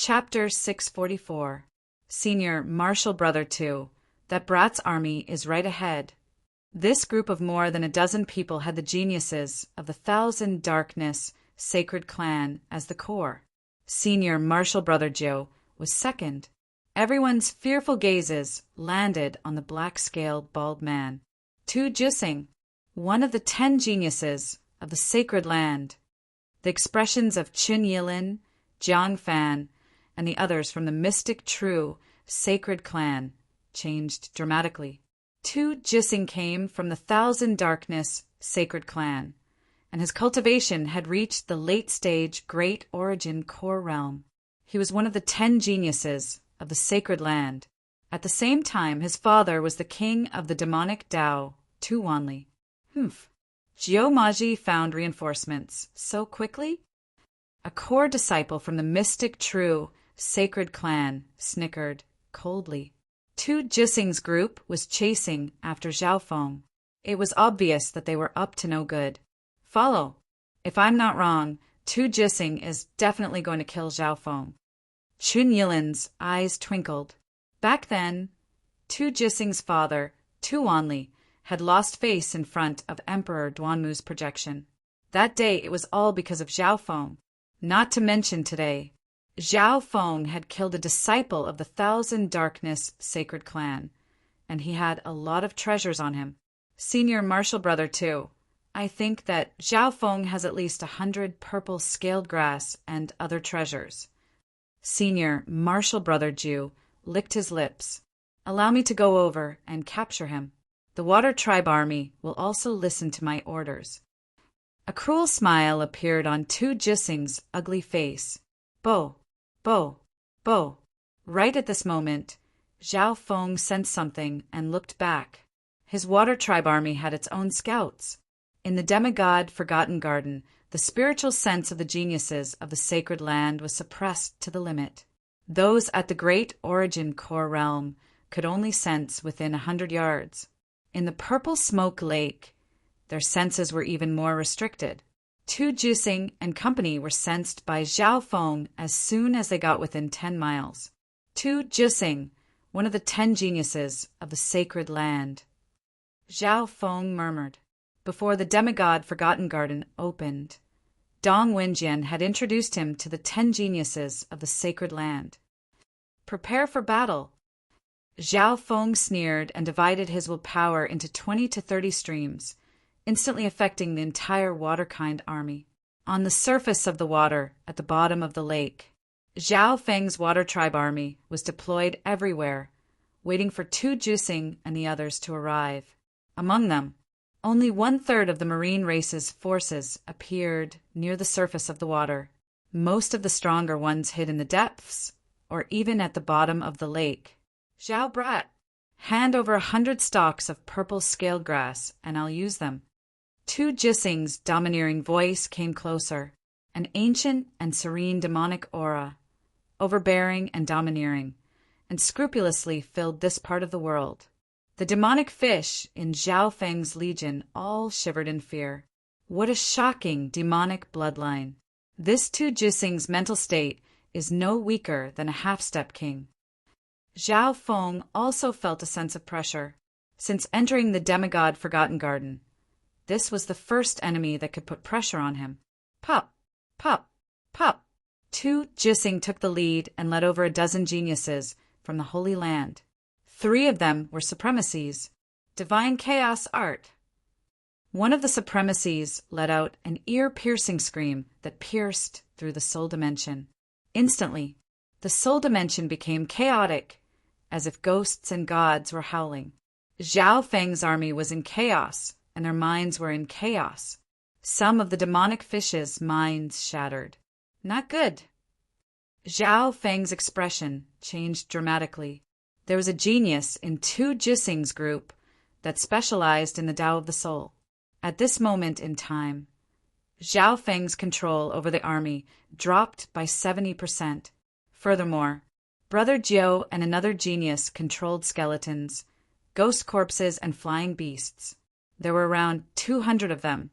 Chapter 644. Senior Marshal Brother 2. That brat's army is right ahead. This group of more than a dozen people had the geniuses of the Thousand Darkness Sacred Clan as the core. Senior Marshal Brother Joe was second. Everyone's fearful gazes landed on the black-scaled bald man. Tu Jising, one of the 10 geniuses of the Sacred Land. The expressions of Chun Yilin, Jiang Fan, and the others from the mystic true Sacred Clan changed dramatically. Tu Jising came from the Thousand Darkness Sacred Clan, and his cultivation had reached the late-stage Great Origin Core Realm. He was one of the 10 geniuses of the Sacred Land. At the same time, his father was the king of the demonic Tao, Tu Wanli. Jiao Maji found reinforcements so quickly? A core disciple from the mystic true Sacred Clan snickered coldly. Tu Jising's group was chasing after Zhao Feng. It was obvious that they were up to no good. Follow. If I'm not wrong, Tu Jising is definitely going to kill Zhao Feng. Chun Yilin's eyes twinkled. Back then, Tu Jising's father, Tu Wanli, had lost face in front of Emperor Duanmu's projection. That day it was all because of Zhao Feng. Not to mention today, Zhao Feng had killed a disciple of the Thousand Darkness Sacred Clan, and he had a lot of treasures on him. Senior Marshal Brother 2, I think that Zhao Feng has at least 100 purple scaled grass and other treasures. Senior Marshal Brother Jew licked his lips. Allow me to go over and capture him. The Water Tribe army will also listen to my orders. A cruel smile appeared on Tu Jising's ugly face. Bo, bo, bo. Right at this moment, Zhao Feng sensed something and looked back. His Water Tribe army had its own scouts. In the demigod Forgotten Garden, the spiritual sense of the geniuses of the Sacred Land was suppressed to the limit. Those at the Great Origin Core Realm could only sense within 100 yards. In the Purple Smoke Lake, their senses were even more restricted. Tu Jising and company were sensed by Zhao Feng as soon as they got within 10 miles. Tu Jising, one of the 10 geniuses of the Sacred Land. Zhao Feng murmured. Before the demigod Forgotten Garden opened, Dong Wenjian had introduced him to the 10 geniuses of the Sacred Land. Prepare for battle. Zhao Feng sneered and divided his willpower into 20 to 30 streams, instantly affecting the entire Waterkind army. On the surface of the water, at the bottom of the lake, Zhao Feng's Water Tribe army was deployed everywhere, waiting for Tu Jising and the others to arrive. Among them, only 1/3 of the marine race's forces appeared near the surface of the water. Most of the stronger ones hid in the depths, or even at the bottom of the lake. Zhao Brat, hand over 100 stalks of purple scaled grass, and I'll use them. Tu Jising's domineering voice came closer, an ancient and serene demonic aura, overbearing and domineering, and scrupulously filled this part of the world. The demonic fish in Zhao Feng's legion all shivered in fear. What a shocking demonic bloodline. This Tu Jising's mental state is no weaker than a half-step king. Zhao Feng also felt a sense of pressure. Since entering the demigod Forgotten Garden, this was the first enemy that could put pressure on him. Pop, pop, pop. Tu Jising took the lead and led over a dozen geniuses from the Holy Land. 3 of them were supremacies, divine chaos art. One of the supremacies let out an ear-piercing scream that pierced through the soul dimension. Instantly, the soul dimension became chaotic, as if ghosts and gods were howling. Zhao Feng's army was in chaos, and their minds were in chaos. Some of the demonic fish's minds shattered. Not good. Zhao Feng's expression changed dramatically. There was a genius in Tu Jising's group that specialized in the Tao of the Soul. At this moment in time, Zhao Feng's control over the army dropped by 70%. Furthermore, Brother Jiao and another genius controlled skeletons, ghost corpses, and flying beasts. There were around 200 of them,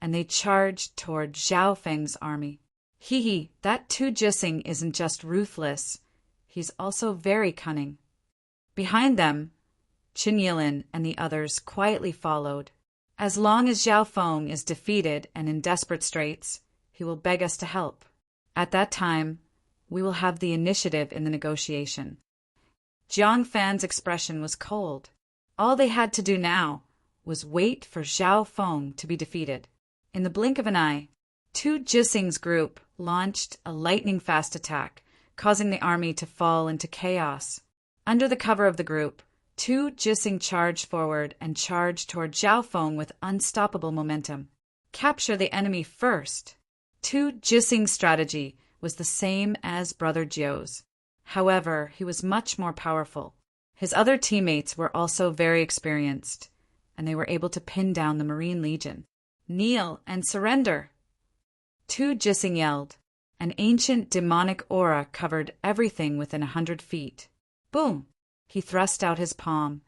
and they charged toward Zhao Feng's army. Hee hee, that Tu Jising isn't just ruthless, he's also very cunning. Behind them, Qin Yilin and the others quietly followed. As long as Zhao Feng is defeated and in desperate straits, he will beg us to help. At that time, we will have the initiative in the negotiation. Jiang Fan's expression was cold. All they had to do now was wait for Zhao Feng to be defeated. In the blink of an eye, Tu Jising's group launched a lightning-fast attack, causing the army to fall into chaos. Under the cover of the group, Tu Jising charged forward and charged toward Zhao Feng with unstoppable momentum. Capture the enemy first. Tu Jising's strategy was the same as Brother Jiu's. However, he was much more powerful. His other teammates were also very experienced, and they were able to pin down the Marine Legion. Kneel and surrender! Tu Jising yelled. An ancient demonic aura covered everything within 100 feet. Boom! He thrust out his palm,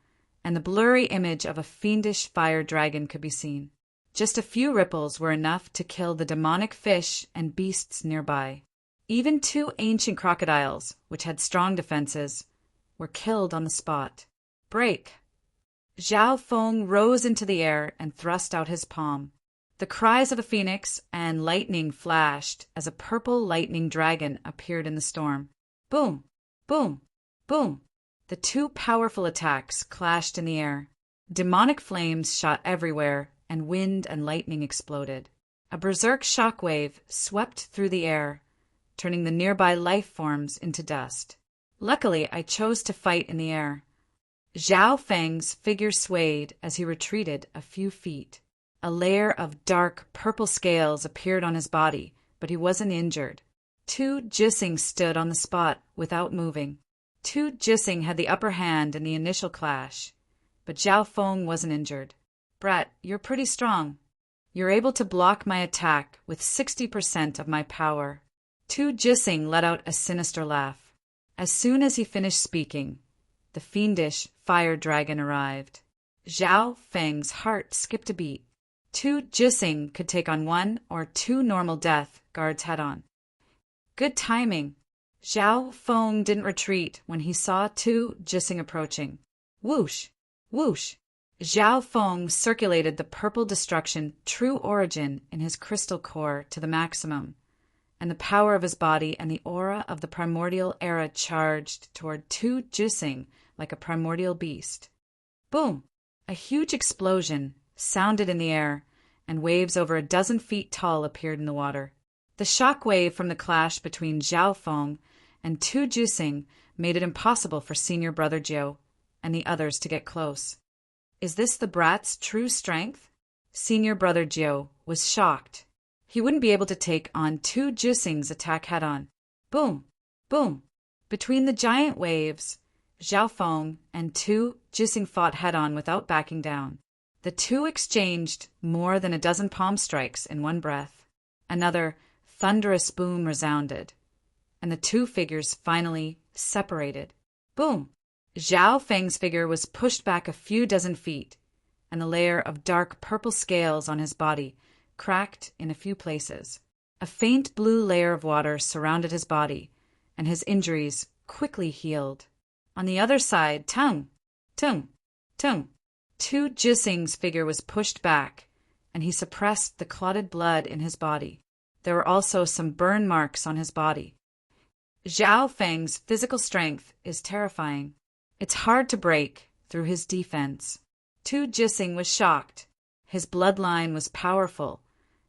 and the blurry image of a fiendish fire dragon could be seen. Just a few ripples were enough to kill the demonic fish and beasts nearby. Even 2 ancient crocodiles, which had strong defenses, were killed on the spot. Break! Zhao Feng rose into the air and thrust out his palm. The cries of a phoenix and lightning flashed as a purple lightning dragon appeared in the storm. Boom! Boom! Boom! The 2 powerful attacks clashed in the air. Demonic flames shot everywhere, and wind and lightning exploded. A berserk shockwave swept through the air, turning the nearby life forms into dust. Luckily, I chose to fight in the air. Zhao Feng's figure swayed as he retreated a few feet. A layer of dark purple scales appeared on his body, but he wasn't injured. Tu Jising stood on the spot without moving. Tu Jising had the upper hand in the initial clash, but Zhao Feng wasn't injured. Brat, you're pretty strong. You're able to block my attack with 60% of my power. Tu Jising let out a sinister laugh. As soon as he finished speaking, the fiendish fire dragon arrived. Zhao Feng's heart skipped a beat. Tu Jising could take on 1 or 2 normal death guards head-on. Good timing. Zhao Feng didn't retreat when he saw Tu Jising approaching. Whoosh! Whoosh! Zhao Feng circulated the purple destruction true origin in his crystal core to the maximum, and the power of his body and the aura of the primordial era charged toward Tu Jising like a primordial beast. Boom! A huge explosion sounded in the air, and waves over a dozen feet tall appeared in the water. The shock wave from the clash between Zhao Feng and Tu Jising made it impossible for Senior Brother Jiu and the others to get close. Is this the brat's true strength? Senior Brother Jiu was shocked. He wouldn't be able to take on Tu Jising's attack head-on. Boom! Boom! Between the giant waves, Zhao Feng and Tu Jising fought head-on without backing down. The 2 exchanged more than a dozen palm strikes in one breath. Another thunderous boom resounded, and the 2 figures finally separated. Boom! Zhao Feng's figure was pushed back a few dozen feet, and the layer of dark purple scales on his body cracked in a few places. A faint blue layer of water surrounded his body, and his injuries quickly healed. On the other side, tung, tung, tung. Tu Jising's figure was pushed back, and he suppressed the clotted blood in his body. There were also some burn marks on his body. Zhao Feng's physical strength is terrifying. It's hard to break through his defense. Tu Jising was shocked. His bloodline was powerful,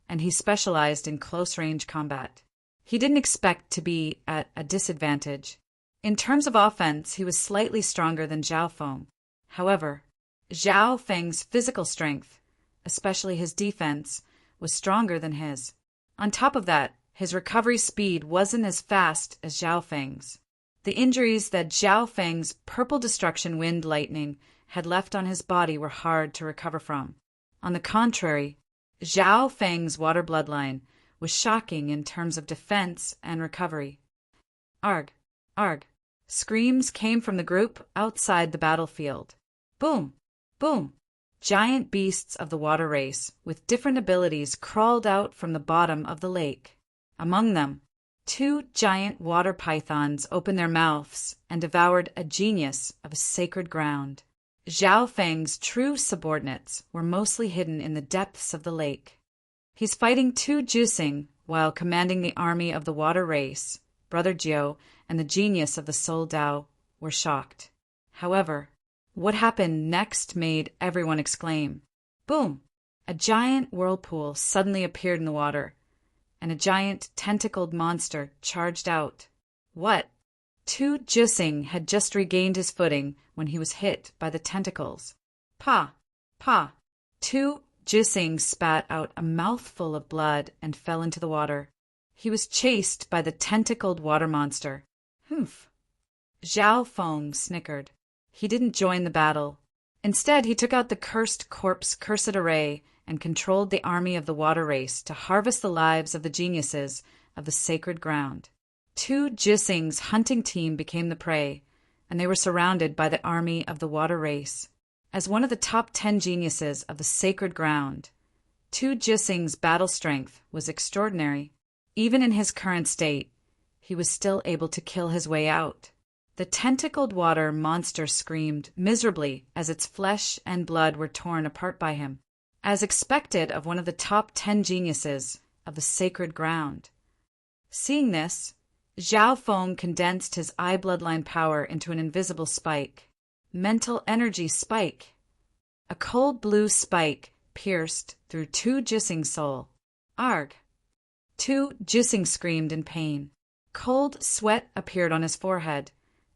and he specialized in close-range combat. He didn't expect to be at a disadvantage. In terms of offense, he was slightly stronger than Zhao Feng. However, Zhao Feng's physical strength, especially his defense, was stronger than his. On top of that, his recovery speed wasn't as fast as Zhao Feng's. The injuries that Zhao Feng's purple destruction wind lightning had left on his body were hard to recover from. On the contrary, Zhao Feng's water bloodline was shocking in terms of defense and recovery. Arg! Arg! Screams came from the group outside the battlefield. Boom! Boom! Giant beasts of the water race with different abilities crawled out from the bottom of the lake. Among them, 2 giant water pythons opened their mouths and devoured a genius of sacred ground. Zhao Feng's true subordinates were mostly hidden in the depths of the lake. He's fighting 2 Jusing while commanding the army of the water race. Brother Jiu and the genius of the Soul Dao were shocked. However, what happened next made everyone exclaim. Boom! A giant whirlpool suddenly appeared in the water, and a giant tentacled monster charged out. What? 2 Jusing had just regained his footing when he was hit by the tentacles. Pa! Pa! 2 Jusing spat out a mouthful of blood and fell into the water. He was chased by the tentacled water monster. Humph! Zhao Feng snickered. He didn't join the battle. Instead, he took out the cursed corpse cursed array and controlled the army of the water race to harvest the lives of the geniuses of the sacred ground. 2 Jusing's hunting team became the prey, and they were surrounded by the army of the water race. As one of the top 10 geniuses of the sacred ground, 2 Jusing's battle strength was extraordinary. Even in his current state, he was still able to kill his way out. The tentacled water monster screamed miserably as its flesh and blood were torn apart by him, as expected of one of the top 10 geniuses of the sacred ground. Seeing this, Zhao Feng condensed his eye bloodline power into an invisible spike. Mental energy spike. A cold blue spike pierced through 2 Jusing's soul. Arg! 2 Jusing screamed in pain. Cold sweat appeared on his forehead,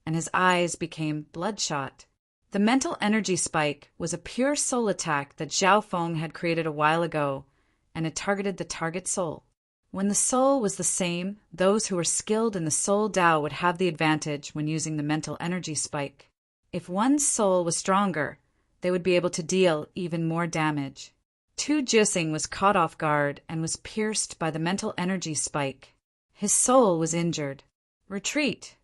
and his eyes became bloodshot. The mental energy spike was a pure soul attack that Zhao Feng had created a while ago, and it targeted the target soul. When the soul was the same, those who were skilled in the Soul Dao would have the advantage when using the mental energy spike. If one's soul was stronger, they would be able to deal even more damage. 2 Jusing was caught off guard and was pierced by the mental energy spike. His soul was injured. Retreat!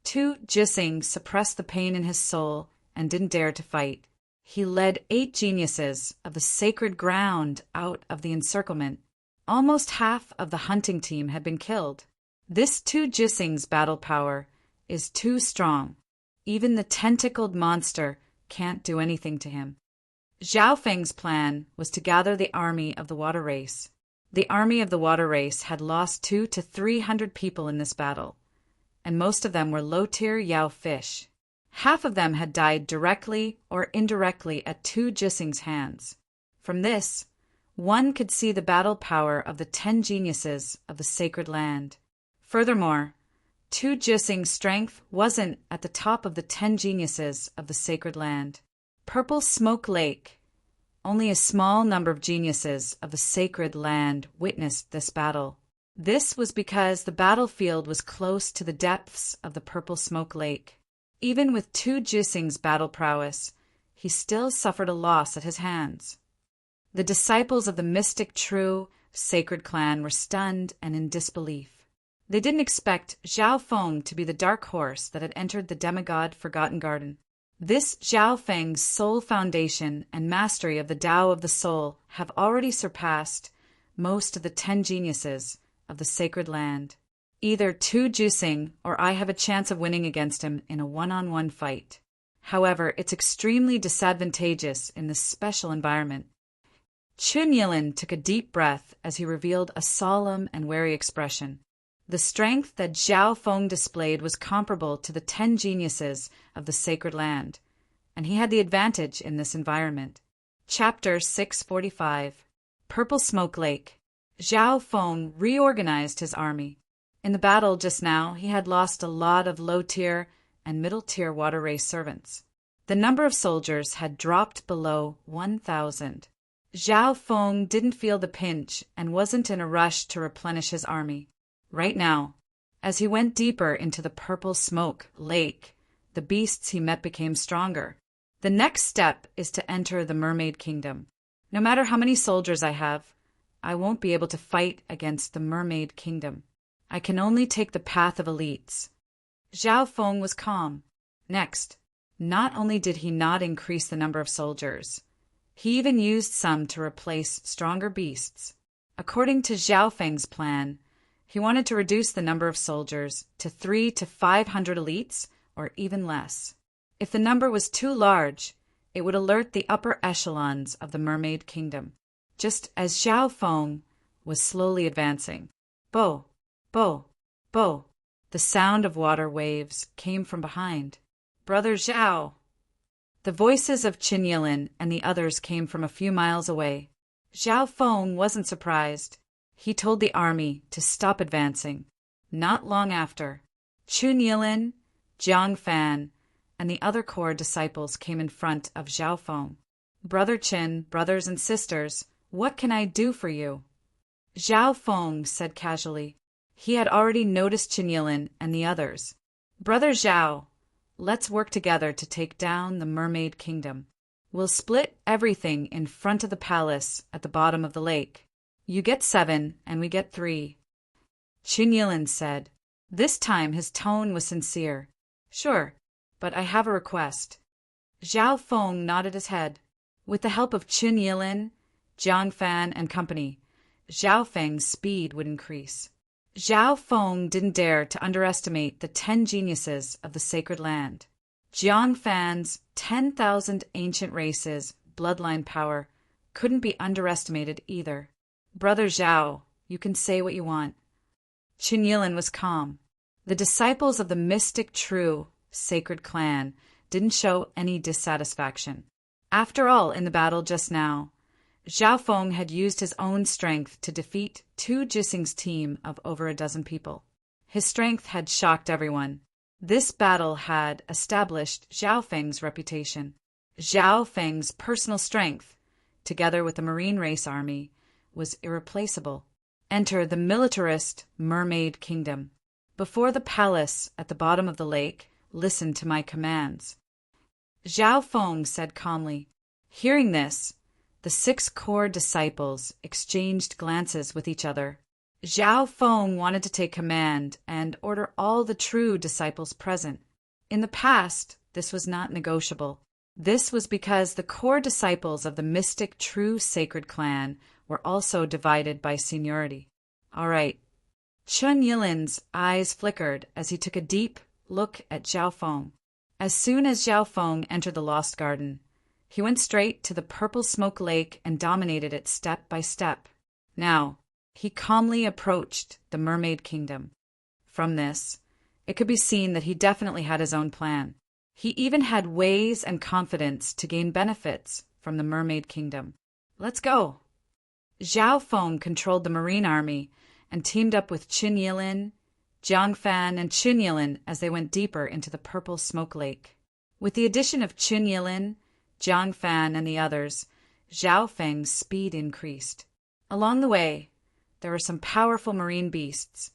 2 Jusing suppressed the pain in his soul and didn't dare to fight. He led 8 geniuses of the sacred ground out of the encirclement. Almost half of the hunting team had been killed. This 2 Jusing's battle power is too strong. Even the tentacled monster can't do anything to him. Zhao Feng's plan was to gather the army of the water race. The army of the water race had lost 200 to 300 people in this battle, and most of them were low-tier Yao fish. Half of them had died directly or indirectly at 2 Jusing's hands. From this, one could see the battle power of the 10 geniuses of the sacred land. Furthermore, 2 Jusing's strength wasn't at the top of the 10 geniuses of the sacred land. Purple Smoke Lake. Only a small number of geniuses of the sacred land witnessed this battle. This was because the battlefield was close to the depths of the Purple Smoke Lake. Even with 2 Jusing's battle prowess, he still suffered a loss at his hands. The disciples of the mystic true sacred clan were stunned and in disbelief. They didn't expect Zhao Feng to be the dark horse that had entered the demigod Forgotten Garden. This Zhao Feng's soul foundation and mastery of the Tao of the soul have already surpassed most of the 10 geniuses of the sacred land. Either 2 Jusing or I have a chance of winning against him in a one-on-one fight. However, it's extremely disadvantageous in this special environment. Chun Yilin took a deep breath as he revealed a solemn and wary expression. The strength that Zhao Feng displayed was comparable to the 10 geniuses of the sacred land, and he had the advantage in this environment. Chapter 645. Purple Smoke Lake. Zhao Feng reorganized his army. In the battle just now, he had lost a lot of low-tier and middle-tier water race servants. The number of soldiers had dropped below 1,000. Zhao Feng didn't feel the pinch and wasn't in a rush to replenish his army. Right now, as he went deeper into the Purple Smoke Lake, the beasts he met became stronger. The next step is to enter the Mermaid Kingdom. No matter how many soldiers I have, I won't be able to fight against the Mermaid Kingdom. I can only take the path of elites. Zhao Feng was calm. Next, not only did he not increase the number of soldiers, he even used some to replace stronger beasts. According to Zhao Feng's plan, He wanted to reduce the number of soldiers to 300 to 500 elites, or even less. If the number was too large, it would alert the upper echelons of the Mermaid Kingdom, just as Zhao Feng was slowly advancing. Bo, bo, bo. The sound of water waves came from behind. Brother Zhao! The voices of Qin Yilin and the others came from a few miles away. Zhao Feng wasn't surprised. He told the army to stop advancing. Not long after, Qin Yilin, Jiang Fan, and the other core disciples came in front of Zhao Feng. Brother Qin, brothers and sisters, what can I do for you? Zhao Feng said casually. He had already noticed Qin Yilin and the others. Brother Zhao, let's work together to take down the Mermaid Kingdom. We'll split everything in front of the palace at the bottom of the lake. You get 7 and we get 3. Qin Yilin said. This time his tone was sincere. Sure, but I have a request. Zhao Feng nodded his head. With the help of Qin Yilin, Jiang Fan and company, Zhao Feng's speed would increase. Zhao Feng didn't dare to underestimate the 10 geniuses of the sacred land. Jiang Fan's 10,000 ancient races bloodline power couldn't be underestimated either. Brother Zhao, you can say what you want. Qin Yilin was calm. The disciples of the mystic true sacred clan didn't show any dissatisfaction. After all, in the battle just now, Zhao Feng had used his own strength to defeat Tu Jixing's team of over a dozen people. His strength had shocked everyone. This battle had established Zhao Feng's reputation. Zhao Feng's personal strength, together with the Marine race army, was irreplaceable. Enter the militarist Mermaid Kingdom. Before the palace at the bottom of the lake, listen to my commands. Zhao Feng said calmly. Hearing this, the 6 core disciples exchanged glances with each other. Zhao Feng wanted to take command and order all the true disciples present. In the past, this was not negotiable. This was because the core disciples of the mystic true sacred clan were also divided by seniority. All right. Qin Yilin's eyes flickered as he took a deep look at Zhao Feng. As soon as Zhao Feng entered the Lost Garden, he went straight to the purple smoke lake and dominated it step by step. Now, he calmly approached the Mermaid Kingdom. From this, it could be seen that he definitely had his own plan. He even had ways and confidence to gain benefits from the Mermaid Kingdom. Let's go! Zhao Feng controlled the Marine Army and teamed up with Qin Yilin, Jiang Fan, and Qin Yilin as they went deeper into the purple smoke lake. With the addition of Qin Yilin, Jiang Fan, and the others, Zhao Feng's speed increased. Along the way, there were some powerful marine beasts,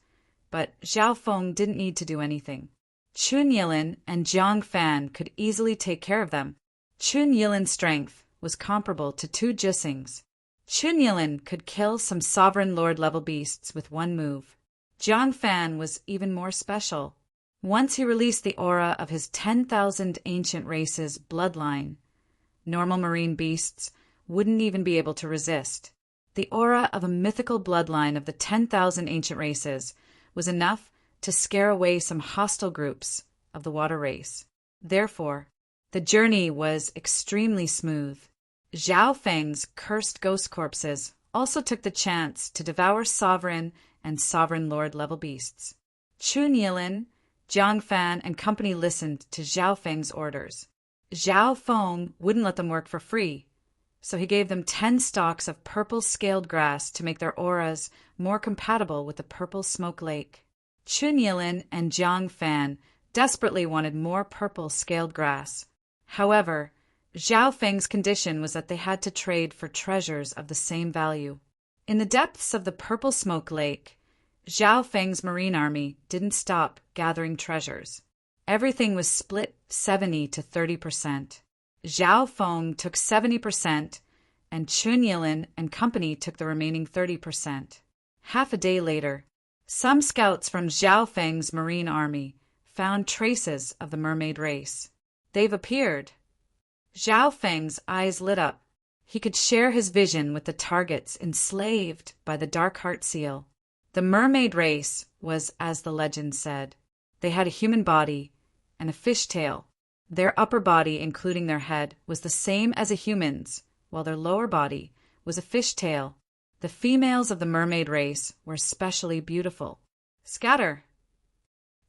but Zhao Feng didn't need to do anything. Qin Yilin and Jiang Fan could easily take care of them. Qin Yilin's strength was comparable to Tu Jixing's. Qin Yilin could kill some sovereign lord-level beasts with one move. Jiang Fan was even more special. Once he released the aura of his 10,000 ancient races bloodline, normal marine beasts wouldn't even be able to resist. The aura of a mythical bloodline of the 10,000 ancient races was enough to scare away some hostile groups of the water race. Therefore, the journey was extremely smooth. Zhao Feng's cursed ghost corpses also took the chance to devour sovereign and sovereign lord level beasts. Qin Yilin, Jiang Fan, and company listened to Zhao Feng's orders. Zhao Feng wouldn't let them work for free, so he gave them 10 stalks of purple scaled grass to make their auras more compatible with the purple smoke lake. Qin Yilin and Jiang Fan desperately wanted more purple scaled grass. However, Zhao Feng's condition was that they had to trade for treasures of the same value. In the depths of the purple smoke lake, Zhao Feng's marine army didn't stop gathering treasures. Everything was split 70 to 30%. Zhao Feng took 70%, and Qin Yilin and company took the remaining 30%. Half a day later, some scouts from Zhao Feng's marine army found traces of the mermaid race. They've appeared. Zhao Feng's eyes lit up. He could share his vision with the targets enslaved by the Dark Heart Seal. The mermaid race was as the legend said. They had a human body and a fish tail. Their upper body, including their head, was the same as a human's, while their lower body was a fish tail. The females of the mermaid race were especially beautiful. Scatter!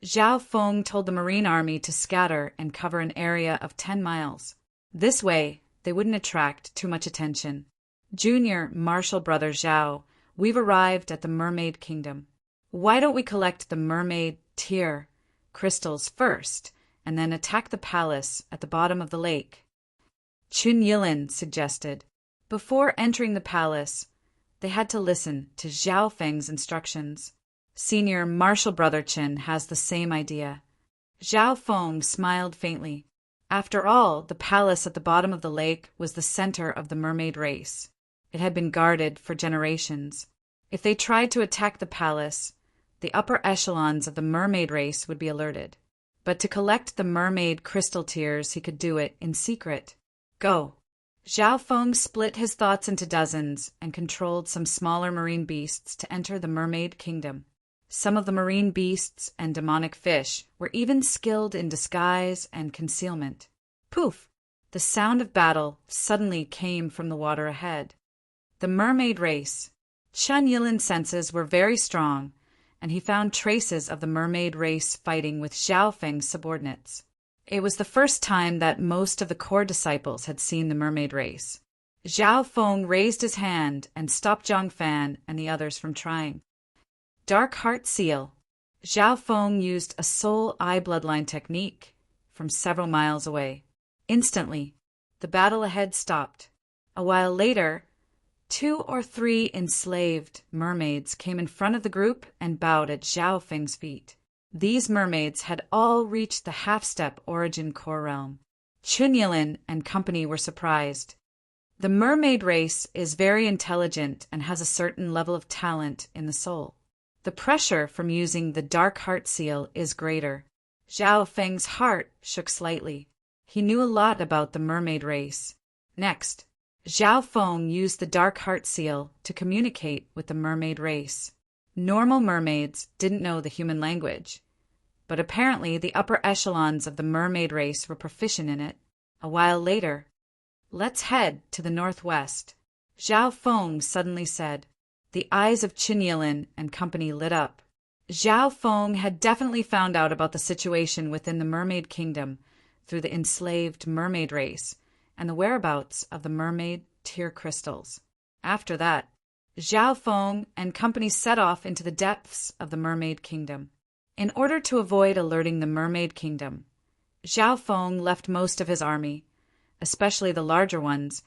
Zhao Feng told the Marine Army to scatter and cover an area of 10 miles. This way, they wouldn't attract too much attention. Junior Marshall Brother Zhao, we've arrived at the Mermaid Kingdom. Why don't we collect the mermaid tear crystals first, and then attack the palace at the bottom of the lake? Chun Yilin suggested. Before entering the palace, they had to listen to Zhao Feng's instructions. Senior Marshall Brother Chin has the same idea. Zhao Feng smiled faintly. After all, the palace at the bottom of the lake was the center of the mermaid race. It had been guarded for generations. If they tried to attack the palace, the upper echelons of the mermaid race would be alerted. But to collect the mermaid crystal tears, he could do it in secret. Go! Zhao Feng split his thoughts into dozens and controlled some smaller marine beasts to enter the mermaid kingdom. Some of the marine beasts and demonic fish were even skilled in disguise and concealment. Poof! The sound of battle suddenly came from the water ahead. The mermaid race. Chun Yilin's senses were very strong, and he found traces of the mermaid race fighting with Zhao Feng's subordinates. It was the first time that most of the core disciples had seen the mermaid race. Zhao Feng raised his hand and stopped Zhang Fan and the others from trying. Dark Heart Seal. Zhao Feng used a soul eye bloodline technique from several miles away. Instantly, the battle ahead stopped. A while later, 2 or 3 enslaved mermaids came in front of the group and bowed at Zhao Feng's feet. These mermaids had all reached the half-step origin core realm. Chun Yilin and company were surprised. The mermaid race is very intelligent and has a certain level of talent in the soul. The pressure from using the Dark Heart Seal is greater. Zhao Feng's heart shook slightly. He knew a lot about the mermaid race. Next, Zhao Feng used the Dark Heart Seal to communicate with the mermaid race. Normal mermaids didn't know the human language, but apparently the upper echelons of the mermaid race were proficient in it. A while later, let's head to the northwest, Zhao Feng suddenly said. The eyes of Chun Yilin and company lit up. Zhao Feng had definitely found out about the situation within the mermaid kingdom through the enslaved mermaid race and the whereabouts of the mermaid tear crystals. After that, Zhao Feng and company set off into the depths of the mermaid kingdom. In order to avoid alerting the mermaid kingdom, Zhao Feng left most of his army, especially the larger ones,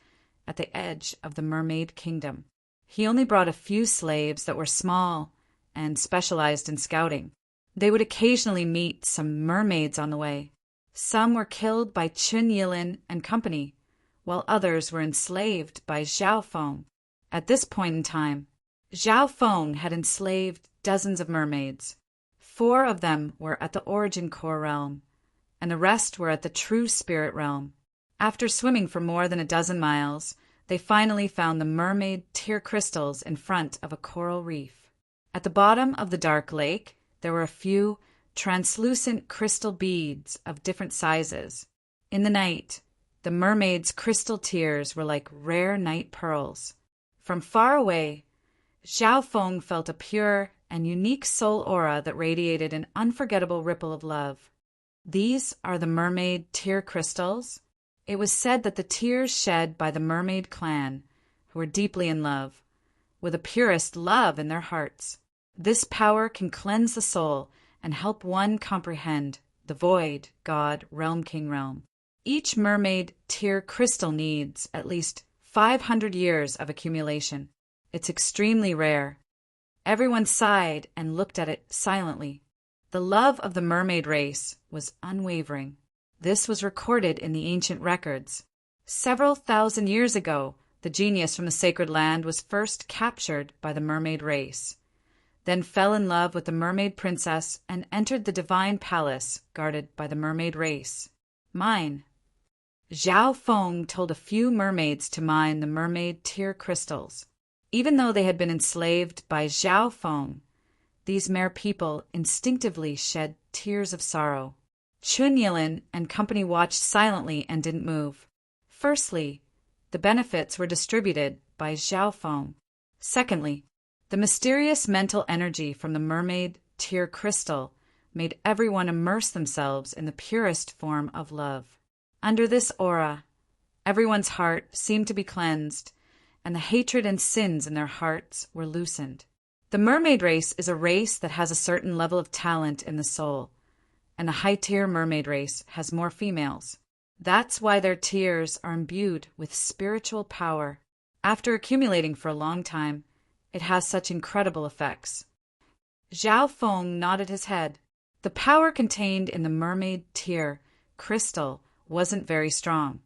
at the edge of the mermaid kingdom. He only brought a few slaves that were small and specialized in scouting. They would occasionally meet some mermaids on the way. Some were killed by Chun Yilin and company, while others were enslaved by Zhao Feng. At this point in time, Zhao Feng had enslaved dozens of mermaids. 4 of them were at the origin core realm, and the rest were at the true spirit realm. After swimming for more than a dozen miles, they finally found the mermaid tear crystals in front of a coral reef. At the bottom of the dark lake, there were a few translucent crystal beads of different sizes. In the night, the mermaid's crystal tears were like rare night pearls. From far away, Zhao Feng felt a pure and unique soul aura that radiated an unforgettable ripple of love. These are the mermaid tear crystals. It was said that the tears shed by the mermaid clan, who were deeply in love, with the purest love in their hearts. This power can cleanse the soul and help one comprehend the void, God, realm, king realm. Each mermaid tear crystal needs at least 500 years of accumulation. It's extremely rare. Everyone sighed and looked at it silently. The love of the mermaid race was unwavering. This was recorded in the ancient records. Several thousand years ago, the genius from the sacred land was first captured by the mermaid race, then fell in love with the mermaid princess and entered the divine palace guarded by the mermaid race. Mine. Zhao Feng told a few mermaids to mine the mermaid tear crystals. Even though they had been enslaved by Zhao Feng, these mere people instinctively shed tears of sorrow. Chun Yilin and company watched silently and didn't move. Firstly, the benefits were distributed by Zhao Feng. Secondly, the mysterious mental energy from the mermaid tear crystal made everyone immerse themselves in the purest form of love. Under this aura, everyone's heart seemed to be cleansed, and the hatred and sins in their hearts were loosened. The mermaid race is a race that has a certain level of talent in the soul, and the high-tier mermaid race has more females. That's why their tears are imbued with spiritual power. After accumulating for a long time, it has such incredible effects. Zhao Feng nodded his head. The power contained in the mermaid tear crystal wasn't very strong.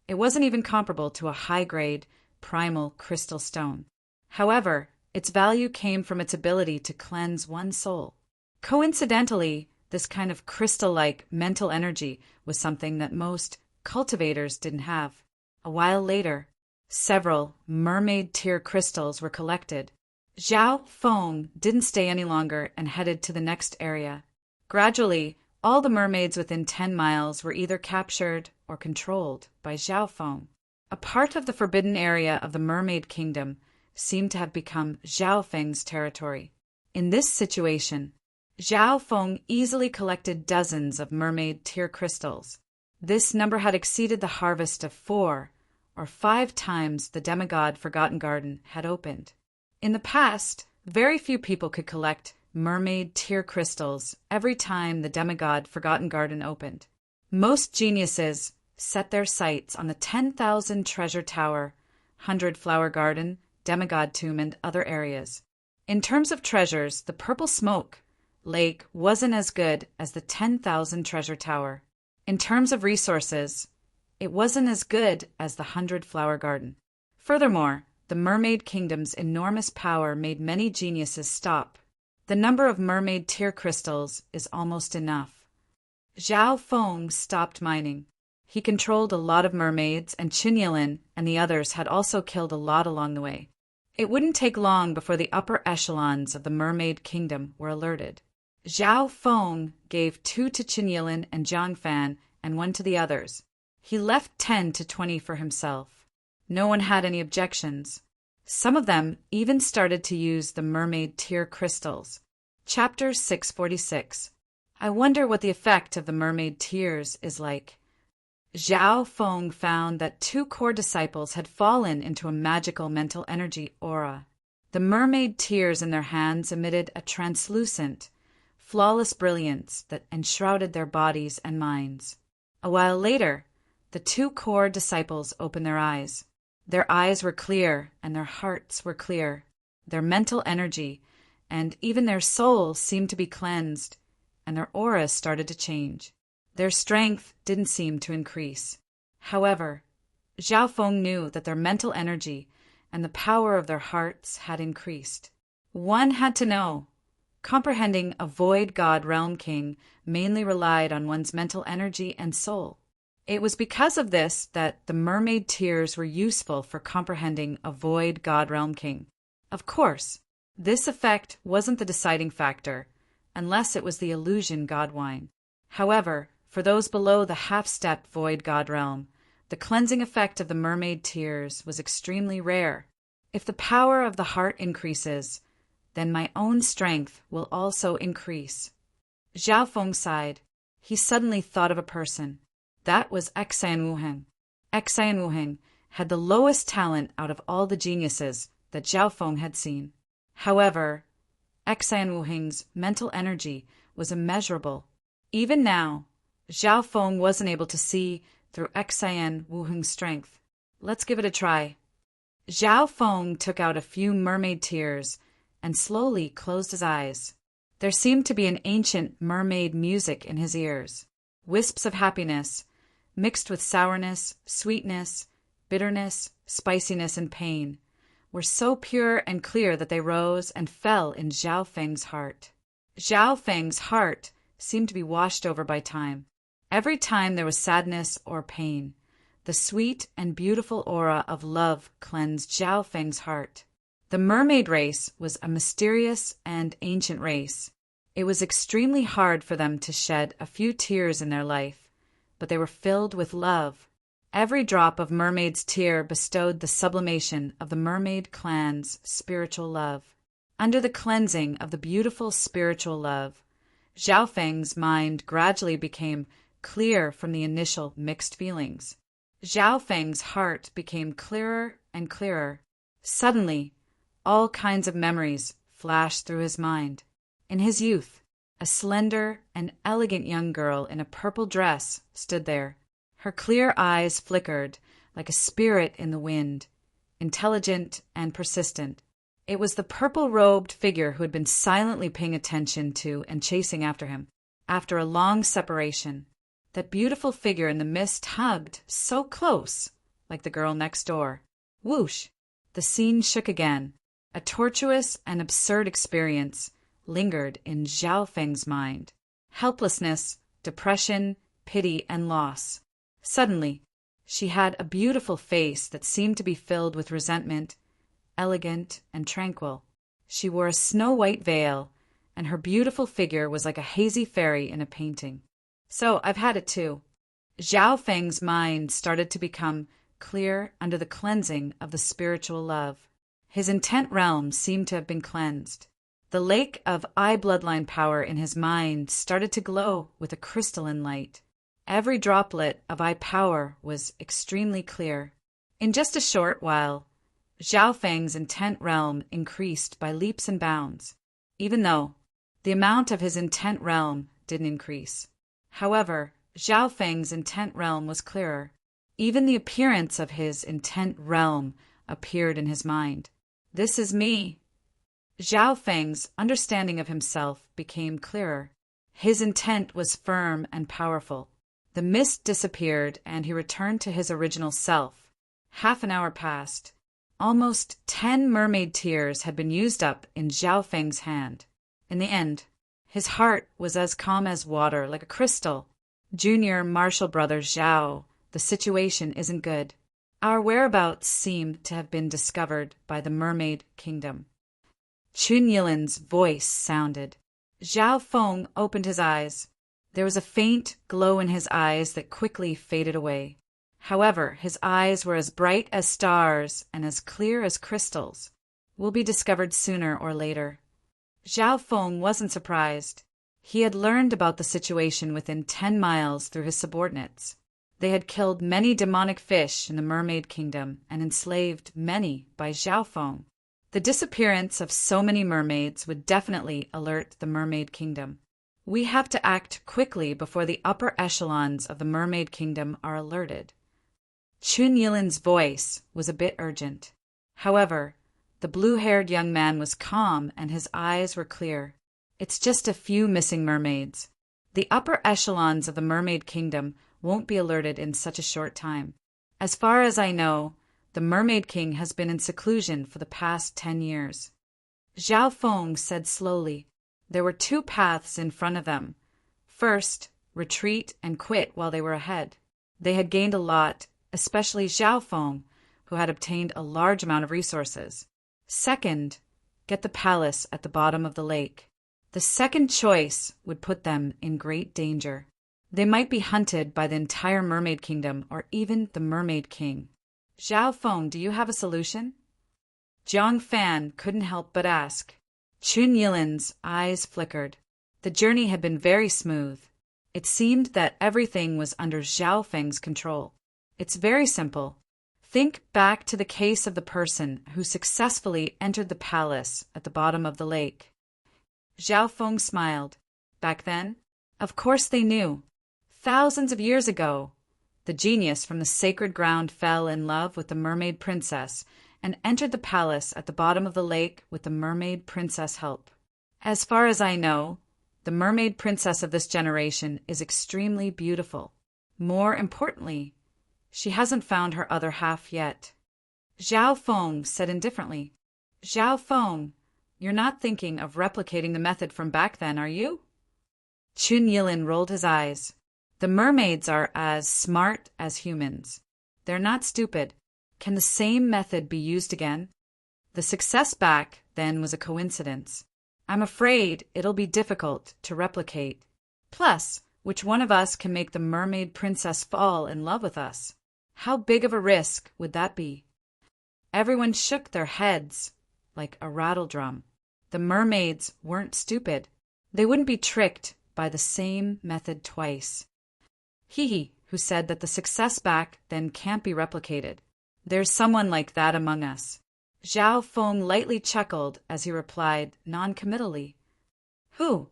It wasn't even comparable to a high-grade, primal crystal stone. However, its value came from its ability to cleanse one's soul. Coincidentally, this kind of crystal-like mental energy was something that most cultivators didn't have. A while later, several mermaid tear crystals were collected. Zhao Feng didn't stay any longer and headed to the next area. Gradually, all the mermaids within 10 miles were either captured or controlled by Zhao Feng. A part of the forbidden area of the mermaid kingdom seemed to have become Zhao Feng's territory. In this situation, Zhao Feng easily collected dozens of mermaid tear crystals. This number had exceeded the harvest of 4 or 5 times the demigod Forgotten Garden had opened. In the past, very few people could collect mermaid tear crystals every time the demigod Forgotten Garden opened. Most geniuses set their sights on the 10,000 treasure tower, 100 flower garden, demigod tomb, and other areas. In terms of treasures, the purple smoke lake wasn't as good as the 10,000 treasure tower. In terms of resources, it wasn't as good as the 100 flower garden. Furthermore, the mermaid kingdom's enormous power made many geniuses stop. The number of mermaid tear crystals is almost enough. Zhao Feng stopped mining. He controlled a lot of mermaids, and Chun Yilin and the others had also killed a lot along the way. It wouldn't take long before the upper echelons of the mermaid kingdom were alerted. Zhao Feng gave 2 to Chun Yilin and Zhang Fan and 1 to the others. He left 10 to 20 for himself. No one had any objections. Some of them even started to use the mermaid tear crystals. Chapter 646. I wonder what the effect of the mermaid tears is like. Zhao Feng found that 2 core disciples had fallen into a magical mental energy aura. The mermaid tears in their hands emitted a translucent, flawless brilliance that enshrouded their bodies and minds. A while later, the 2 core disciples opened their eyes. Their eyes were clear and their hearts were clear. Their mental energy and even their souls seemed to be cleansed, and their auras started to change. Their strength didn't seem to increase. However, Zhao Feng knew that their mental energy and the power of their hearts had increased. One had to know. Comprehending a void god realm king mainly relied on one's mental energy and soul. It was because of this that the mermaid tears were useful for comprehending a void god realm king. Of course, this effect wasn't the deciding factor, unless it was the illusion god wine. However, for those below the half-step void god realm, the cleansing effect of the mermaid tears was extremely rare. If the power of the heart increases, then my own strength will also increase. Zhao Feng sighed. He suddenly thought of a person. That was Xan Wuheng. Xan Wuheng had the lowest talent out of all the geniuses that Zhao Feng had seen. However, Xan Wuheng's mental energy was immeasurable. Even now, Zhao Feng wasn't able to see through Xan Wuheng's strength. Let's give it a try. Zhao Feng took out a few mermaid tears and slowly closed his eyes. There seemed to be an ancient mermaid music in his ears. Wisps of happiness, mixed with sourness, sweetness, bitterness, spiciness, and pain, were so pure and clear that they rose and fell in Zhao Feng's heart. Zhao Feng's heart seemed to be washed over by time. Every time there was sadness or pain, the sweet and beautiful aura of love cleansed Zhao Feng's heart. The mermaid race was a mysterious and ancient race. It was extremely hard for them to shed a few tears in their life, but they were filled with love. Every drop of mermaid's tear bestowed the sublimation of the mermaid clan's spiritual love. Under the cleansing of the beautiful spiritual love, Zhao Feng's mind gradually became clear from the initial mixed feelings. Zhao Feng's heart became clearer and clearer. Suddenly, all kinds of memories flashed through his mind. In his youth, a slender and elegant young girl in a purple dress stood there. Her clear eyes flickered like a spirit in the wind, intelligent and persistent. It was the purple-robed figure who had been silently paying attention to and chasing after him. After a long separation, that beautiful figure in the mist hugged so close, like the girl next door. Whoosh! The scene shook again. A tortuous and absurd experience lingered in Zhao Feng's mind. Helplessness, depression, pity, and loss. Suddenly, she had a beautiful face that seemed to be filled with resentment, elegant and tranquil. She wore a snow-white veil, and her beautiful figure was like a hazy fairy in a painting. So I've had it too. Zhao Feng's mind started to become clear under the cleansing of the spiritual love. His intent realm seemed to have been cleansed. The lake of I bloodline power in his mind started to glow with a crystalline light. Every droplet of I power was extremely clear. In just a short while, Zhao Feng's intent realm increased by leaps and bounds, even though the amount of his intent realm didn't increase. However, Zhao Feng's intent realm was clearer. Even the appearance of his intent realm appeared in his mind. This is me. Zhao Feng's understanding of himself became clearer. His intent was firm and powerful. The mist disappeared and he returned to his original self. Half an hour passed. Almost 10 mermaid tears had been used up in Zhao Feng's hand. In the end, his heart was as calm as water, like a crystal. Junior Marshall Brother Zhao, the situation isn't good. Our whereabouts seem to have been discovered by the Mermaid Kingdom. Chun Yilin's voice sounded. Zhao Feng opened his eyes. There was a faint glow in his eyes that quickly faded away. However, his eyes were as bright as stars and as clear as crystals. Will be discovered sooner or later. Zhao Feng wasn't surprised. He had learned about the situation within 10 miles through his subordinates. They had killed many demonic fish in the Mermaid Kingdom and enslaved many by Zhao Feng. The disappearance of so many mermaids would definitely alert the Mermaid Kingdom. We have to act quickly before the upper echelons of the Mermaid Kingdom are alerted. Chun Yilin's voice was a bit urgent. However, the blue-haired young man was calm and his eyes were clear. It's just a few missing mermaids. The upper echelons of the Mermaid Kingdom won't be alerted in such a short time. As far as I know, the Mermaid King has been in seclusion for the past 10 years. Zhao Feng said slowly. There were 2 paths in front of them. First, retreat and quit while they were ahead. They had gained a lot, especially Zhao Feng, who had obtained a large amount of resources. Second, get the palace at the bottom of the lake. The second choice would put them in great danger. They might be hunted by the entire Mermaid Kingdom or even the Mermaid King. Zhao Feng, do you have a solution? Jiang Fan couldn't help but ask. Chun Yilin's eyes flickered. The journey had been very smooth. It seemed that everything was under Zhao Feng's control. It's very simple. Think back to the case of the person who successfully entered the palace at the bottom of the lake. Zhao Feng smiled. Back then, of course they knew. Thousands of years ago, the genius from the sacred ground fell in love with the mermaid princess and entered the palace at the bottom of the lake with the mermaid princess' help. As far as I know, the mermaid princess of this generation is extremely beautiful. More importantly, she hasn't found her other half yet. Zhao Feng said indifferently. Zhao Feng, you're not thinking of replicating the method from back then, are you? Chun Yilin rolled his eyes. The mermaids are as smart as humans. They're not stupid. Can the same method be used again? The The success back then was a coincidence. I'm afraid it'll be difficult to replicate. Plus, which one of us can make the mermaid princess fall in love with us? How big of a risk would that be? Everyone shook their heads like a rattledrum. The mermaids weren't stupid. They wouldn't be tricked by the same method twice. He who said that the success back then can't be replicated. There's someone like that among us. Zhao Feng lightly chuckled as he replied noncommittally. Who?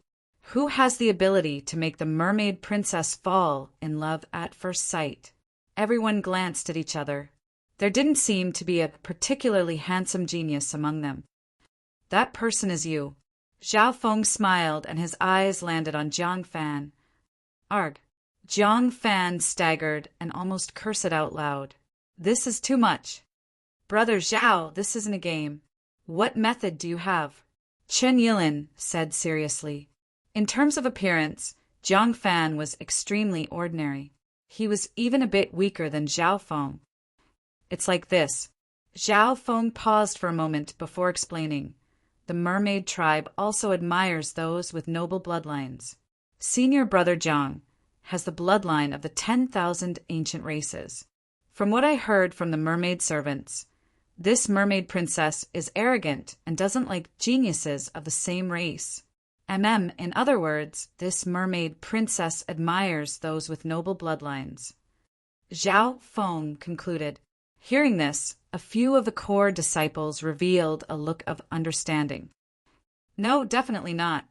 Who has the ability to make the mermaid princess fall in love at first sight? Everyone glanced at each other. There didn't seem to be a particularly handsome genius among them. That person is you. Zhao Feng smiled and his eyes landed on Jiang Fan. Arg. Jiang Fan staggered and almost cursed out loud. This is too much. Brother Zhao, this isn't a game. What method do you have? Chen Yilin said seriously. In terms of appearance, Jiang Fan was extremely ordinary. He was even a bit weaker than Zhao Feng. It's like this. Zhao Feng paused for a moment before explaining. The mermaid tribe also admires those with noble bloodlines. Senior brother Jiang has the bloodline of the 10,000 ancient races. From what I heard from the mermaid servants, this mermaid princess is arrogant and doesn't like geniuses of the same race. In other words, this mermaid princess admires those with noble bloodlines. Zhao Feng concluded. Hearing this, a few of the core disciples revealed a look of understanding. No, definitely not.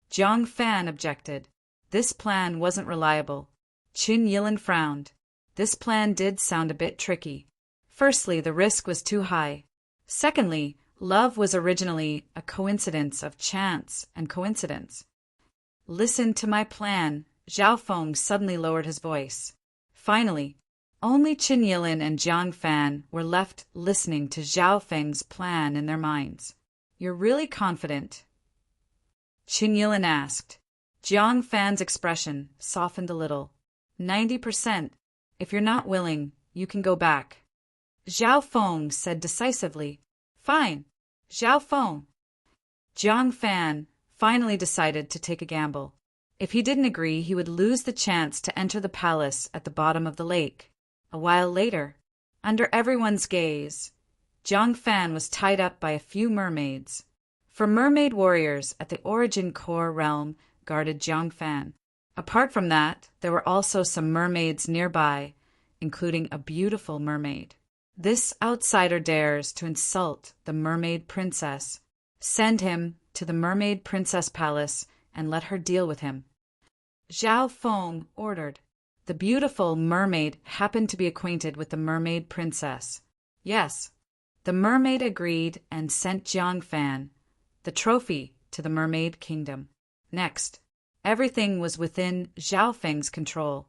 Jiang Fan objected. This plan wasn't reliable. Qin Yilin frowned. This plan did sound a bit tricky. Firstly, the risk was too high. Secondly, love was originally a coincidence of chance and coincidence. Listen to my plan. Zhao Feng suddenly lowered his voice. Finally, only Qin Yilin and Jiang Fan were left listening to Zhao Feng's plan in their minds. You're really confident? Qin Yilin asked. Jiang Fan's expression softened a little. 90%. If you're not willing, you can go back. Zhao Feng said decisively. Fine. Zhao Feng. Jiang Fan finally decided to take a gamble. If he didn't agree, he would lose the chance to enter the palace at the bottom of the lake. A while later, under everyone's gaze, Jiang Fan was tied up by a few mermaids. For mermaid warriors at the Origin Core realm guarded Jiang Fan. Apart from that, there were also some mermaids nearby, including a beautiful mermaid. This outsider dares to insult the mermaid princess. Send him to the mermaid princess palace and let her deal with him. Zhao Feng ordered. The beautiful mermaid happened to be acquainted with the mermaid princess. Yes, the mermaid agreed and sent Jiang Fan, the trophy, to the mermaid kingdom. Next, everything was within Zhao Feng's control.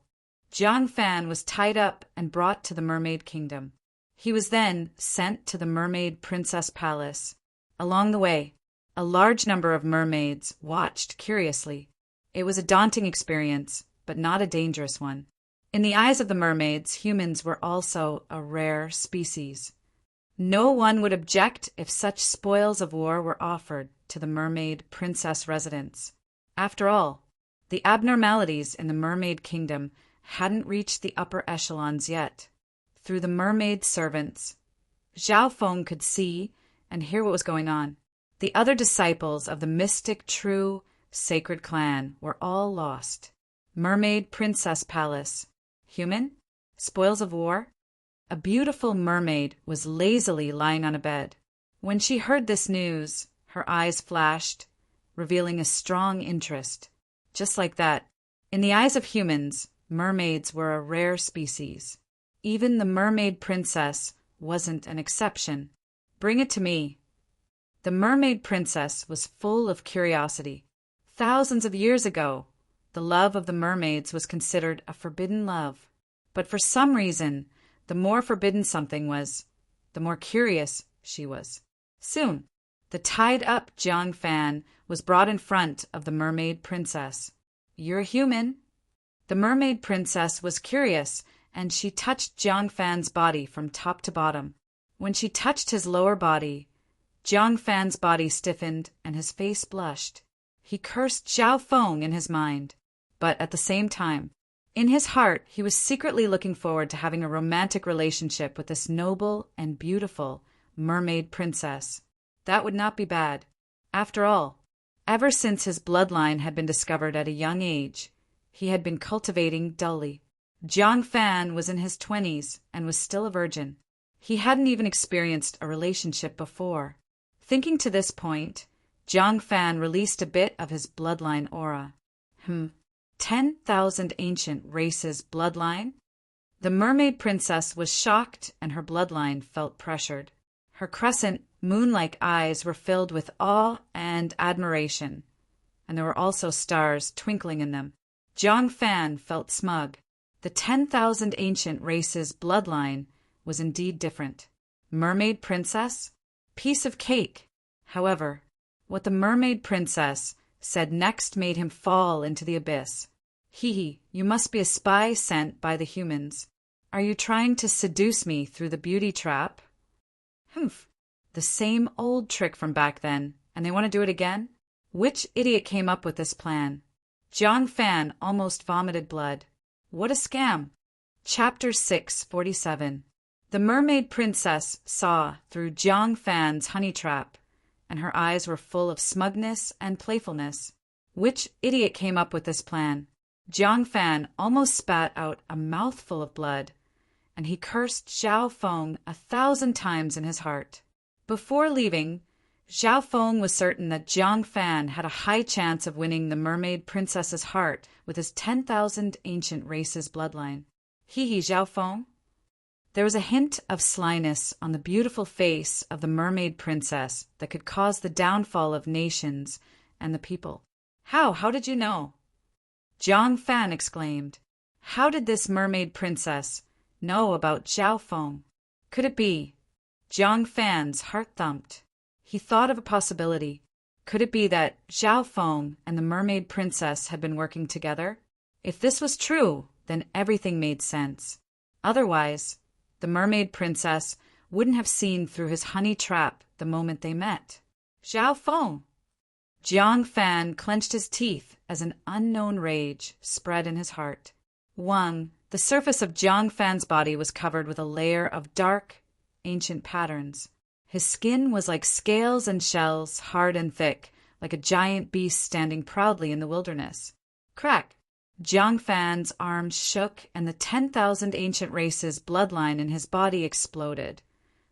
Jiang Fan was tied up and brought to the mermaid kingdom. He was then sent to the mermaid princess palace. Along the way, a large number of mermaids watched curiously. It was a daunting experience, but not a dangerous one. In the eyes of the mermaids, humans were also a rare species. No one would object if such spoils of war were offered to the mermaid princess residents. After all, the abnormalities in the mermaid kingdom hadn't reached the upper echelons yet. Through the mermaid servants, Zhao Feng could see and hear what was going on. The other disciples of the mystic, true, sacred clan were all lost. Mermaid princess palace. Human? Spoils of war? A beautiful mermaid was lazily lying on a bed. When she heard this news, her eyes flashed, revealing a strong interest. Just like that, in the eyes of humans, mermaids were a rare species. Even the mermaid princess wasn't an exception. Bring it to me. The mermaid princess was full of curiosity. Thousands of years ago, the love of the mermaids was considered a forbidden love. But for some reason, the more forbidden something was, the more curious she was. Soon, the tied-up Jiang Fan was brought in front of the mermaid princess. You're human. The mermaid princess was curious, and she touched Jiang Fan's body from top to bottom. When she touched his lower body, Jiang Fan's body stiffened and his face blushed. He cursed Zhao Feng in his mind, but at the same time, in his heart, he was secretly looking forward to having a romantic relationship with this noble and beautiful mermaid princess. That would not be bad. After all, ever since his bloodline had been discovered at a young age, he had been cultivating dully. Jiang Fan was in his 20s and was still a virgin. He hadn't even experienced a relationship before. Thinking to this point, Jiang Fan released a bit of his bloodline aura. 10,000 ancient races bloodline? The mermaid princess was shocked and her bloodline felt pressured. Her crescent, moon-like eyes were filled with awe and admiration, and there were also stars twinkling in them. Jiang Fan felt smug. The 10,000 ancient races bloodline was indeed different. Mermaid princess? Piece of cake. However, what the mermaid princess said next made him fall into the abyss. Hee, you must be a spy sent by the humans. Are you trying to seduce me through the beauty trap? Humph. The same old trick from back then, and they want to do it again? Which idiot came up with this plan? Jiang Fan almost vomited blood. What a scam! Chapter 647. The mermaid princess saw through Jiang Fan's honey trap, and her eyes were full of smugness and playfulness. Which idiot came up with this plan? Jiang Fan almost spat out a mouthful of blood, and he cursed Zhao Feng 1,000 times in his heart. Before leaving, Zhao Feng was certain that Jiang Fan had a high chance of winning the mermaid princess's heart with his 10,000 ancient races bloodline. Zhao Feng? There was a hint of slyness on the beautiful face of the mermaid princess that could cause the downfall of nations and the people. How did you know? Jiang Fan exclaimed. How did this mermaid princess know about Zhao Feng? Could it be? Jiang Fan's heart thumped. He thought of a possibility. Could it be that Zhao Feng and the mermaid princess had been working together? If this was true, then everything made sense. Otherwise, the mermaid princess wouldn't have seen through his honey trap the moment they met. Zhao Feng! Jiang Fan clenched his teeth as an unknown rage spread in his heart. The surface of Jiang Fan's body was covered with a layer of dark, ancient patterns. His skin was like scales and shells, hard and thick, like a giant beast standing proudly in the wilderness. Crack! Jiang Fan's arms shook and the 10,000 ancient races bloodline in his body exploded,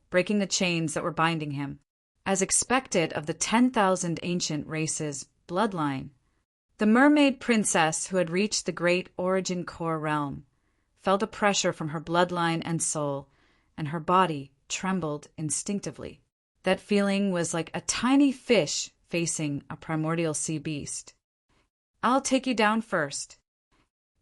breaking the chains that were binding him. As expected of the 10,000 ancient races bloodline, the mermaid princess who had reached the great origin core realm felt a pressure from her bloodline and soul, and her body trembled instinctively. That feeling was like a tiny fish facing a primordial sea beast. I'll take you down first.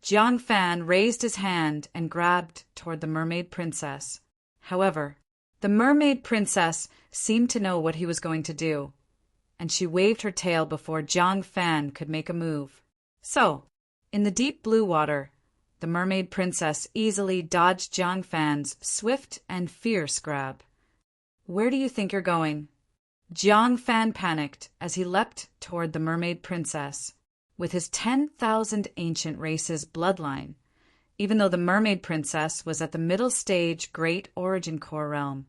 Jiang Fan raised his hand and grabbed toward the mermaid princess. However, the mermaid princess seemed to know what he was going to do, and she waved her tail before Jiang Fan could make a move. So, in the deep blue water, the mermaid princess easily dodged Jiang Fan's swift and fierce grab. Where do you think you're going? Jiang Fan panicked as he leapt toward the mermaid princess. With his 10,000 ancient races bloodline, even though the mermaid princess was at the middle stage great origin core realm,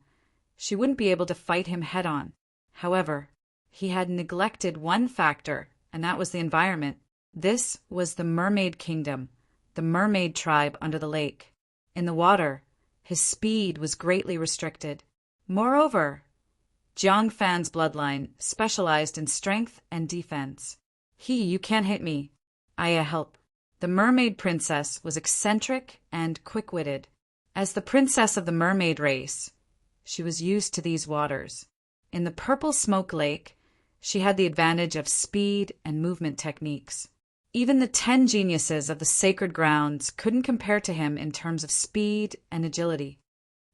she wouldn't be able to fight him head-on. However, he had neglected one factor, and that was the environment. This was the mermaid kingdom, the mermaid tribe under the lake. In the water, his speed was greatly restricted. Moreover, Jiang Fan's bloodline specialized in strength and defense. You can't hit me. I help. The mermaid princess was eccentric and quick-witted. As the princess of the mermaid race, she was used to these waters. In the purple smoke lake, she had the advantage of speed and movement techniques. Even the 10 geniuses of the sacred grounds couldn't compare to him in terms of speed and agility.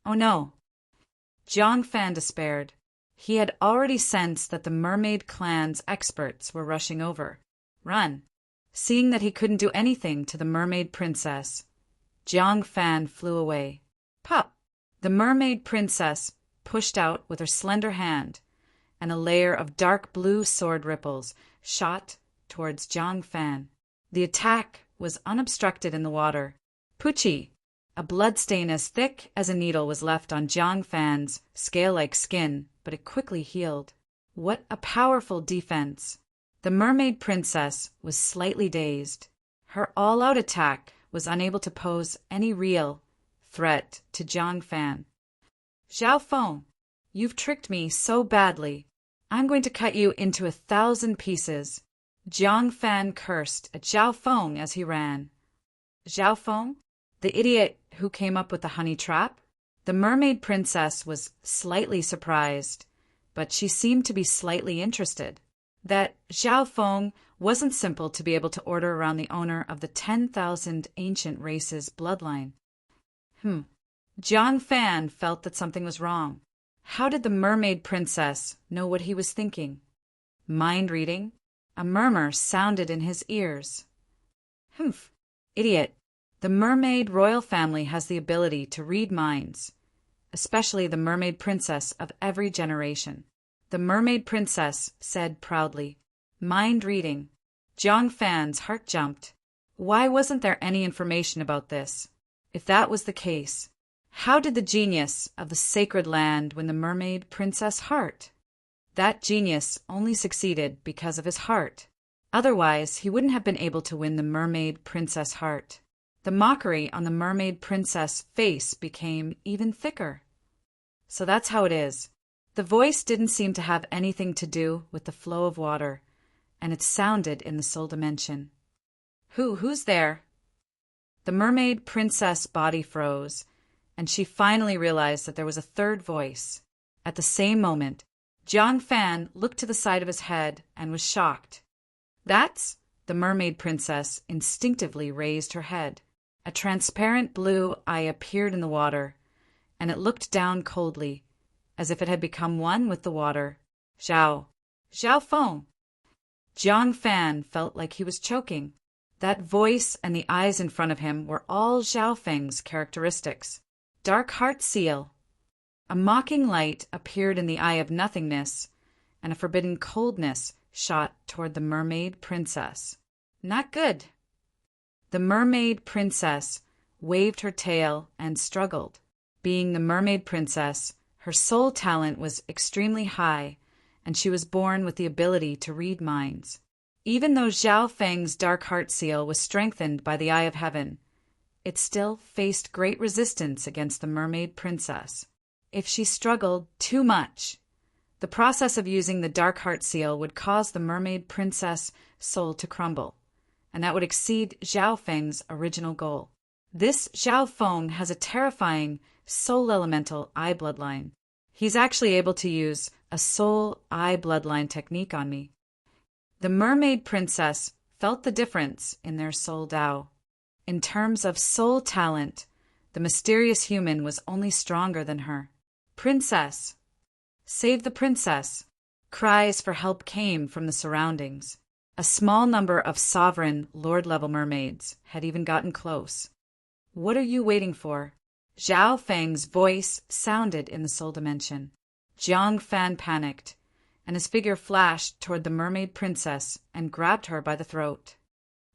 Oh no. Jiang Fan despaired. He had already sensed that the mermaid clan's experts were rushing over. Run! Seeing that he couldn't do anything to the mermaid princess, Jiang Fan flew away. Pop! The mermaid princess pushed out with her slender hand, and a layer of dark blue sword ripples shot towards Jiang Fan. The attack was unobstructed in the water. Pucci! A bloodstain as thick as a needle was left on Jiang Fan's scale-like skin, but it quickly healed. What a powerful defense! The mermaid princess was slightly dazed. Her all-out attack was unable to pose any real threat to Jiang Fan. Zhao Feng, you've tricked me so badly. I'm going to cut you into 1,000 pieces. Jiang Fan cursed at Zhao Feng as he ran. Zhao Feng? The idiot who came up with the honey trap? The mermaid princess was slightly surprised, but she seemed to be slightly interested. That Zhao Feng wasn't simple to be able to order around the owner of the 10,000 ancient races bloodline. Jiang Fan felt that something was wrong. How did the mermaid princess know what he was thinking? Mind reading? A murmur sounded in his ears. Idiot. The mermaid royal family has the ability to read minds, especially the mermaid princess of every generation. The mermaid princess said proudly. Mind reading. Jiang Fan's heart jumped. Why wasn't there any information about this? If that was the case, how did the genius of the sacred land win the mermaid princess' heart? That genius only succeeded because of his heart. Otherwise, he wouldn't have been able to win the mermaid princess' heart. The mockery on the mermaid princess' face became even thicker. So that's how it is. The voice didn't seem to have anything to do with the flow of water, and it sounded in the soul dimension. Who's there? The mermaid princess' body froze, and she finally realized that there was a third voice. At the same moment, Jiang Fan looked to the side of his head and was shocked. That's... The mermaid princess instinctively raised her head. A transparent blue eye appeared in the water, and it looked down coldly, as if it had become one with the water. Zhao Feng. Jiang Fan felt like he was choking. That voice and the eyes in front of him were all Zhao Feng's characteristics. Dark heart seal. A mocking light appeared in the eye of nothingness, and a forbidden coldness shot toward the mermaid princess. Not good. The mermaid princess waved her tail and struggled. Being the mermaid princess, her soul talent was extremely high, and she was born with the ability to read minds. Even though Zhao Feng's dark heart seal was strengthened by the Eye of Heaven, it still faced great resistance against the mermaid princess. If she struggled too much, the process of using the dark heart seal would cause the mermaid princess' soul to crumble, and that would exceed Zhao Feng's original goal. This Zhao Feng has a terrifying soul elemental eye bloodline. He's actually able to use a soul eye bloodline technique on me. The mermaid princess felt the difference in their soul Tao. In terms of soul talent, the mysterious human was only stronger than her. Princess! Save the princess! Cries for help came from the surroundings. A small number of sovereign lord-level mermaids had even gotten close. What are you waiting for? Zhao Feng's voice sounded in the soul dimension. Jiang Fan panicked, and his figure flashed toward the mermaid princess and grabbed her by the throat.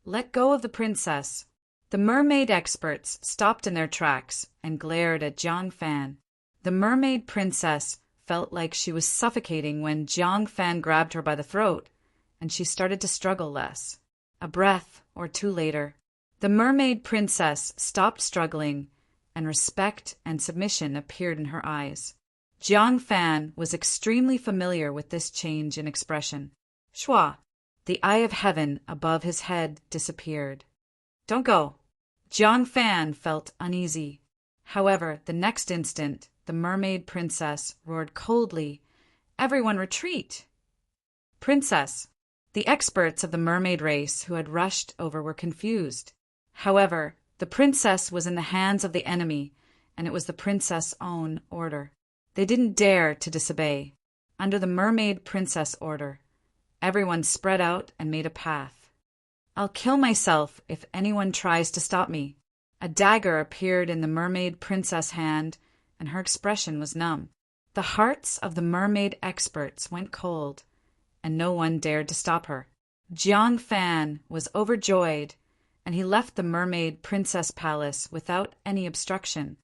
Let go of the princess. The mermaid experts stopped in their tracks and glared at Jiang Fan. The mermaid princess felt like she was suffocating when Jiang Fan grabbed her by the throat, and she started to struggle less. A breath or two later, the mermaid princess stopped struggling, and respect and submission appeared in her eyes. Jiang Fan was extremely familiar with this change in expression. Shua! The Eye of Heaven above his head disappeared. Don't go! Jiang Fan felt uneasy. However, the next instant, the mermaid princess roared coldly, "Everyone retreat!" Princess! The experts of the mermaid race who had rushed over were confused. However, the princess was in the hands of the enemy, and it was the princess' own order. They didn't dare to disobey. Under the mermaid princess order, everyone spread out and made a path. I'll kill myself if anyone tries to stop me. A dagger appeared in the mermaid princess' hand, and her expression was numb. The hearts of the mermaid experts went cold, and no one dared to stop her. Jiang Fan was overjoyed, and he left the mermaid princess palace without any obstruction.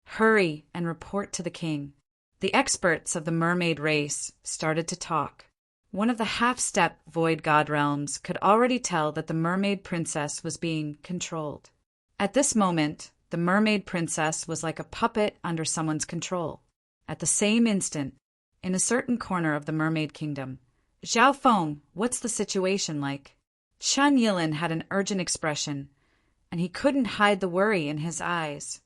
Hurry and report to the king. The experts of the mermaid race started to talk. One of the half-step void god realms could already tell that the mermaid princess was being controlled. At this moment, the mermaid princess was like a puppet under someone's control. At the same instant, in a certain corner of the mermaid kingdom, Zhao Feng, what's the situation like? Chun Yilin had an urgent expression, and he couldn't hide the worry in his eyes.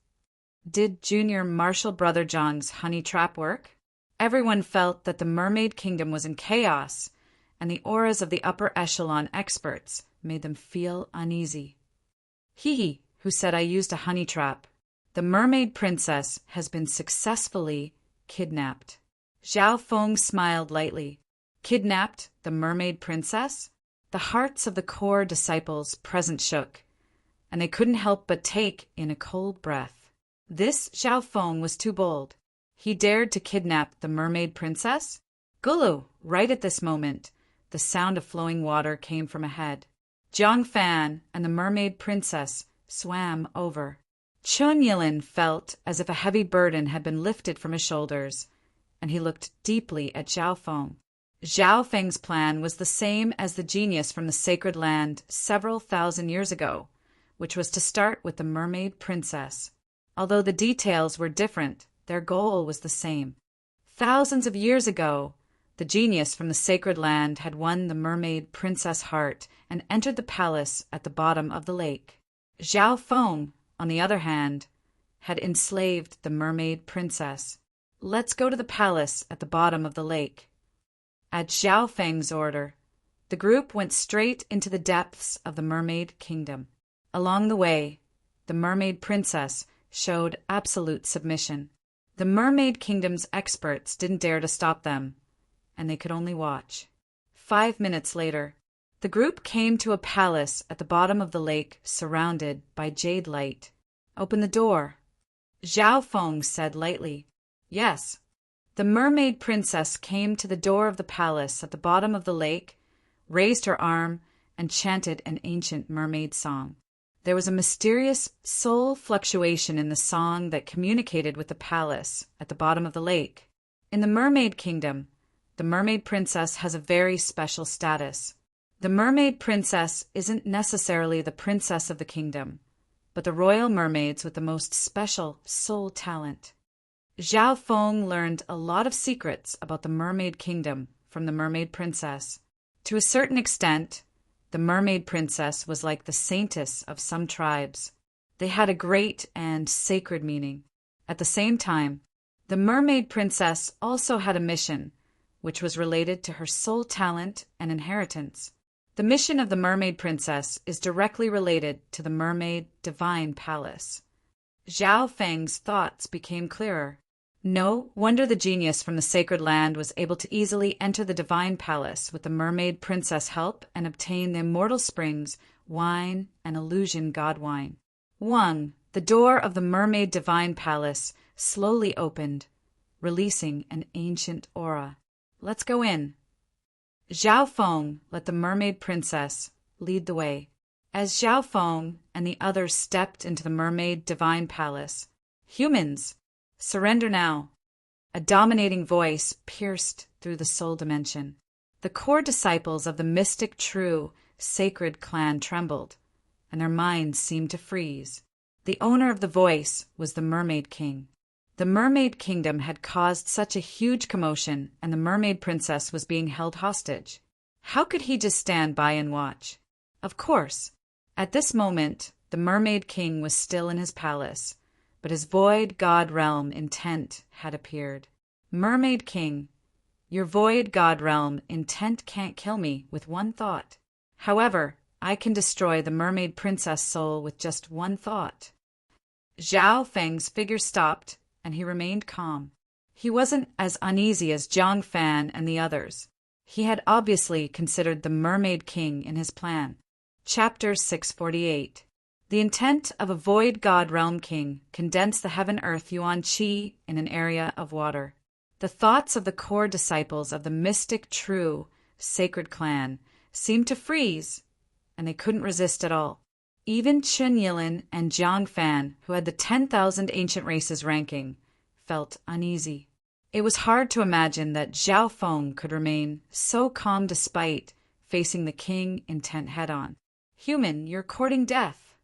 Did junior martial brother Zhang's honey trap work? Everyone felt that the mermaid kingdom was in chaos, and the auras of the upper echelon experts made them feel uneasy. He who said I used a honey trap. The mermaid princess has been successfully kidnapped. Zhao Feng smiled lightly. Kidnapped the mermaid princess? The hearts of the core disciples present shook, and they couldn't help but take in a cold breath. This Zhao Feng was too bold. He dared to kidnap the mermaid princess? Gulu! Right at this moment, the sound of flowing water came from ahead. Jiang Fan and the mermaid princess swam over. Chun Yilin felt as if a heavy burden had been lifted from his shoulders, and he looked deeply at Zhao Feng. Zhao Feng's plan was the same as the genius from the sacred land several thousand years ago, which was to start with the mermaid princess. Although the details were different, their goal was the same. Thousands of years ago, the genius from the sacred land had won the mermaid princess' heart and entered the palace at the bottom of the lake. Zhao Feng, on the other hand, had enslaved the mermaid princess. Let's go to the palace at the bottom of the lake. At Zhao Feng's order, the group went straight into the depths of the mermaid kingdom. Along the way, the mermaid princess showed absolute submission. The mermaid kingdom's experts didn't dare to stop them, and they could only watch. 5 minutes later, the group came to a palace at the bottom of the lake surrounded by jade light. Open the door. Zhao Feng said lightly. Yes. The mermaid princess came to the door of the palace at the bottom of the lake, raised her arm, and chanted an ancient mermaid song. There was a mysterious soul fluctuation in the song that communicated with the palace at the bottom of the lake. In the mermaid kingdom, the mermaid princess has a very special status. The mermaid princess isn't necessarily the princess of the kingdom, but the royal mermaids with the most special soul talent. Zhao Feng learned a lot of secrets about the mermaid kingdom from the mermaid princess. To a certain extent, the mermaid princess was like the saintess of some tribes. They had a great and sacred meaning. At the same time, the mermaid princess also had a mission, which was related to her soul talent and inheritance. The mission of the mermaid princess is directly related to the mermaid divine palace. Zhao Feng's thoughts became clearer. No wonder the genius from the sacred land was able to easily enter the divine palace with the mermaid princess' help and obtain the immortal springs, wine, and illusion god wine. The door of the mermaid divine palace slowly opened, releasing an ancient aura. Let's go in. Zhao Feng let the mermaid princess lead the way. As Zhao Feng and the others stepped into the mermaid divine palace, humans, surrender now. A dominating voice pierced through the soul dimension. The core disciples of the mystic true sacred clan trembled, and their minds seemed to freeze. The owner of the voice was the Mermaid King. The Mermaid Kingdom had caused such a huge commotion, and the Mermaid Princess was being held hostage. How could he just stand by and watch? Of course, at this moment, the Mermaid King was still in his palace, but his void god realm intent had appeared. Mermaid King, your void god realm intent can't kill me with one thought. However, I can destroy the Mermaid Princess soul with just one thought. Zhao Feng's figure stopped, and he remained calm. He wasn't as uneasy as Jiang Fan and the others. He had obviously considered the Mermaid King in his plan. Chapter 648. The intent of a void god realm king condensed the heaven-earth yuan qi in an area of water. The thoughts of the core disciples of the mystic, true, sacred clan seemed to freeze, and they couldn't resist at all. Even Chen Yilin and Jiang Fan, who had the 10,000 ancient races ranking, felt uneasy. It was hard to imagine that Zhao Feng could remain so calm despite facing the king intent head-on. "Human, you're courting death."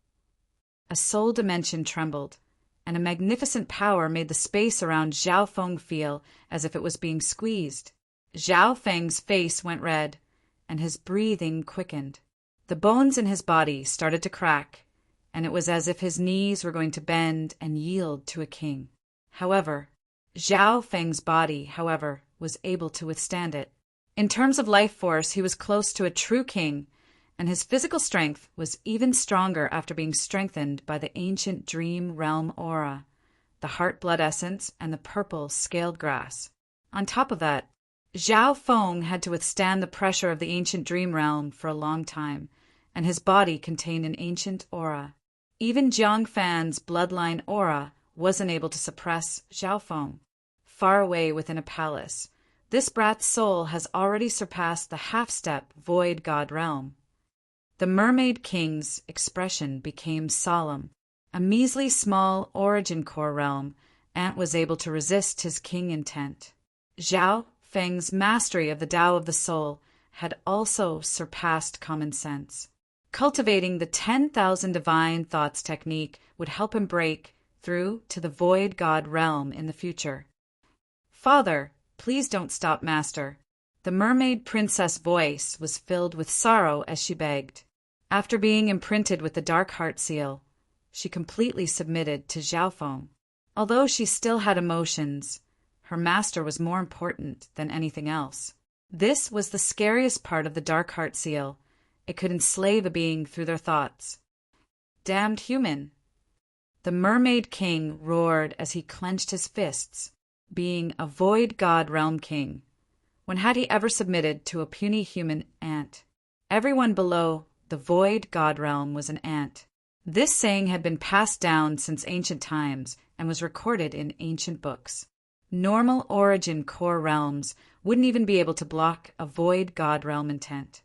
A soul dimension trembled, and a magnificent power made the space around Zhao Feng feel as if it was being squeezed. Zhao Feng's face went red, and his breathing quickened. The bones in his body started to crack, and it was as if his knees were going to bend and yield to a king. Zhao Feng's body, was able to withstand it. In terms of life force, he was close to a true king, and his physical strength was even stronger after being strengthened by the ancient dream realm aura, the heart blood essence, and the purple scaled grass. On top of that, Zhao Feng had to withstand the pressure of the ancient dream realm for a long time, and his body contained an ancient aura. Even Jiang Fan's bloodline aura wasn't able to suppress Zhao Feng. Far away within a palace, this brat's soul has already surpassed the half-step void god realm. The Mermaid King's expression became solemn. A measly small origin core realm, Ant was able to resist his king intent. Zhao Feng's mastery of the Tao of the soul had also surpassed common sense. Cultivating the 10,000 divine thoughts technique would help him break through to the void god realm in the future. "Father, please don't stop, Master." The mermaid princess' voice was filled with sorrow as she begged. After being imprinted with the dark heart seal, she completely submitted to Zhao Feng. Although she still had emotions, her master was more important than anything else. This was the scariest part of the dark heart seal. It could enslave a being through their thoughts. "Damned human!" The Mermaid King roared as he clenched his fists. Being a void god realm king, when had he ever submitted to a puny human ant? Everyone below the void god realm was an ant. This saying had been passed down since ancient times and was recorded in ancient books. Normal origin core realms wouldn't even be able to block a void god realm intent.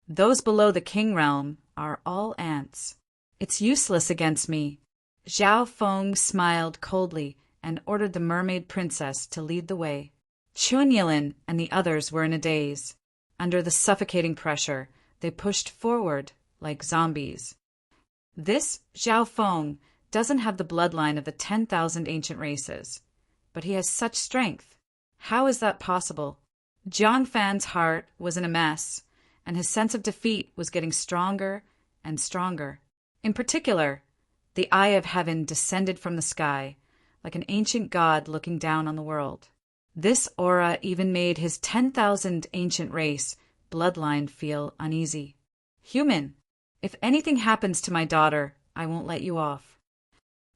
Those below the king realm are all ants. "It's useless against me." Zhao Feng smiled coldly and ordered the mermaid princess to lead the way. Chun Yilin and the others were in a daze. Under the suffocating pressure, they pushed forward like zombies. This Zhao Feng doesn't have the bloodline of the 10,000 ancient races, but he has such strength. How is that possible? Jiang Fan's heart was in a mess, and his sense of defeat was getting stronger and stronger. In particular, the eye of heaven descended from the sky, like an ancient god looking down on the world. This aura even made his 10,000 ancient race bloodline feel uneasy. "Human, if anything happens to my daughter, I won't let you off."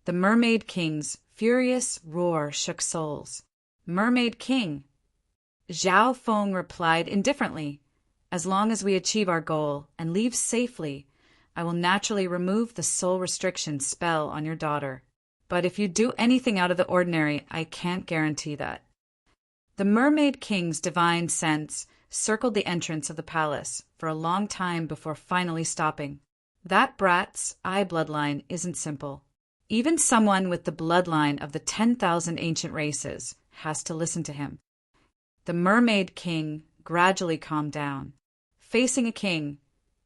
The Mermaid King's furious roar shook souls. "Mermaid King!" Zhao Feng replied indifferently. "As long as we achieve our goal and leave safely, I will naturally remove the soul restriction spell on your daughter. But if you do anything out of the ordinary, I can't guarantee that." The Mermaid King's divine sense circled the entrance of the palace for a long time before finally stopping. That brat's eye bloodline isn't simple. Even someone with the bloodline of the 10,000 ancient races has to listen to him. The Mermaid King gradually calmed down. Facing a king,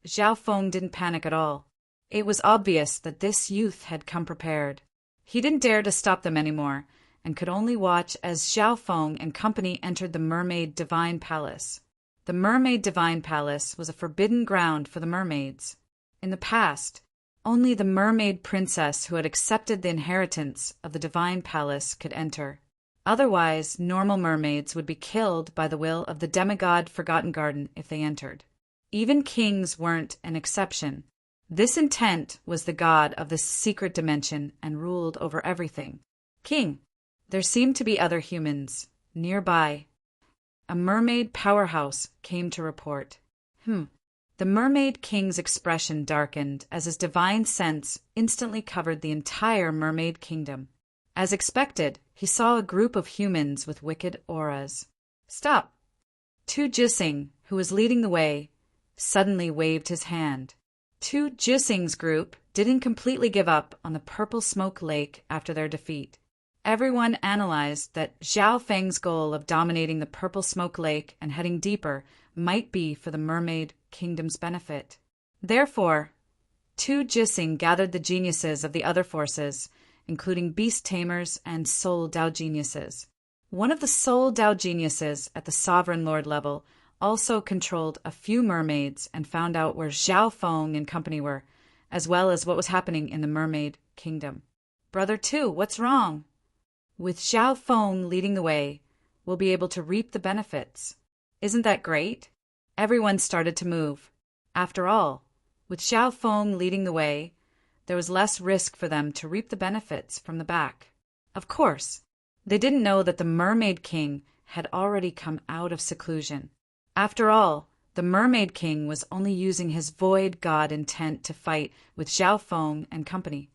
Zhao Feng didn't panic at all. It was obvious that this youth had come prepared. He didn't dare to stop them anymore, and could only watch as Zhao Feng and company entered the Mermaid Divine Palace. The Mermaid Divine Palace was a forbidden ground for the mermaids. In the past, only the mermaid princess who had accepted the inheritance of the Divine Palace could enter. Otherwise, normal mermaids would be killed by the will of the demigod Forgotten Garden if they entered. Even kings weren't an exception. This intent was the god of this secret dimension and ruled over everything. "King, there seemed to be other humans nearby." A mermaid powerhouse came to report. The Mermaid King's expression darkened as his divine sense instantly covered the entire mermaid kingdom. As expected, he saw a group of humans with wicked auras. Stop! Tu Jising, who was leading the way, suddenly waved his hand. Tu Jising's group didn't completely give up on the purple smoke lake after their defeat. Everyone analyzed that Zhao Feng's goal of dominating the purple smoke lake and heading deeper might be for the mermaid kingdom's benefit. Therefore, Tu Jising gathered the geniuses of the other forces, including beast tamers and soul Dao geniuses. One of the soul Dao geniuses at the sovereign lord level also controlled a few mermaids and found out where Zhao Feng and company were, as well as what was happening in the mermaid kingdom. Brother Tu, what's wrong? With Zhao Feng leading the way, we'll be able to reap the benefits. Isn't that great? Everyone started to move. After all, with Zhao Feng leading the way, there was less risk for them to reap the benefits from the back. Of course, they didn't know that the Mermaid King had already come out of seclusion. After all, the Mermaid King was only using his void god intent to fight with Zhao Feng and company.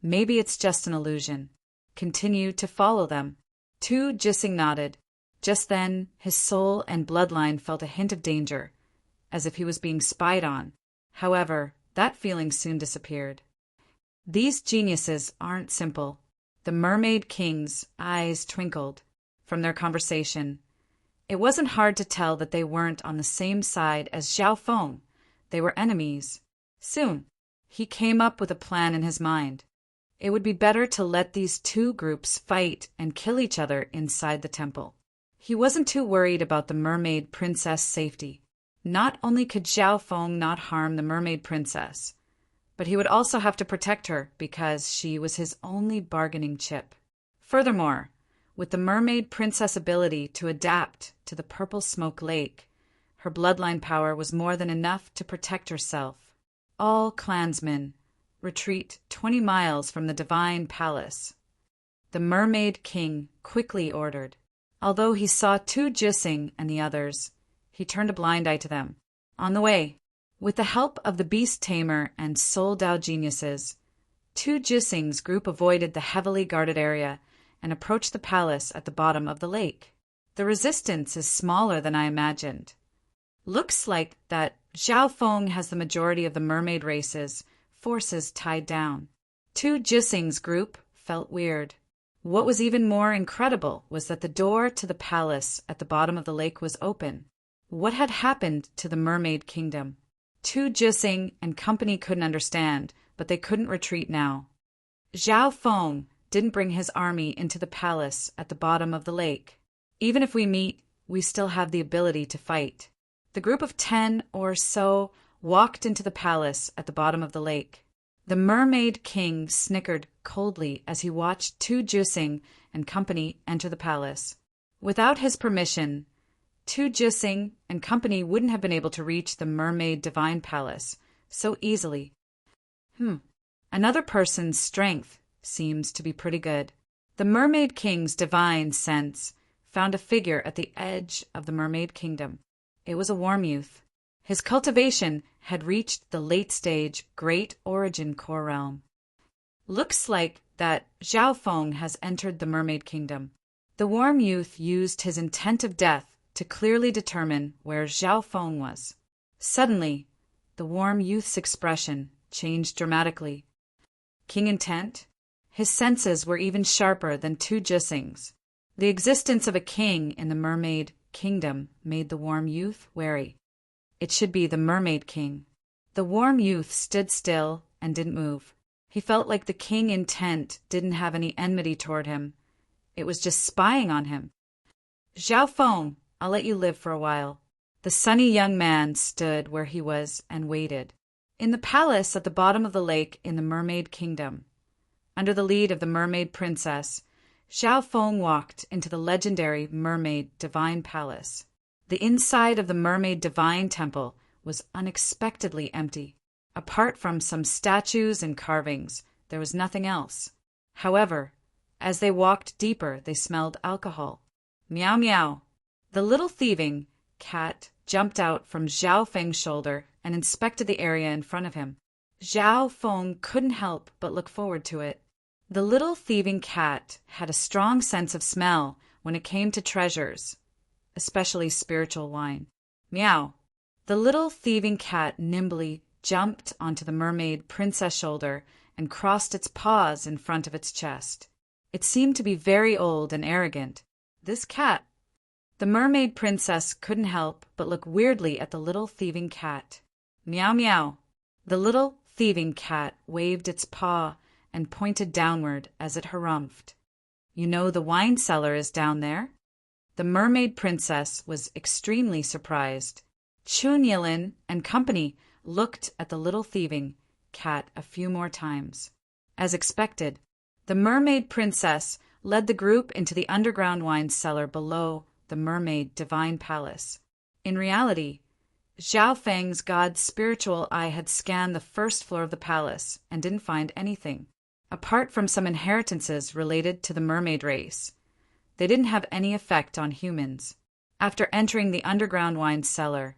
Maybe it's just an illusion. Continue to follow them. Tu Jising nodded. Just then, his soul and bloodline felt a hint of danger, as if he was being spied on. However, that feeling soon disappeared. These geniuses aren't simple. The Mermaid King's eyes twinkled from their conversation. It wasn't hard to tell that they weren't on the same side as Zhao Feng. They were enemies. Soon, he came up with a plan in his mind. It would be better to let these two groups fight and kill each other inside the temple. He wasn't too worried about the mermaid princess' safety. Not only could Zhao Feng not harm the mermaid princess, but he would also have to protect her because she was his only bargaining chip. Furthermore, with the mermaid princess' ability to adapt to the purple smoke lake, her bloodline power was more than enough to protect herself. All clansmen, retreat 20 miles from the divine palace. The Mermaid King quickly ordered. Although he saw Tu Jising and the others, he turned a blind eye to them. On the way, with the help of the beast tamer and soul Dao geniuses, Tu Jising's group avoided the heavily guarded area and approached the palace at the bottom of the lake. The resistance is smaller than I imagined. Looks like that Zhao Feng has the majority of the mermaid race's forces tied down. Tu Jising's group felt weird. What was even more incredible was that the door to the palace at the bottom of the lake was open. What had happened to the Mermaid Kingdom? Tu Jising and company couldn't understand, but they couldn't retreat now. Zhao Feng didn't bring his army into the palace at the bottom of the lake. Even if we meet, we still have the ability to fight. The group of 10 or so walked into the palace at the bottom of the lake. The Mermaid King snickered coldly as he watched Tu Jising and company enter the palace. Without his permission, Tu Jising and company wouldn't have been able to reach the Mermaid Divine Palace so easily. Another person's strength seems to be pretty good. The Mermaid King's divine sense found a figure at the edge of the Mermaid Kingdom. It was a warm youth. His cultivation had reached the late-stage Great Origin Core realm. Looks like that Zhao Feng has entered the Mermaid Kingdom. The warm youth used his intent of death to clearly determine where Zhao Feng was. Suddenly, the warm youth's expression changed dramatically. King intent? His senses were even sharper than Tu Jising's. The existence of a king in the Mermaid Kingdom made the warm youth wary. It should be the Mermaid King. The warm youth stood still and didn't move. He felt like the king intent didn't have any enmity toward him. It was just spying on him. Zhao Feng, I'll let you live for a while. The sunny young man stood where he was and waited. In the palace at the bottom of the lake in the Mermaid Kingdom, under the lead of the Mermaid Princess, Zhao Feng walked into the legendary Mermaid Divine Palace. The inside of the Mermaid Divine Temple was unexpectedly empty. Apart from some statues and carvings, there was nothing else. However, as they walked deeper, they smelled alcohol. Meow meow. The little thieving cat jumped out from Zhao Feng's shoulder and inspected the area in front of him. Zhao Feng couldn't help but look forward to it. The little thieving cat had a strong sense of smell when it came to treasures, especially spiritual wine. Meow. The little thieving cat nimbly jumped onto the mermaid princess' shoulder and crossed its paws in front of its chest. It seemed to be very old and arrogant. This cat. The mermaid princess couldn't help but look weirdly at the little thieving cat. Meow meow. The little thieving cat waved its paw and pointed downward as it harumphed. You know the wine cellar is down there? The mermaid princess was extremely surprised. Chunyelin and company looked at the little thieving cat a few more times. As expected, the mermaid princess led the group into the underground wine cellar below the mermaid divine palace. In reality, Zhao Feng's god's spiritual eye had scanned the first floor of the palace and didn't find anything. Apart from some inheritances related to the mermaid race, they didn't have any effect on humans. After entering the underground wine cellar,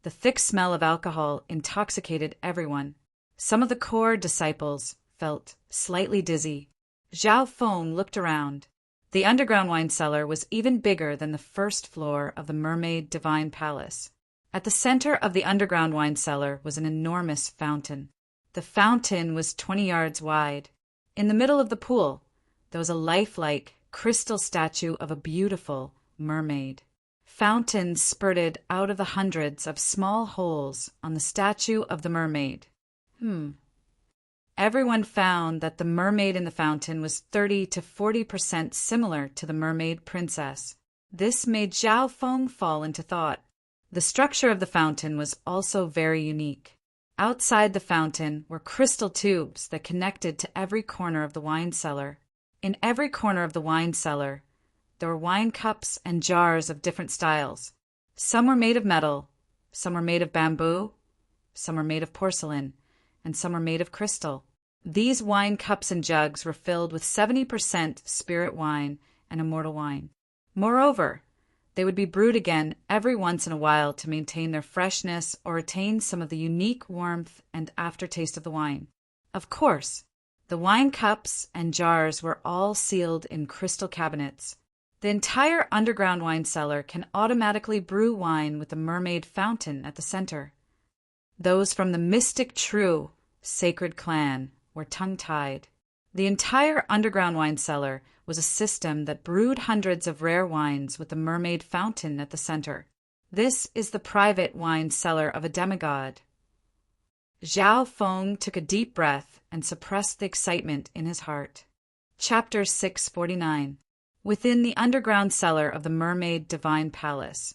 the thick smell of alcohol intoxicated everyone. Some of the core disciples felt slightly dizzy. Zhao Feng looked around. The underground wine cellar was even bigger than the first floor of the mermaid divine palace. At the center of the underground wine cellar was an enormous fountain. The fountain was 20 yards wide. In the middle of the pool, there was a lifelike crystal statue of a beautiful mermaid. Fountains spurted out of the hundreds of small holes on the statue of the mermaid. Everyone found that the mermaid in the fountain was 30 to 40% similar to the mermaid princess. This made Zhao Feng fall into thought. The structure of the fountain was also very unique. Outside the fountain were crystal tubes that connected to every corner of the wine cellar. In every corner of the wine cellar, there were wine cups and jars of different styles. Some were made of metal, some were made of bamboo, some were made of porcelain, and some were made of crystal. These wine cups and jugs were filled with 70% spirit wine and immortal wine. Moreover, they would be brewed again every once in a while to maintain their freshness or retain some of the unique warmth and aftertaste of the wine. Of course, the wine cups and jars were all sealed in crystal cabinets. The entire underground wine cellar can automatically brew wine with the mermaid fountain at the center. Those from the mystic true sacred clan were tongue-tied. The entire underground wine cellar was a system that brewed hundreds of rare wines with the mermaid fountain at the center. This is the private wine cellar of a demigod. Zhao Feng took a deep breath and suppressed the excitement in his heart. Chapter 649. Within the underground cellar of the mermaid divine palace,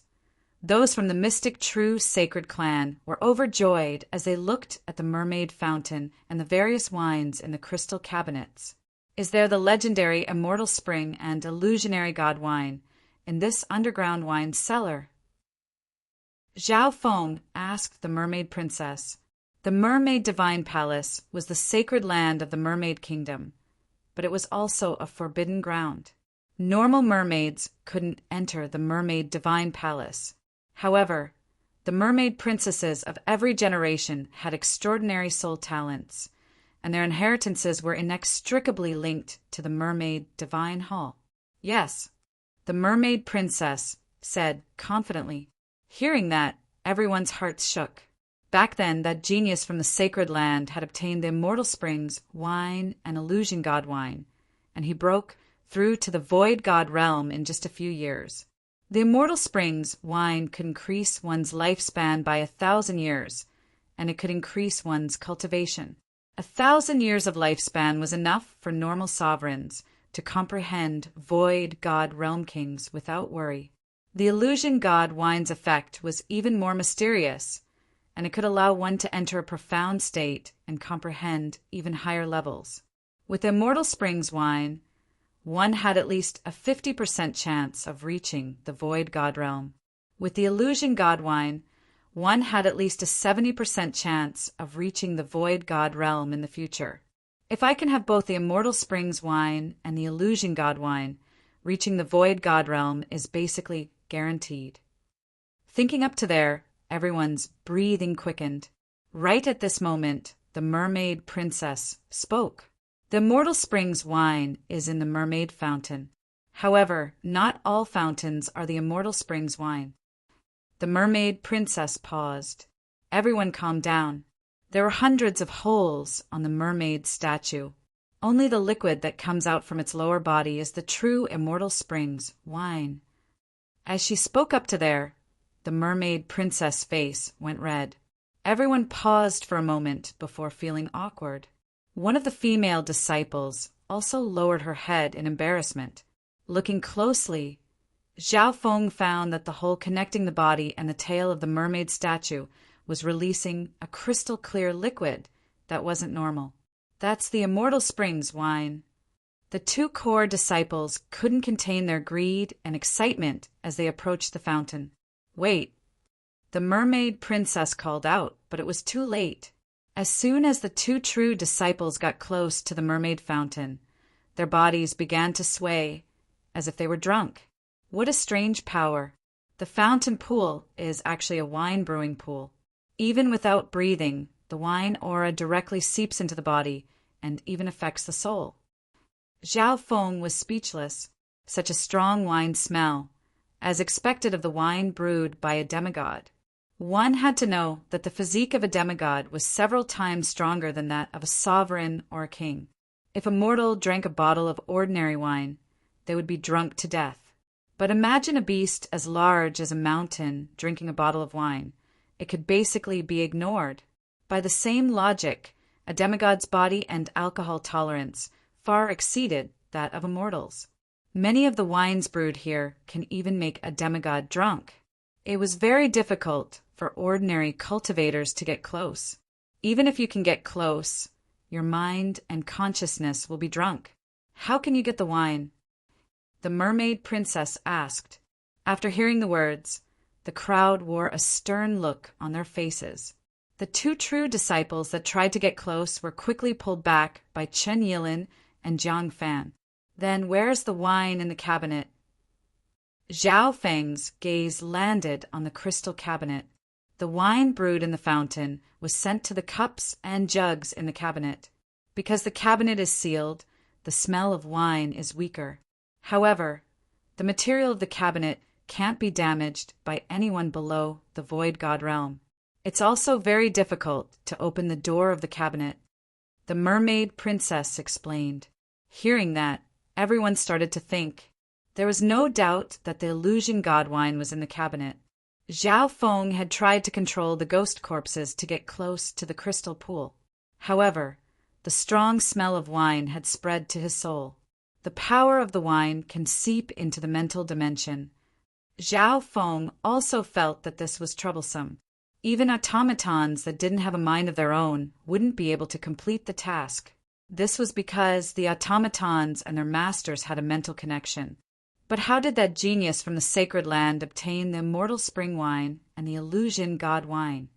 those from the mystic true sacred clan were overjoyed as they looked at the mermaid fountain and the various wines in the crystal cabinets. Is there the legendary immortal spring and illusionary god wine in this underground wine cellar? Zhao Feng asked the mermaid princess. The mermaid divine palace was the sacred land of the mermaid kingdom, but it was also a forbidden ground. Normal mermaids couldn't enter the mermaid divine palace. However, the mermaid princesses of every generation had extraordinary soul talents, and their inheritances were inextricably linked to the mermaid divine hall. Yes, the mermaid princess said confidently. Hearing that, everyone's hearts shook. Back then, that genius from the sacred land had obtained the immortal springs, wine, and illusion god wine, and he broke through to the void god realm in just a few years. The immortal springs wine could increase one's lifespan by 1,000 years, and it could increase one's cultivation. 1,000 years of lifespan was enough for normal sovereigns to comprehend void god realm kings without worry. The illusion god wine's effect was even more mysterious, and it could allow one to enter a profound state and comprehend even higher levels. With immortal springs wine, one had at least a 50% chance of reaching the void god realm. With the illusion god wine, one had at least a 70% chance of reaching the void god realm in the future. If I can have both the immortal springs wine and the illusion god wine, reaching the void god realm is basically guaranteed. Thinking up to there, everyone's breathing quickened. Right at this moment, the mermaid princess spoke. The Immortal Springs wine is in the Mermaid Fountain. However, not all fountains are the Immortal Springs wine. The mermaid princess paused. Everyone calmed down. There were hundreds of holes on the mermaid statue. Only the liquid that comes out from its lower body is the true Immortal Springs wine. As she spoke up to there, the mermaid princess' face went red. Everyone paused for a moment before feeling awkward. One of the female disciples also lowered her head in embarrassment. Looking closely, Zhao Feng found that the hole connecting the body and the tail of the mermaid statue was releasing a crystal-clear liquid that wasn't normal. That's the Immortal Springs wine. The two core disciples couldn't contain their greed and excitement as they approached the fountain. Wait! The mermaid princess called out, but it was too late. As soon as the two true disciples got close to the mermaid fountain, their bodies began to sway as if they were drunk. What a strange power. The fountain pool is actually a wine brewing pool. Even without breathing, the wine aura directly seeps into the body and even affects the soul. Zhao Feng was speechless. Such a strong wine smell, as expected of the wine brewed by a demigod. One had to know that the physique of a demigod was several times stronger than that of a sovereign or a king. If a mortal drank a bottle of ordinary wine, they would be drunk to death. But imagine a beast as large as a mountain drinking a bottle of wine. It could basically be ignored. By the same logic, a demigod's body and alcohol tolerance far exceeded that of a mortal's. Many of the wines brewed here can even make a demigod drunk. It was very difficult for ordinary cultivators to get close. Even if you can get close, your mind and consciousness will be drunk. How can you get the wine? The mermaid princess asked. After hearing the words, the crowd wore a stern look on their faces. The two true disciples that tried to get close were quickly pulled back by Chen Yilin and Jiang Fan. Then where's the wine in the cabinet? Zhao Feng's gaze landed on the crystal cabinet. The wine brewed in the fountain was sent to the cups and jugs in the cabinet. Because the cabinet is sealed, the smell of wine is weaker. However, the material of the cabinet can't be damaged by anyone below the Void God realm. It's also very difficult to open the door of the cabinet. The mermaid princess explained. Hearing that, everyone started to think. There was no doubt that the illusion god wine was in the cabinet. Zhao Feng had tried to control the ghost corpses to get close to the crystal pool. However, the strong smell of wine had spread to his soul. The power of the wine can seep into the mental dimension. Zhao Feng also felt that this was troublesome. Even automatons that didn't have a mind of their own wouldn't be able to complete the task. This was because the automatons and their masters had a mental connection. But how did that genius from the sacred land obtain the Immortal Spring wine and the illusion god wine?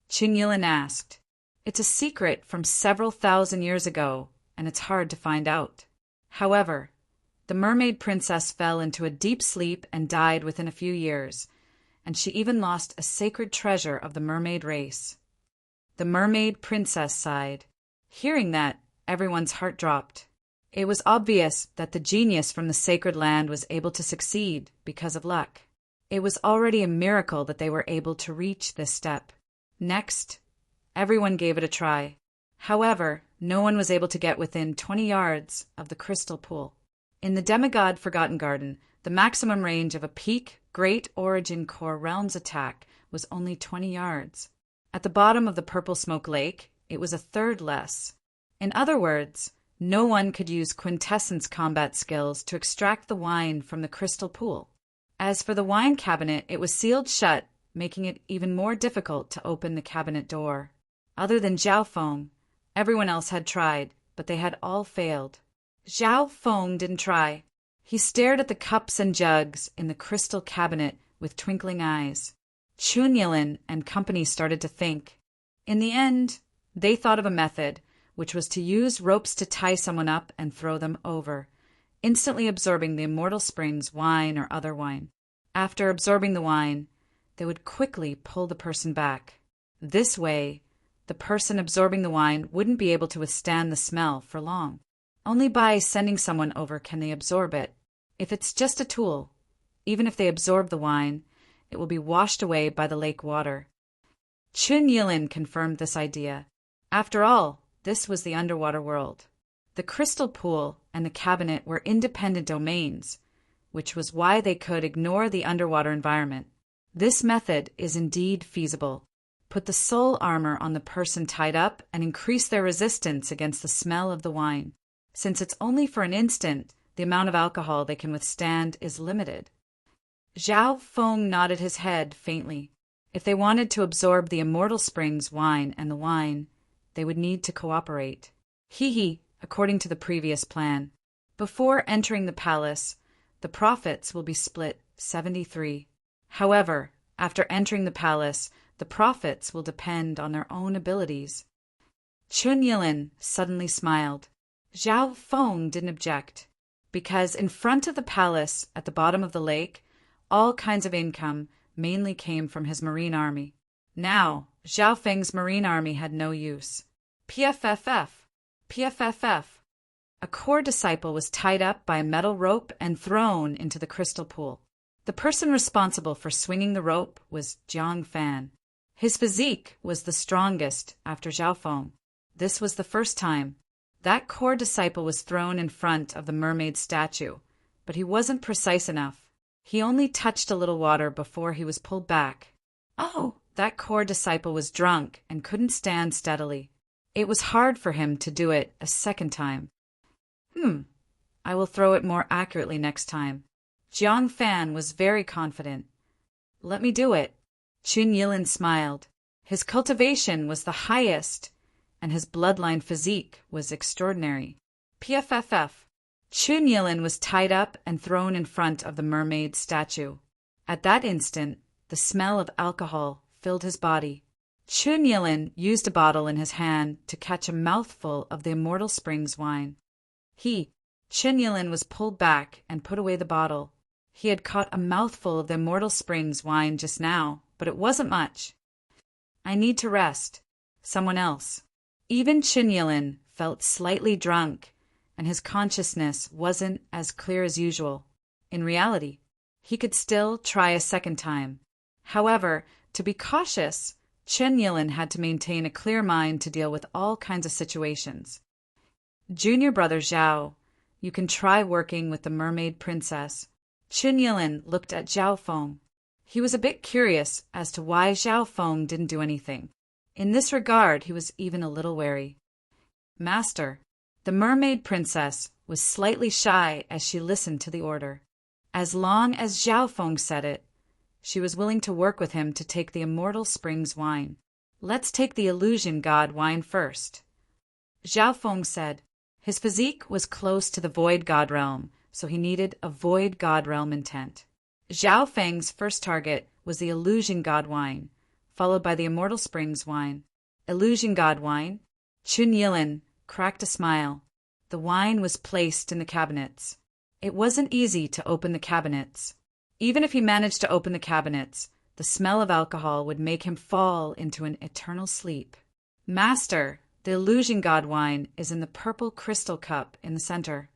Qin Yilin asked. It's a secret from several thousand years ago, and it's hard to find out. However, the mermaid princess fell into a deep sleep and died within a few years, and she even lost a sacred treasure of the mermaid race. The mermaid princess sighed. Hearing that, everyone's heart dropped. It was obvious that the genius from the sacred land was able to succeed because of luck. It was already a miracle that they were able to reach this step. Next, everyone gave it a try. However, no one was able to get within 20 yards of the crystal pool. In the demigod Forgotten Garden, the maximum range of a peak Great Origin Core Realms attack was only 20 yards. At the bottom of the Purple Smoke Lake, it was a third less. In other words, no one could use quintessence combat skills to extract the wine from the crystal pool. As for the wine cabinet, it was sealed shut, making it even more difficult to open the cabinet door. Other than Zhao Feng, everyone else had tried, but they had all failed. Zhao Feng didn't try. He stared at the cups and jugs in the crystal cabinet with twinkling eyes. Qin Yilin and company started to think. In the end, they thought of a method, which was to use ropes to tie someone up and throw them over, instantly absorbing the Immortal Springs wine or other wine. After absorbing the wine, they would quickly pull the person back. This way, the person absorbing the wine wouldn't be able to withstand the smell for long. Only by sending someone over can they absorb it. If it's just a tool, even if they absorb the wine, it will be washed away by the lake water. Chun Yilin confirmed this idea. After all, this was the underwater world. The crystal pool and the cabinet were independent domains, which was why they could ignore the underwater environment. This method is indeed feasible. Put the soul armor on the person tied up and increase their resistance against the smell of the wine. Since it's only for an instant, the amount of alcohol they can withstand is limited. Zhao Feng nodded his head faintly. If they wanted to absorb the Immortal Springs wine and the wine, they would need to cooperate. According to the previous plan. Before entering the palace, the profits will be split 73. However, after entering the palace, the profits will depend on their own abilities. Chun Yilin suddenly smiled. Zhao Feng didn't object, because in front of the palace at the bottom of the lake, all kinds of income mainly came from his marine army. Now, Zhao Feng's marine army had no use. PFFF. A core disciple was tied up by a metal rope and thrown into the crystal pool. The person responsible for swinging the rope was Jiang Fan. His physique was the strongest after Zhao Feng. This was the first time. That core disciple was thrown in front of the mermaid statue, but he wasn't precise enough. He only touched a little water before he was pulled back. Oh, that core disciple was drunk and couldn't stand steadily. It was hard for him to do it a second time. I will throw it more accurately next time. Jiang Fan was very confident. Let me do it. Chun Yilin smiled. His cultivation was the highest, and his bloodline physique was extraordinary. PFFF. Chun Yilin was tied up and thrown in front of the mermaid statue. At that instant, the smell of alcohol filled his body. Chun Yilin used a bottle in his hand to catch a mouthful of the Immortal Springs wine. Chun Yilin was pulled back and put away the bottle. He had caught a mouthful of the Immortal Springs wine just now, but it wasn't much. I need to rest. Someone else. Even Chun Yilin felt slightly drunk, and his consciousness wasn't as clear as usual. In reality, he could still try a second time. However, to be cautious, Chun Yilin had to maintain a clear mind to deal with all kinds of situations. Junior brother Zhao, you can try working with the mermaid princess. Chun Yilin looked at Zhao Feng. He was a bit curious as to why Zhao Feng didn't do anything. In this regard, he was even a little wary. Master, the mermaid princess was slightly shy as she listened to the order. As long as Zhao Feng said it, she was willing to work with him to take the Immortal Springs wine. Let's take the Illusion God wine first. Zhao Feng said. His physique was close to the Void God realm, so he needed a Void God realm intent. Zhao Feng's first target was the Illusion God wine, followed by the Immortal Springs wine. Illusion God wine. Chun Yilin cracked a smile. The wine was placed in the cabinets. It wasn't easy to open the cabinets. Even if he managed to open the cabinets, the smell of alcohol would make him fall into an eternal sleep. Master, the Illusion God wine is in the purple crystal cup in the center.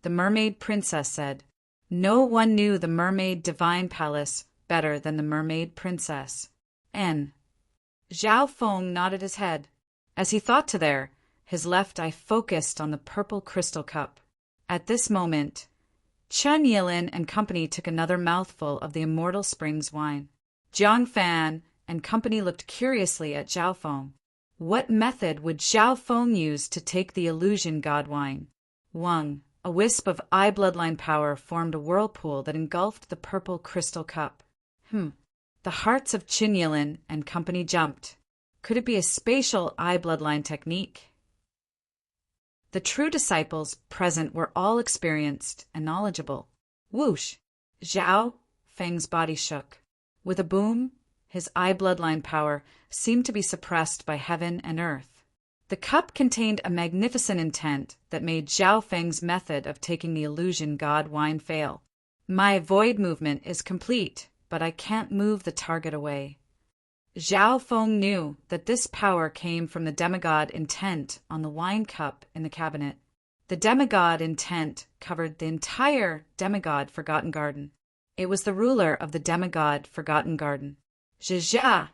The mermaid princess said. No one knew the mermaid divine palace better than the mermaid princess. Zhao Feng nodded his head. As he thought to there, his left eye focused on the purple crystal cup. At this moment, Chun Yilin and company took another mouthful of the Immortal Springs wine. Jiang Fan and company looked curiously at Zhao Feng. What method would Zhao Feng use to take the Illusion God wine? Wang, a wisp of eye bloodline power, formed a whirlpool that engulfed the purple crystal cup. The hearts of Chun Yilin and company jumped. Could it be a spatial eye bloodline technique? The true disciples present were all experienced and knowledgeable. Whoosh! Zhao Feng's body shook. With a boom, his eye bloodline power seemed to be suppressed by heaven and earth. The cup contained a magnificent intent that made Zhao Feng's method of taking the Illusion God wine fail. My void movement is complete, but I can't move the target away. Zhao Feng knew that this power came from the demigod intent on the wine cup in the cabinet. The demigod intent covered the entire demigod Forgotten Garden. It was the ruler of the demigod Forgotten Garden. Zhizha,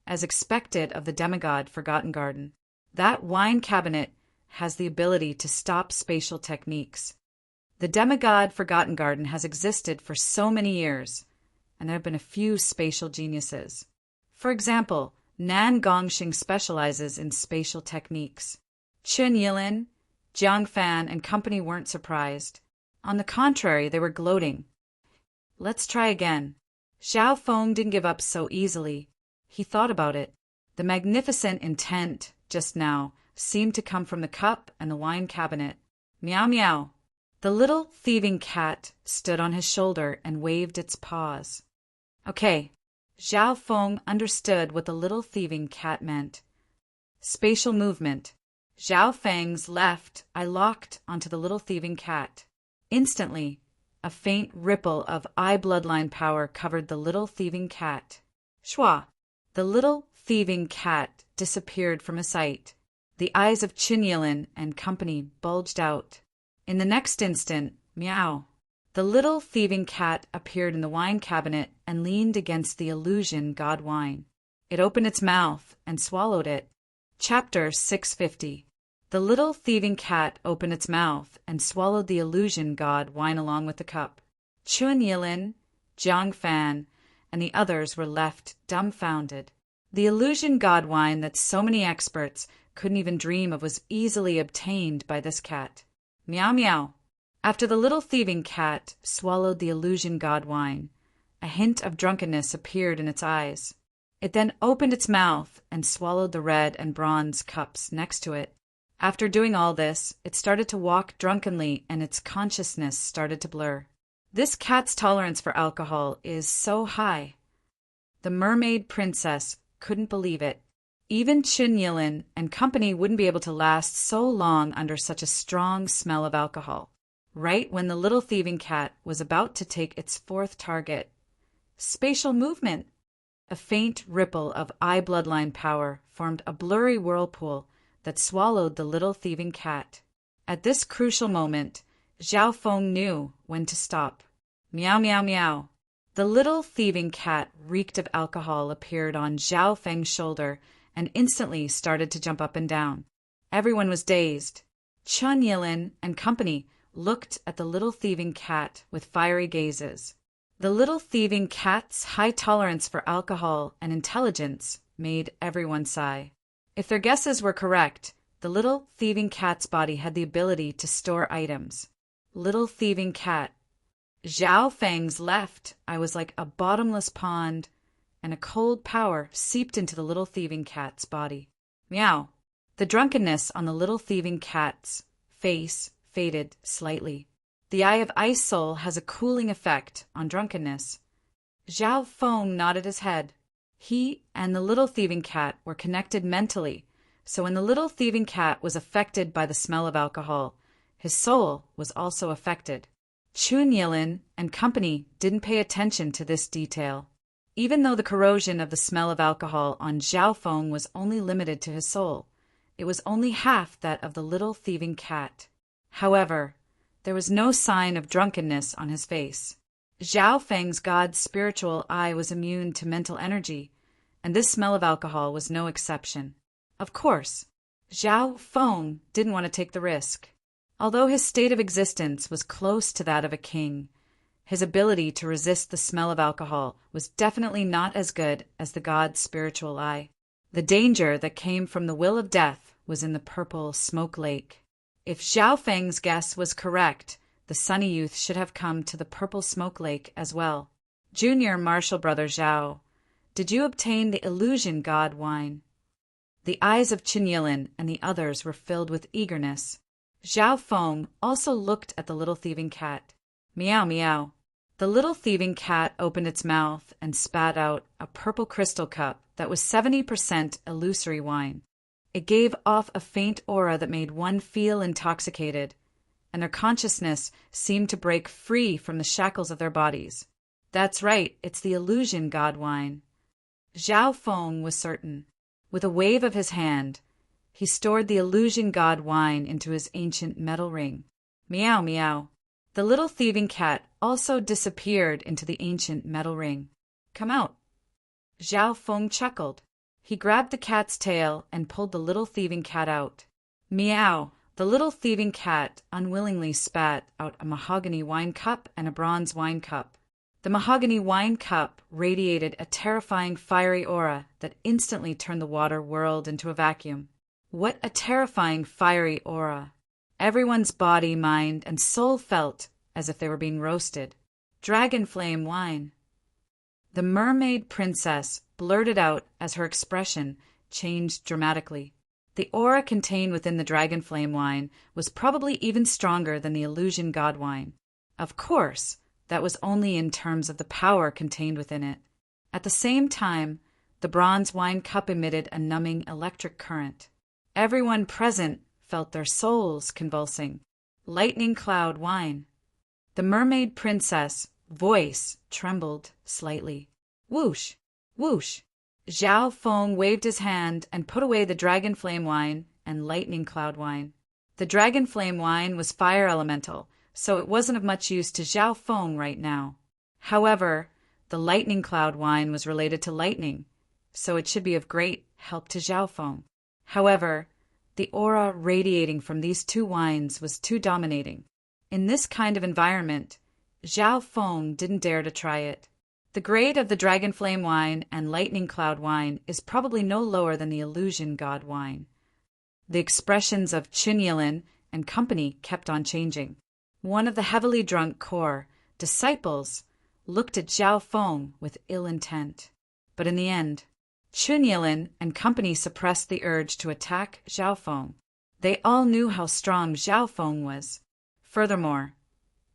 as expected of the demigod Forgotten Garden. That wine cabinet has the ability to stop spatial techniques. The demigod Forgotten Garden has existed for so many years, and there have been a few spatial geniuses. For example, Nan Gongxing specializes in spatial techniques. Chen Yilin, Jiang Fan, and company weren't surprised. On the contrary, they were gloating. Let's try again. Zhao Feng didn't give up so easily. He thought about it. The magnificent intent, just now, seemed to come from the cup and the wine cabinet. Meow meow. The little thieving cat stood on his shoulder and waved its paws. Okay. Zhao Feng understood what the little thieving cat meant. Spatial movement. Zhao Feng's left eye locked onto the little thieving cat. Instantly, a faint ripple of eye bloodline power covered the little thieving cat. Shwa! The little thieving cat disappeared from his sight. The eyes of Qin Yilin and company bulged out. In the next instant, meow! The little thieving cat appeared in the wine cabinet and leaned against the illusion god wine. It opened its mouth and swallowed it. Chapter 650. The little thieving cat opened its mouth and swallowed the illusion god wine along with the cup. Chun Yilin, Jiang Fan, and the others were left dumbfounded. The illusion god wine that so many experts couldn't even dream of was easily obtained by this cat. Meow meow. After the little thieving cat swallowed the illusion god wine, a hint of drunkenness appeared in its eyes. It then opened its mouth and swallowed the red and bronze cups next to it. After doing all this, it started to walk drunkenly and its consciousness started to blur. This cat's tolerance for alcohol is so high. The mermaid princess couldn't believe it. Even Qin Yilin and company wouldn't be able to last so long under such a strong smell of alcohol. Right when the little thieving cat was about to take its fourth target. Spatial movement. A faint ripple of eye bloodline power formed a blurry whirlpool that swallowed the little thieving cat. At this crucial moment, Zhao Feng knew when to stop. Meow meow meow. The little thieving cat reeked of alcohol appeared on Zhao Feng's shoulder and instantly started to jump up and down. Everyone was dazed. Chun Yilin and company looked at the little thieving cat with fiery gazes. The little thieving cat's high tolerance for alcohol and intelligence made everyone sigh. If their guesses were correct, the little thieving cat's body had the ability to store items. Little thieving cat. Zhao Feng's left eye was like a bottomless pond, and a cold power seeped into the little thieving cat's body. Meow. The drunkenness on the little thieving cat's face faded slightly. The Eye of Ice Soul has a cooling effect on drunkenness. Zhao Feng nodded his head. He and the little thieving cat were connected mentally, so when the little thieving cat was affected by the smell of alcohol, his soul was also affected. Chun Yilin and company didn't pay attention to this detail. Even though the corrosion of the smell of alcohol on Zhao Feng was only limited to his soul, it was only half that of the little thieving cat. However, there was no sign of drunkenness on his face. Zhao Feng's god's spiritual eye was immune to mental energy, and this smell of alcohol was no exception. Of course, Zhao Feng didn't want to take the risk. Although his state of existence was close to that of a king, his ability to resist the smell of alcohol was definitely not as good as the god's spiritual eye. The danger that came from the will of death was in the purple smoke lake. If Zhao Feng's guess was correct, the sunny youth should have come to the purple smoke lake as well. Junior Marshall Brother Zhao, did you obtain the illusion god wine? The eyes of Qin Yilin and the others were filled with eagerness. Zhao Feng also looked at the little thieving cat. Meow meow. The little thieving cat opened its mouth and spat out a purple crystal cup that was 70% illusory wine. It gave off a faint aura that made one feel intoxicated, and their consciousness seemed to break free from the shackles of their bodies. That's right, it's the illusion god wine. Zhao Feng was certain. With a wave of his hand, he stored the illusion god wine into his ancient metal ring. Meow, meow. The little thieving cat also disappeared into the ancient metal ring. Come out. Zhao Feng chuckled. He grabbed the cat's tail and pulled the little thieving cat out. Meow. The little thieving cat unwillingly spat out a mahogany wine cup and a bronze wine cup. The mahogany wine cup radiated a terrifying fiery aura that instantly turned the water world into a vacuum. What a terrifying fiery aura! Everyone's body, mind, and soul felt as if they were being roasted. Dragon flame wine. The mermaid princess blurted out as her expression changed dramatically. The aura contained within the dragon flame wine was probably even stronger than the illusion god wine. Of course, that was only in terms of the power contained within it. At the same time, the bronze wine cup emitted a numbing electric current. Everyone present felt their souls convulsing. Lightning cloud wine. The mermaid princess' voice trembled slightly. Whoosh! Whoosh! Zhao Feng waved his hand and put away the dragon flame wine and lightning cloud wine. The dragon flame wine was fire elemental, so it wasn't of much use to Zhao Feng right now. However, the lightning cloud wine was related to lightning, so it should be of great help to Zhao Feng. However, the aura radiating from these two wines was too dominating. In this kind of environment, Zhao Feng didn't dare to try it. The grade of the dragon flame wine and lightning cloud wine is probably no lower than the illusion god wine. The expressions of Chunyilin and company kept on changing. One of the heavily drunk core disciples looked at Zhao Feng with ill intent. But in the end, Chunyilin and company suppressed the urge to attack Zhao Feng. They all knew how strong Zhao Feng was. Furthermore,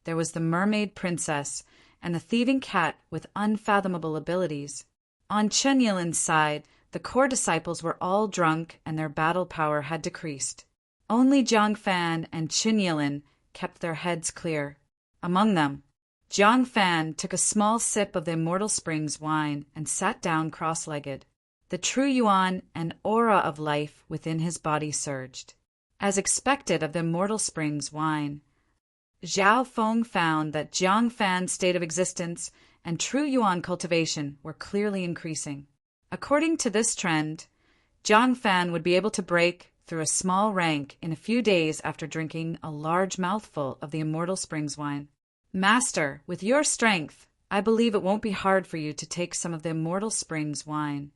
there was the mermaid princess and the thieving cat with unfathomable abilities. On Chunyilin's side, the core disciples were all drunk and their battle power had decreased. Only Zhang Fan and Chunyilin kept their heads clear. Among them, Zhang Fan took a small sip of the Immortal Springs wine and sat down cross-legged. The true yuan and aura of life within his body surged. As expected of the Immortal Springs wine, Zhao Feng found that Zhang Fan's state of existence and true yuan cultivation were clearly increasing. According to this trend, Zhang Fan would be able to break through a small rank in a few days after drinking a large mouthful of the Immortal Springs wine. Master, with your strength, I believe it won't be hard for you to take some of the Immortal Springs wine.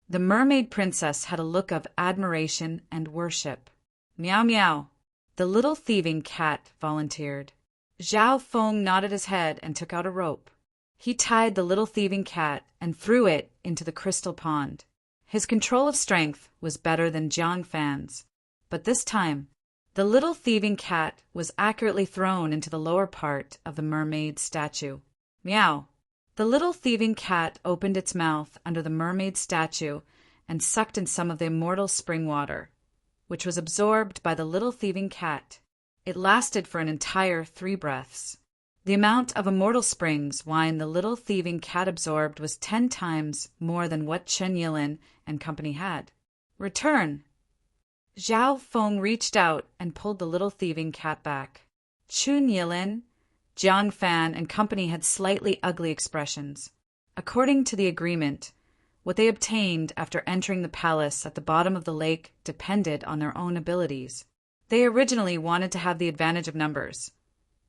The mermaid princess had a look of admiration and worship. Meow meow. The little thieving cat volunteered. Zhao Feng nodded his head and took out a rope. He tied the little thieving cat and threw it into the crystal pond. His control of strength was better than Zhang Fan's, but this time, the little thieving cat was accurately thrown into the lower part of the mermaid statue. Meow. The little thieving cat opened its mouth under the mermaid statue and sucked in some of the immortal spring water, which was absorbed by the little thieving cat. It lasted for an entire 3 breaths. The amount of Immortal Springs wine the little thieving cat absorbed was 10 times more than what Chen Yilin and company had. Return. Zhao Feng reached out and pulled the little thieving cat back. Chun Yilin, Jiang Fan, and company had slightly ugly expressions. According to the agreement, what they obtained after entering the palace at the bottom of the lake depended on their own abilities. They originally wanted to have the advantage of numbers,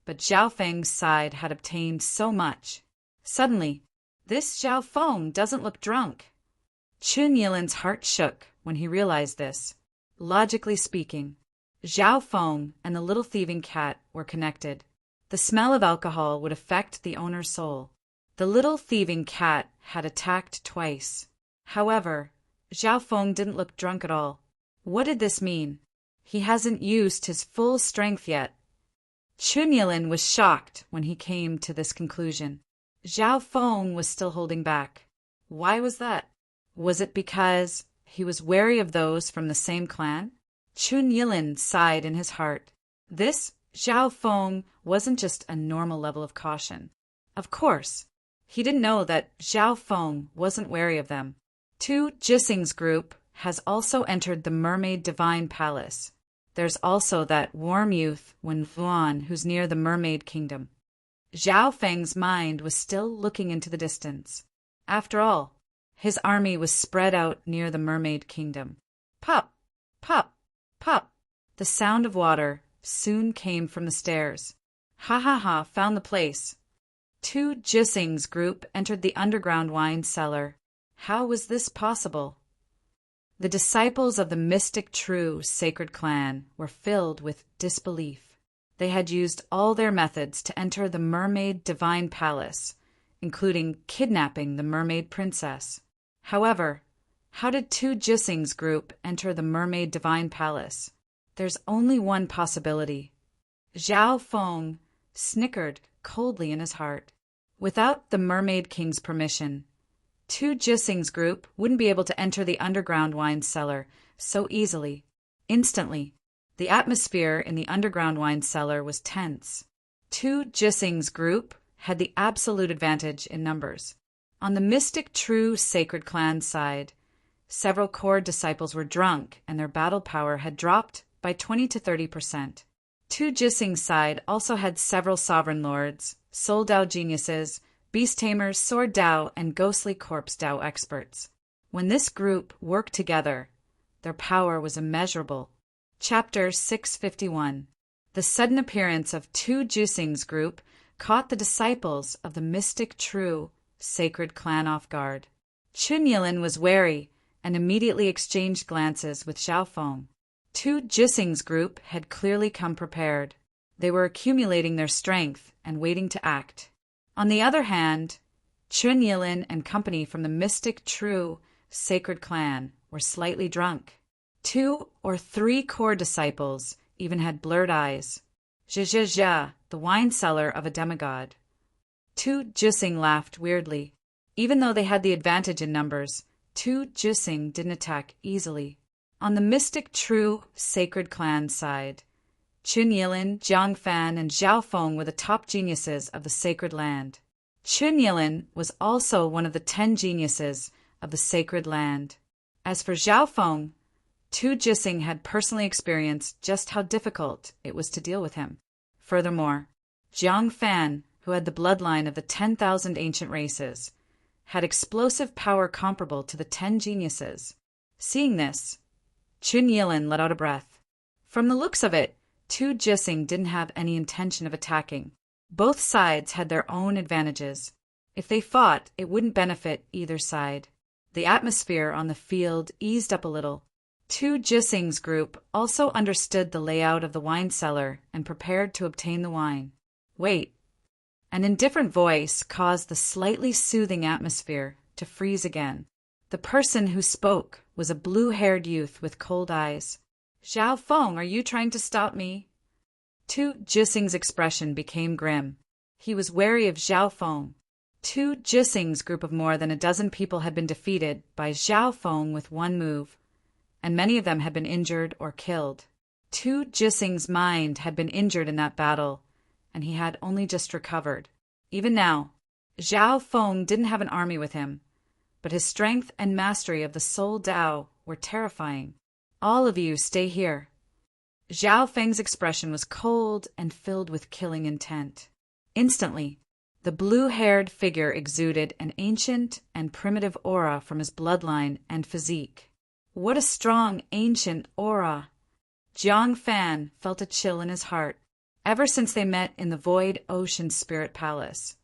but Zhao Feng's side had obtained so much. Suddenly, this Zhao Feng doesn't look drunk. Chun Yilin's heart shook when he realized this. Logically speaking, Zhao Feng and the little thieving cat were connected. The smell of alcohol would affect the owner's soul. The little thieving cat had attacked twice. However, Zhao Feng didn't look drunk at all. What did this mean? He hasn't used his full strength yet. Chun Yilin was shocked when he came to this conclusion. Zhao Feng was still holding back. Why was that? Was it because he was wary of those from the same clan? Chun Yilin sighed in his heart. This Zhao Feng wasn't just a normal level of caution. Of course, he didn't know that Zhao Feng wasn't wary of them. Tu Jising's group has also entered the Mermaid Divine Palace. There's also that warm youth, Wen Vuan, who's near the Mermaid Kingdom. Zhao Feng's mind was still looking into the distance. After all, his army was spread out near the Mermaid Kingdom. Pop, pop, pop. The sound of water soon came from the stairs. Ha ha ha, found the place. Tu Jising's group entered the underground wine cellar. How was this possible? The disciples of the mystic true sacred clan were filled with disbelief. They had used all their methods to enter the Mermaid Divine Palace, including kidnapping the mermaid princess. However, how did Tu Jising's group enter the Mermaid Divine Palace? There's only one possibility. Zhao Feng snickered coldly in his heart. Without the Mermaid King's permission, Tu Jising's group wouldn't be able to enter the underground wine cellar so easily. Instantly, the atmosphere in the underground wine cellar was tense. Tu Jising's group had the absolute advantage in numbers. On the mystic true sacred clan side, several core disciples were drunk and their battle power had dropped by 20 to 30%. Tu Jising's side also had several sovereign lords, soul Dao geniuses, beast tamers, sword Dao, and ghostly corpse Dao experts. When this group worked together, their power was immeasurable. Chapter 651. The sudden appearance of Tu Jising's group caught the disciples of the mystic true sacred clan off guard. Chun Yilin was wary and immediately exchanged glances with Zhao Feng. Tu Jising's group had clearly come prepared. They were accumulating their strength and waiting to act. On the other hand, Chun Yilin and company from the mystic true sacred clan were slightly drunk. 2 or 3 core disciples even had blurred eyes. Zha, the wine cellar of a demigod. Tu Jising laughed weirdly. Even though they had the advantage in numbers, Tu Jising didn't attack easily. On the mystic true sacred clan side, Chun Yilin, Jiang Fan, and Zhao Feng were the top geniuses of the sacred land. Chun Yilin was also one of the 10 geniuses of the sacred land. As for Zhao Feng, Tu Jising had personally experienced just how difficult it was to deal with him. Furthermore, Jiang Fan, who had the bloodline of the 10,000 ancient races, had explosive power comparable to the 10 geniuses. Seeing this, Chun Yilin let out a breath. From the looks of it, Tu Jising didn't have any intention of attacking. Both sides had their own advantages. If they fought, it wouldn't benefit either side. The atmosphere on the field eased up a little. Tu Jising's group also understood the layout of the wine cellar and prepared to obtain the wine. Wait. An indifferent voice caused the slightly soothing atmosphere to freeze again. The person who spoke was a blue-haired youth with cold eyes. Zhao Feng, are you trying to stop me? Tu Jising's expression became grim. He was wary of Zhao Feng. Tu Jising's group of more than a dozen people had been defeated by Zhao Feng with one move, and many of them had been injured or killed. Tu Jising's mind had been injured in that battle, and he had only just recovered. Even now, Zhao Feng didn't have an army with him, but his strength and mastery of the soul Dao were terrifying. All of you stay here. Zhao Feng's expression was cold and filled with killing intent. Instantly, the blue-haired figure exuded an ancient and primitive aura from his bloodline and physique. What a strong, ancient aura! Jiang Fan felt a chill in his heart. Ever since they met in the Void Ocean Spirit Palace,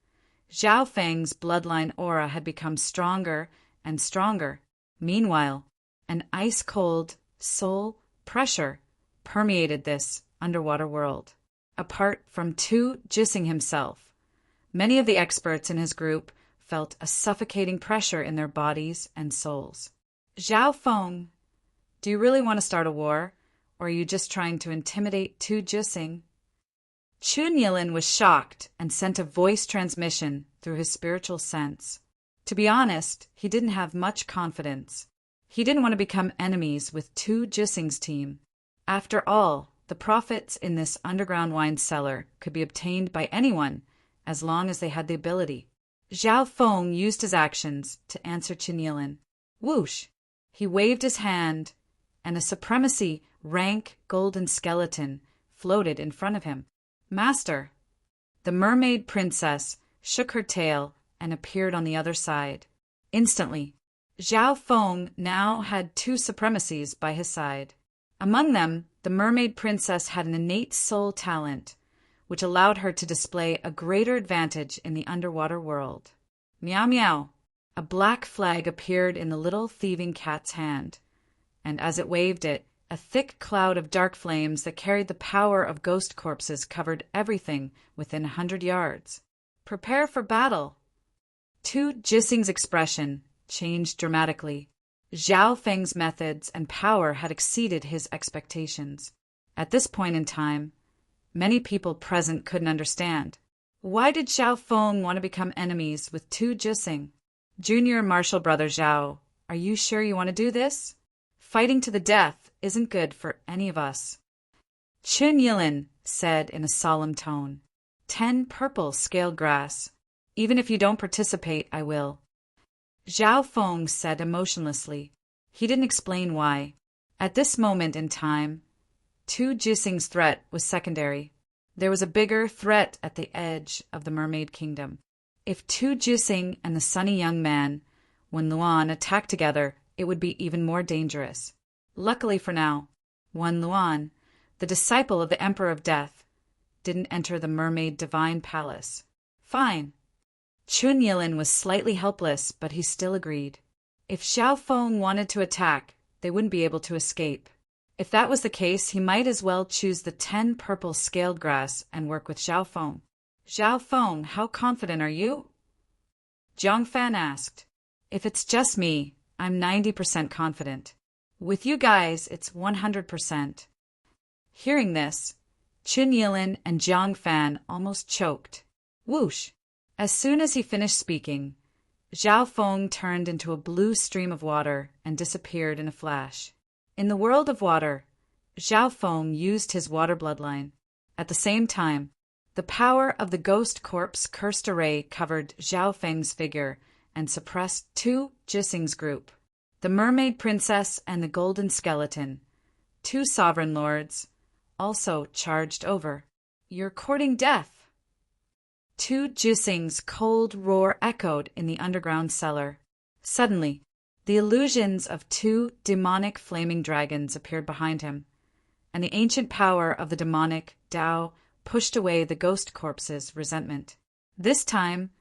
Zhao Feng's bloodline aura had become stronger and stronger. Meanwhile, an ice-cold soul pressure permeated this underwater world. Apart from Tu Jising himself, many of the experts in his group felt a suffocating pressure in their bodies and souls. Zhao Feng, do you really want to start a war, or are you just trying to intimidate Tu Jising? Chun Yilin was shocked and sent a voice transmission through his spiritual sense. To be honest, he didn't have much confidence. He didn't want to become enemies with Tu Jising's team. After all, the profits in this underground wine cellar could be obtained by anyone as long as they had the ability. Zhao Feng used his actions to answer Chun Yilin. Whoosh! He waved his hand, and a supremacy rank golden skeleton floated in front of him. Master! The mermaid princess shook her tail and appeared on the other side. Instantly, Zhao Feng now had two supremacies by his side. Among them, the mermaid princess had an innate soul talent, which allowed her to display a greater advantage in the underwater world. Meow meow! A black flag appeared in the little thieving cat's hand, and as it waved it, a thick cloud of dark flames that carried the power of ghost corpses covered everything within 100 yards. Prepare for battle! Tu Jising's expression changed dramatically. Zhao Feng's methods and power had exceeded his expectations. At this point in time, many people present couldn't understand. Why did Zhao Feng want to become enemies with Tu Jising? Junior martial brother Zhao, are you sure you want to do this? Fighting to the death isn't good for any of us. Qin Yilin said in a solemn tone, 10 purple scaled grass. Even if you don't participate, I will. Zhao Feng said emotionlessly. He didn't explain why. At this moment in time, Tu Jising's threat was secondary. There was a bigger threat at the edge of the Mermaid Kingdom. If Tu Jising and the sunny young man, Wen Luan, attacked together, it would be even more dangerous. Luckily for now, Wen Luan, the disciple of the Emperor of Death, didn't enter the Mermaid Divine Palace. Fine. Qin Yilin was slightly helpless, but he still agreed. If Zhao Feng wanted to attack, they wouldn't be able to escape. If that was the case, he might as well choose the 10 purple scaled grass and work with Zhao Feng. Zhao Feng, how confident are you? Zhang Fan asked. If it's just me, I'm 90% confident. With you guys, it's 100%. Hearing this, Qin Yilin and Zhang Fan almost choked. Whoosh! As soon as he finished speaking, Zhao Feng turned into a blue stream of water and disappeared in a flash. In the world of water, Zhao Feng used his water bloodline. At the same time, the power of the ghost corpse cursed array covered Zhao Feng's figure and suppressed Tu Jising's group. The mermaid princess and the golden skeleton, two sovereign lords, also charged over. You're courting death. Tu Jising's cold roar echoed in the underground cellar. Suddenly, the illusions of two demonic flaming dragons appeared behind him, and the ancient power of the demonic Tao pushed away the ghost corpse's resentment. This time,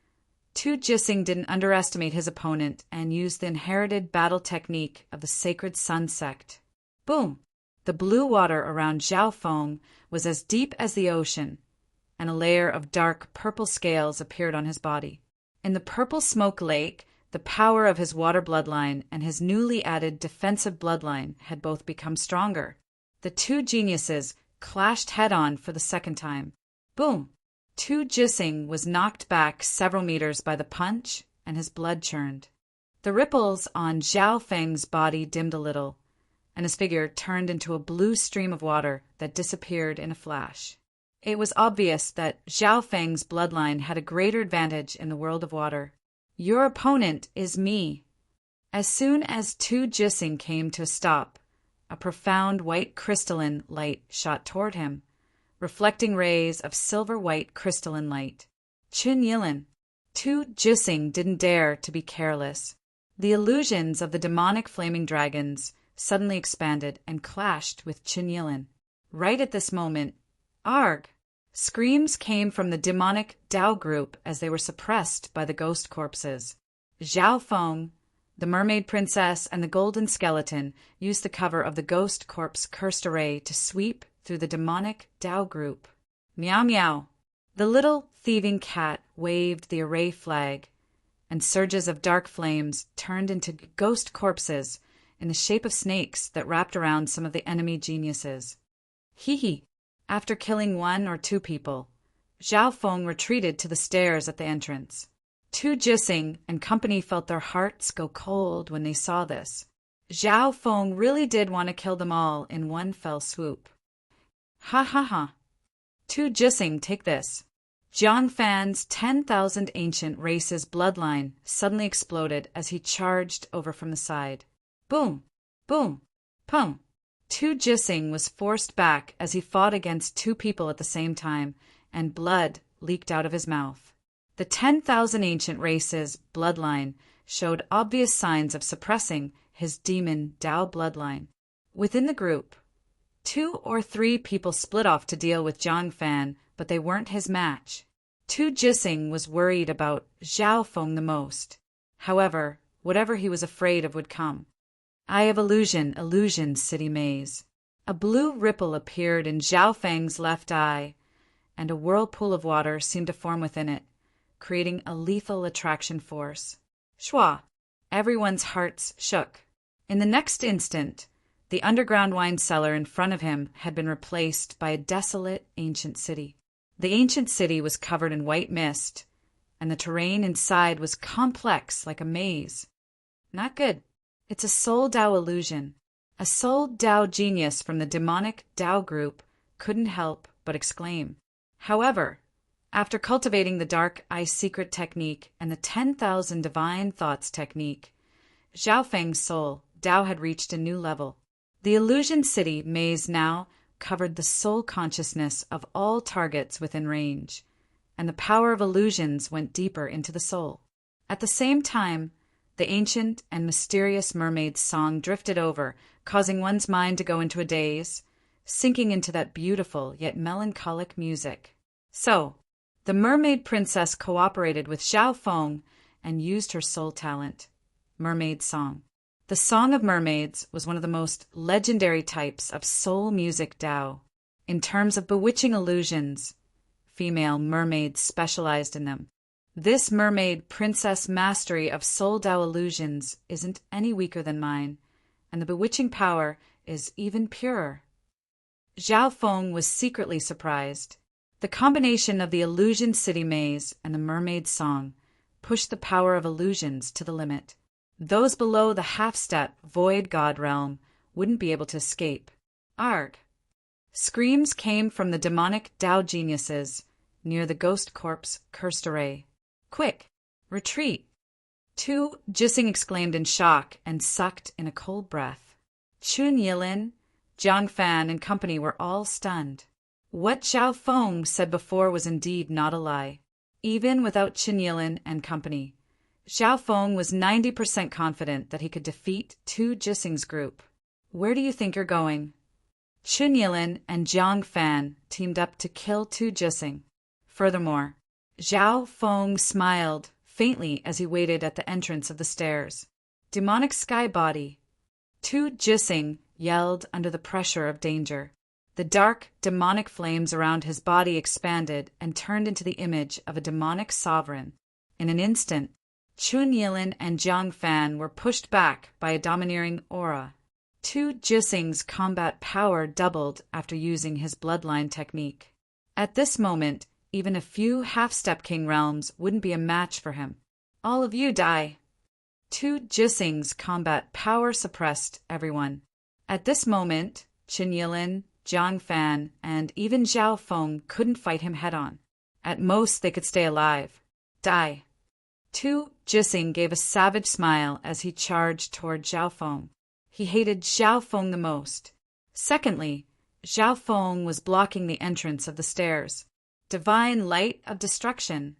Tu Jising didn't underestimate his opponent and used the inherited battle technique of the sacred sun sect. Boom! The blue water around Zhao Feng was as deep as the ocean, and a layer of dark purple scales appeared on his body. In the purple smoke lake, the power of his water bloodline and his newly added defensive bloodline had both become stronger. The two geniuses clashed head-on for the second time. Boom! Tu Jising was knocked back several meters by the punch, and his blood churned. The ripples on Zhao Feng's body dimmed a little, and his figure turned into a blue stream of water that disappeared in a flash. It was obvious that Zhao Feng's bloodline had a greater advantage in the world of water. Your opponent is me. As soon as Tu Jising came to a stop, a profound white crystalline light shot toward him, reflecting rays of silver-white crystalline light. Qin Yilin. Tu Jising didn't dare to be careless. The illusions of the demonic flaming dragons suddenly expanded and clashed with Qin Yilin. Right at this moment, Arg! Screams came from the demonic Tao group as they were suppressed by the ghost corpses. Zhao Feng, the mermaid princess, and the golden skeleton used the cover of the ghost corpse cursed array to sweep through the demonic Tao group. Meow meow! The little thieving cat waved the array flag, and surges of dark flames turned into ghost corpses in the shape of snakes that wrapped around some of the enemy geniuses. Hee hee! After killing 1 or 2 people, Zhao Feng retreated to the stairs at the entrance. Tu Jising and company felt their hearts go cold when they saw this. Zhao Feng really did want to kill them all in one fell swoop. Ha ha ha! Tu Jising, take this. Jiang Fan's 10,000 ancient races bloodline suddenly exploded as he charged over from the side. Boom! Boom! Pum! Tu Jising was forced back as he fought against two people at the same time, and blood leaked out of his mouth. The 10,000 ancient races bloodline showed obvious signs of suppressing his demon Dao bloodline. Within the group, 2 or 3 people split off to deal with Jiang Fan, but they weren't his match. Tu Jising was worried about Zhao Feng the most. However, whatever he was afraid of would come. Eye of illusion, city maze. A blue ripple appeared in Zhao Feng's left eye, and a whirlpool of water seemed to form within it, creating a lethal attraction force. Shwa! Everyone's hearts shook. In the next instant, the underground wine cellar in front of him had been replaced by a desolate ancient city. The ancient city was covered in white mist, and the terrain inside was complex like a maze. Not good. It's a soul Dao illusion. A soul Dao genius from the demonic Dao group couldn't help but exclaim. However, after cultivating the dark eye secret technique and the 10,000 divine thoughts technique, Zhao Feng's soul Dao had reached a new level. The illusion city maze now covered the soul consciousness of all targets within range, and the power of illusions went deeper into the soul. At the same time, the ancient and mysterious mermaid's song drifted over, causing one's mind to go into a daze, sinking into that beautiful yet melancholic music. So, the mermaid princess cooperated with Zhao Feng and used her soul talent, mermaid song. The Song of Mermaids was one of the most legendary types of soul music Dao. In terms of bewitching illusions, female mermaids specialized in them. This mermaid princess mastery of soul Dao illusions isn't any weaker than mine, and the bewitching power is even purer. Zhao Feng was secretly surprised. The combination of the illusion city maze and the mermaid song pushed the power of illusions to the limit. Those below the half-step void god realm wouldn't be able to escape. Arg! Screams came from the demonic Dao geniuses near the ghost corpse cursed array. Quick! Retreat! Tu Jising exclaimed in shock and sucked in a cold breath. Chun Yilin, Jiang Fan, and company were all stunned. What Zhao Feng said before was indeed not a lie. Even without Chun Yilin and company, Zhao Feng was 90% confident that he could defeat Tu Jising's group. Where do you think you're going? Chun Yilin and Jiang Fan teamed up to kill Tu Jising. Furthermore, Zhao Feng smiled faintly as he waited at the entrance of the stairs. Demonic sky body. Tu Jising yelled under the pressure of danger. The dark, demonic flames around his body expanded and turned into the image of a demonic sovereign. In an instant, Chun Yilin and Jiang Fan were pushed back by a domineering aura. Tu Jising's combat power doubled after using his bloodline technique. At this moment, even a few half-step king realms wouldn't be a match for him. All of you die. Tu Jising's combat power suppressed everyone. At this moment, Chun Yilin, Jiang Fan, and even Zhao Feng couldn't fight him head-on. At most, they could stay alive. Die. Tu Jising gave a savage smile as he charged toward Zhao Feng. He hated Zhao Feng the most. Secondly, Zhao Feng was blocking the entrance of the stairs. Divine light of destruction.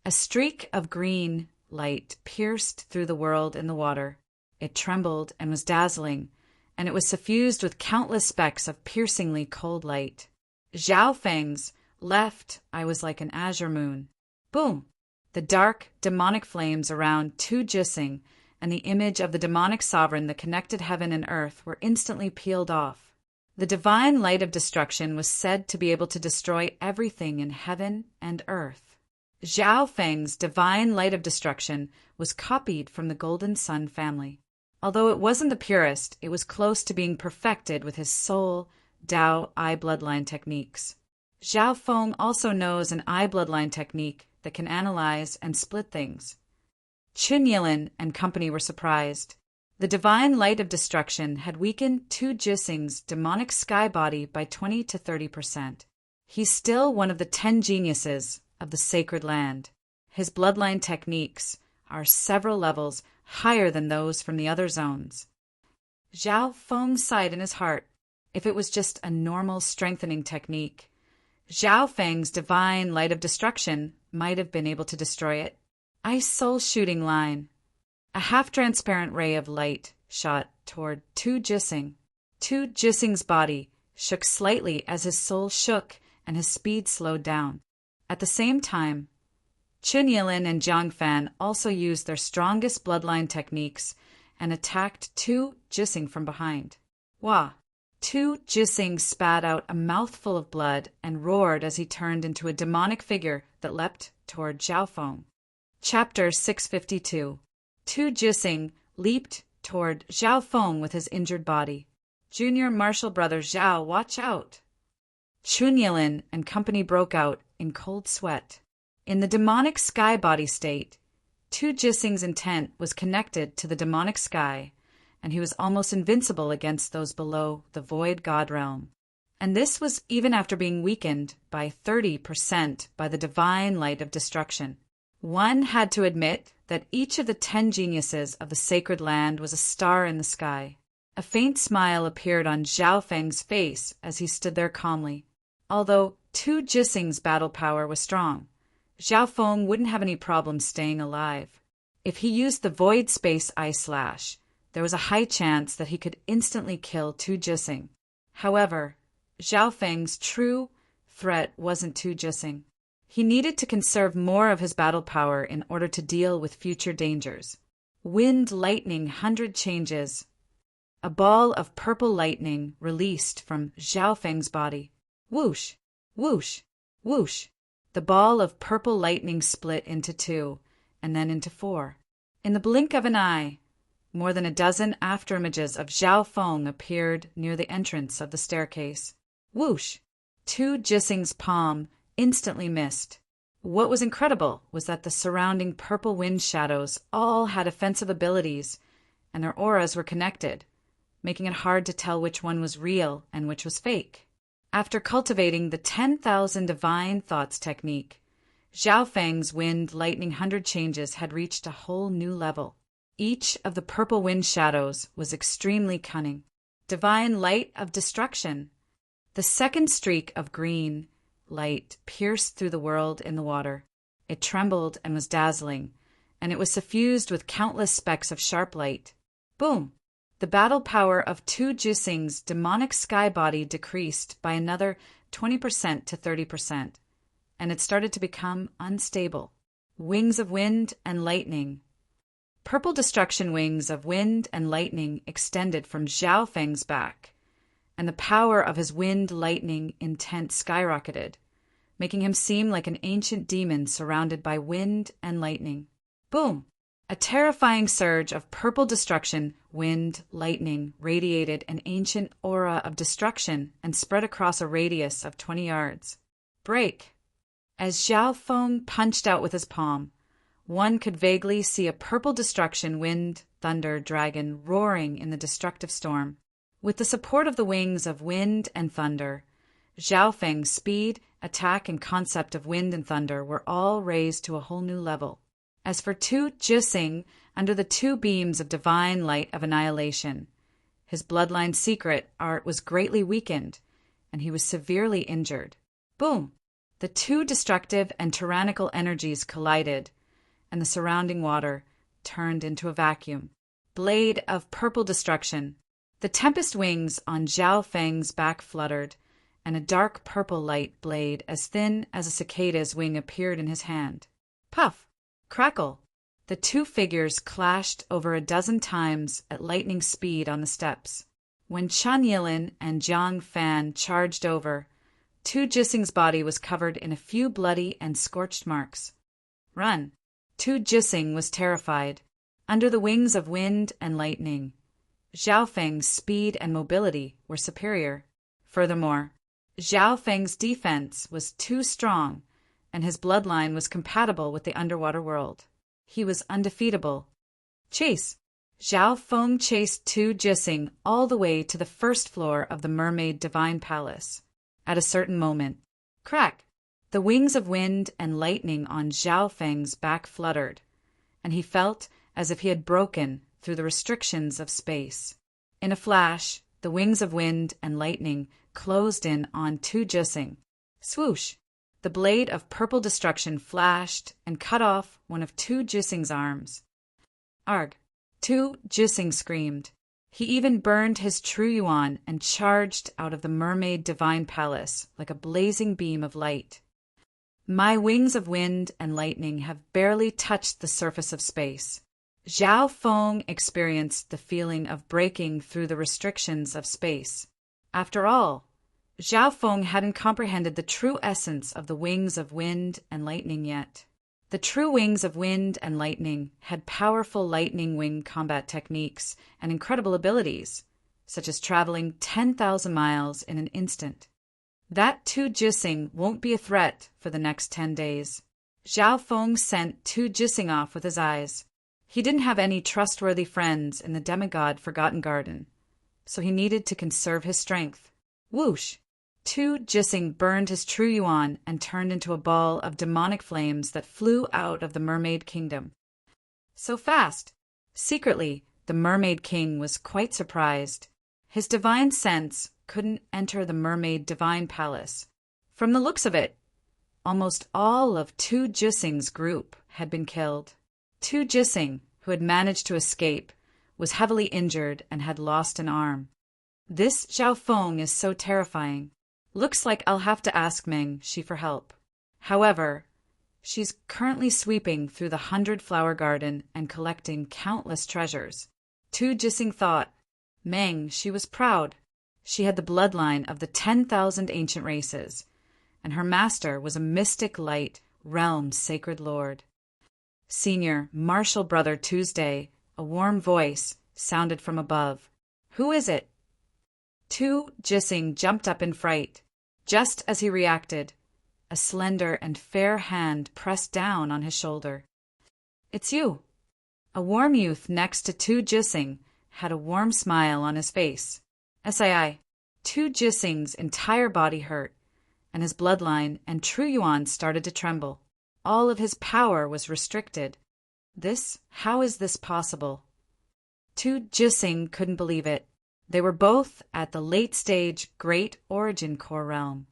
A streak of green light pierced through the world in the water. It trembled and was dazzling, and it was suffused with countless specks of piercingly cold light. Zhao Feng's left eye was like an azure moon. Boom! The dark, demonic flames around Tu Jising and the image of the demonic sovereign that connected heaven and earth were instantly peeled off. The divine light of destruction was said to be able to destroy everything in heaven and earth. Zhao Feng's divine light of destruction was copied from the Golden Sun family. Although it wasn't the purest, it was close to being perfected with his soul, Dao, eye bloodline techniques. Zhao Feng also knows an eye bloodline technique that can analyze and split things. Chun Yilin and company were surprised. The divine light of destruction had weakened Tu Jising's demonic sky body by 20 to 30%. He's still one of the 10 geniuses of the sacred land. His bloodline techniques are several levels higher than those from the other zones. Zhao Feng sighed in his heart. If it was just a normal strengthening technique, Zhao Feng's divine light of destruction might have been able to destroy it. Ice soul shooting line. A half-transparent ray of light shot toward Tu Jising. Tu Jising's body shook slightly as his soul shook and his speed slowed down. At the same time, Chun Yilin and Jiang Fan also used their strongest bloodline techniques and attacked Tu Jising from behind. Wah! Tu Jising spat out a mouthful of blood and roared as he turned into a demonic figure that leapt toward Zhao Feng. Chapter 652. Tu Jising leaped toward Zhao Feng with his injured body. Junior martial brother Zhao, watch out! Chun Yilin and company broke out in cold sweat. In the demonic sky body state, Tu Jising's intent was connected to the demonic sky, and he was almost invincible against those below the void god realm. And this was even after being weakened by 30% by the divine light of destruction. One had to admit that each of the 10 geniuses of the sacred land was a star in the sky. A faint smile appeared on Zhao Feng's face as he stood there calmly. Although Tu Jising's battle power was strong, Zhao Feng wouldn't have any problem staying alive. If he used the void space ice slash, there was a high chance that he could instantly kill Tu Jising. However, Zhao Feng's true threat wasn't Tu Jising. He needed to conserve more of his battle power in order to deal with future dangers. Wind lightning 100 changes. A ball of purple lightning released from Zhao Feng's body. Whoosh! Whoosh! Whoosh! The ball of purple lightning split into 2, and then into 4. In the blink of an eye, more than a dozen afterimages of Zhao Feng appeared near the entrance of the staircase. Whoosh! Tu Jising's palm instantly missed. What was incredible was that the surrounding purple wind shadows all had offensive abilities, and their auras were connected, making it hard to tell which one was real and which was fake. After cultivating the 10,000 divine thoughts technique, Zhao Feng's wind lightning 100 changes had reached a whole new level. Each of the purple wind shadows was extremely cunning. Divine light of destruction. The second streak of green light pierced through the world in the water. It trembled and was dazzling, and it was suffused with countless specks of sharp light. Boom! The battle power of Tu Jising's demonic sky body decreased by another 20% to 30%, and it started to become unstable. Wings of wind and lightning. Purple destruction wings of wind and lightning extended from Zhao Feng's back, and the power of his wind lightning intent skyrocketed, making him seem like an ancient demon surrounded by wind and lightning. Boom! A terrifying surge of purple destruction, wind, lightning radiated an ancient aura of destruction and spread across a radius of 20 yards. Break! As Zhao Feng punched out with his palm, one could vaguely see a purple destruction wind, thunder, dragon roaring in the destructive storm. With the support of the wings of wind and thunder, Zhao Feng's speed, attack, and concept of wind and thunder were all raised to a whole new level. As for Tu Jising, under the 2 beams of divine light of annihilation, his bloodline secret art was greatly weakened, and he was severely injured. Boom! The 2 destructive and tyrannical energies collided, and the surrounding water turned into a vacuum. Blade of purple destruction. The tempest wings on Zhao Feng's back fluttered, and a dark purple light blade as thin as a cicada's wing appeared in his hand. Puff! Crackle! The 2 figures clashed over a dozen times at lightning speed on the steps. When Chun Yilin and Jiang Fan charged over, Tu Jising's body was covered in a few bloody and scorched marks. Run! Tu Jising was terrified. Under the wings of wind and lightning, Zhao Feng's speed and mobility were superior. Furthermore, Zhao Feng's defense was too strong, and his bloodline was compatible with the underwater world. He was undefeatable. Chase! Zhao Feng chased Tu Jising all the way to the first floor of the Mermaid Divine Palace. At a certain moment, crack! The wings of wind and lightning on Zhao Feng's back fluttered, and he felt as if he had broken through the restrictions of space. In a flash, the wings of wind and lightning closed in on Tu Jising. Swoosh! The blade of purple destruction flashed and cut off one of Tu Jising's arms. Arg! Tu Jising screamed. He even burned his true yuan and charged out of the mermaid divine palace like a blazing beam of light. My wings of wind and lightning have barely touched the surface of space. Zhao Feng experienced the feeling of breaking through the restrictions of space. After all, Zhao Feng hadn't comprehended the true essence of the wings of wind and lightning yet. The true wings of wind and lightning had powerful lightning wing combat techniques and incredible abilities, such as traveling 10,000 miles in an instant. That Tu Jising won't be a threat for the next 10 days. Zhao Feng sent Tu Jising off with his eyes. He didn't have any trustworthy friends in the demigod Forgotten Garden, so he needed to conserve his strength. Whoosh! Tu Jising burned his true yuan and turned into a ball of demonic flames that flew out of the mermaid kingdom. So fast! Secretly, the mermaid king was quite surprised. His divine sense couldn't enter the mermaid divine palace. From the looks of it, almost all of Tu Jising's group had been killed. Tu Jising, who had managed to escape, was heavily injured and had lost an arm. This Zhao Feng is so terrifying. Looks like I'll have to ask Meng Shi for help. However, she's currently sweeping through the 100-flower garden and collecting countless treasures. Tu Jising thought. Meng Shi was proud. She had the bloodline of the 10,000 ancient races, and her master was a mystic light realm sacred lord. Senior Martial Brother Tuesday, a warm voice sounded from above. Who is it? Tu Jising jumped up in fright. Just as he reacted, a slender and fair hand pressed down on his shoulder. It's you. A warm youth next to Tu Jising had a warm smile on his face. SII, Tu Jising's entire body hurt, and his bloodline and true yuan started to tremble. All of his power was restricted. How is this possible? Tu Jising couldn't believe it. They were both at the late-stage Great Origin Core realm.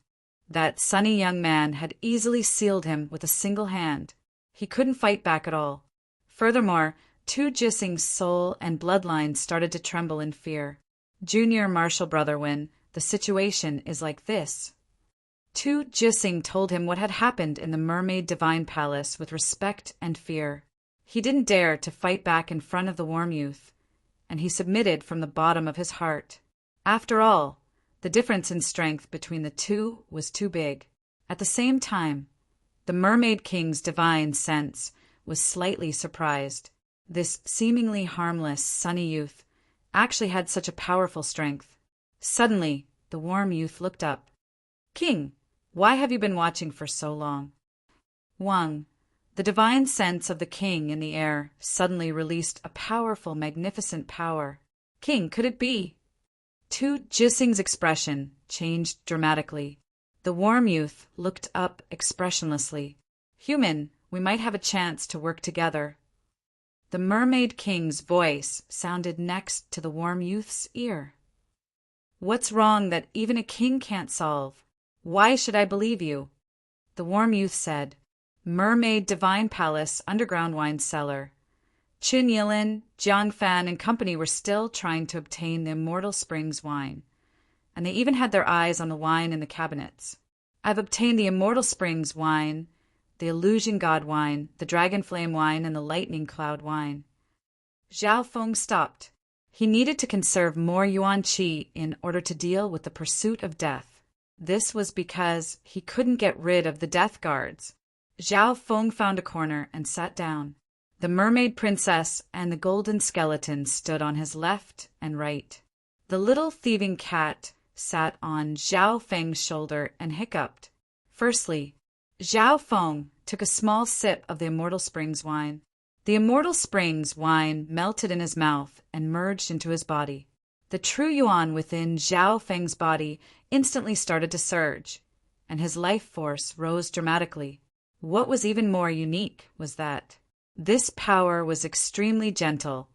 That sunny young man had easily sealed him with a single hand. He couldn't fight back at all. Furthermore, Tu Jising's soul and bloodline started to tremble in fear. Junior Martial Brother Win, the situation is like this. Tu Jising told him what had happened in the Mermaid Divine Palace with respect and fear. He didn't dare to fight back in front of the warm youth, and he submitted from the bottom of his heart. After all, the difference in strength between the two was too big. At the same time, the Mermaid King's divine sense was slightly surprised. This seemingly harmless, sunny youth actually had such a powerful strength. Suddenly, the warm youth looked up. King, why have you been watching for so long? Wang, the divine sense of the king in the air, suddenly released a powerful, magnificent power. King, could it be? Tu Jising's expression changed dramatically. The warm youth looked up expressionlessly. Human, we might have a chance to work together. The Mermaid King's voice sounded next to the warm youth's ear. What's wrong that even a king can't solve? Why should I believe you? The warm youth said, Mermaid Divine Palace Underground Wine Cellar. Qin Yilin, Jiang Fan, and company were still trying to obtain the Immortal Springs wine, and they even had their eyes on the wine in the cabinets. I've obtained the Immortal Springs wine, the Illusion God wine, the Dragon Flame wine, and the Lightning Cloud wine. Zhao Feng stopped. He needed to conserve more yuan qi in order to deal with the pursuit of death. This was because he couldn't get rid of the death guards. Zhao Feng found a corner and sat down. The mermaid princess and the golden skeleton stood on his left and right. The little thieving cat sat on Zhao Feng's shoulder and hiccuped. Firstly, Zhao Feng took a small sip of the Immortal Springs wine. The Immortal Springs wine melted in his mouth and merged into his body. The true yuan within Zhao Feng's body instantly started to surge, and his life force rose dramatically. What was even more unique was that this power was extremely gentle,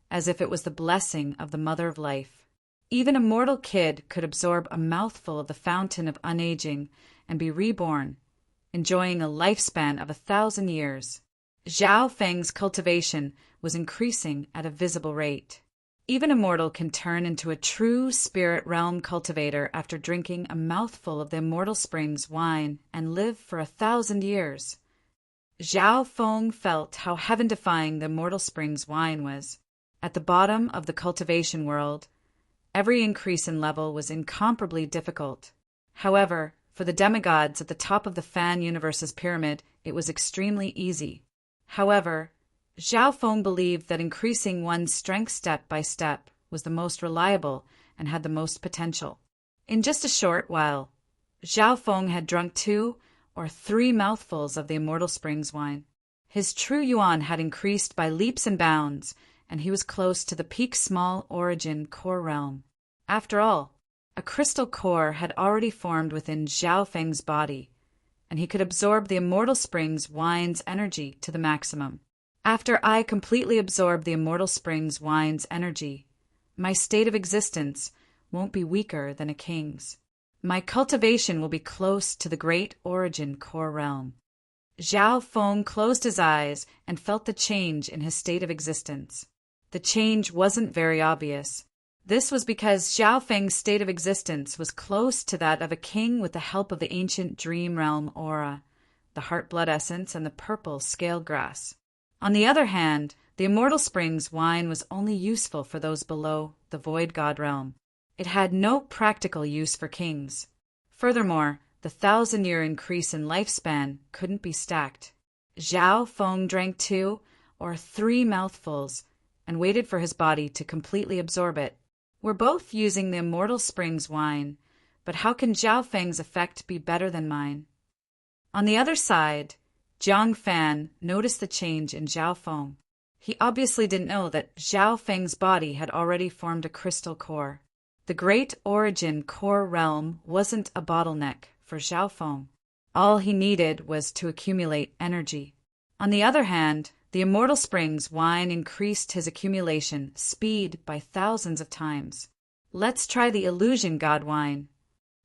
as if it was the blessing of the Mother of Life. Even a mortal kid could absorb a mouthful of the fountain of unaging and be reborn, enjoying a lifespan of 1,000 years. Zhao Feng's cultivation was increasing at a visible rate. Even a mortal can turn into a true spirit realm cultivator after drinking a mouthful of the Immortal Springs wine and live for 1,000 years. Zhao Feng felt how heaven-defying the Immortal Springs wine was. At the bottom of the cultivation world, every increase in level was incomparably difficult. However, for the demigods at the top of the Fan Universe's pyramid, it was extremely easy. However, Zhao Feng believed that increasing one's strength step by step was the most reliable and had the most potential. In just a short while, Zhao Feng had drunk 2 or 3 mouthfuls of the Immortal Springs wine. His true yuan had increased by leaps and bounds, and he was close to the peak small origin core realm. After all, a crystal core had already formed within Zhao Feng's body, and he could absorb the Immortal Springs wine's energy to the maximum. After I completely absorb the Immortal Springs wine's energy, my state of existence won't be weaker than a king's. My cultivation will be close to the great origin core realm. Zhao Feng closed his eyes and felt the change in his state of existence. The change wasn't very obvious. This was because Zhao Feng's state of existence was close to that of a king with the help of the ancient dream realm aura, the heart blood essence, and the purple scale grass. On the other hand, the Immortal Springs wine was only useful for those below the Void God realm. It had no practical use for kings. Furthermore, the 1,000-year increase in lifespan couldn't be stacked. Zhao Feng drank 2 or 3 mouthfuls and waited for his body to completely absorb it. We're both using the Immortal Springs wine, but how can Zhao Feng's effect be better than mine? On the other side, Jiang Fan noticed the change in Zhao Feng. He obviously didn't know that Zhao Feng's body had already formed a crystal core. The Great Origin Core Realm wasn't a bottleneck for Zhao Feng. All he needed was to accumulate energy. On the other hand, the Immortal Springs wine increased his accumulation speed by thousands of times. Let's try the Illusion God wine.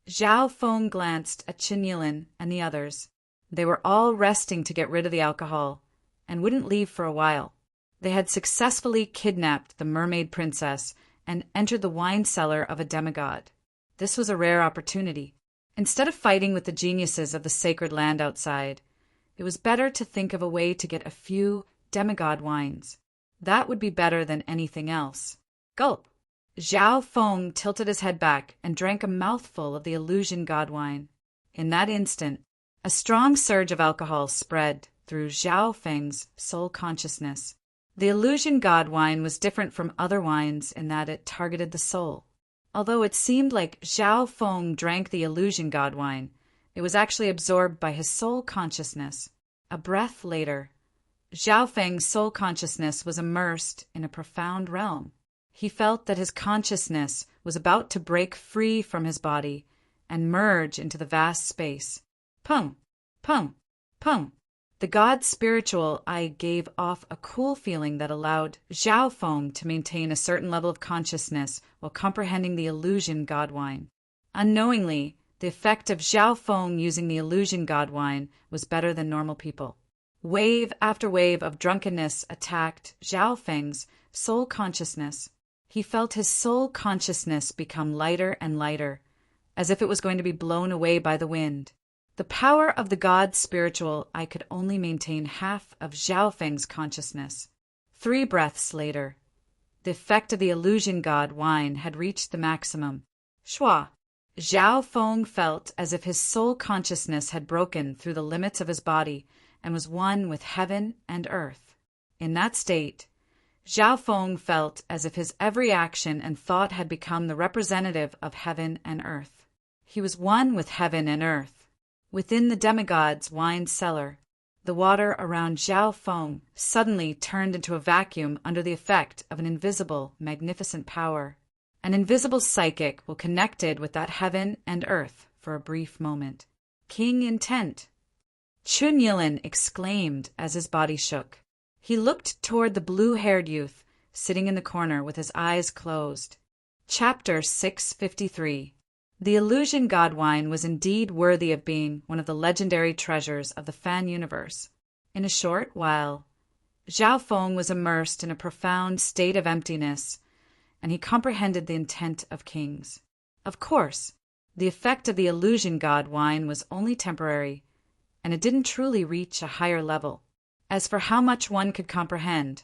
Zhao Feng glanced at Qin Yilin and the others. They were all resting to get rid of the alcohol, and wouldn't leave for a while. They had successfully kidnapped the mermaid princess and entered the wine cellar of a demigod. This was a rare opportunity. Instead of fighting with the geniuses of the sacred land outside, it was better to think of a way to get a few demigod wines. That would be better than anything else. Gulp! Zhao Feng tilted his head back and drank a mouthful of the Illusion God wine. In that instant, a strong surge of alcohol spread through Zhao Feng's soul consciousness. The Illusion God wine was different from other wines in that it targeted the soul. Although it seemed like Zhao Feng drank the Illusion God wine, it was actually absorbed by his soul consciousness. A breath later, Zhao Feng's soul consciousness was immersed in a profound realm. He felt that his consciousness was about to break free from his body and merge into the vast space. Pum, pum, pum. The god spiritual eye gave off a cool feeling that allowed Zhao Feng to maintain a certain level of consciousness while comprehending the Illusion God wine. Unknowingly, the effect of Zhao Feng using the Illusion God wine was better than normal people. Wave after wave of drunkenness attacked Zhao Feng's soul consciousness. He felt his soul consciousness become lighter and lighter, as if it was going to be blown away by the wind. The power of the god spiritual I could only maintain half of Zhao Feng's consciousness. 3 breaths later, the effect of the Illusion God wine had reached the maximum. Shwa! Zhao Feng felt as if his soul consciousness had broken through the limits of his body and was one with heaven and earth. In that state, Zhao Feng felt as if his every action and thought had become the representative of heaven and earth. He was one with heaven and earth. Within the demigod's wine cellar, the water around Zhao Feng suddenly turned into a vacuum under the effect of an invisible, magnificent power. An invisible psychic was connected with that heaven and earth for a brief moment. King intent. Chun Yilin exclaimed as his body shook. He looked toward the blue-haired youth, sitting in the corner with his eyes closed. Chapter 653. The illusion god wine was indeed worthy of being one of the legendary treasures of the fan universe. In a short while, Zhao Feng was immersed in a profound state of emptiness, and he comprehended the intent of kings. Of course, the effect of the illusion god wine was only temporary, and it didn't truly reach a higher level. As for how much one could comprehend,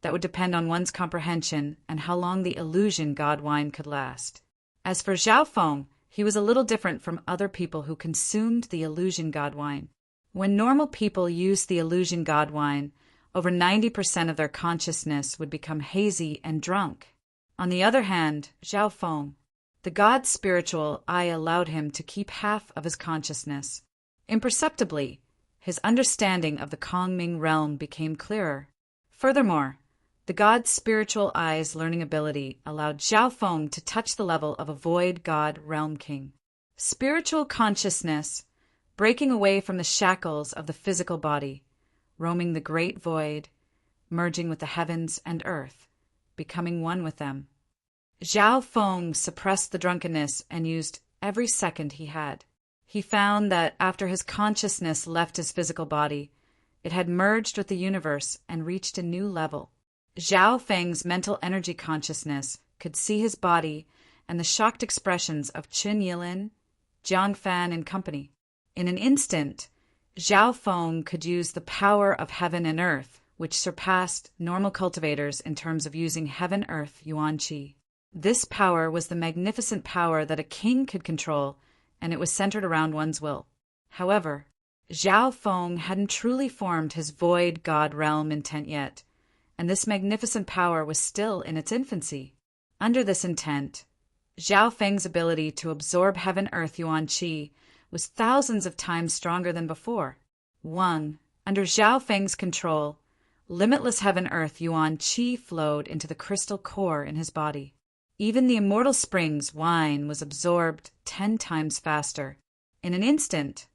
that would depend on one's comprehension and how long the illusion god wine could last. As for Zhao Feng, he was a little different from other people who consumed the illusion god wine. When normal people used the illusion god wine, over 90% of their consciousness would become hazy and drunk. On the other hand, Zhao Feng, the god's spiritual eye allowed him to keep half of his consciousness. Imperceptibly, his understanding of the Kongming realm became clearer. Furthermore, the god's spiritual eye's learning ability allowed Zhao Feng to touch the level of a void god realm king. Spiritual consciousness, breaking away from the shackles of the physical body, roaming the great void, merging with the heavens and earth, becoming one with them. Zhao Feng suppressed the drunkenness and used every second he had. He found that after his consciousness left his physical body, it had merged with the universe and reached a new level. Zhao Feng's mental energy consciousness could see his body and the shocked expressions of Chun Yilin, Jiang Fan, and company. In an instant, Zhao Feng could use the power of heaven and earth, which surpassed normal cultivators in terms of using heaven-earth yuan qi. This power was the magnificent power that a king could control, and it was centered around one's will. However, Zhao Feng hadn't truly formed his void god realm intent yet, and this magnificent power was still in its infancy. Under this intent, Zhao Feng's ability to absorb heaven-earth yuan qi was thousands of times stronger than before. 1. Under Zhao Feng's control, limitless heaven-earth yuan qi flowed into the crystal core in his body. Even the immortal spring's wine was absorbed 10 times faster. In an instant,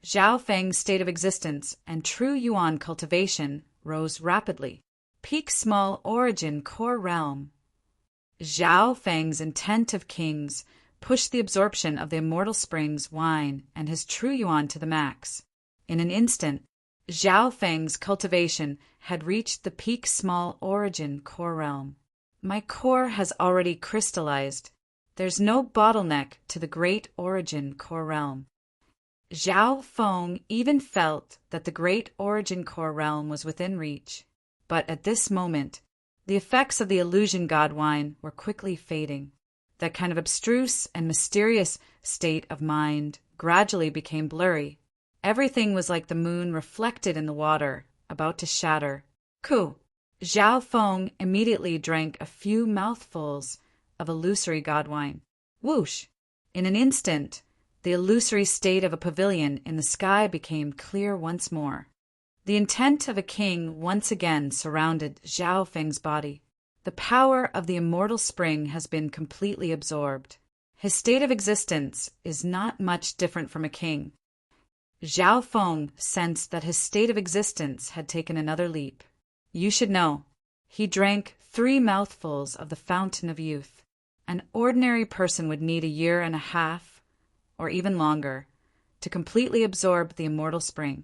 Zhao Feng's state of existence and true yuan cultivation rose rapidly. Peak small origin core realm. Zhao Feng's intent of kings pushed the absorption of the immortal spring's wine and his true yuan to the max. In an instant, Zhao Feng's cultivation had reached the peak small origin core realm. My core has already crystallized. There's no bottleneck to the great origin core realm. Zhao Feng even felt that the great origin core realm was within reach. But at this moment, the effects of the illusion god wine were quickly fading. That kind of abstruse and mysterious state of mind gradually became blurry. Everything was like the moon reflected in the water, about to shatter. Ku! Zhao Feng immediately drank a few mouthfuls of illusory god wine. Whoosh! In an instant, the illusory state of a pavilion in the sky became clear once more. The intent of a king once again surrounded Zhao Feng's body. The power of the immortal spring has been completely absorbed. His state of existence is not much different from a king. Zhao Feng sensed that his state of existence had taken another leap. You should know, he drank 3 mouthfuls of the fountain of youth. An ordinary person would need 1.5 years, or even longer, to completely absorb the immortal spring.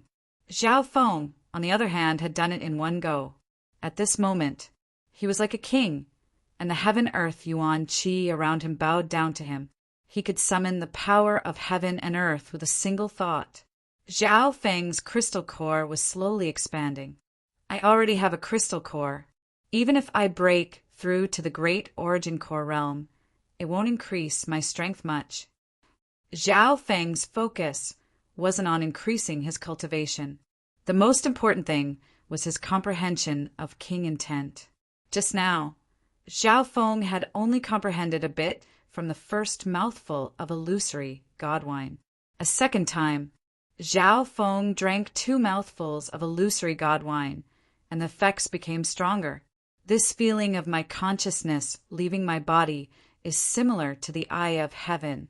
Zhao Feng, on the other hand, had done it in one go. At this moment, he was like a king, and the heaven-earth yuan qi around him bowed down to him. He could summon the power of heaven and earth with a single thought. Zhao Feng's crystal core was slowly expanding. I already have a crystal core. Even if I break through to the great origin core realm, it won't increase my strength much. Zhao Feng's focus wasn't on increasing his cultivation. The most important thing was his comprehension of king intent. Just now, Zhao Feng had only comprehended a bit from the first mouthful of illusory god wine. A second time, Zhao Feng drank 2 mouthfuls of illusory god wine, and the effects became stronger. This feeling of my consciousness leaving my body is similar to the eye of heaven.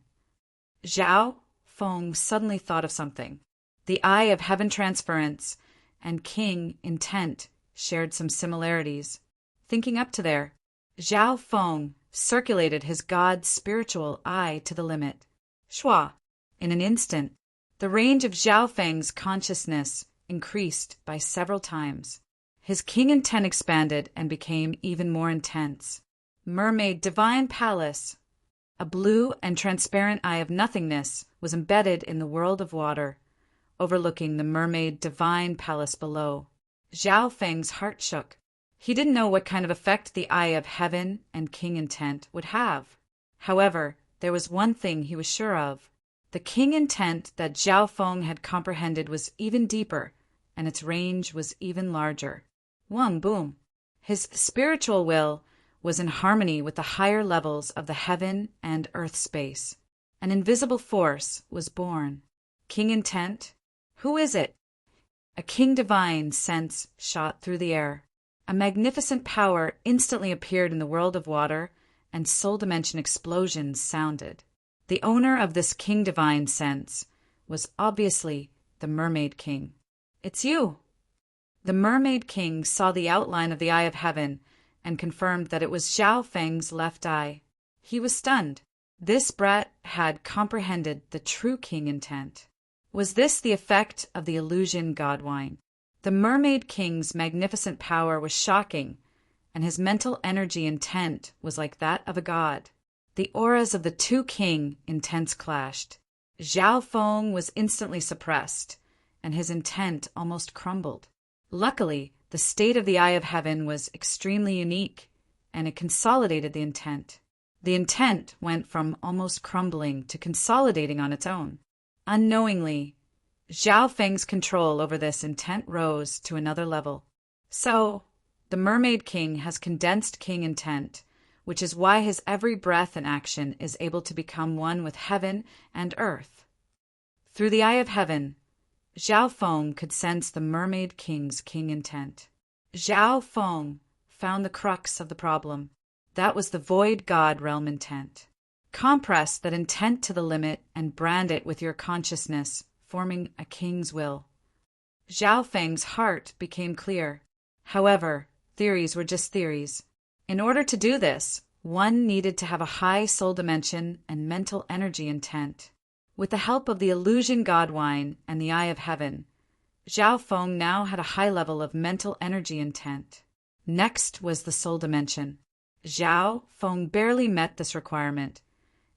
Zhao Feng suddenly thought of something. The Eye of Heaven transference and King intent shared some similarities. Thinking up to there, Zhao Feng circulated his god's spiritual eye to the limit. Shua! In an instant, the range of Zhao Feng's consciousness increased by several times. His king intent expanded and became even more intense. Mermaid Divine Palace. A blue and transparent eye of nothingness was embedded in the world of water, overlooking the Mermaid Divine Palace below. Zhao Feng's heart shook. He didn't know what kind of effect the Eye of Heaven and King intent would have. However, there was one thing he was sure of. The King intent that Zhao Feng had comprehended was even deeper, and its range was even larger. Wang boom! His spiritual will was in harmony with the higher levels of the heaven and earth space. An invisible force was born. King intent? Who is it? A king divine sense shot through the air. A magnificent power instantly appeared in the world of water, and soul dimension explosions sounded. The owner of this king divine sense was obviously the Mermaid King. It's you! The Mermaid King saw the outline of the Eye of Heaven and confirmed that it was Zhao Feng's left eye. He was stunned. This brat had comprehended the true king intent. Was this the effect of the illusion Godwine? The Mermaid King's magnificent power was shocking, and his mental energy intent was like that of a god. The auras of the two king intents clashed. Zhao Feng was instantly suppressed, and his intent almost crumbled. Luckily, the state of the Eye of Heaven was extremely unique, and it consolidated the intent. The intent went from almost crumbling to consolidating on its own. Unknowingly, Zhao Feng's control over this intent rose to another level. So, the Mermaid King has condensed king intent, which is why his every breath and action is able to become one with heaven and earth. Through the Eye of Heaven, Zhao Feng could sense the Mermaid King's king intent. Zhao Feng found the crux of the problem. That was the void god realm intent. Compress that intent to the limit and brand it with your consciousness, forming a king's will. Zhao Feng's heart became clear. However, theories were just theories. In order to do this, one needed to have a high soul dimension and mental energy intent. With the help of the illusion Godwine and the Eye of Heaven, Zhao Feng now had a high level of mental energy intent. Next was the soul dimension. Zhao Feng barely met this requirement,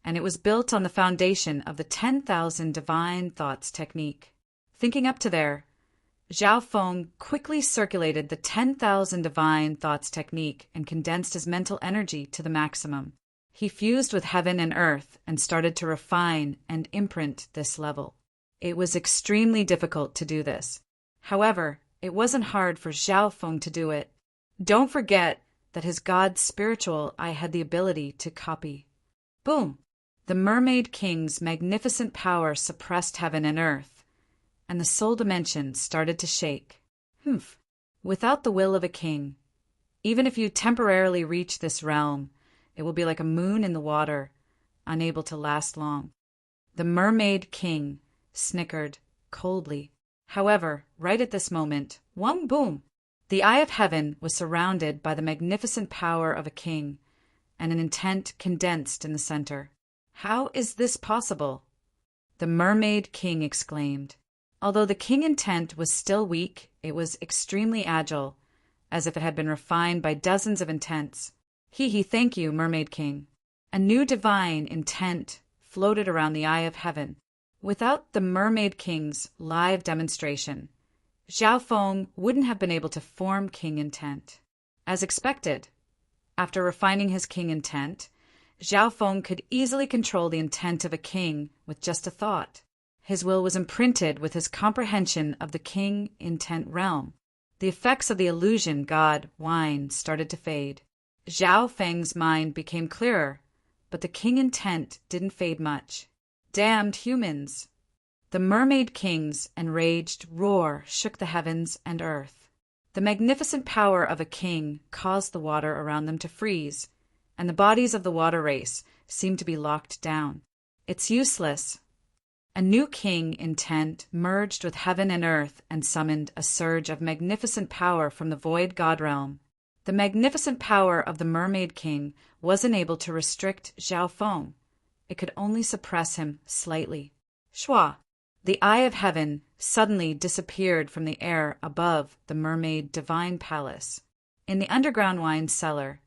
and it was built on the foundation of the 10,000 divine thoughts technique. Thinking up to there, Zhao Feng quickly circulated the 10,000 divine thoughts technique and condensed his mental energy to the maximum. He fused with heaven and earth and started to refine and imprint this level. It was extremely difficult to do this. However, it wasn't hard for Zhao Feng to do it. Don't forget that his god's spiritual eye had the ability to copy. Boom! The Mermaid King's magnificent power suppressed heaven and earth, and the soul dimension started to shake. Humph! Without the will of a king, even if you temporarily reach this realm, it will be like a moon in the water, unable to last long. The Mermaid King snickered coldly. However, right at this moment, whong boom! The Eye of Heaven was surrounded by the magnificent power of a king, and an intent condensed in the center. How is this possible? The Mermaid King exclaimed. Although the king intent was still weak, it was extremely agile, as if it had been refined by dozens of intents. Thank you, Mermaid King. A new divine intent floated around the Eye of Heaven. Without the Mermaid King's live demonstration, Zhao Feng wouldn't have been able to form king intent. As expected, after refining his king intent, Zhao Feng could easily control the intent of a king with just a thought. His will was imprinted with his comprehension of the king intent realm. The effects of the illusion god wine started to fade. Zhao Feng's mind became clearer, but the king intent didn't fade much. Damned humans! The Mermaid King's enraged roar shook the heavens and earth. The magnificent power of a king caused the water around them to freeze, and the bodies of the water race seemed to be locked down. It's useless. A new king intent merged with heaven and earth and summoned a surge of magnificent power from the void god realm. The magnificent power of the Mermaid King wasn't able to restrict Zhao Feng. It could only suppress him slightly. Shua! The Eye of Heaven suddenly disappeared from the air above the Mermaid Divine Palace. In the underground wine cellar,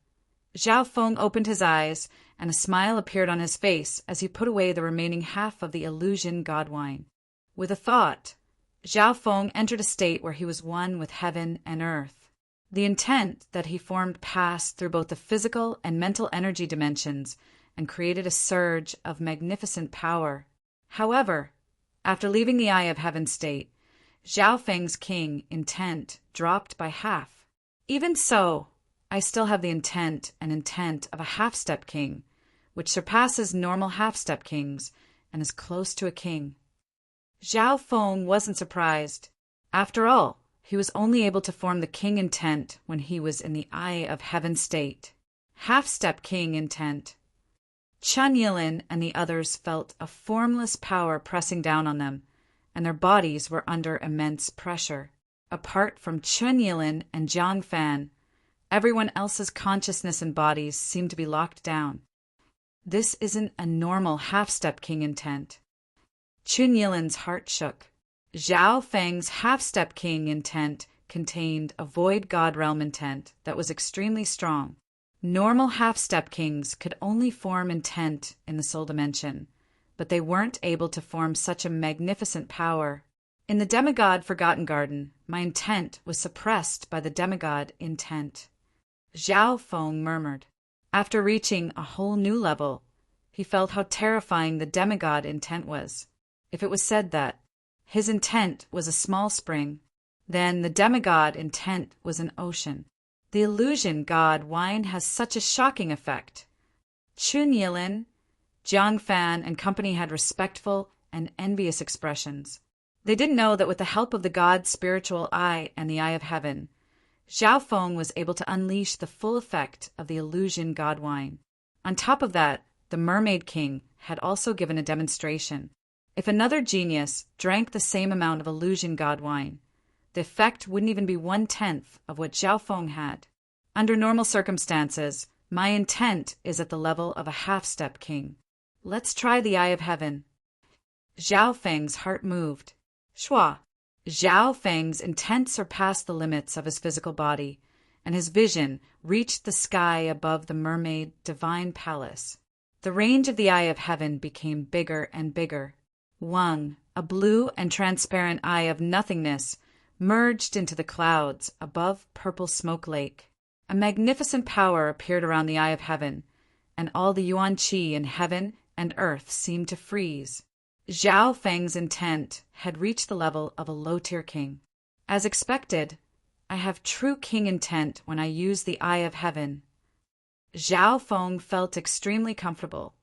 Zhao Feng opened his eyes, and a smile appeared on his face as he put away the remaining half of the illusion god wine. With a thought, Zhao Feng entered a state where he was one with heaven and earth. The intent that he formed passed through both the physical and mental energy dimensions and created a surge of magnificent power. However, after leaving the Eye of Heaven state, Zhao Feng's king intent dropped by half. Even so, I still have the intent of a half-step king, which surpasses normal half-step kings and is close to a king. Zhao Feng wasn't surprised. After all, he was only able to form the king intent when he was in the Eye of Heaven state. Half-step king intent. Chun Yilin and the others felt a formless power pressing down on them, and their bodies were under immense pressure. Apart from Chun Yilin and Jiang Fan, everyone else's consciousness and bodies seemed to be locked down. This isn't a normal half-step king intent. Chun Yilin's heart shook. Zhao Feng's half-step king intent contained a void god realm intent that was extremely strong. Normal half-step kings could only form intent in the soul dimension, but they weren't able to form such a magnificent power. In the demigod Forgotten Garden, my intent was suppressed by the demigod intent. Zhao Feng murmured. After reaching a whole new level, he felt how terrifying the demigod intent was. If it was said that his intent was a small spring, then the demigod intent was an ocean. The illusion god wine has such a shocking effect. Chun Yilin, Jiang Fan, and company had respectful and envious expressions. They didn't know that with the help of the god's spiritual eye and the Eye of Heaven, Zhao Feng was able to unleash the full effect of the illusion god wine. On top of that, the Mermaid King had also given a demonstration. If another genius drank the same amount of illusion god wine, the effect wouldn't even be 1/10 of what Zhao Feng had. Under normal circumstances, my intent is at the level of a half-step king. Let's try the Eye of Heaven. Zhao Feng's heart moved. Shua! Zhao Feng's intent surpassed the limits of his physical body, and his vision reached the sky above the Mermaid Divine Palace. The range of the Eye of Heaven became bigger and bigger. Wang, a blue and transparent eye of nothingness, merged into the clouds above Purple Smoke Lake. A magnificent power appeared around the Eye of Heaven, and all the Yuan Qi in heaven and earth seemed to freeze. Zhao Feng's intent had reached the level of a low-tier king. As expected, I have true king intent when I use the Eye of Heaven. Zhao Feng felt extremely comfortable,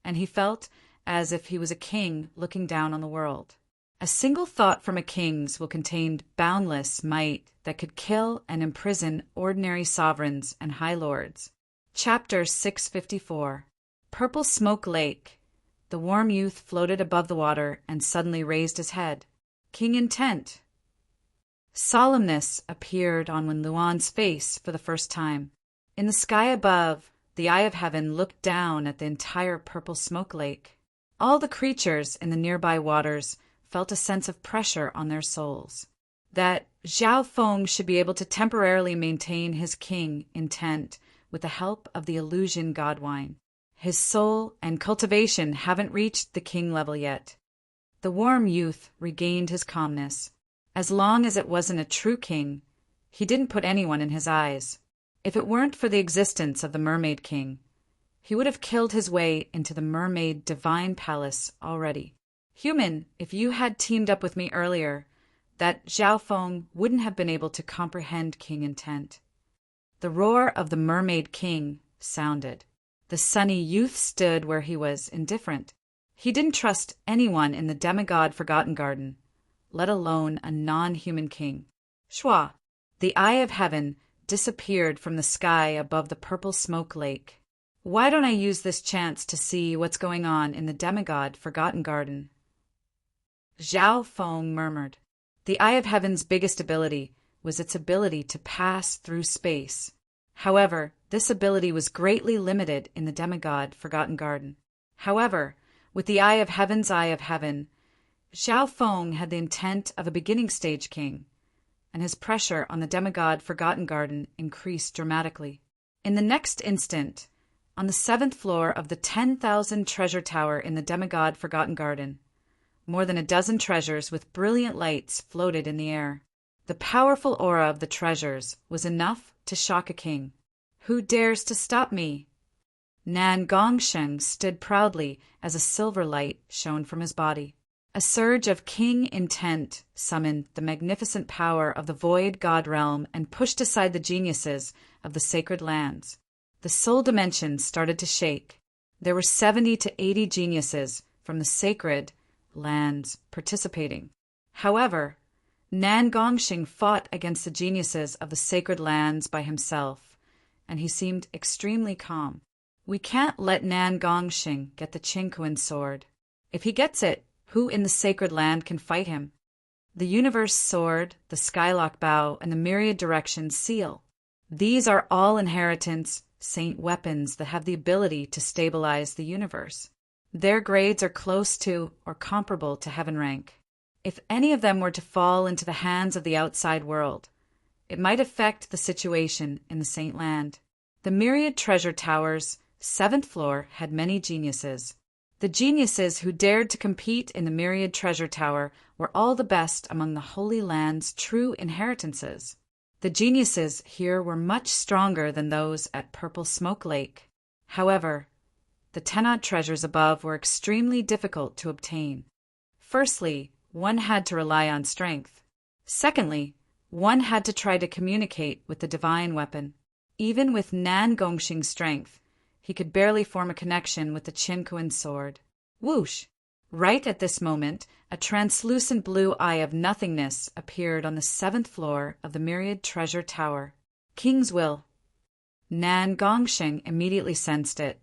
and he felt as if he was a king looking down on the world. A single thought from a king's will contain boundless might that could kill and imprison ordinary sovereigns and high lords. Chapter 654. Purple Smoke Lake. The warm youth floated above the water and suddenly raised his head. King intent. Solemnness appeared on Wen Luan's face for the first time. In the sky above, the Eye of Heaven looked down at the entire Purple Smoke Lake. All the creatures in the nearby waters felt a sense of pressure on their souls. That Zhao Feng should be able to temporarily maintain his king intent with the help of the illusion god wine. His soul and cultivation haven't reached the king level yet. The warm youth regained his calmness. As long as it wasn't a true king, he didn't put anyone in his eyes. If it weren't for the existence of the Mermaid King, he would have killed his way into the Mermaid Divine Palace already. Human, if you had teamed up with me earlier, that Zhao Feng wouldn't have been able to comprehend king intent. The roar of the Mermaid King sounded. The sunny youth stood where he was, indifferent. He didn't trust anyone in the demigod Forgotten Garden, let alone a non-human king. Shua! The Eye of Heaven disappeared from the sky above the Purple Smoke Lake. Why don't I use this chance to see what's going on in the demigod Forgotten Garden? Zhao Feng murmured. The Eye of Heaven's biggest ability was its ability to pass through space. However, this ability was greatly limited in the demigod Forgotten Garden. However, with the Eye of Heaven's Eye of Heaven, Zhao Feng had the intent of a beginning stage king, and his pressure on the demigod Forgotten Garden increased dramatically. In the next instant, on the 7th floor of the 10,000 treasure tower in the demigod Forgotten Garden, more than a dozen treasures with brilliant lights floated in the air. The powerful aura of the treasures was enough to shock a king. Who dares to stop me? Nan Gongsheng stood proudly as a silver light shone from his body. A surge of king intent summoned the magnificent power of the void god realm and pushed aside the geniuses of the sacred lands. The soul dimension started to shake. There were 70 to 80 geniuses from the sacred lands participating. However, Nan Gongsheng fought against the geniuses of the sacred lands by himself, and he seemed extremely calm. We can't let Nan Gongsheng get the Qingquan sword. If he gets it, who in the sacred land can fight him? The universe sword, the Skylock bow, and the myriad directions seal. These are all inheritance saint weapons that have the ability to stabilize the universe. Their grades are close to or comparable to heaven rank. If any of them were to fall into the hands of the outside world, it might affect the situation in the Saint Land. The myriad treasure towers, 7th floor, had many geniuses. The geniuses who dared to compete in the myriad treasure tower were all the best among the Holy Land's true inheritances. The geniuses here were much stronger than those at Purple Smoke Lake. However, the 10-odd treasures above were extremely difficult to obtain. Firstly, one had to rely on strength. Secondly, one had to try to communicate with the divine weapon. Even with Nan Gongsheng's strength, he could barely form a connection with the Qingquan sword. Whoosh! Right at this moment, a translucent blue eye of nothingness appeared on the 7th floor of the myriad treasure tower. King's will. Nan Gongsheng immediately sensed it,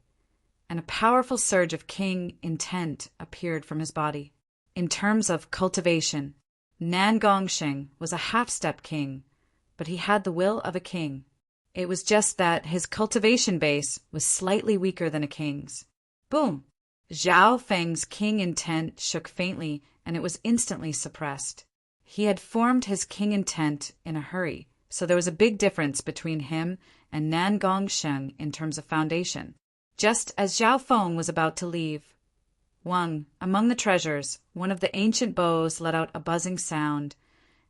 and a powerful surge of king intent appeared from his body. In terms of cultivation, Nan Gongsheng was a half-step king, but he had the will of a king. It was just that his cultivation base was slightly weaker than a king's. Boom! Zhao Feng's king intent shook faintly, and it was instantly suppressed. He had formed his king intent in a hurry, so there was a big difference between him and Nan Gongsheng in terms of foundation. Just as Zhao Feng was about to leave, among the treasures, one of the ancient bows let out a buzzing sound,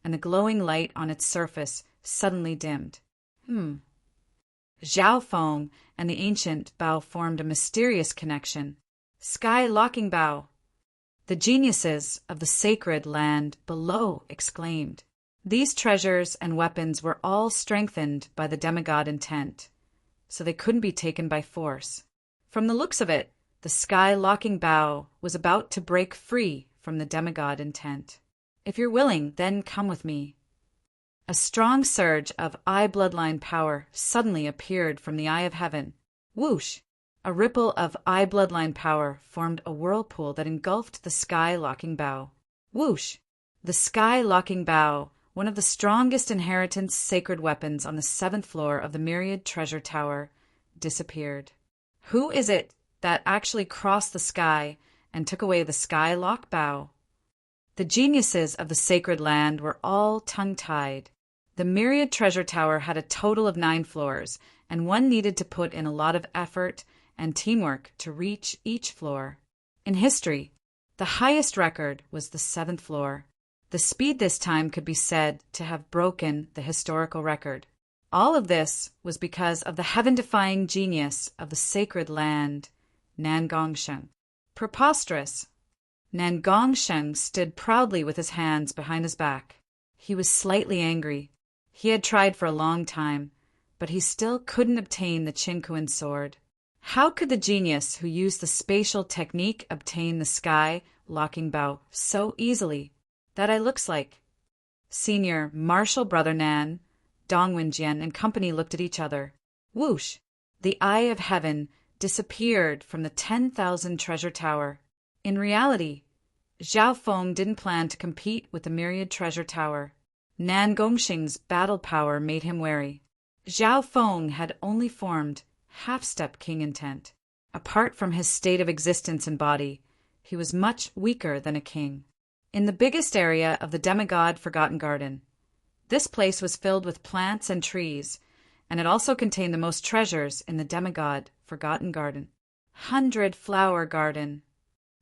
and the glowing light on its surface suddenly dimmed. Zhao Feng and the ancient bow formed a mysterious connection. Sky locking bow. The geniuses of the sacred land below exclaimed. These treasures and weapons were all strengthened by the demigod intent, so they couldn't be taken by force. From the looks of it, the sky-locking bow was about to break free from the demigod intent. If you're willing, then come with me. A strong surge of eye bloodline power suddenly appeared from the Eye of Heaven. Whoosh! A ripple of eye bloodline power formed a whirlpool that engulfed the sky-locking bow. Whoosh! The sky-locking bow, one of the strongest inheritance sacred weapons on the 7th floor of the myriad treasure tower, disappeared. Who is it that actually crossed the sky and took away the sky-lock bow? The geniuses of the sacred land were all tongue-tied. The myriad treasure tower had a total of 9 floors, and one needed to put in a lot of effort and teamwork to reach each floor. In history, the highest record was the 7th floor. The speed this time could be said to have broken the historical record. All of this was because of the heaven-defying genius of the sacred land, Nan Gongsheng. Preposterous! Nan Gongsheng stood proudly with his hands behind his back. He was slightly angry. He had tried for a long time, but he still couldn't obtain the Qingquan sword. How could the genius who used the spatial technique obtain the sky-locking bow so easily? That looks like. Senior Marshal Brother Nan, Dongwenjian, and company looked at each other. Whoosh! The Eye of Heaven disappeared from the 10,000 treasure tower. In reality, Zhao Feng didn't plan to compete with the myriad treasure tower. Nan Gongxing's battle power made him wary. Zhao Feng had only formed half-step king intent. Apart from his state of existence and body, he was much weaker than a king. In the biggest area of the demigod Forgotten Garden, this place was filled with plants and trees, and it also contained the most treasures in the demigod Forgotten Garden. 100-Flower Garden.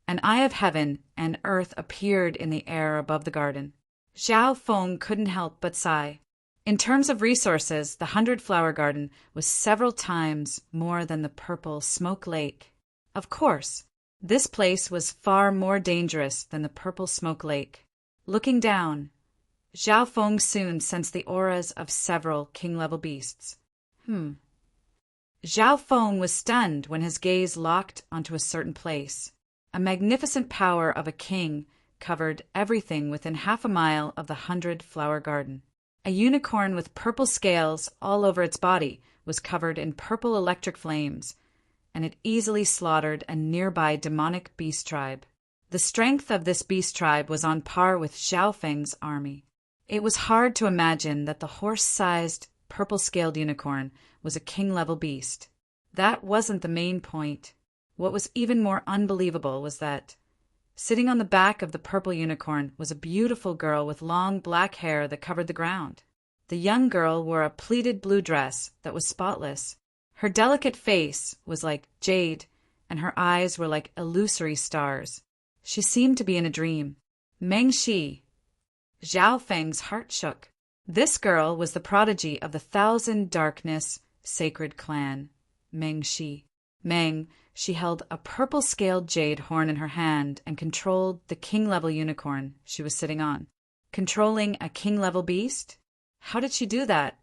An eye of heaven and earth appeared in the air above the garden. Zhao Feng couldn't help but sigh. In terms of resources, the 100-Flower Garden was several times more than the Purple Smoke Lake. Of course, this place was far more dangerous than the Purple Smoke Lake. Looking down, Zhao Feng soon sensed the auras of several king-level beasts. Zhao Feng was stunned when his gaze locked onto a certain place. A magnificent power of a king covered everything within half a mile of the 100-Flower Garden. A unicorn with purple scales all over its body was covered in purple electric flames, and it easily slaughtered a nearby demonic beast tribe. The strength of this beast tribe was on par with Zhao Feng's army. It was hard to imagine that the horse-sized, purple-scaled unicorn was a king-level beast. That wasn't the main point. What was even more unbelievable was that, sitting on the back of the purple unicorn, was a beautiful girl with long black hair that covered the ground. The young girl wore a pleated blue dress that was spotless. Her delicate face was like jade, and her eyes were like illusory stars. She seemed to be in a dream. Meng Shi. Zhao Feng's heart shook. This girl was the prodigy of the Thousand Darkness Sacred Clan, Meng Shi. She held a purple-scaled jade horn in her hand and controlled the king-level unicorn she was sitting on. Controlling a king-level beast? How did she do that?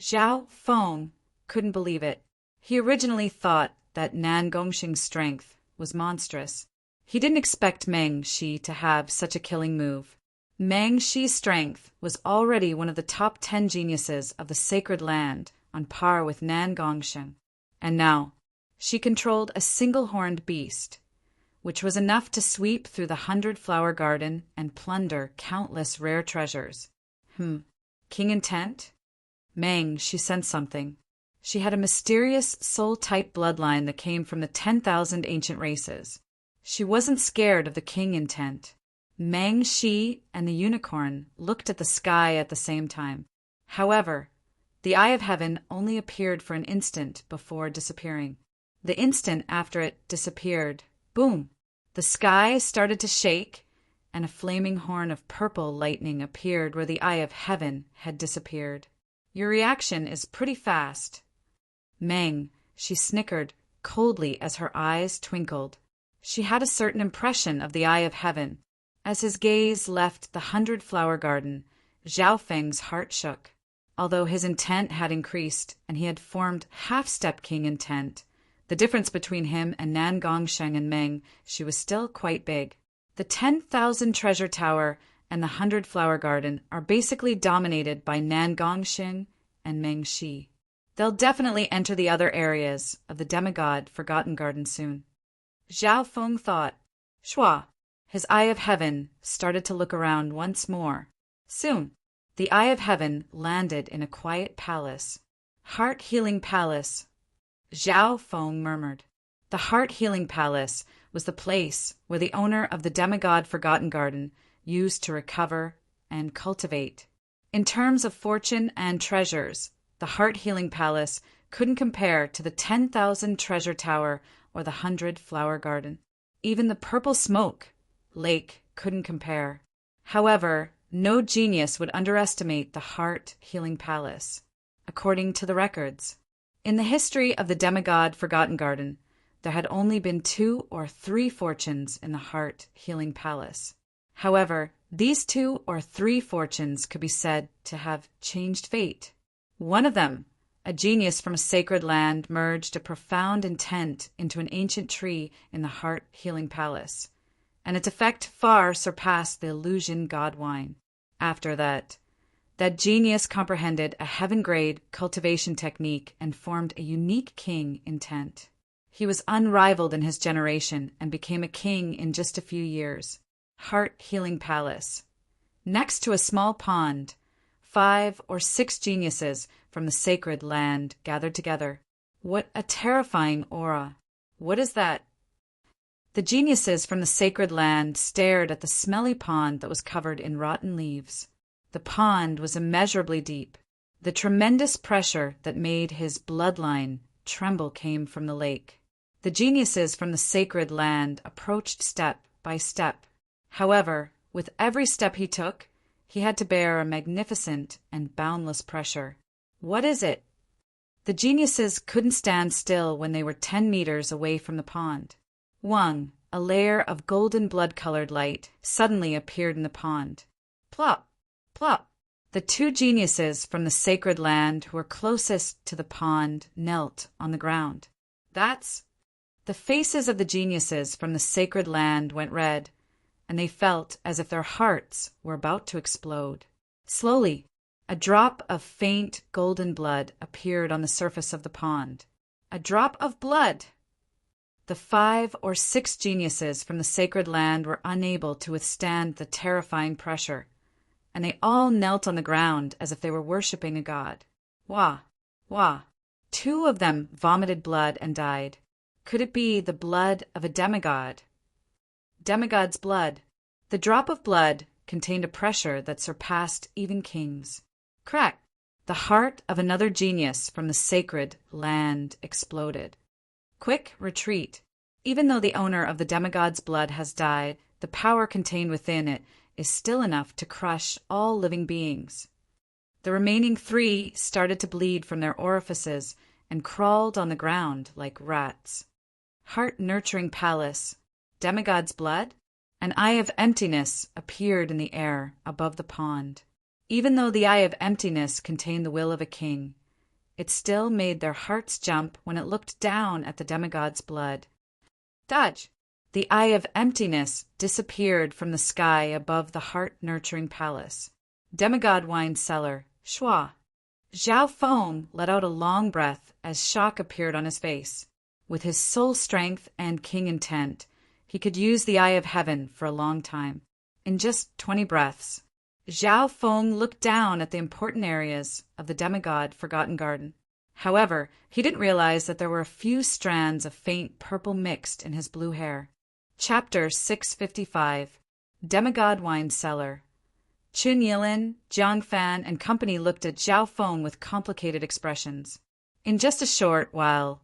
Zhao Feng couldn't believe it. He originally thought that Nan Gongxing's strength was monstrous. He didn't expect Meng Shi to have such a killing move. Meng Shi's strength was already one of the top 10 geniuses of the Sacred Land, on par with Nan Gongxing. And now, she controlled a single-horned beast, which was enough to sweep through the 100-Flower Garden and plunder countless rare treasures. King intent? Meng, she sensed something. She had a mysterious soul-type bloodline that came from the 10,000 ancient races. She wasn't scared of the king intent. Meng Shi and the unicorn looked at the sky at the same time. However, the Eye of Heaven only appeared for an instant before disappearing. The instant after it disappeared, boom, the sky started to shake, and a flaming horn of purple lightning appeared where the Eye of Heaven had disappeared. Your reaction is pretty fast. Meng, she snickered coldly as her eyes twinkled. She had a certain impression of the Eye of Heaven. As his gaze left the 100-Flower Garden, Zhao Feng's heart shook. Although his intent had increased and he had formed half-step king intent, the difference between him and Nan Gongxing and Meng Shi was still quite big. The 10,000 Treasure Tower and the 100-Flower Garden are basically dominated by Nan Gongxing and Meng Shi. They'll definitely enter the other areas of the demigod Forgotten Garden soon. Zhao Feng thought. Shua. His Eye of Heaven started to look around once more. Soon, the Eye of Heaven landed in a quiet palace. Heart-Healing Palace. Zhao Feng murmured. The Heart-Healing Palace was the place where the owner of the demigod Forgotten Garden used to recover and cultivate. In terms of fortune and treasures, the Heart-Healing Palace couldn't compare to the 10,000 Treasure Tower or the 100-Flower Garden. Even the Purple Smoke Lake couldn't compare. However, no genius would underestimate the Heart-Healing Palace, according to the records. In the history of the demigod Forgotten Garden, there had only been 2 or 3 fortunes in the Heart-Healing Palace. However, these 2 or 3 fortunes could be said to have changed fate. One of them, a genius from a sacred land, merged a profound intent into an ancient tree in the Heart-Healing Palace, and its effect far surpassed the illusion god wine. After that genius comprehended a heaven-grade cultivation technique and formed a unique king intent. He was unrivaled in his generation and became a king in just a few years. heart healing palace. Next to a small pond, 5 or 6 geniuses from the sacred land gathered together. What a terrifying aura. What is that? The geniuses from the sacred land stared at the smelly pond that was covered in rotten leaves. The pond was immeasurably deep. The tremendous pressure that made his bloodline tremble came from the lake. The geniuses from the sacred land approached step by step. However, with every step he took, he had to bear a magnificent and boundless pressure. What is it? The geniuses couldn't stand still when they were 10 meters away from the pond. One, a layer of golden blood-colored light, suddenly appeared in the pond. Plop! Plop! The 2 geniuses from the sacred land who were closest to the pond knelt on the ground. The faces of the geniuses from the sacred land went red, and they felt as if their hearts were about to explode. Slowly, a drop of faint golden blood appeared on the surface of the pond. A drop of blood! The 5 or 6 geniuses from the sacred land were unable to withstand the terrifying pressure, and they all knelt on the ground as if they were worshipping a god. Wah! Wah! 2 of them vomited blood and died. Could it be the blood of a demigod? Demigod's blood. The drop of blood contained a pressure that surpassed even kings. Crack! The heart of another genius from the sacred land exploded. Quick retreat. Even though the owner of the demigod's blood has died, the power contained within it is still enough to crush all living beings. The remaining 3 started to bleed from their orifices and crawled on the ground like rats. Heart-nurturing palace. Demigod's blood? An eye of emptiness appeared in the air above the pond. Even though the eye of emptiness contained the will of a king, it still made their hearts jump when it looked down at the demigod's blood. Dodge! The eye of emptiness disappeared from the sky above the heart-nurturing palace. Demigod wine cellar. Schwa! Zhao Feng let out a long breath as shock appeared on his face. With his soul strength and king intent, he could use the eye of heaven for a long time. In just 20 breaths, Zhao Feng looked down at the important areas of the demigod Forgotten Garden. However, he didn't realize that there were a few strands of faint purple mixed in his blue hair. Chapter 655. Demigod Wine Cellar. Chun Yilin, Jiang Fan, and company looked at Zhao Feng with complicated expressions. In just a short while,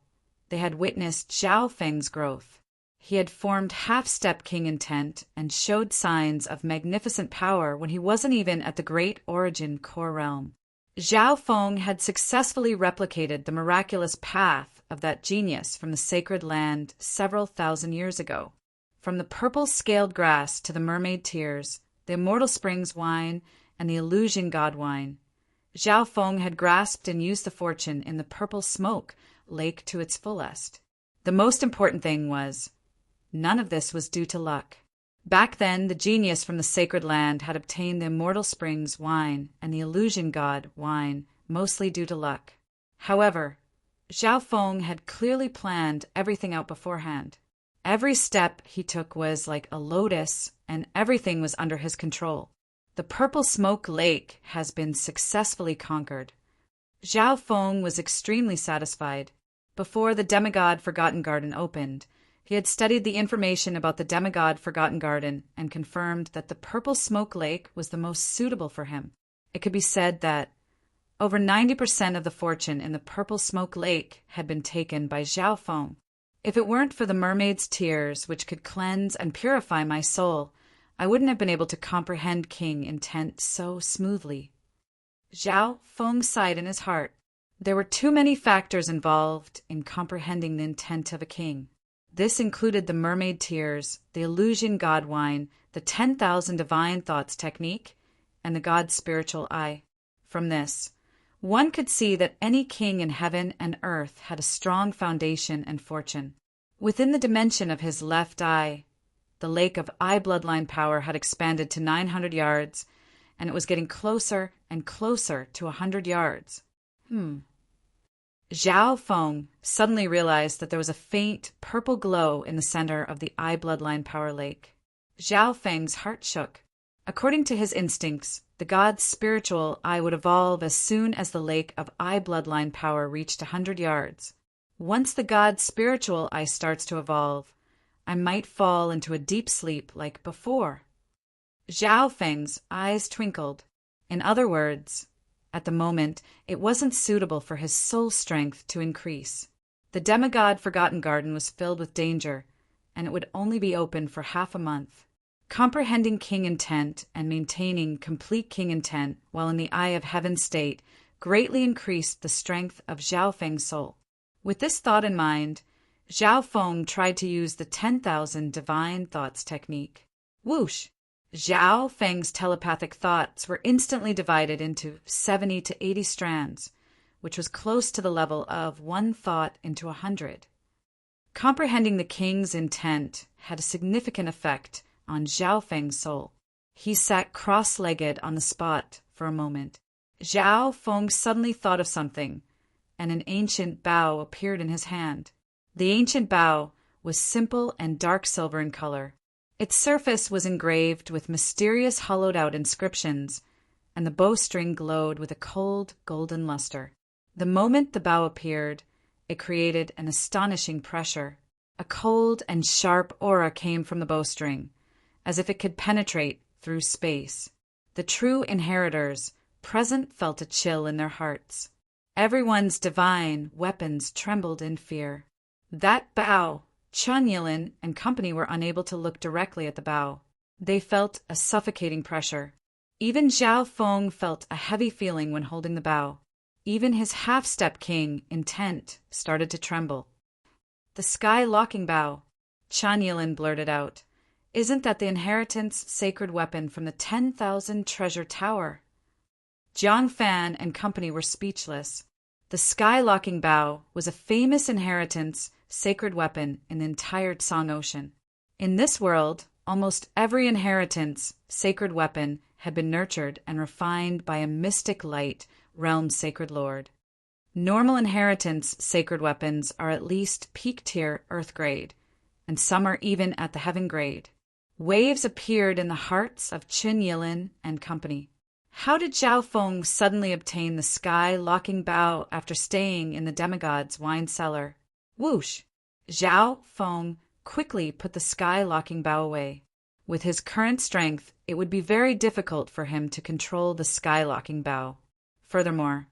they had witnessed Zhao Feng's growth. He had formed half-step king intent and showed signs of magnificent power when he wasn't even at the great origin core realm. Zhao Feng had successfully replicated the miraculous path of that genius from the sacred land several thousand years ago. From the purple scaled grass to the mermaid tears, the immortal springs wine, and the illusion god wine, Zhao Feng had grasped and used the fortune in the purple smoke lake to its fullest. The most important thing was, none of this was due to luck. Back then, the genius from the sacred land had obtained the immortal springs wine and the illusion god wine, mostly due to luck. However, Zhao Feng had clearly planned everything out beforehand. Every step he took was like a lotus, and everything was under his control. The purple smoke lake has been successfully conquered. Zhao Feng was extremely satisfied. Before the demigod Forgotten Garden opened, he had studied the information about the demigod Forgotten Garden and confirmed that the purple smoke lake was the most suitable for him. It could be said that over 90% of the fortune in the purple smoke lake had been taken by Zhao Feng. If it weren't for the mermaid's tears, which could cleanse and purify my soul, I wouldn't have been able to comprehend king intent so smoothly. Zhao Feng sighed in his heart. There were too many factors involved in comprehending the intent of a king. This included the mermaid tears, the illusion god wine, the 10,000 divine thoughts technique, and the god's spiritual eye. From this, one could see that any king in heaven and earth had a strong foundation and fortune. Within the dimension of his left eye, the lake of eye bloodline power had expanded to 900 yards, and it was getting closer and closer to 100 yards. Zhao Feng suddenly realized that there was a faint purple glow in the center of the eye bloodline power lake. Zhao Feng's heart shook. According to his instincts, the god's spiritual eye would evolve as soon as the lake of eye bloodline power reached 100 yards. Once the god's spiritual eye starts to evolve, I might fall into a deep sleep like before. Zhao Feng's eyes twinkled. In other words, at the moment, it wasn't suitable for his soul strength to increase. The demigod Forgotten Garden was filled with danger, and it would only be open for half a month. Comprehending king intent and maintaining complete king intent while in the eye of heaven state greatly increased the strength of Zhao Feng's soul. With this thought in mind, Zhao Feng tried to use the 10,000 divine thoughts technique. Whoosh! Zhao Feng's telepathic thoughts were instantly divided into 70 to 80 strands, which was close to the level of one thought into 100. Comprehending the king's intent had a significant effect on Zhao Feng's soul. He sat cross-legged on the spot for a moment. Zhao Feng suddenly thought of something, and an ancient bow appeared in his hand. The ancient bow was simple and dark silver in color. Its surface was engraved with mysterious hollowed-out inscriptions, and the bowstring glowed with a cold, golden luster. The moment the bow appeared, it created an astonishing pressure. A cold and sharp aura came from the bowstring, as if it could penetrate through space. The true inheritors present felt a chill in their hearts. Everyone's divine weapons trembled in fear. That bow! Chun Yilin and company were unable to look directly at the bow. They felt a suffocating pressure. Even Zhao Feng felt a heavy feeling when holding the bow. Even his half-step king, intent, started to tremble. The sky-locking bow, Chun Yilin blurted out. Isn't that the inheritance sacred weapon from the 10,000 treasure tower? Jiang Fan and company were speechless. The sky-locking bow was a famous inheritance sacred weapon in the entire Tsang Ocean. In this world, almost every inheritance sacred weapon had been nurtured and refined by a mystic light realm sacred lord. Normal inheritance sacred weapons are at least peak-tier earth grade, and some are even at the heaven grade. Waves appeared in the hearts of Chun Yilin and company. How did Zhao Feng suddenly obtain the sky-locking bow after staying in the demigod's wine cellar? Whoosh! Zhao Feng quickly put the sky-locking bow away. With his current strength, it would be very difficult for him to control the sky-locking bow. Furthermore,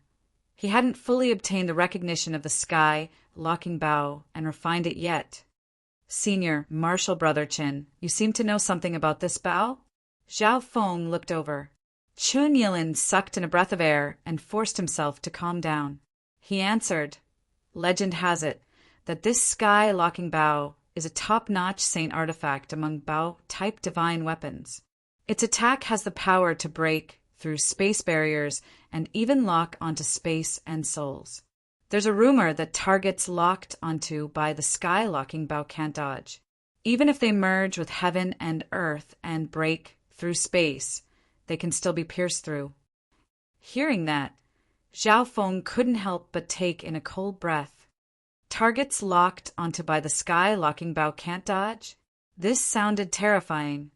he hadn't fully obtained the recognition of the sky-locking bow and refined it yet. Senior Marshal Brother Chin, you seem to know something about this bow? Zhao Feng looked over. Chun Yilin sucked in a breath of air and forced himself to calm down. He answered, Legend has it that this sky-locking bow is a top-notch saint artifact among bow-type divine weapons. Its attack has the power to break through space barriers and even lock onto space and souls. There's a rumor that targets locked onto by the sky-locking bow can't dodge. Even if they merge with heaven and earth and break through space, they can still be pierced through. Hearing that, Zhao Feng couldn't help but take in a cold breath. Targets locked onto by the sky-locking bow can't dodge? This sounded terrifying.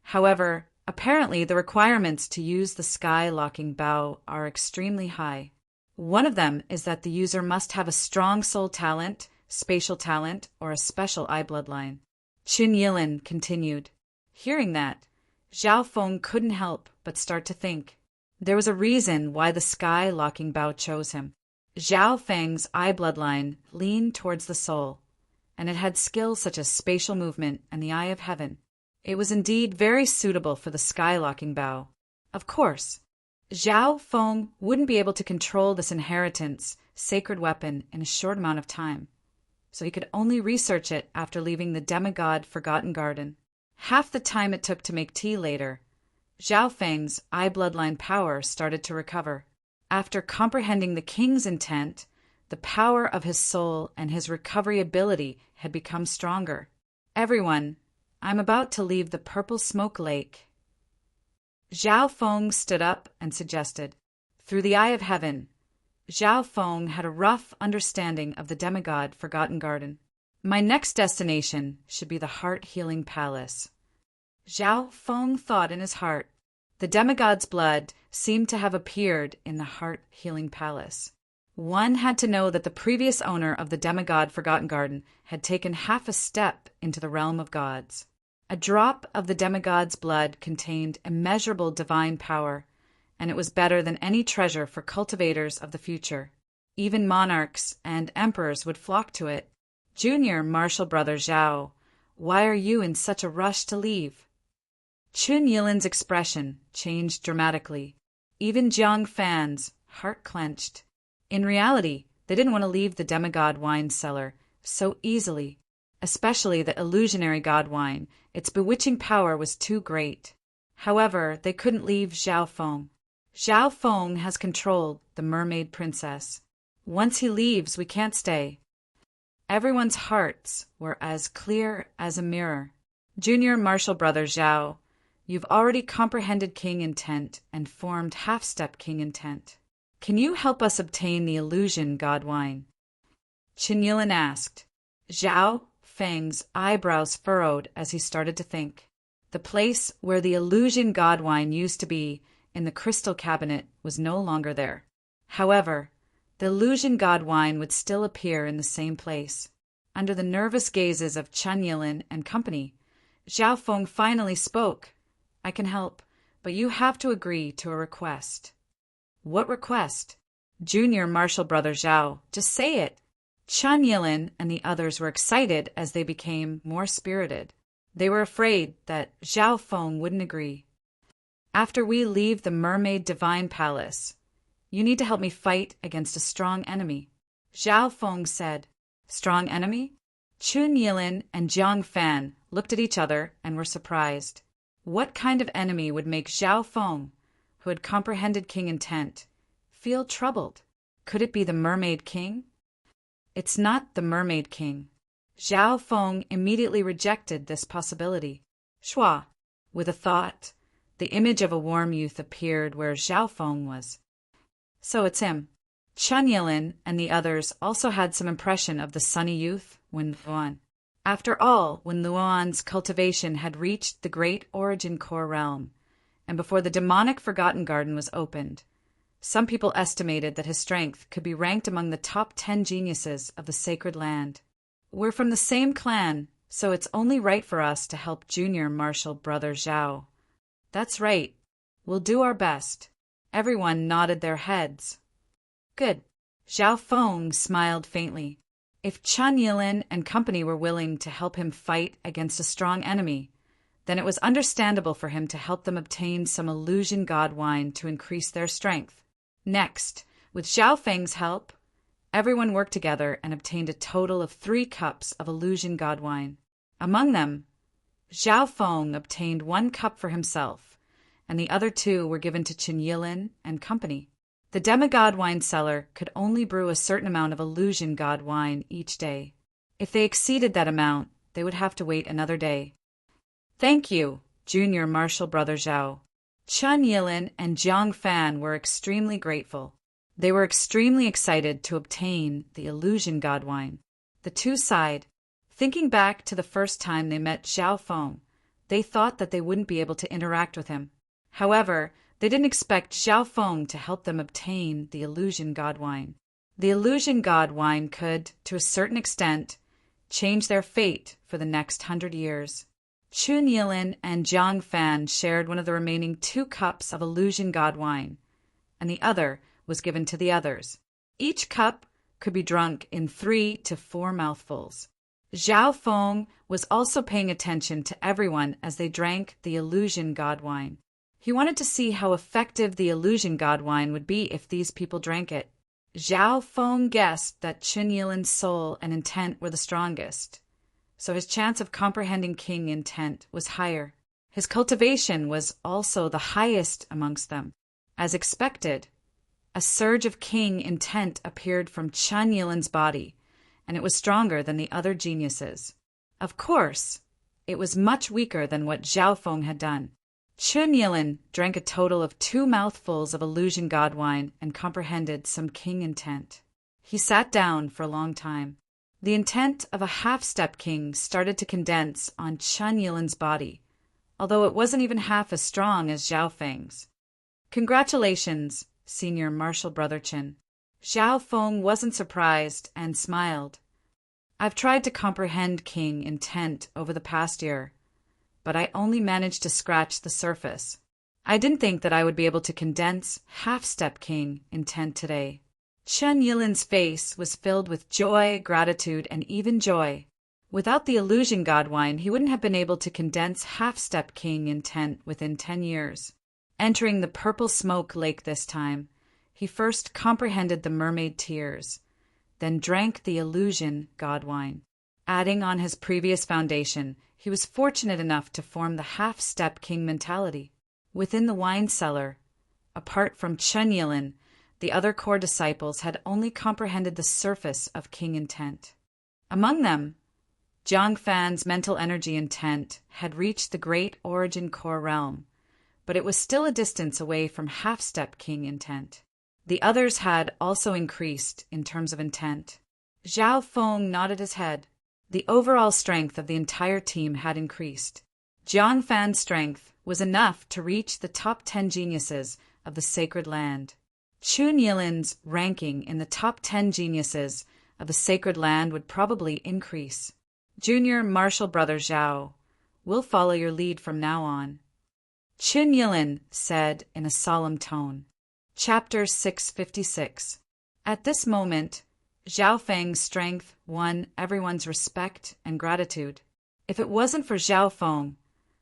However, apparently the requirements to use the sky-locking bow are extremely high. One of them is that the user must have a strong soul talent, spatial talent, or a special eye bloodline. Chun Yilin continued. Hearing that, Zhao Feng couldn't help but start to think. There was a reason why the sky-locking bow chose him. Zhao Feng's eye bloodline leaned towards the soul, and it had skills such as spatial movement and the eye of heaven. It was indeed very suitable for the sky-locking bow. Of course, Zhao Feng wouldn't be able to control this inheritance, sacred weapon, in a short amount of time, so he could only research it after leaving the demigod Forgotten Garden. Half the time it took to make tea later, Zhao Feng's eye bloodline power started to recover. After comprehending the king's intent, the power of his soul and his recovery ability had become stronger. Everyone, I'm about to leave the purple smoke lake. Zhao Feng stood up and suggested. Through the eye of heaven, Zhao Feng had a rough understanding of the demigod Forgotten Garden. My next destination should be the Heart Healing Palace. Zhao Feng thought in his heart. The demigod's blood seemed to have appeared in the heart-healing palace. One had to know that the previous owner of the demigod Forgotten Garden had taken half a step into the realm of gods. A drop of the demigod's blood contained immeasurable divine power, and it was better than any treasure for cultivators of the future. Even monarchs and emperors would flock to it. Junior martial brother Zhao, why are you in such a rush to leave? Chun Yilin's expression changed dramatically. Even Jiang Fan's heart clenched. In reality, they didn't want to leave the demigod wine cellar so easily, especially the illusionary god wine. Its bewitching power was too great. However, they couldn't leave Zhao Feng. Zhao Feng has controlled the mermaid princess. Once he leaves, we can't stay. Everyone's hearts were as clear as a mirror. Junior martial brother Zhao, you've already comprehended king intent and formed half-step king intent. Can you help us obtain the illusion god wine? Chun Yilin asked. Zhao Feng's eyebrows furrowed as he started to think. The place where the illusion god wine used to be in the crystal cabinet was no longer there. However, the illusion god wine would still appear in the same place. Under the nervous gazes of Chun Yilin and company, Zhao Feng finally spoke. I can help, but you have to agree to a request. What request? Junior martial brother Zhao, just say it. Chun Yilin and the others were excited as they became more spirited. They were afraid that Zhao Feng wouldn't agree. After we leave the Mermaid Divine Palace, you need to help me fight against a strong enemy. Zhao Feng said. Strong enemy? Chun Yilin and Jiang Fan looked at each other and were surprised. What kind of enemy would make Zhao Feng, who had comprehended king intent, feel troubled? Could it be the Mermaid King? It's not the Mermaid King. Zhao Feng immediately rejected this possibility. Shua, with a thought, the image of a warm youth appeared where Zhao Feng was. So it's him. Chun Yilin and the others also had some impression of the sunny youth, Wen Luan. After all, Wen Luan's cultivation had reached the great origin core realm, and before the demonic Forgotten Garden was opened, some people estimated that his strength could be ranked among the top 10 geniuses of the sacred land. We're from the same clan, so it's only right for us to help junior martial brother Zhao. That's right. We'll do our best. Everyone nodded their heads. Good. Zhao Feng smiled faintly. If Chun Yilin and company were willing to help him fight against a strong enemy, then it was understandable for him to help them obtain some illusion god wine to increase their strength. Next, with Zhao Feng's help, everyone worked together and obtained a total of 3 cups of illusion god wine. Among them, Zhao Feng obtained 1 cup for himself, and the other 2 were given to Chun Yilin and company. The demigod wine cellar could only brew a certain amount of illusion god wine each day. If they exceeded that amount, they would have to wait another day. Thank you, junior martial brother Zhao. Chun Yilin and Jiang Fan were extremely grateful. They were extremely excited to obtain the illusion god wine. The two sighed. Thinking back to the first time they met Zhao Feng, they thought that they wouldn't be able to interact with him. However, they didn't expect Zhao Feng to help them obtain the illusion god wine. The illusion god wine could, to a certain extent, change their fate for the next 100 years. Chun Yilin and Jiang Fan shared one of the remaining 2 cups of illusion god wine, and the other was given to the others. Each cup could be drunk in 3 to 4 mouthfuls. Zhao Feng was also paying attention to everyone as they drank the illusion god wine. He wanted to see how effective the illusion god wine would be if these people drank it. Zhao Feng guessed that Chun Yilin's soul and intent were the strongest, so his chance of comprehending king intent was higher. His cultivation was also the highest amongst them. As expected, a surge of king intent appeared from Chun Yilin's body, and it was stronger than the other geniuses. Of course, it was much weaker than what Zhao Feng had done. Chun Yilin drank a total of 2 mouthfuls of illusion god wine and comprehended some king intent. He sat down for a long time. The intent of a half-step king started to condense on Chun Yilin's body, although it wasn't even half as strong as Zhao Feng's. Congratulations, Senior Martial Brother Qin. Zhao Feng wasn't surprised and smiled. I've tried to comprehend King intent over the past year, but I only managed to scratch the surface. I didn't think that I would be able to condense half-step King intent today. Chen Yilin's face was filled with joy, gratitude, and even joy. Without the illusion Godwine, he wouldn't have been able to condense half-step King intent within 10 years. Entering the purple smoke lake this time, he first comprehended the mermaid tears, then drank the illusion Godwine. Adding on his previous foundation, he was fortunate enough to form the half-step King mentality. Within the wine cellar, apart from Chen Yilin, the other core disciples had only comprehended the surface of King intent. Among them, Jiang Fan's mental energy intent had reached the great origin core realm, but it was still a distance away from half-step King intent. The others had also increased in terms of intent. Zhao Feng nodded his head. The overall strength of the entire team had increased. Jiang Fan's strength was enough to reach the top 10 geniuses of the sacred land. Chun Yilin's ranking in the top 10 geniuses of the sacred land would probably increase. Junior Martial Brother Zhao, we'll follow your lead from now on. Chun Yilin said in a solemn tone. Chapter 656. At this moment, Zhao Feng's strength won everyone's respect and gratitude. If it wasn't for Zhao Feng,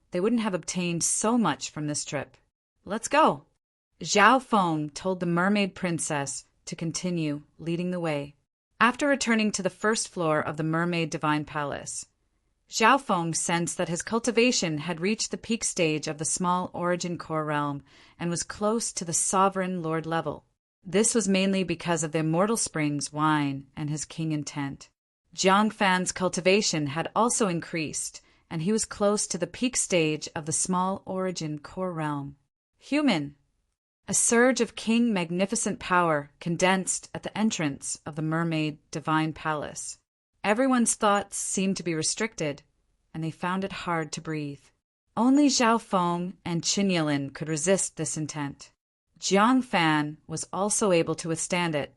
they wouldn't have obtained so much from this trip. Let's go. Zhao Feng told the mermaid princess to continue leading the way. After returning to the first floor of the mermaid divine palace, Zhao Feng sensed that his cultivation had reached the peak stage of the small origin core realm and was close to the sovereign lord level. This was mainly because of the immortal springs wine and his king intent. Jiang Fan's cultivation had also increased, and he was close to the peak stage of the small origin core realm. Human. A surge of king magnificent power condensed at the entrance of the mermaid divine palace. Everyone's thoughts seemed to be restricted, and they found it hard to breathe. Only Zhao Feng and Qin Yilin could resist this intent. Jiang Fan was also able to withstand it.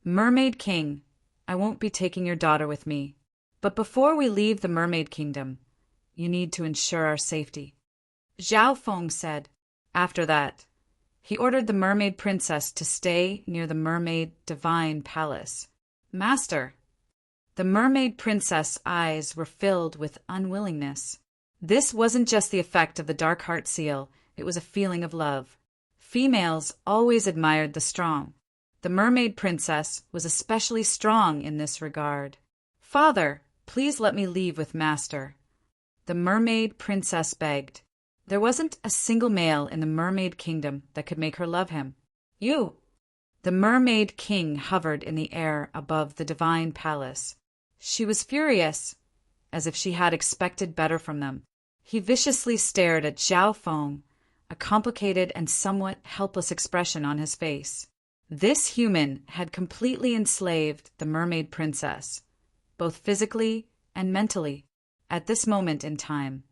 Mermaid King, I won't be taking your daughter with me, but before we leave the Mermaid Kingdom, you need to ensure our safety. Zhao Feng said. After that, he ordered the mermaid princess to stay near the mermaid divine palace. Master. The mermaid princess' eyes were filled with unwillingness. This wasn't just the effect of the dark heart seal, it was a feeling of love. Females always admired the strong. The mermaid princess was especially strong in this regard. Father, please let me leave with Master. The mermaid princess begged. There wasn't a single male in the mermaid kingdom that could make her love him. You! The mermaid king hovered in the air above the divine palace. She was furious, as if she had expected better from them. He viciously stared at Zhao Feng, a complicated and somewhat helpless expression on his face. This human had completely enslaved the mermaid princess, both physically and mentally, at this moment in time.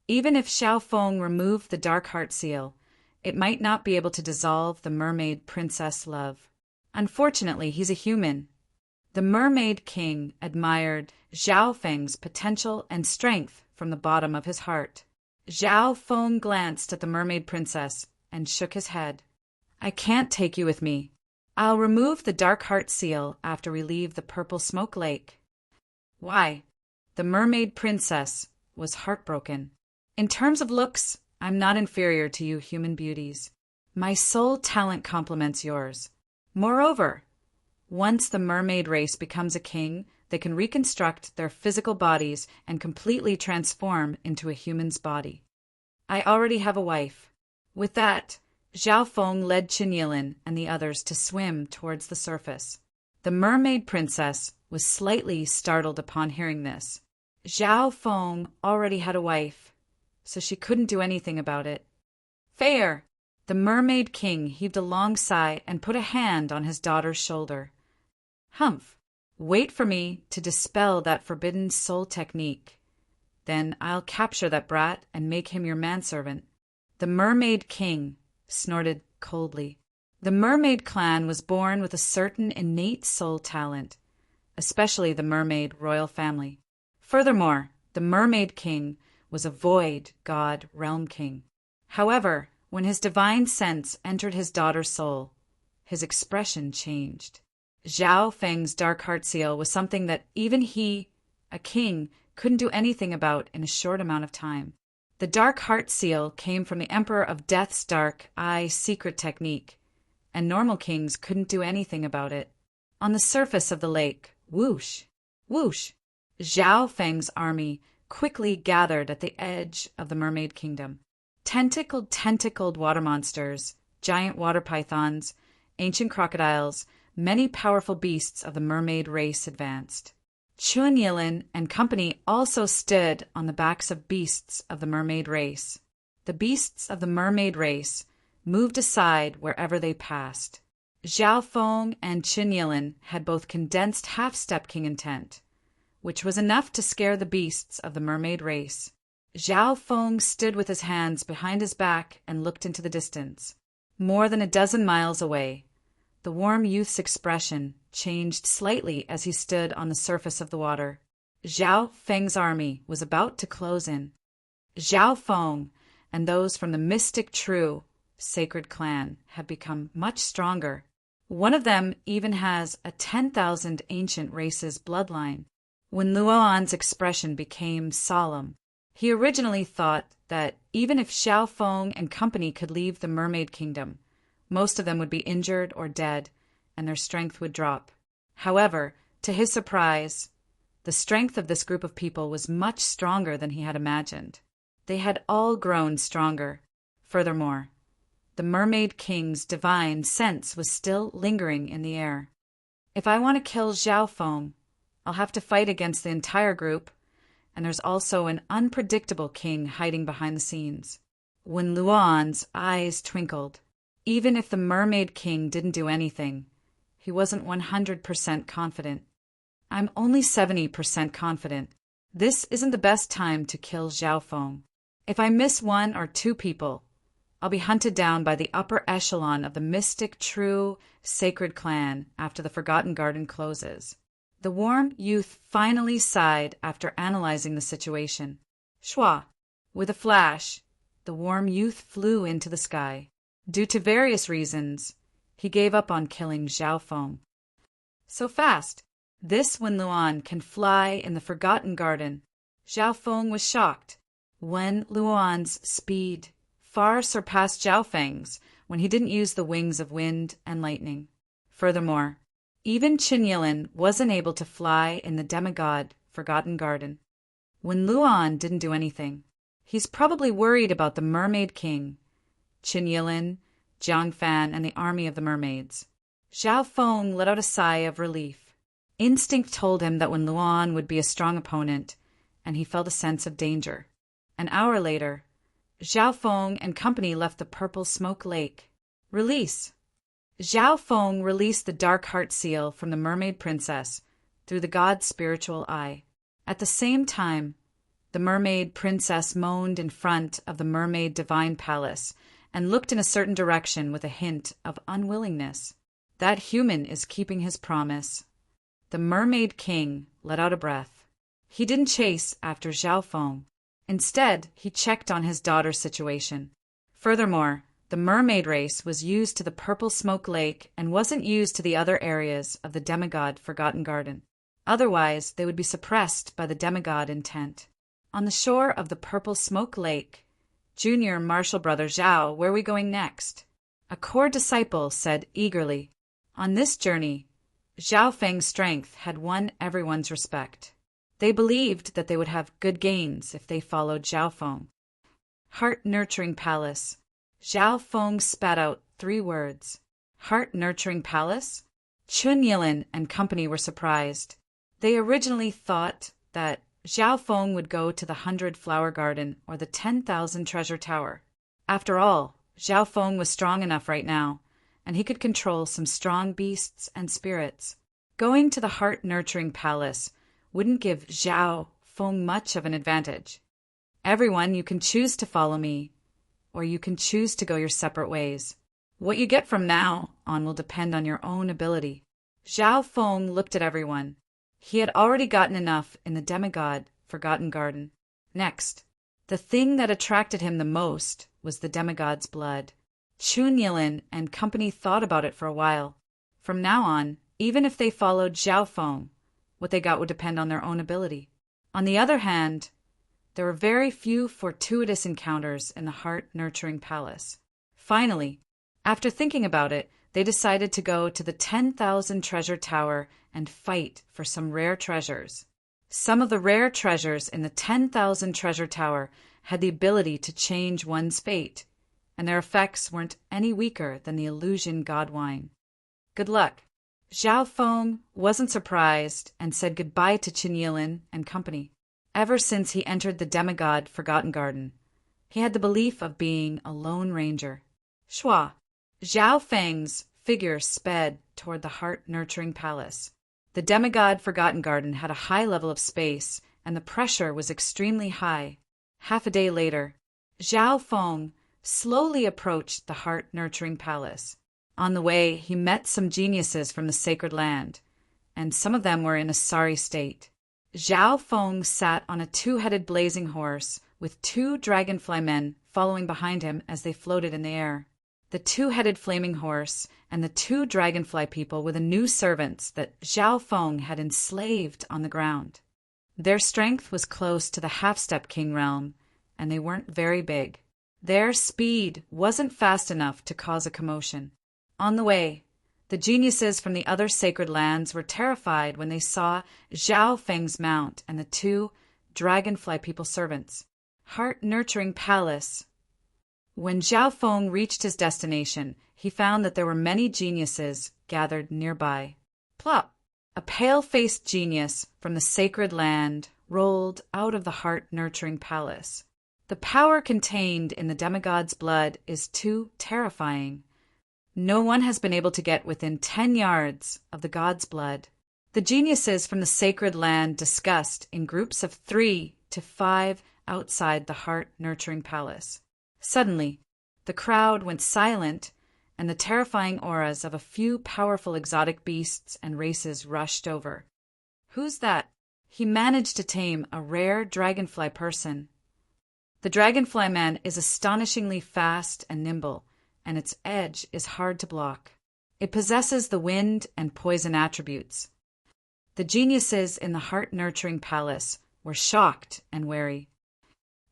Even if Zhao Feng removed the dark heart seal, it might not be able to dissolve the mermaid princess' love. Unfortunately, he's a human. The mermaid king admired Zhao Feng's potential and strength from the bottom of his heart. Zhao Feng glanced at the mermaid princess and shook his head. I can't take you with me. I'll remove the dark heart seal after we leave the purple smoke lake. Why? The mermaid princess was heartbroken. In terms of looks, I'm not inferior to you human beauties. My soul talent complements yours. Moreover, once the mermaid race becomes a king, they can reconstruct their physical bodies and completely transform into a human's body. I already have a wife. With that, Zhao Feng led Qin Yilin and the others to swim towards the surface. The mermaid princess was slightly startled upon hearing this. Zhao Feng already had a wife, so she couldn't do anything about it. Fair! The mermaid king heaved a long sigh and put a hand on his daughter's shoulder. Humph! Wait for me to dispel that forbidden soul technique. Then I'll capture that brat and make him your manservant." The Mermaid King snorted coldly. The mermaid clan was born with a certain innate soul talent, especially the mermaid royal family. Furthermore, the Mermaid King was a void god realm king. However, when his divine sense entered his daughter's soul, his expression changed. Zhao Feng's dark heart seal was something that even he, a king, couldn't do anything about in a short amount of time. The dark heart seal came from the Emperor of Death's dark eye secret technique, and normal kings couldn't do anything about it. On the surface of the lake, whoosh, whoosh, Zhao Feng's army quickly gathered at the edge of the mermaid kingdom. Tentacled water monsters, giant water pythons, ancient crocodiles, many powerful beasts of the mermaid race advanced. Chun Yilin and company also stood on the backs of beasts of the mermaid race. The beasts of the mermaid race moved aside wherever they passed. Zhao Feng and Chun Yilin had both condensed half-step king intent, which was enough to scare the beasts of the mermaid race. Zhao Feng stood with his hands behind his back and looked into the distance. More than a dozen miles away, the warm youth's expression changed slightly as he stood on the surface of the water. Zhao Feng's army was about to close in. Zhao Feng and those from the mystic true sacred clan have become much stronger. One of them even has a 10,000 ancient races bloodline. When Luoan's expression became solemn, he originally thought that even if Zhao Feng and company could leave the Mermaid Kingdom, most of them would be injured or dead, and their strength would drop. However, to his surprise, the strength of this group of people was much stronger than he had imagined. They had all grown stronger. Furthermore, the Mermaid King's divine sense was still lingering in the air. If I want to kill Zhao Feng, I'll have to fight against the entire group, and there's also an unpredictable king hiding behind the scenes. When Luoan's eyes twinkled, even if the Mermaid King didn't do anything, he wasn't 100% confident. "I'm only 70% confident. This isn't the best time to kill Zhao Feng. If I miss one or two people, I'll be hunted down by the upper echelon of the mystic, true, sacred clan after the Forgotten Garden closes." The warm youth finally sighed after analyzing the situation. Shwa! With a flash, the warm youth flew into the sky. Due to various reasons, he gave up on killing Zhao Feng. So fast! This when Luoan can fly in the Forgotten Garden. Zhao Feng was shocked. When Luoan's speed far surpassed Zhao Feng's when he didn't use the wings of wind and lightning. Furthermore, even Chun Yilin wasn't able to fly in the demigod Forgotten Garden. When Luoan didn't do anything, he's probably worried about the Mermaid King, Chun Yilin, Jiang Fan, and the army of the mermaids. Zhao Feng let out a sigh of relief. Instinct told him that when Luoan would be a strong opponent, and he felt a sense of danger. An hour later, Zhao Feng and company left the Purple Smoke Lake. Release. Zhao Feng released the Dark Heart Seal from the Mermaid Princess through the god's spiritual eye. At the same time, the Mermaid Princess moaned in front of the Mermaid Divine Palace and looked in a certain direction with a hint of unwillingness. That human is keeping his promise. The Mermaid King let out a breath. He didn't chase after Zhao Feng. Instead, he checked on his daughter's situation. Furthermore, the mermaid race was used to the Purple Smoke Lake and wasn't used to the other areas of the demigod Forgotten Garden. Otherwise, they would be suppressed by the demigod intent. On the shore of the Purple Smoke Lake, Junior Marshall Brother Zhao, where are we going next? A core disciple said eagerly. On this journey, Zhao Feng's strength had won everyone's respect. They believed that they would have good gains if they followed Zhao Feng. Heart-nurturing palace. Zhao Feng spat out 3 words. Heart-nurturing palace? Chun Yilin and company were surprised. They originally thought that Zhao Feng would go to the 100-flower garden or the 10,000 treasure tower. After all, Zhao Feng was strong enough right now, and he could control some strong beasts and spirits. Going to the heart-nurturing palace wouldn't give Zhao Feng much of an advantage. Everyone, you can choose to follow me, or you can choose to go your separate ways. What you get from now on will depend on your own ability. Zhao Feng looked at everyone. He had already gotten enough in the demigod Forgotten Garden. Next, the thing that attracted him the most was the demigod's blood. Chun Yilin and company thought about it for a while. From now on, even if they followed Zhao Feng, what they got would depend on their own ability. On the other hand, there were very few fortuitous encounters in the heart-nurturing palace. Finally, after thinking about it, they decided to go to the 10,000 treasure tower and fight for some rare treasures. Some of the rare treasures in the 10,000 treasure tower had the ability to change one's fate, and their effects weren't any weaker than the illusion god wine. Good luck. Zhao Feng wasn't surprised and said goodbye to Chun Yilin and company. Ever since he entered the demigod Forgotten Garden, he had the belief of being a lone ranger. Shua. Zhao Feng's figure sped toward the heart-nurturing palace. The demigod Forgotten Garden had a high level of space, and the pressure was extremely high. Half a day later, Zhao Feng slowly approached the heart-nurturing palace. On the way, he met some geniuses from the sacred land, and some of them were in a sorry state. Zhao Feng sat on a two-headed blazing horse, with two dragonfly men following behind him as they floated in the air. The two-headed flaming horse and the two dragonfly people were the new servants that Zhao Feng had enslaved on the ground. Their strength was close to the half-step king realm, and they weren't very big. Their speed wasn't fast enough to cause a commotion. On the way, the geniuses from the other sacred lands were terrified when they saw Zhao Feng's mount and the two dragonfly people servants. Heart-nurturing palace. When Zhao Feng reached his destination, he found that there were many geniuses gathered nearby. Plop! A pale-faced genius from the sacred land rolled out of the heart-nurturing palace. The power contained in the demigod's blood is too terrifying. No one has been able to get within 10 yards of the god's blood. The geniuses from the sacred land discussed in groups of 3 to 5 outside the heart-nurturing palace. Suddenly, the crowd went silent, and the terrifying auras of a few powerful exotic beasts and races rushed over. Who's that? He managed to tame a rare dragonfly person. The dragonfly man is astonishingly fast and nimble, and its edge is hard to block. It possesses the wind and poison attributes. The geniuses in the heart-nurturing palace were shocked and wary.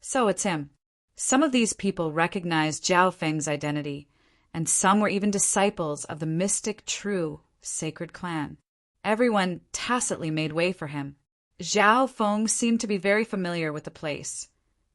So it's him. Some of these people recognized Zhao Feng's identity, and some were even disciples of the mystic true sacred clan. Everyone tacitly made way for him. Zhao Feng seemed to be very familiar with the place,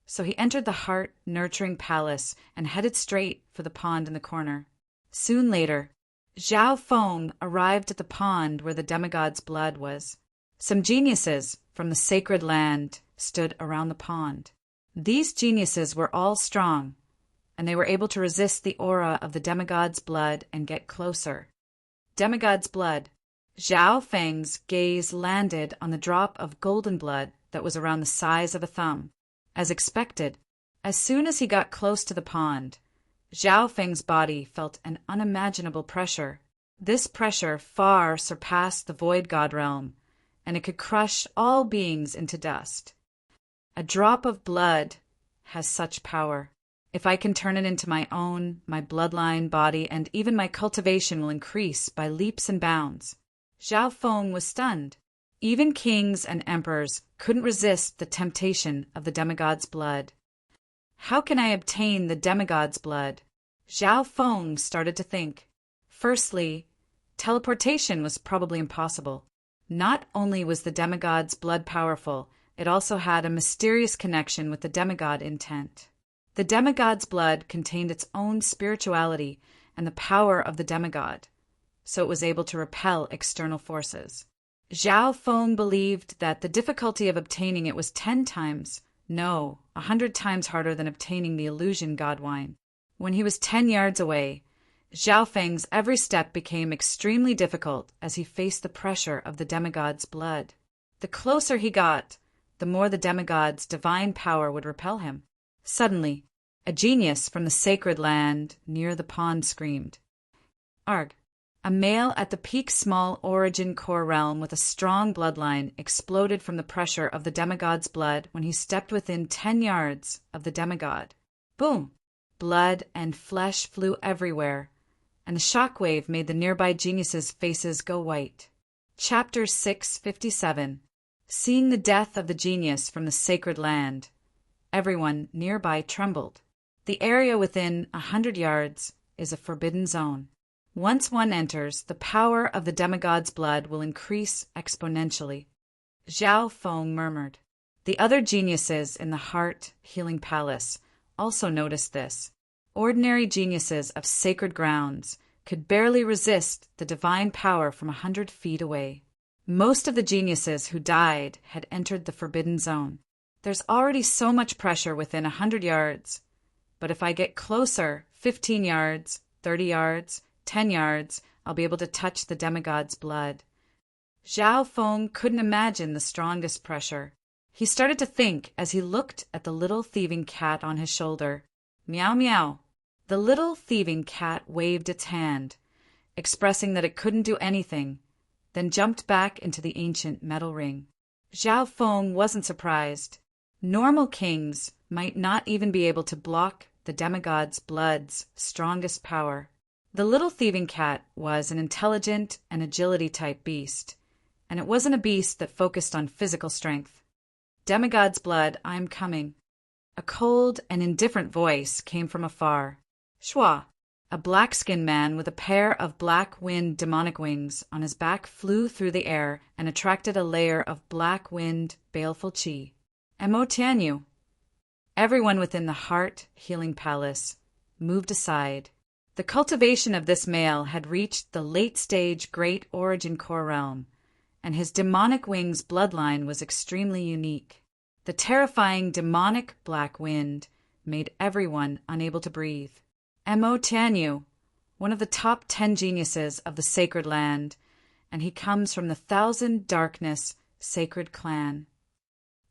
so he entered the heart-nurturing palace and headed straight for the pond in the corner. Soon later, Zhao Feng arrived at the pond where the demigod's blood was. Some geniuses from the sacred land stood around the pond. These geniuses were all strong, and they were able to resist the aura of the demigod's blood and get closer. Demigod's blood. Zhao Feng's gaze landed on the drop of golden blood that was around the size of a thumb. As expected, as soon as he got close to the pond, Zhao Feng's body felt an unimaginable pressure. This pressure far surpassed the void god realm, and it could crush all beings into dust. A drop of blood has such power. If I can turn it into my own, my bloodline, body, and even my cultivation will increase by leaps and bounds. Zhao Feng was stunned. Even kings and emperors couldn't resist the temptation of the demigod's blood. How can I obtain the demigod's blood? Zhao Feng started to think. Firstly, teleportation was probably impossible. Not only was the demigod's blood powerful, it also had a mysterious connection with the demigod intent. The demigod's blood contained its own spirituality and the power of the demigod, so it was able to repel external forces. Zhao Feng believed that the difficulty of obtaining it was 10 times, no, 100 times harder than obtaining the illusion god wine. When he was 10 yards away, Zhao Feng's every step became extremely difficult as he faced the pressure of the demigod's blood. The closer he got, the more the demigod's divine power would repel him. Suddenly, a genius from the sacred land near the pond screamed, "Arg!" A male at the peak small origin core realm with a strong bloodline exploded from the pressure of the demigod's blood when he stepped within 10 yards of the demigod. Boom! Blood and flesh flew everywhere, and the shockwave made the nearby geniuses' faces go white. Chapter 657. Seeing the death of the genius from the sacred land. Everyone nearby trembled. The area within 100 yards is a forbidden zone. Once one enters, the power of the demigod's blood will increase exponentially. Zhao Feng murmured. The other geniuses in the Heart Healing Palace also noticed this. Ordinary geniuses of sacred grounds could barely resist the divine power from 100 feet away. Most of the geniuses who died had entered the forbidden zone. There's already so much pressure within 100 yards, but if I get closer, 15 yards, 30 yards, 10 yards, I'll be able to touch the demigod's blood. Zhao Feng couldn't imagine the strongest pressure. He started to think as he looked at the little thieving cat on his shoulder. Meow meow. The little thieving cat waved its hand, expressing that it couldn't do anything, then jumped back into the ancient metal ring. Zhao Feng wasn't surprised. Normal kings might not even be able to block the demigod's blood's strongest power. The little thieving cat was an intelligent and agility-type beast, and it wasn't a beast that focused on physical strength. Demigod's blood, I'm coming. A cold and indifferent voice came from afar. Shua, a black-skinned man with a pair of black-wind demonic wings on his back flew through the air and attracted a layer of black-wind, baleful qi. Emo Tianyu. Everyone within the Heart Healing Palace moved aside. The cultivation of this male had reached the late-stage Great Origin Core realm, and his demonic wings bloodline was extremely unique. The terrifying demonic black wind made everyone unable to breathe. Emo Tianyu, one of the top 10 geniuses of the sacred land, and he comes from the Thousand Darkness sacred clan.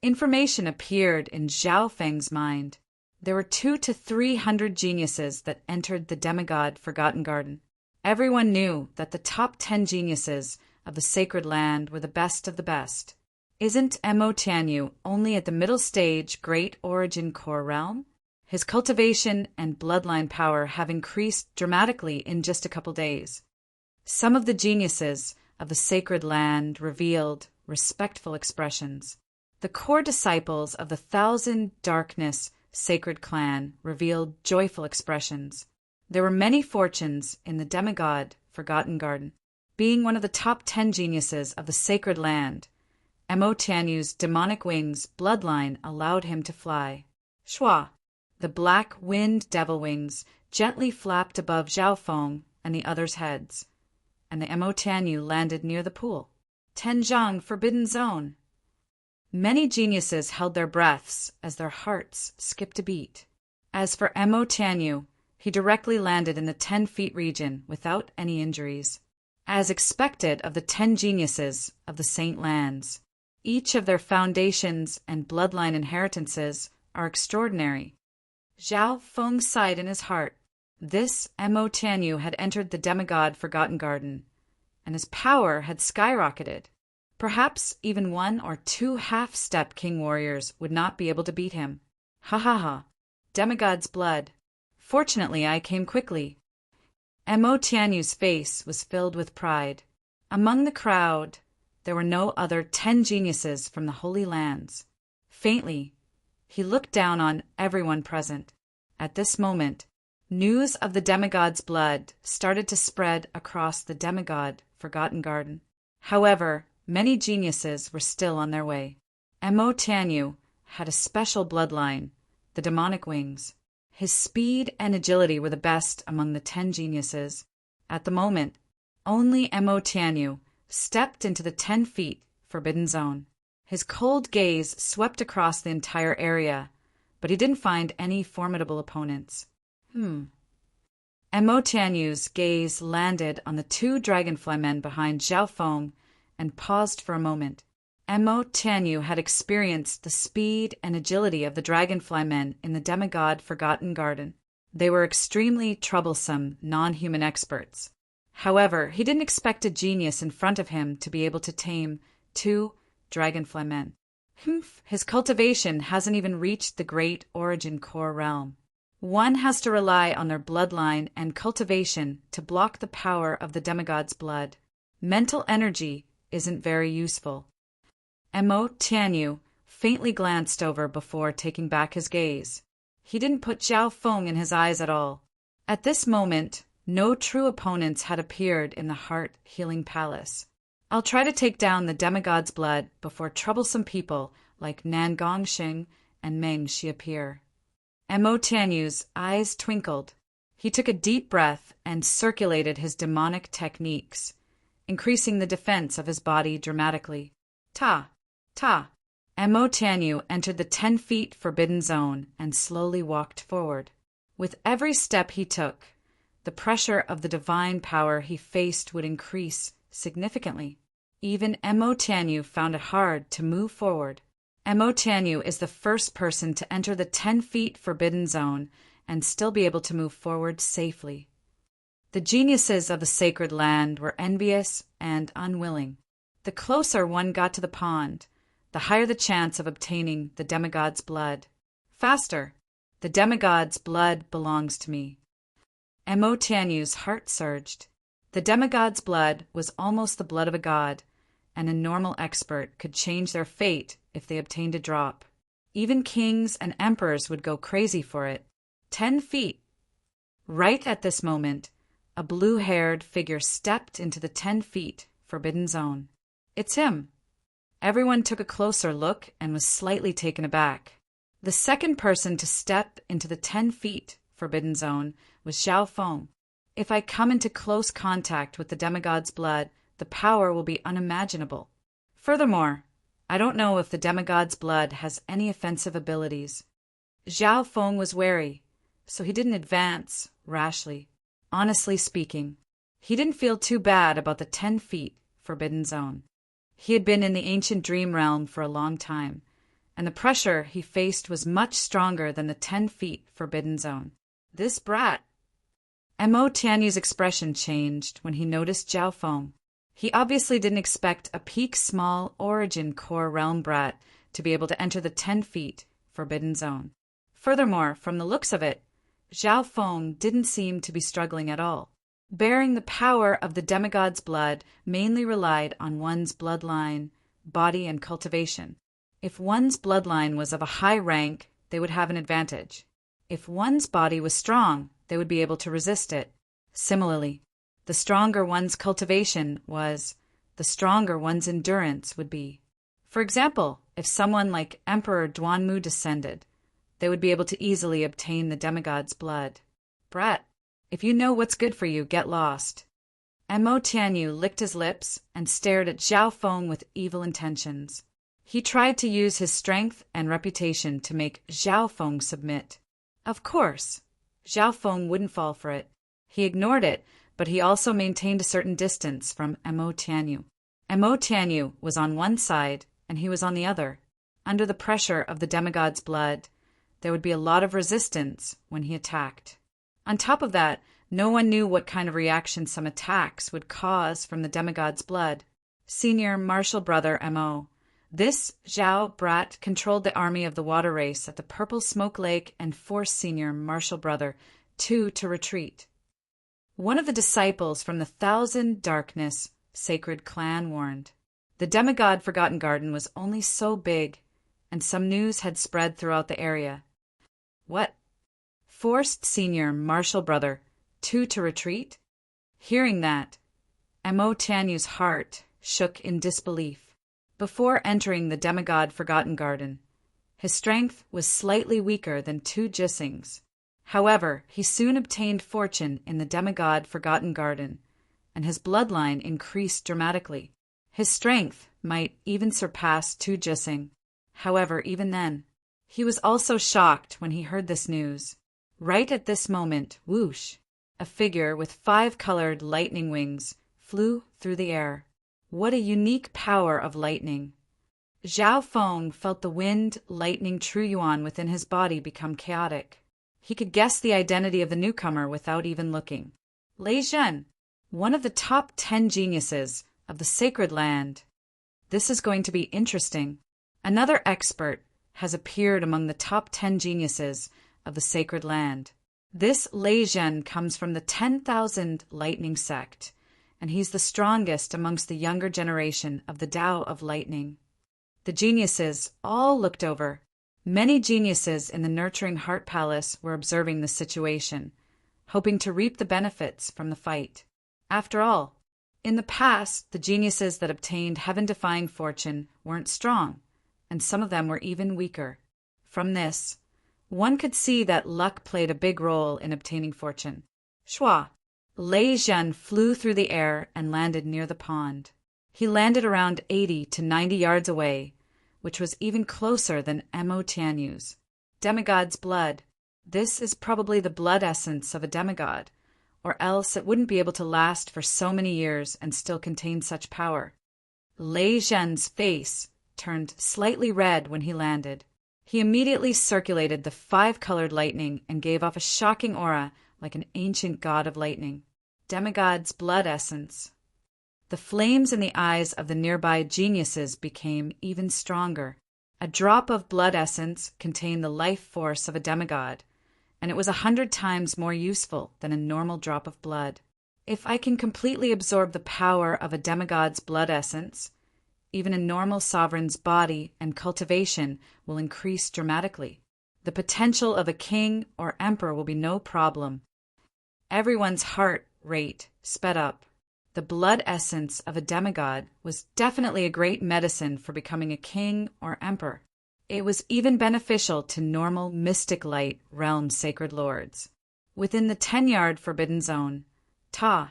Information appeared in Zhao Feng's mind. There were 200 to 300 geniuses that entered the demigod Forgotten Garden. Everyone knew that the top 10 geniuses of the sacred land were the best of the best. Isn't Emo Tianyu only at the middle stage Great Origin Core realm? His cultivation and bloodline power have increased dramatically in just a couple days. Some of the geniuses of the sacred land revealed respectful expressions. The core disciples of the Thousand Darkness sacred clan revealed joyful expressions. There were many fortunes in the demigod Forgotten Garden. Being one of the top 10 geniuses of the sacred land, Emo Tianyu's demonic wings bloodline allowed him to fly. Shua, the black wind devil wings, gently flapped above Zhao Feng and the others' heads, and the Emo Tianyu landed near the pool. Tenjiang Forbidden Zone. Many geniuses held their breaths as their hearts skipped a beat. As for Emo Tianyu, he directly landed in the 10-feet region without any injuries. As expected of the 10 geniuses of the Saint Lands, each of their foundations and bloodline inheritances are extraordinary. Zhao Feng sighed in his heart. This Emo Tianyu had entered the demigod Forgotten Garden, and his power had skyrocketed. Perhaps even 1 or 2 half-step king warriors would not be able to beat him. Ha ha ha. Demigod's blood. Fortunately, I came quickly. Emo Tianyu's face was filled with pride. Among the crowd, there were no other 10 geniuses from the Holy Lands. Faintly, he looked down on everyone present. At this moment, news of the demigod's blood started to spread across the demigod Forgotten Garden. However, many geniuses were still on their way. Emo Tianyu had a special bloodline, the demonic wings. His speed and agility were the best among the 10 geniuses. At the moment, only Emo Tianyu stepped into the 10-feet forbidden zone. His cold gaze swept across the entire area, but he didn't find any formidable opponents. Emo Tianyu's gaze landed on the 2 dragonfly men behind Zhao Feng and paused for a moment. Mo Tianyu had experienced the speed and agility of the dragonfly men in the demigod Forgotten Garden. They were extremely troublesome, non-human experts. However, he didn't expect a genius in front of him to be able to tame 2 dragonfly men. His cultivation hasn't even reached the great origin core realm. One has to rely on their bloodline and cultivation to block the power of the demigod's blood. Mental energy isn't very useful. Mo Tianyu faintly glanced over before taking back his gaze. He didn't put Zhao Feng in his eyes at all. At this moment, no true opponents had appeared in the Heart-Healing Palace. I'll try to take down the demigod's blood before troublesome people like Nan Gongxing and Meng Shi appear. Mo Tianyu's eyes twinkled. He took a deep breath and circulated his demonic techniques, increasing the defense of his body dramatically. Ta! Ta! Mo Tianyu entered the 10 feet forbidden zone and slowly walked forward. With every step he took, the pressure of the divine power he faced would increase significantly. Even Mo Tianyu found it hard to move forward. Mo Tianyu is the first person to enter the 10 feet forbidden zone and still be able to move forward safely. The geniuses of the sacred land were envious and unwilling. The closer one got to the pond, the higher the chance of obtaining the demigod's blood. Faster! The demigod's blood belongs to me. Mo Tianyu's heart surged. The demigod's blood was almost the blood of a god, and a normal expert could change their fate if they obtained a drop. Even kings and emperors would go crazy for it. 10 feet! Right at this moment, a blue-haired figure stepped into the 10 feet forbidden zone. It's him! Everyone took a closer look and was slightly taken aback. The second person to step into the 10 feet forbidden zone was Zhao Feng. If I come into close contact with the demigod's blood, the power will be unimaginable. Furthermore, I don't know if the demigod's blood has any offensive abilities. Zhao Feng was wary, so he didn't advance rashly. Honestly speaking, he didn't feel too bad about the 10 feet forbidden zone. He had been in the ancient dream realm for a long time, and the pressure he faced was much stronger than the 10 feet forbidden zone. This brat! Mo Tianyu's expression changed when he noticed Zhao Feng. He obviously didn't expect a peak small origin core realm brat to be able to enter the 10 feet forbidden zone. Furthermore, from the looks of it, Zhao Feng didn't seem to be struggling at all. Bearing the power of the demigod's blood mainly relied on one's bloodline, body, and cultivation. If one's bloodline was of a high rank, they would have an advantage. If one's body was strong, they would be able to resist it. Similarly, the stronger one's cultivation was, the stronger one's endurance would be. For example, if someone like Emperor Duanmu descended, they would be able to easily obtain the demigod's blood. Brat, if you know what's good for you, get lost. Mo Tianyu licked his lips and stared at Zhao Feng with evil intentions. He tried to use his strength and reputation to make Zhao Feng submit. Of course, Zhao Feng wouldn't fall for it. He ignored it, but he also maintained a certain distance from Mo Tianyu. Mo Tianyu was on one side, and he was on the other. Under the pressure of the demigod's blood, there would be a lot of resistance when he attacked. On top of that, no one knew what kind of reaction some attacks would cause from the demigod's blood. Senior Martial Brother Mo. This Zhao brat controlled the army of the water race at the Purple Smoke Lake and forced Senior Martial Brother 2 to retreat. One of the disciples from the Thousand Darkness sacred clan warned. The demigod Forgotten Garden was only so big, and some news had spread throughout the area. What? Forced Senior Martial Brother 2 to retreat? Hearing that, Mo Tianyu's heart shook in disbelief. Before entering the demigod Forgotten Garden, his strength was slightly weaker than 2 Jissings. However, he soon obtained fortune in the demigod Forgotten Garden, and his bloodline increased dramatically. His strength might even surpass 2 Jissing. However, even then, he was also shocked when he heard this news. Right at this moment, whoosh, a figure with 5-colored lightning wings flew through the air. What a unique power of lightning! Zhao Feng felt the wind, lightning true yuan within his body become chaotic. He could guess the identity of the newcomer without even looking. Lei Zhen, one of the top 10 geniuses of the sacred land. This is going to be interesting. Another expert has appeared among the top 10 geniuses of the sacred land. This Lei Zhen comes from the 10,000 Lightning sect, and he's the strongest amongst the younger generation of the Tao of Lightning. The geniuses all looked over. Many geniuses in the nurturing Heart Palace were observing the situation, hoping to reap the benefits from the fight. After all, in the past, the geniuses that obtained heaven-defying fortune weren't strong, and some of them were even weaker. From this, one could see that luck played a big role in obtaining fortune. Shua, Lei Zhen flew through the air and landed near the pond. He landed around 80 to 90 yards away, which was even closer than Mo Tianyu's. Demigod's blood. This is probably the blood essence of a demigod, or else it wouldn't be able to last for so many years and still contain such power. Lei Zhen's face turned slightly red when he landed. He immediately circulated the 5-colored lightning and gave off a shocking aura like an ancient god of lightning. Demigod's blood essence. The flames in the eyes of the nearby geniuses became even stronger. A drop of blood essence contained the life force of a demigod, and it was 100 times more useful than a normal drop of blood. If I can completely absorb the power of a demigod's blood essence, even a normal sovereign's body and cultivation will increase dramatically. The potential of a king or emperor will be no problem. Everyone's heart rate sped up. The blood essence of a demigod was definitely a great medicine for becoming a king or emperor. It was even beneficial to normal mystic light realm sacred lords. Within the 10-yard forbidden zone, Mo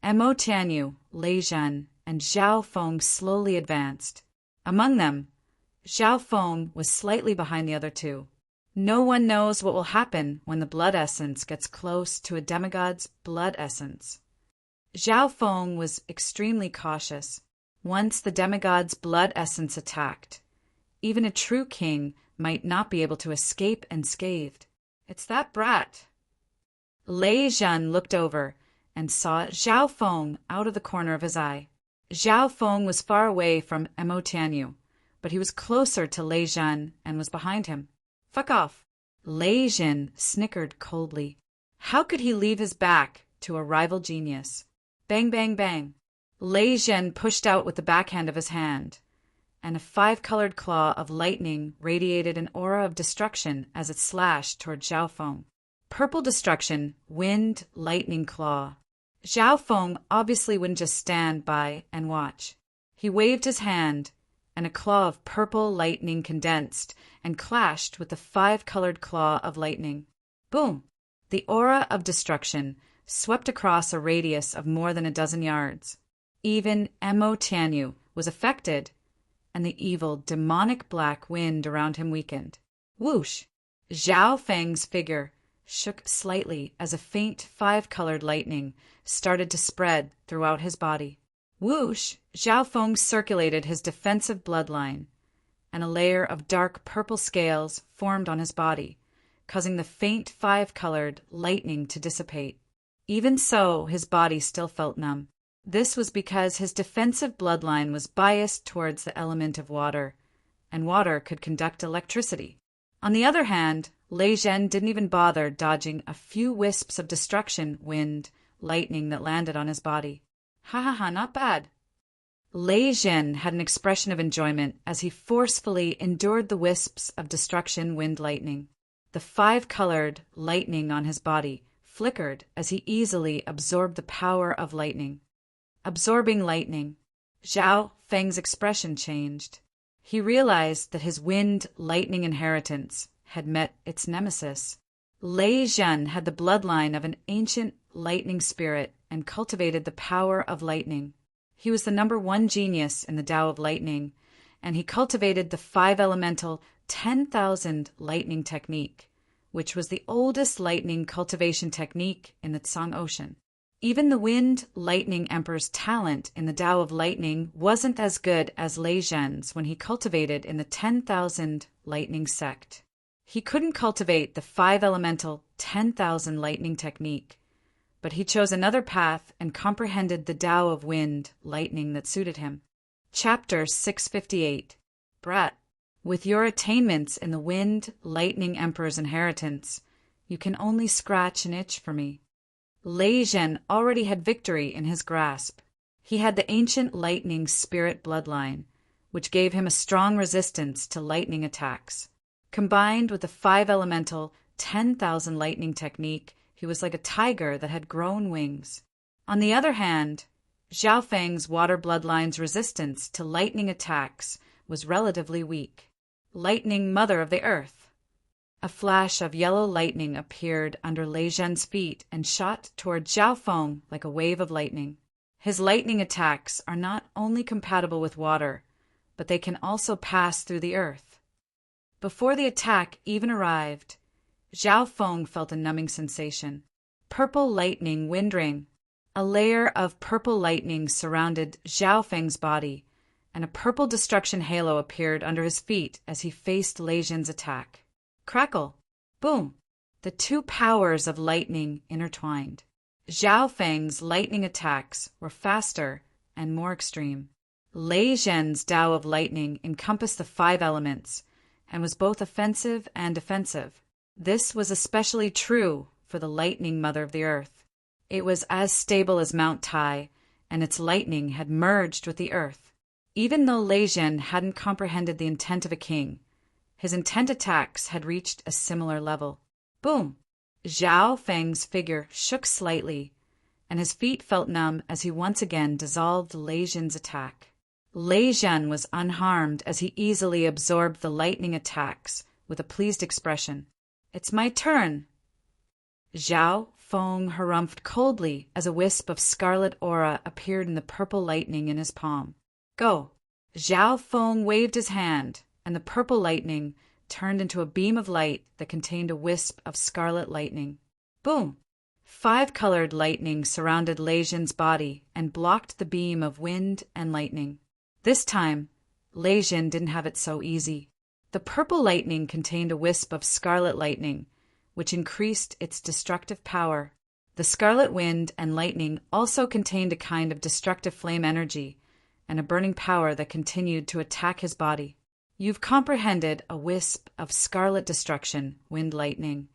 Tianyu, Lei Zhen, and Zhao Feng slowly advanced. Among them, Zhao Feng was slightly behind the other two. No one knows what will happen when the blood essence gets close to a demigod's blood essence. Zhao Feng was extremely cautious. Once the demigod's blood essence attacked, even a true king might not be able to escape unscathed. It's that brat. Lei Zhen looked over and saw Zhao Feng out of the corner of his eye. Zhao Feng was far away from Mo Tianyu, but he was closer to Lei Zhen and was behind him. Fuck off. Lei Zhen snickered coldly. How could he leave his back to a rival genius? Bang, bang, bang. Lei Zhen pushed out with the backhand of his hand, and a 5-colored claw of lightning radiated an aura of destruction as it slashed toward Zhao Feng. Purple destruction, wind, lightning claw. Zhao Feng obviously wouldn't just stand by and watch. He waved his hand, and a claw of purple lightning condensed and clashed with the 5-colored claw of lightning. Boom! The aura of destruction swept across a radius of more than a dozen yards. Even Mo Tianyu was affected, and the evil, demonic black wind around him weakened. Whoosh! Zhao Feng's figure shook slightly as a faint 5-colored lightning started to spread throughout his body. Whoosh! Zhao Feng circulated his defensive bloodline, and a layer of dark purple scales formed on his body, causing the faint 5-colored lightning to dissipate. Even so, his body still felt numb. This was because his defensive bloodline was biased towards the element of water, and water could conduct electricity. On the other hand, Lei Zhen didn't even bother dodging a few wisps of destruction, wind, lightning that landed on his body. Ha ha ha, not bad. Lei Zhen had an expression of enjoyment as he forcefully endured the wisps of destruction, wind, lightning. The 5-colored lightning on his body flickered as he easily absorbed the power of lightning. Absorbing lightning. Zhao Feng's expression changed. He realized that his wind, lightning inheritance had met its nemesis. Lei Zhen had the bloodline of an ancient lightning spirit and cultivated the power of lightning. He was the #1 genius in the Tao of Lightning, and he cultivated the 5-elemental 10,000 lightning technique, which was the oldest lightning cultivation technique in the Tsang Ocean. Even the Wind Lightning Emperor's talent in the Tao of Lightning wasn't as good as Lei Zhen's when he cultivated in the 10,000 Lightning sect. He couldn't cultivate the 5-elemental 10,000 lightning technique, but he chose another path and comprehended the Tao of Wind Lightning that suited him. Chapter 658. Brat, with your attainments in the Wind Lightning Emperor's inheritance, you can only scratch an itch for me. Lei Zhen already had victory in his grasp. He had the ancient lightning spirit bloodline, which gave him a strong resistance to lightning attacks. Combined with the 5-elemental 10,000 lightning technique, he was like a tiger that had grown wings. On the other hand, Zhao Feng's water bloodline's resistance to lightning attacks was relatively weak. Lightning Mother of the Earth. A flash of yellow lightning appeared under Lei Zhen's feet and shot toward Zhao Feng like a wave of lightning. His lightning attacks are not only compatible with water, but they can also pass through the earth. Before the attack even arrived, Zhao Feng felt a numbing sensation. Purple lightning wind ring. A layer of purple lightning surrounded Zhao Feng's body, and a purple destruction halo appeared under his feet as he faced Lei Zhen's attack. Crackle! Boom! The two powers of lightning intertwined. Zhao Feng's lightning attacks were faster and more extreme. Lei Zhen's Tao of Lightning encompassed the 5 elements and was both offensive and defensive. This was especially true for the Lightning Mother of the Earth. It was as stable as Mount Tai, and its lightning had merged with the earth. Even though Lei Zhen hadn't comprehended the intent of a king, his intent attacks had reached a similar level. Boom! Zhao Feng's figure shook slightly, and his feet felt numb as he once again dissolved Lei Zhen's attack. Lei Zhen was unharmed as he easily absorbed the lightning attacks with a pleased expression. It's my turn. Zhao Feng harumphed coldly as a wisp of scarlet aura appeared in the purple lightning in his palm. Go! Zhao Feng waved his hand, and the purple lightning turned into a beam of light that contained a wisp of scarlet lightning. Boom! 5-colored lightning surrounded Lei Zhen's body and blocked the beam of wind and lightning. This time, Lei Zhen didn't have it so easy. The purple lightning contained a wisp of scarlet lightning, which increased its destructive power. The scarlet wind and lightning also contained a kind of destructive flame energy and a burning power that continued to attack his body. You've comprehended a wisp of scarlet destruction, wind lightning.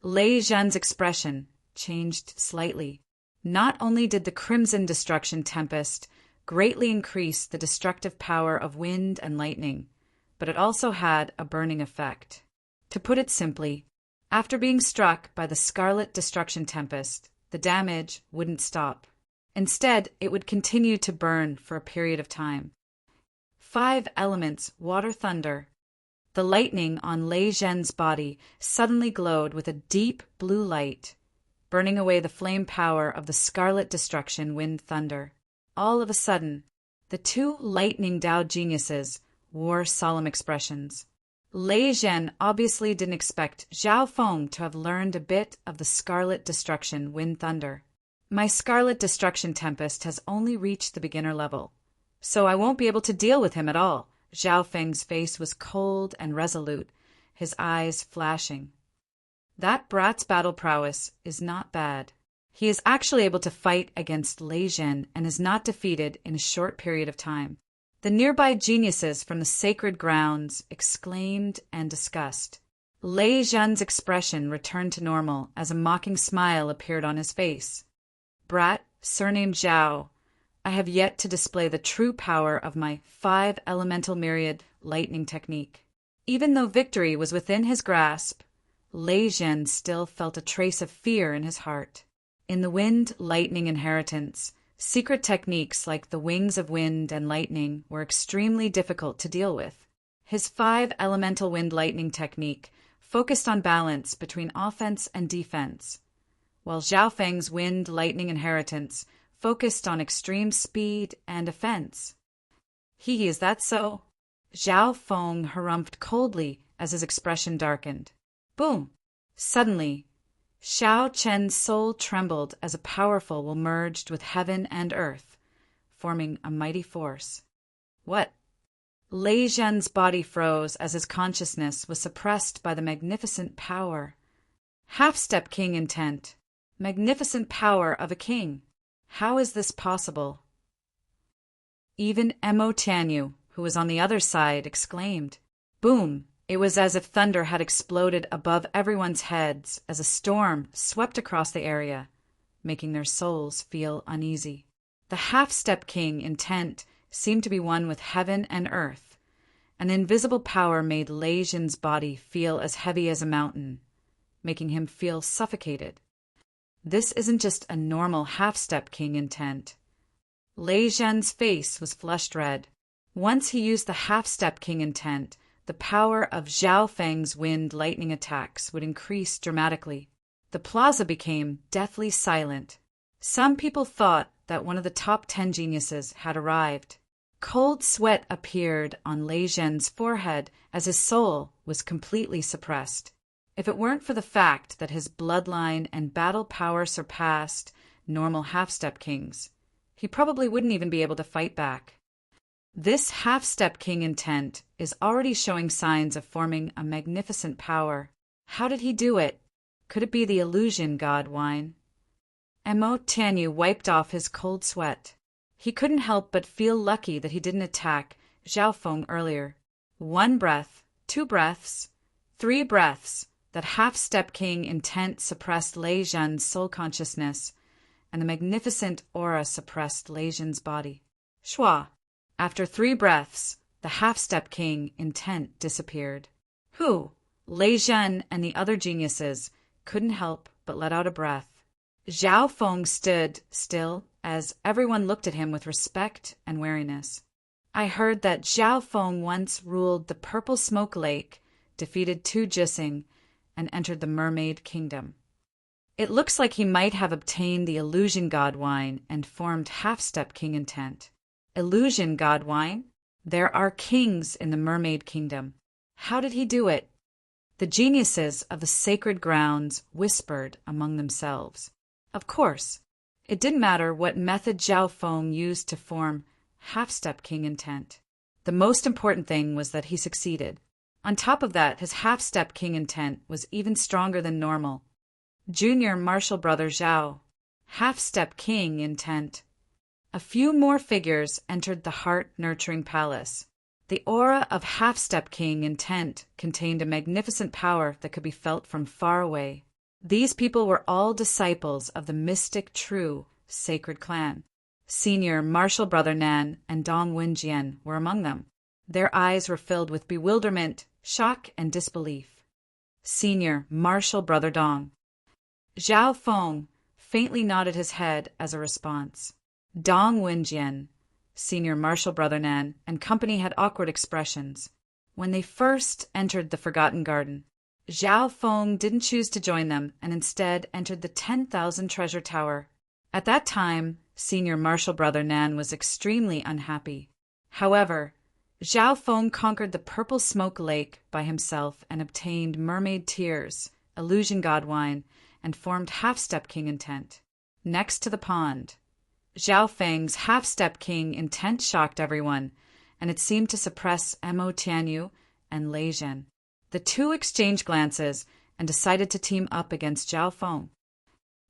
Lei Zhen's expression changed slightly. Not only did the crimson destruction tempest greatly increase the destructive power of wind and lightning, but it also had a burning effect. To put it simply, after being struck by the scarlet destruction tempest, the damage wouldn't stop. Instead, it would continue to burn for a period of time. 5 elements, water, thunder. The lightning on Lei Zhen's body suddenly glowed with a deep blue light, burning away the flame power of the scarlet destruction wind thunder. All of a sudden, the 2 lightning Tao geniuses wore solemn expressions. Lei Zhen obviously didn't expect Zhao Feng to have learned a bit of the scarlet destruction wind thunder. My scarlet destruction tempest has only reached the beginner level, so I won't be able to deal with him at all. Zhao Feng's face was cold and resolute, his eyes flashing. That brat's battle prowess is not bad. He is actually able to fight against Lei Zhen and is not defeated in a short period of time. The nearby geniuses from the sacred grounds exclaimed and discussed. Lei Zhen's expression returned to normal as a mocking smile appeared on his face. Brat, surnamed Zhao, I have yet to display the true power of my 5-elemental myriad lightning technique. Even though victory was within his grasp, Lei Zhen still felt a trace of fear in his heart. In the wind lightning inheritance, secret techniques like the wings of wind and lightning were extremely difficult to deal with. His 5-elemental wind lightning technique focused on balance between offense and defense, while Zhao Feng's wind lightning inheritance focused on extreme speed and offense. Is that so? Zhao Feng harumphed coldly as his expression darkened. Boom! Suddenly, Xiao Chen's soul trembled as a powerful will merged with heaven and earth, forming a mighty force. What? Lei Zhen's body froze as his consciousness was suppressed by the magnificent power. Half-step king intent. Magnificent power of a king. How is this possible? Even Mo Tianyu, who was on the other side, exclaimed. Boom! It was as if thunder had exploded above everyone's heads as a storm swept across the area, making their souls feel uneasy. The half-step king intent seemed to be one with heaven and earth. An invisible power made Lei Zhen's body feel as heavy as a mountain, making him feel suffocated. This isn't just a normal half-step king intent. Lei Zhen's face was flushed red. Once he used the half-step king intent, the power of Zhao Feng's wind lightning attacks would increase dramatically. The plaza became deathly silent. Some people thought that one of the top 10 geniuses had arrived. Cold sweat appeared on Lei Zhen's forehead as his soul was completely suppressed. If it weren't for the fact that his bloodline and battle power surpassed normal half-step kings, he probably wouldn't even be able to fight back. This half-step king intent is already showing signs of forming a magnificent power. How did he do it? Could it be the illusion god wine? Mo Tianyu wiped off his cold sweat. He couldn't help but feel lucky that he didn't attack Zhao Feng earlier. 1 breath, 2 breaths, 3 breaths. That half-step king intent suppressed Lei Zhen's soul consciousness, and the magnificent aura suppressed Lei Zhen's body. Shua! After 3 breaths, the half-step king intent disappeared. Who? Lei Zhen and the other geniuses couldn't help but let out a breath. Zhao Feng stood still as everyone looked at him with respect and wariness. I heard that Zhao Feng once ruled the Purple Smoke Lake, defeated 2 Jising, and entered the Mermaid Kingdom. It looks like he might have obtained the illusion god wine and formed half-step king intent. Illusion god wine? There are kings in the Mermaid Kingdom. How did he do it? The geniuses of the sacred grounds whispered among themselves. Of course, it didn't matter what method Zhao Feng used to form half-step king intent. The most important thing was that he succeeded. On top of that, his half-step king intent was even stronger than normal. Junior martial brother Zhao, half-step king intent. A few more figures entered the heart-nurturing palace. The aura of half-step king intent contained a magnificent power that could be felt from far away. These people were all disciples of the mystic true sacred clan. Senior martial brother Nan and Dong Wenjian were among them. Their eyes were filled with bewilderment, shock, and disbelief. Senior martial brother Dong. Zhao Feng faintly nodded his head as a response. Dong Wenjian, senior martial brother Nan, and company had awkward expressions. When they first entered the Forgotten Garden, Zhao Feng didn't choose to join them and instead entered the 10,000 treasure tower. At that time, senior martial brother Nan was extremely unhappy. However, Zhao Feng conquered the Purple Smoke Lake by himself and obtained mermaid tears, illusion god wine, and formed half-step king intent. Next to the pond, Zhao Feng's half-step king intent shocked everyone, and it seemed to suppress Mo Tianyu and Lei Zhen. The 2 exchanged glances and decided to team up against Zhao Feng.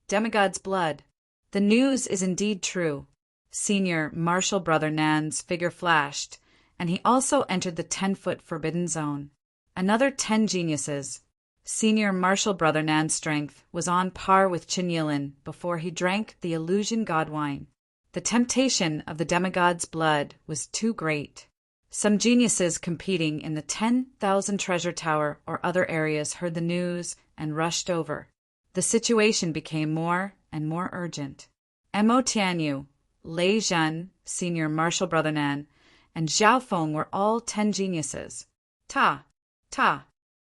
Demigod's blood. The news is indeed true. Senior martial brother Nan's figure flashed, and he also entered the 10-foot forbidden zone. Another 10 geniuses. Senior martial brother Nan's strength was on par with Qin Yilin before he drank the illusion god wine. The temptation of the demigod's blood was too great. Some geniuses competing in the 10,000 treasure tower or other areas heard the news and rushed over. The situation became more and more urgent. Mo Tianyu, Lei Zhen, senior martial brother Nan, and Zhao Feng were all 10 geniuses. Ta!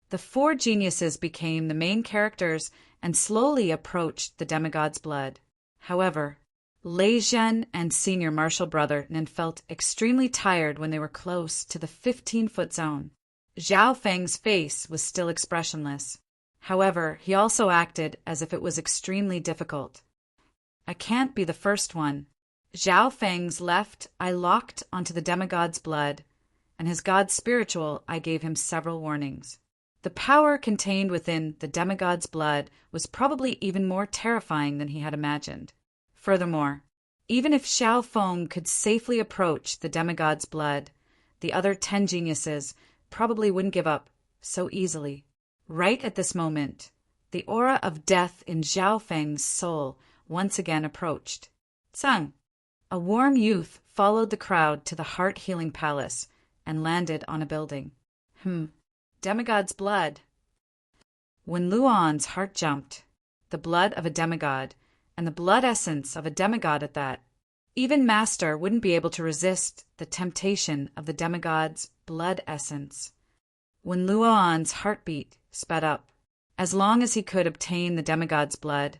The 4 geniuses became the main characters and slowly approached the demigod's blood. However, Lei Zhen and senior martial brother Nan felt extremely tired when they were close to the 15-foot zone. Zhao Feng's face was still expressionless. However, he also acted as if it was extremely difficult. I can't be the first one. Zhao Feng's left I locked onto the demigod's blood, and his god spiritual I gave him several warnings. The power contained within the demigod's blood was probably even more terrifying than he had imagined. Furthermore, even if Xiao Feng could safely approach the demigod's blood, the other 10 geniuses probably wouldn't give up so easily. Right at this moment, the aura of death in Zhao Feng's soul once again approached. Tsang, a warm youth, followed the crowd to the heart-healing palace and landed on a building. Demigod's blood. When Luan's heart jumped, the blood of a demigod, and the blood essence of a demigod at that, even Master wouldn't be able to resist the temptation of the demigod's blood essence. When Luan's heartbeat sped up, as long as he could obtain the demigod's blood,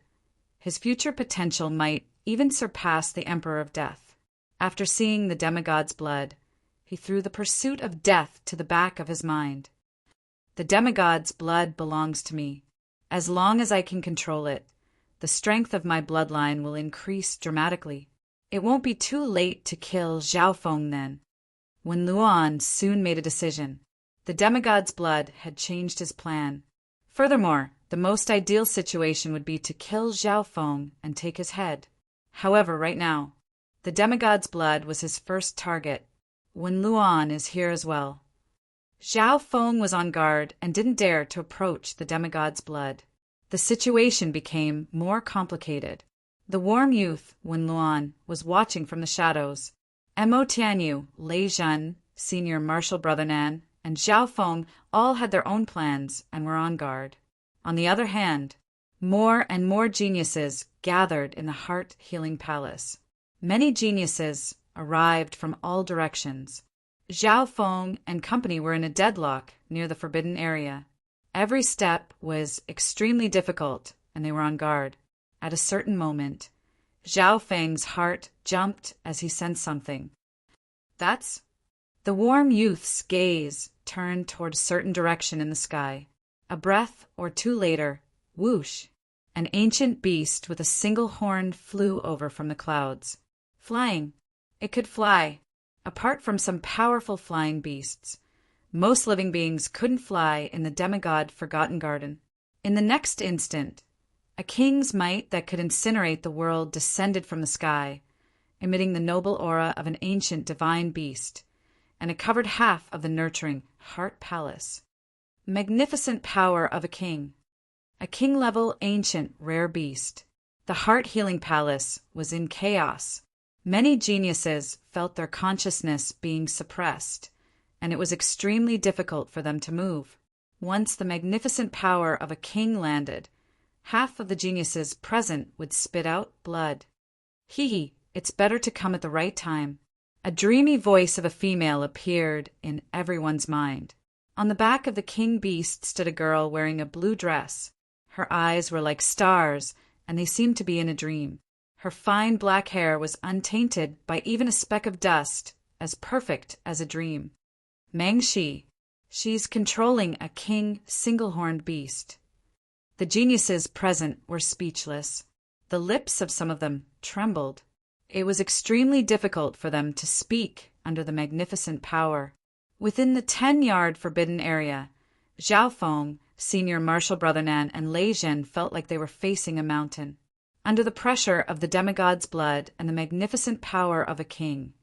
his future potential might even surpass the Emperor of Death. After seeing the demigod's blood, he threw the pursuit of death to the back of his mind. The demigod's blood belongs to me. As long as I can control it, the strength of my bloodline will increase dramatically. It won't be too late to kill Zhao Feng then. When Luan soon made a decision, the demigod's blood had changed his plan. Furthermore, the most ideal situation would be to kill Zhao Feng and take his head. However, right now, the demigod's blood was his first target. When Luan is here as well. Zhao Feng was on guard and didn't dare to approach the demigod's blood. The situation became more complicated. The warm youth, Wen Luan, was watching from the shadows. Mo Tianyu, Lei Zhen, Senior Martial Brother Nan, and Zhao Feng all had their own plans and were on guard. On the other hand, more and more geniuses gathered in the heart-healing palace. Many geniuses arrived from all directions. Zhao Feng and company were in a deadlock near the forbidden area. Every step was extremely difficult, and they were on guard. At a certain moment, Zhao Feng's heart jumped as he sensed something. That's... The warm youth's gaze turned toward a certain direction in the sky. A breath or two later, whoosh, an ancient beast with a single horn flew over from the clouds. Flying. It could fly. Apart from some powerful flying beasts, most living beings couldn't fly in the demigod Forgotten Garden. In the next instant, a king's might that could incinerate the world descended from the sky, emitting the noble aura of an ancient divine beast, and it covered half of the nurturing Heart Palace. Magnificent power of a king-level ancient rare beast. The heart-healing palace was in chaos. Many geniuses felt their consciousness being suppressed, and it was extremely difficult for them to move. Once the magnificent power of a king landed, half of the geniuses present would spit out blood. Hee, it's better to come at the right time. A dreamy voice of a female appeared in everyone's mind. On the back of the king beast stood a girl wearing a blue dress. Her eyes were like stars, and they seemed to be in a dream. Her fine black hair was untainted by even a speck of dust, as perfect as a dream. Meng Shi. She's controlling a king single-horned beast. The geniuses present were speechless. The lips of some of them trembled. It was extremely difficult for them to speak under the magnificent power. Within the 10-yard forbidden area, Zhao Feng, Senior Martial Brother Nan, and Lei Zhen felt like they were facing a mountain. Under the pressure of the demigod's blood and the magnificent power of a king,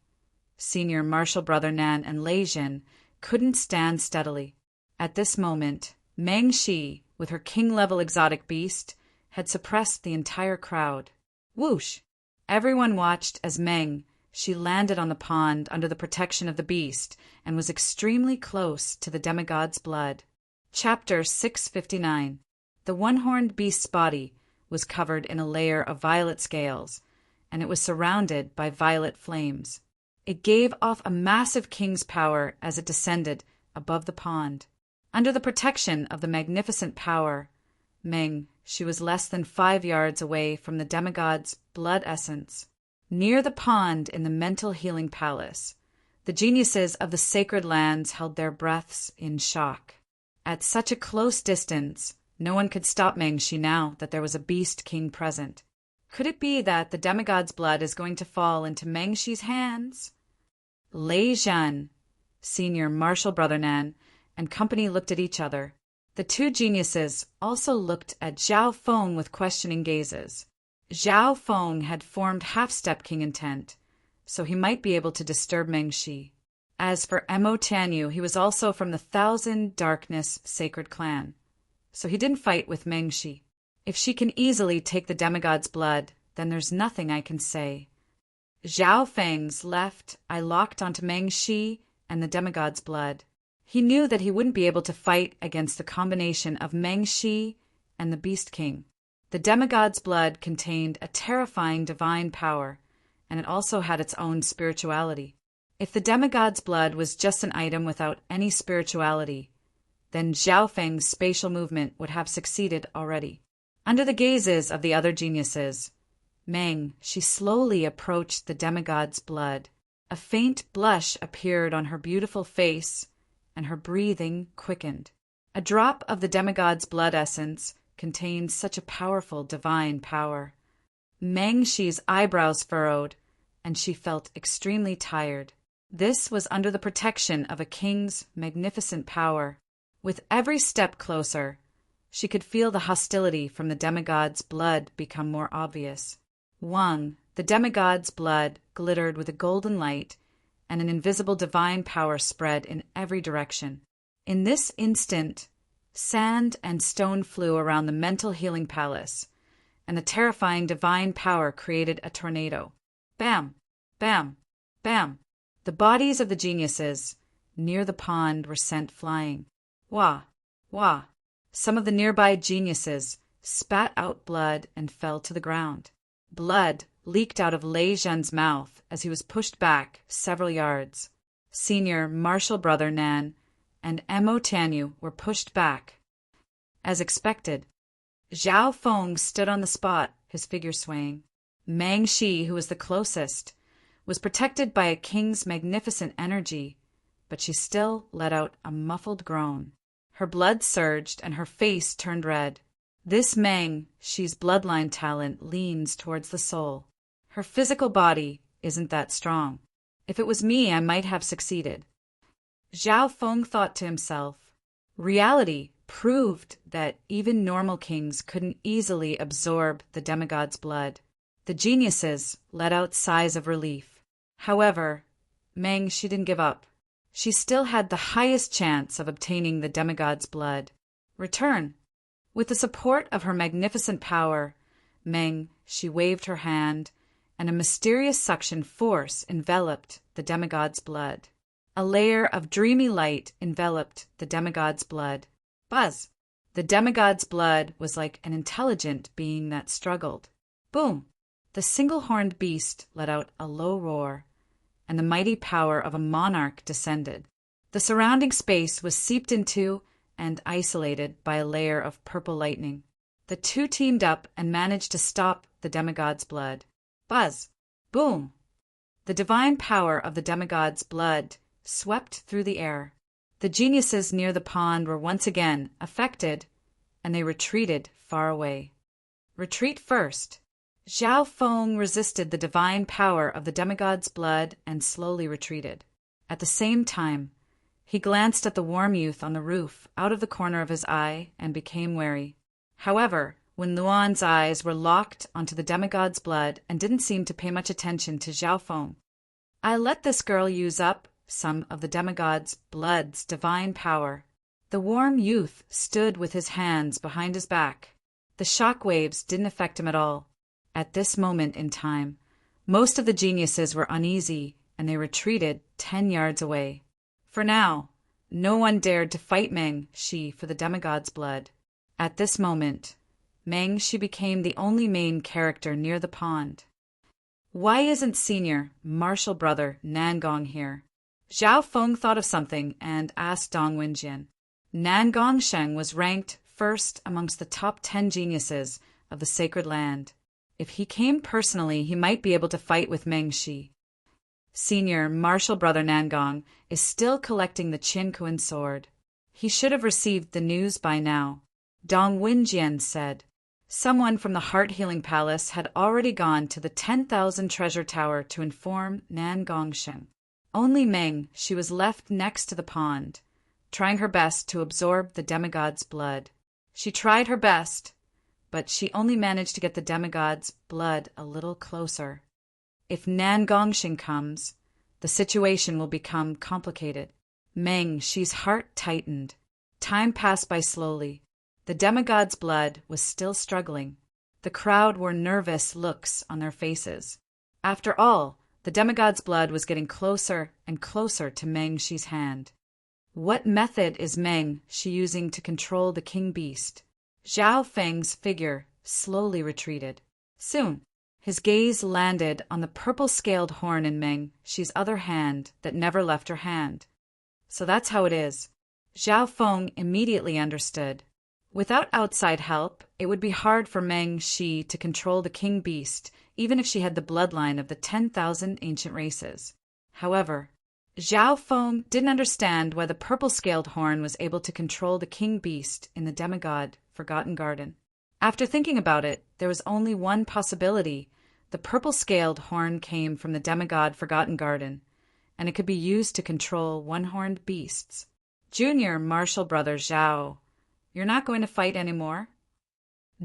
Senior Martial Brother Nan and Lei Zhen couldn't stand steadily. At this moment, Meng Shi, with her king-level exotic beast, had suppressed the entire crowd. Whoosh! Everyone watched as Meng Shi landed on the pond under the protection of the beast and was extremely close to the demigod's blood. Chapter 659. The one-horned beast's body was covered in a layer of violet scales, and it was surrounded by violet flames. It gave off a massive king's power as it descended above the pond. Under the protection of the magnificent power, Meng Shi was less than 5 yards away from the demigod's blood essence. Near the pond in the mental healing palace, the geniuses of the sacred lands held their breaths in shock. At such a close distance, No one could stop Mengshi now that there was a beast king present. Could it be that the demigod's blood is going to fall into Mengshi's hands? Lei Zhan, senior martial brother Nan, and company looked at each other. The two geniuses also looked at Zhao Feng with questioning gazes. Zhao Feng had formed half-step king intent, so he might be able to disturb Mengshi. As for Mo Tianyu, he was also from the Thousand Darkness Sacred Clan, so he didn't fight with Mengshi. If she can easily take the demigod's blood, then there's nothing I can say. Zhao Feng's left eye locked onto Mengshi and the demigod's blood. He knew that he wouldn't be able to fight against the combination of Mengshi and the Beast King. The demigod's blood contained a terrifying divine power, and it also had its own spirituality. If the demigod's blood was just an item without any spirituality, then Zhao Feng's spatial movement would have succeeded already. Under the gazes of the other geniuses, she slowly approached the demigod's blood. A faint blush appeared on her beautiful face, and her breathing quickened. A drop of the demigod's blood essence contained such a powerful divine power. Mengshi's eyebrows furrowed, and she felt extremely tired. This was under the protection of a king's magnificent power. With every step closer, she could feel the hostility from the demigod's blood become more obvious. Wang, the demigod's blood, glittered with a golden light, and an invisible divine power spread in every direction. In this instant, sand and stone flew around the mental healing palace, and the terrifying divine power created a tornado. Bam! Bam! Bam! The bodies of the geniuses near the pond were sent flying. Wah! Wah! Some of the nearby geniuses spat out blood and fell to the ground. Blood leaked out of Lei Zhan's mouth as he was pushed back several yards. Senior martial brother Nan and Mo Tianyu were pushed back. As expected, Zhao Feng stood on the spot, his figure swaying. Mengshi, who was the closest, was protected by a king's magnificent energy, but she still let out a muffled groan. Her blood surged and her face turned red. This She's bloodline talent leans towards the soul. Her physical body isn't that strong. If it was me, I might have succeeded. Zhao Feng thought to himself. Reality proved that even normal kings couldn't easily absorb the demigod's blood. The geniuses let out sighs of relief. However, she didn't give up. She still had the highest chance of obtaining the demigod's blood. Return. With the support of her magnificent power, she waved her hand, and a mysterious suction force enveloped the demigod's blood. A layer of dreamy light enveloped the demigod's blood. Buzz! The demigod's blood was like an intelligent being that struggled. Boom! The single-horned beast let out a low roar, and the mighty power of a monarch descended. The surrounding space was seeped into and isolated by a layer of purple lightning. The two teamed up and managed to stop the demigod's blood. Buzz! Boom! The divine power of the demigod's blood swept through the air. The geniuses near the pond were once again affected, and they retreated far away. Retreat first. Zhao Feng resisted the divine power of the demigod's blood and slowly retreated. At the same time, he glanced at the warm youth on the roof out of the corner of his eye and became wary. However, when Luan's eyes were locked onto the demigod's blood and didn't seem to pay much attention to Zhao Feng, I let this girl use up some of the demigod's blood's divine power. The warm youth stood with his hands behind his back. The shock waves didn't affect him at all. At this moment in time, most of the geniuses were uneasy, and they retreated 10 yards away. For now, no one dared to fight Shi for the demigod's blood. At this moment, Shi became the only main character near the pond. Why isn't senior martial brother Nangong here? Zhao Feng thought of something and asked Dong Wenjian. Nangong Sheng was ranked first amongst the top 10 geniuses of the sacred land. If he came personally, he might be able to fight with Shi. Senior martial brother Nangong is still collecting the Qin Kuan sword. He should have received the news by now. Dong Wenjian said. Someone from the Heart Healing Palace had already gone to the 10,000 treasure tower to inform Nan Gongsheng. Only Meng, she was left next to the pond, trying her best to absorb the demigod's blood. She tried her best, but she only managed to get the demigod's blood a little closer. If Nan Gongsheng comes, the situation will become complicated. Meng, she's heart tightened. Time passed by slowly. The demigod's blood was still struggling. The crowd wore nervous looks on their faces. After all, the demigod's blood was getting closer and closer to Meng Shi's hand. What method is Meng Shi using to control the king beast? Zhao Feng's figure slowly retreated. Soon, his gaze landed on the purple-scaled horn in Meng Shi's other hand that never left her hand. So that's how it is. Zhao Feng immediately understood. Without outside help, it would be hard for Meng Shi to control the king beast, even if she had the bloodline of the 10,000 ancient races. However, Zhao Feng didn't understand why the purple-scaled horn was able to control the king beast in the demigod Forgotten Garden. After thinking about it, there was only one possibility. The purple-scaled horn came from the demigod Forgotten Garden, and it could be used to control one-horned beasts. Junior martial brother Zhao, you're not going to fight anymore?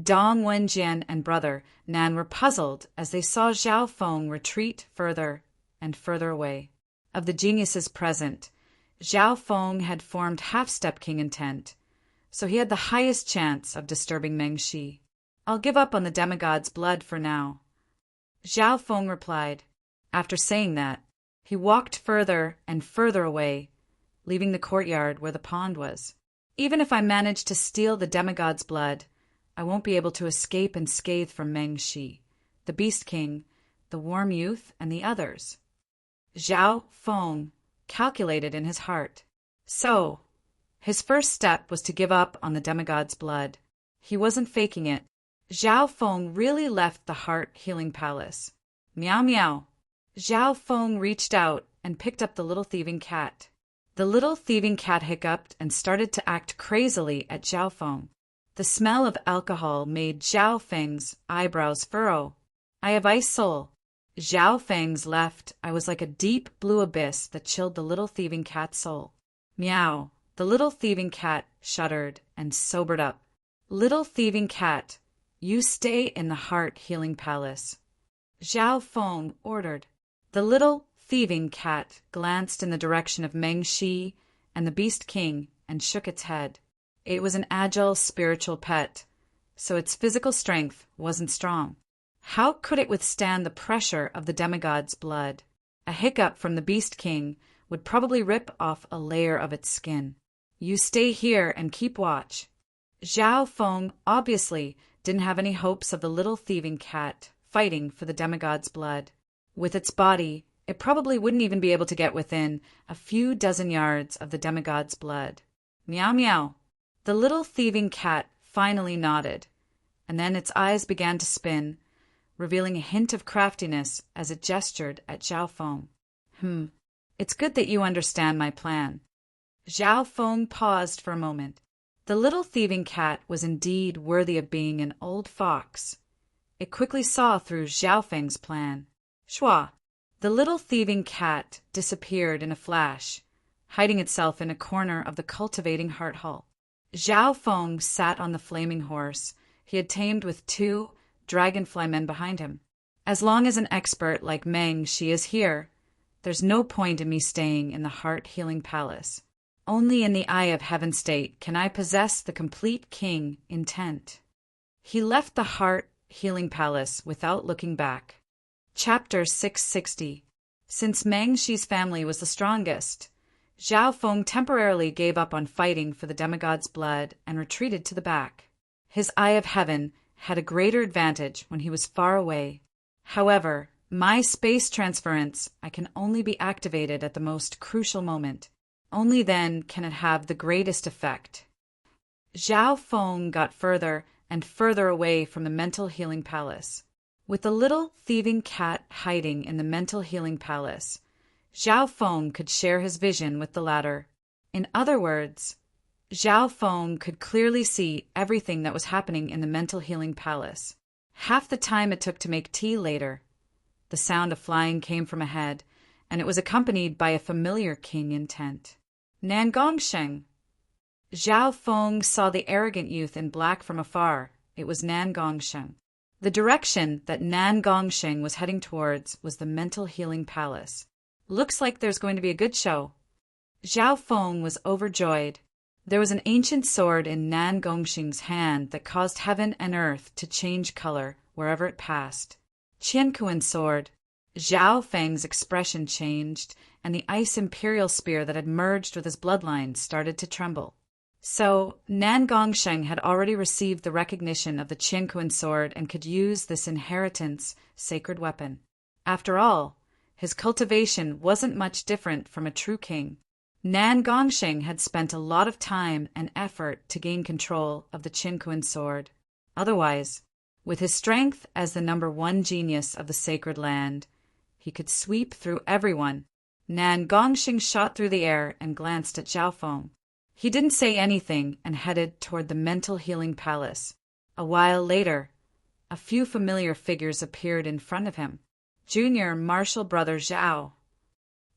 Dong Wenjian and brother Nan were puzzled as they saw Zhao Feng retreat further and further away. Of the geniuses present, Zhao Feng had formed half-step king intent, so he had the highest chance of disturbing Meng Shi. I'll give up on the demigod's blood for now. Zhao Feng replied. After saying that, he walked further and further away, leaving the courtyard where the pond was. Even if I manage to steal the demigod's blood, I won't be able to escape unscathed from Meng Shi, the Beast King, the Warm Youth, and the others. Zhao Feng calculated in his heart. So, his first step was to give up on the demigod's blood. He wasn't faking it. Zhao Feng really left the Heart Healing Palace. Meow meow. Zhao Feng reached out and picked up the little thieving cat. The little thieving cat hiccuped and started to act crazily at Zhao Feng. The smell of alcohol made Zhao Feng's eyebrows furrow. I have ice soul. Zhao Feng's left eye was like a deep blue abyss that chilled the little thieving cat's soul. Meow. The little thieving cat shuddered and sobered up. Little thieving cat, you stay in the Heart Healing Palace. Zhao Feng ordered. The little thieving cat glanced in the direction of Meng Shi and the Beast King and shook its head. It was an agile spiritual pet, so its physical strength wasn't strong. How could it withstand the pressure of the demigod's blood? A hiccup from the Beast King would probably rip off a layer of its skin. You stay here and keep watch. Zhao Feng obviously didn't have any hopes of the little thieving cat fighting for the demigod's blood. With its body, it probably wouldn't even be able to get within a few dozen yards of the demigod's blood. Meow meow. The little thieving cat finally nodded, and then its eyes began to spin, revealing a hint of craftiness as it gestured at Zhao Feng. It's good that you understand my plan. Zhao Feng paused for a moment. The little thieving cat was indeed worthy of being an old fox. It quickly saw through Zhao Feng's plan. Shua! The little thieving cat disappeared in a flash, hiding itself in a corner of the cultivating heart hall. Zhao Feng sat on the flaming horse he had tamed with 2 dragonfly men behind him. As long as an expert like Meng Shi is here, there's no point in me staying in the Heart Healing Palace. Only in the Eye of Heaven state can I possess the complete king intent. He left the Heart Healing Palace without looking back. Chapter 660. Since Meng Shi's family was the strongest, Zhao Feng temporarily gave up on fighting for the demigod's blood and retreated to the back. His Eye of Heaven had a greater advantage when he was far away. However, my space transference can only be activated at the most crucial moment. Only then can it have the greatest effect. Zhao Feng got further and further away from the Mental Healing Palace. With the little thieving cat hiding in the Mental Healing Palace, Zhao Feng could share his vision with the latter. In other words, Zhao Feng could clearly see everything that was happening in the mental healing palace. Half the time it took to make tea later. The sound of flying came from ahead, and it was accompanied by a familiar canyon tent. Nan Gongsheng! Zhao Feng saw the arrogant youth in black from afar. It was Nan Gongsheng. The direction that Nan Gongsheng was heading towards was the mental healing palace. Looks like there's going to be a good show. Zhao Feng was overjoyed. There was an ancient sword in Nan Gongsheng's hand that caused heaven and earth to change color wherever it passed. Qiankuan's sword. Zhao Feng's expression changed, and the ice imperial spear that had merged with his bloodline started to tremble. So, Nan Gongsheng had already received the recognition of the Qiankuan sword and could use this inheritance sacred weapon. After all, his cultivation wasn't much different from a true king. Nan Gongsheng had spent a lot of time and effort to gain control of the Qiankuan sword. Otherwise, with his strength as the #1 genius of the sacred land, he could sweep through everyone. Nan Gongsheng shot through the air and glanced at Zhao Feng. He didn't say anything and headed toward the mental healing palace. A while later, a few familiar figures appeared in front of him. Junior Marshall Brother Zhao.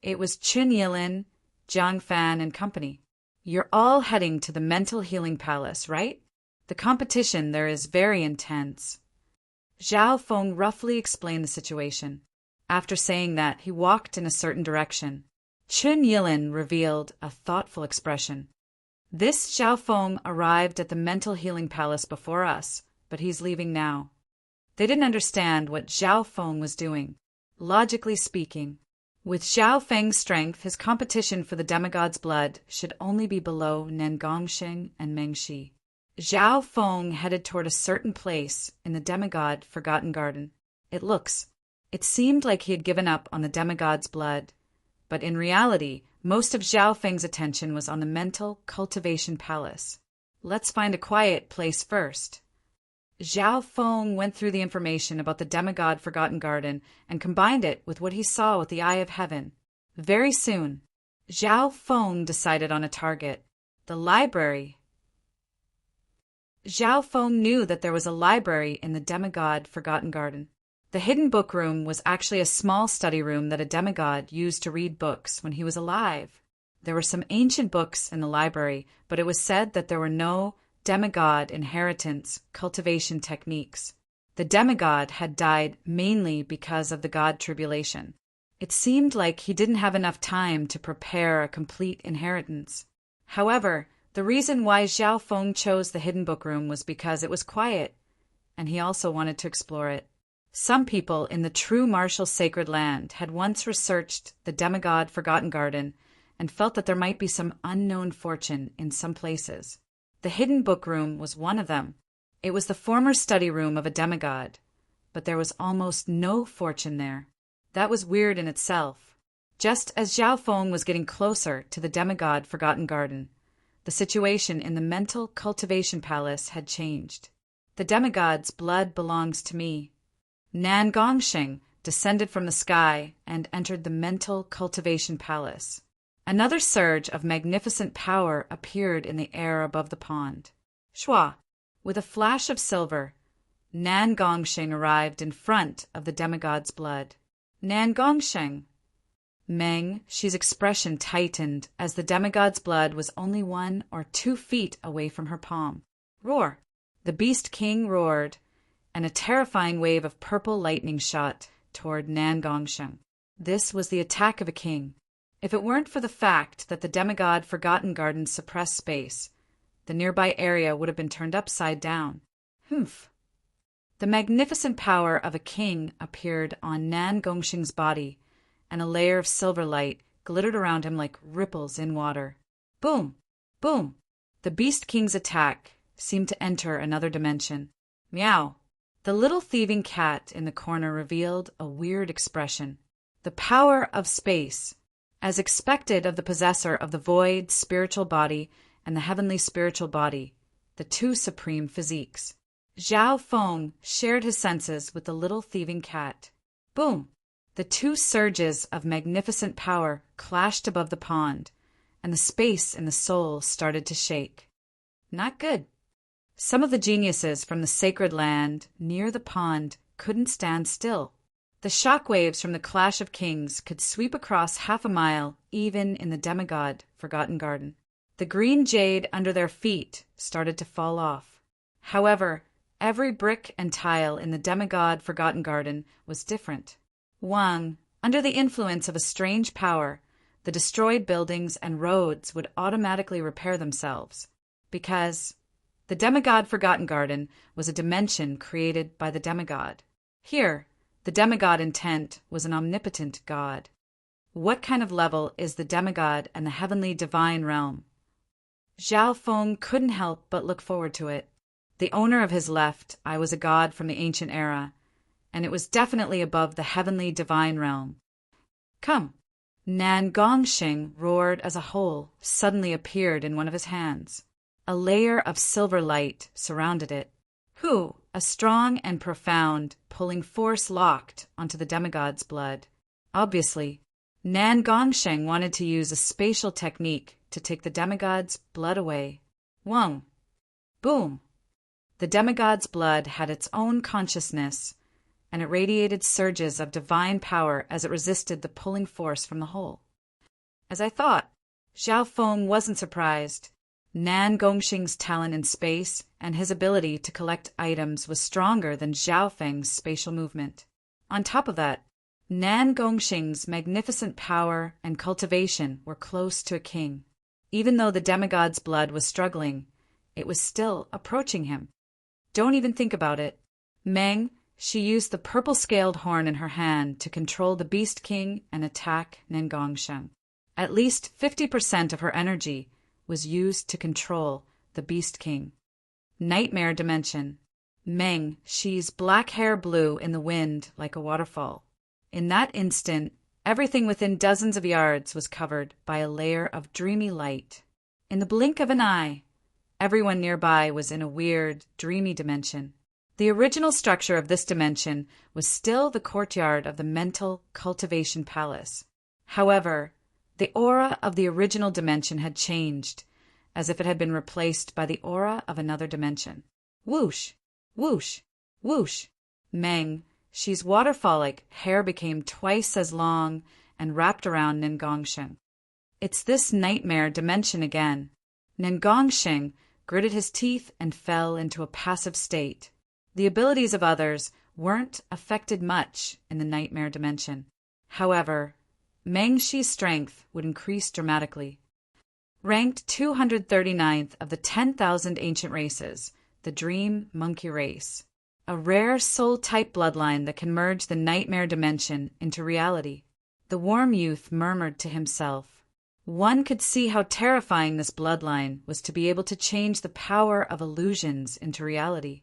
It was Qin Yilin, Jiang Fan and company. You're all heading to the mental healing palace, right? The competition there is very intense. Zhao Feng roughly explained the situation. After saying that, he walked in a certain direction. Qin Yilin revealed a thoughtful expression. This Zhao Feng arrived at the mental healing palace before us, but he's leaving now. They didn't understand what Zhao Feng was doing. Logically speaking, with Zhao Feng's strength, his competition for the demigod's blood should only be below Nan Gongsheng and Meng Shi. Zhao Feng headed toward a certain place in the demigod Forgotten Garden. It seemed like he had given up on the demigod's blood, but in reality, most of Zhao Feng's attention was on the mental cultivation palace. Let's find a quiet place first. Zhao Feng went through the information about the demigod Forgotten Garden and combined it with what he saw with the eye of heaven. Very soon, Zhao Feng decided on a target: the library. Zhao Feng knew that there was a library in the demigod Forgotten Garden. The hidden book room was actually a small study room that a demigod used to read books when he was alive. There were some ancient books in the library, but it was said that there were no demigod inheritance cultivation techniques. The demigod had died mainly because of the god tribulation. It seemed like he didn't have enough time to prepare a complete inheritance. However, the reason why Zhao Feng chose the hidden book room was because it was quiet, and he also wanted to explore it. Some people in the true martial sacred land had once researched the demigod Forgotten Garden and felt that there might be some unknown fortune in some places. The hidden book room was one of them. It was the former study room of a demigod, but there was almost no fortune there. That was weird in itself. Just as Zhao Feng was getting closer to the demigod Forgotten Garden, the situation in the mental cultivation palace had changed. The demigod's blood belongs to me. Nan Gongsheng descended from the sky and entered the mental cultivation palace. Another surge of magnificent power appeared in the air above the pond. Shua! With a flash of silver, Nan Gongsheng arrived in front of the demigod's blood. Nan Gongsheng! Meng Shi's expression tightened as the demigod's blood was only 1 or 2 feet away from her palm. Roar! The beast king roared, and a terrifying wave of purple lightning shot toward Nan Gongsheng. This was the attack of a king. If it weren't for the fact that the demigod Forgotten Garden suppressed space, the nearby area would have been turned upside down. Humph! The magnificent power of a king appeared on Nan Gongsheng's body, and a layer of silver light glittered around him like ripples in water. Boom! Boom! The beast king's attack seemed to enter another dimension. Meow! The little thieving cat in the corner revealed a weird expression. The power of space, as expected of the possessor of the void spiritual body and the heavenly spiritual body, the two supreme physiques. Zhao Feng shared his senses with the little thieving cat. Boom! The two surges of magnificent power clashed above the pond, and the space in the soul started to shake. Not good. Some of the geniuses from the sacred land near the pond couldn't stand still. The shock waves from the clash of kings could sweep across half a mile, even in the demigod Forgotten Garden. The green jade under their feet started to fall off. However, every brick and tile in the demigod Forgotten Garden was different. One, under the influence of a strange power, the destroyed buildings and roads would automatically repair themselves, because the demigod Forgotten Garden was a dimension created by the demigod. Here, the demigod intent was an omnipotent god. What kind of level is the demigod and the heavenly divine realm? Zhao Feng couldn't help but look forward to it. The owner of his left eye was a god from the ancient era, and it was definitely above the heavenly divine realm. Come! Nan Gongxing roared as a hole suddenly appeared in one of his hands. A layer of silver light surrounded it. Hu, a strong and profound, pulling force locked onto the demigod's blood. Obviously, Nan Gongsheng wanted to use a spatial technique to take the demigod's blood away. Wong! Boom! The demigod's blood had its own consciousness, and it radiated surges of divine power as it resisted the pulling force from the hole. As I thought, Zhao Feng wasn't surprised. Nan Gongxing's talent in space and his ability to collect items was stronger than Zhao Feng's spatial movement. On top of that, Nan Gongxing's magnificent power and cultivation were close to a king. Even though the demigod's blood was struggling, it was still approaching him. Don't even think about it. Meng, she used the purple-scaled horn in her hand to control the Beast King and attack Nan Gongsheng. At least 50% of her energy was used to control the Beast King. Nightmare dimension. Meng, she's black hair blew in the wind like a waterfall. In that instant, everything within dozens of yards was covered by a layer of dreamy light. In the blink of an eye, everyone nearby was in a weird, dreamy dimension. The original structure of this dimension was still the courtyard of the mental cultivation palace. However, the aura of the original dimension had changed, as if it had been replaced by the aura of another dimension. Whoosh! Whoosh! Whoosh! Meng, she's waterfall-like, hair became twice as long and wrapped around Nan Gongsheng. It's this nightmare dimension again. Nan Gongsheng gritted his teeth and fell into a passive state. The abilities of others weren't affected much in the nightmare dimension. However, Meng Shi's strength would increase dramatically. Ranked 239th of the 10,000 ancient races, the Dream Monkey Race. A rare soul-type bloodline that can merge the nightmare dimension into reality. The warm youth murmured to himself. One could see how terrifying this bloodline was to be able to change the power of illusions into reality.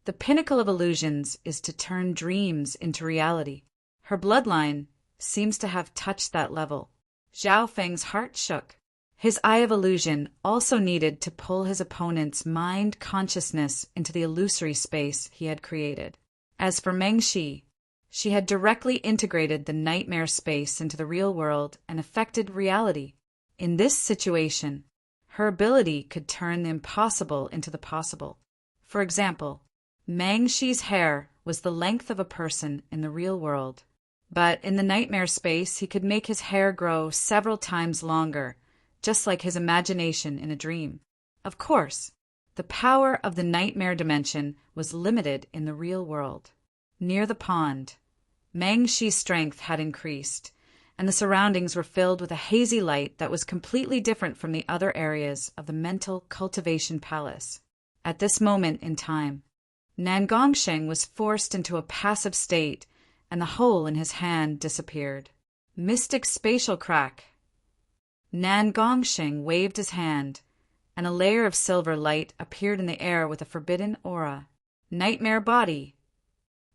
The pinnacle of illusions is to turn dreams into reality. Her bloodline seems to have touched that level. Zhao Feng's heart shook. His eye of illusion also needed to pull his opponent's mind consciousness into the illusory space he had created. As for Meng Shi, she had directly integrated the nightmare space into the real world and affected reality. In this situation, her ability could turn the impossible into the possible. For example, Meng Shi's hair was the length of a person in the real world, but in the nightmare space he could make his hair grow several times longer, just like his imagination in a dream. Of course, the power of the nightmare dimension was limited in the real world. Near the pond, Meng Shi's strength had increased, and the surroundings were filled with a hazy light that was completely different from the other areas of the mental cultivation palace. At this moment in time, Nan Gongsheng was forced into a passive state, and the hole in his hand disappeared. Mystic spatial crack. Nan Gongsheng waved his hand, and a layer of silver light appeared in the air with a forbidden aura. Nightmare body.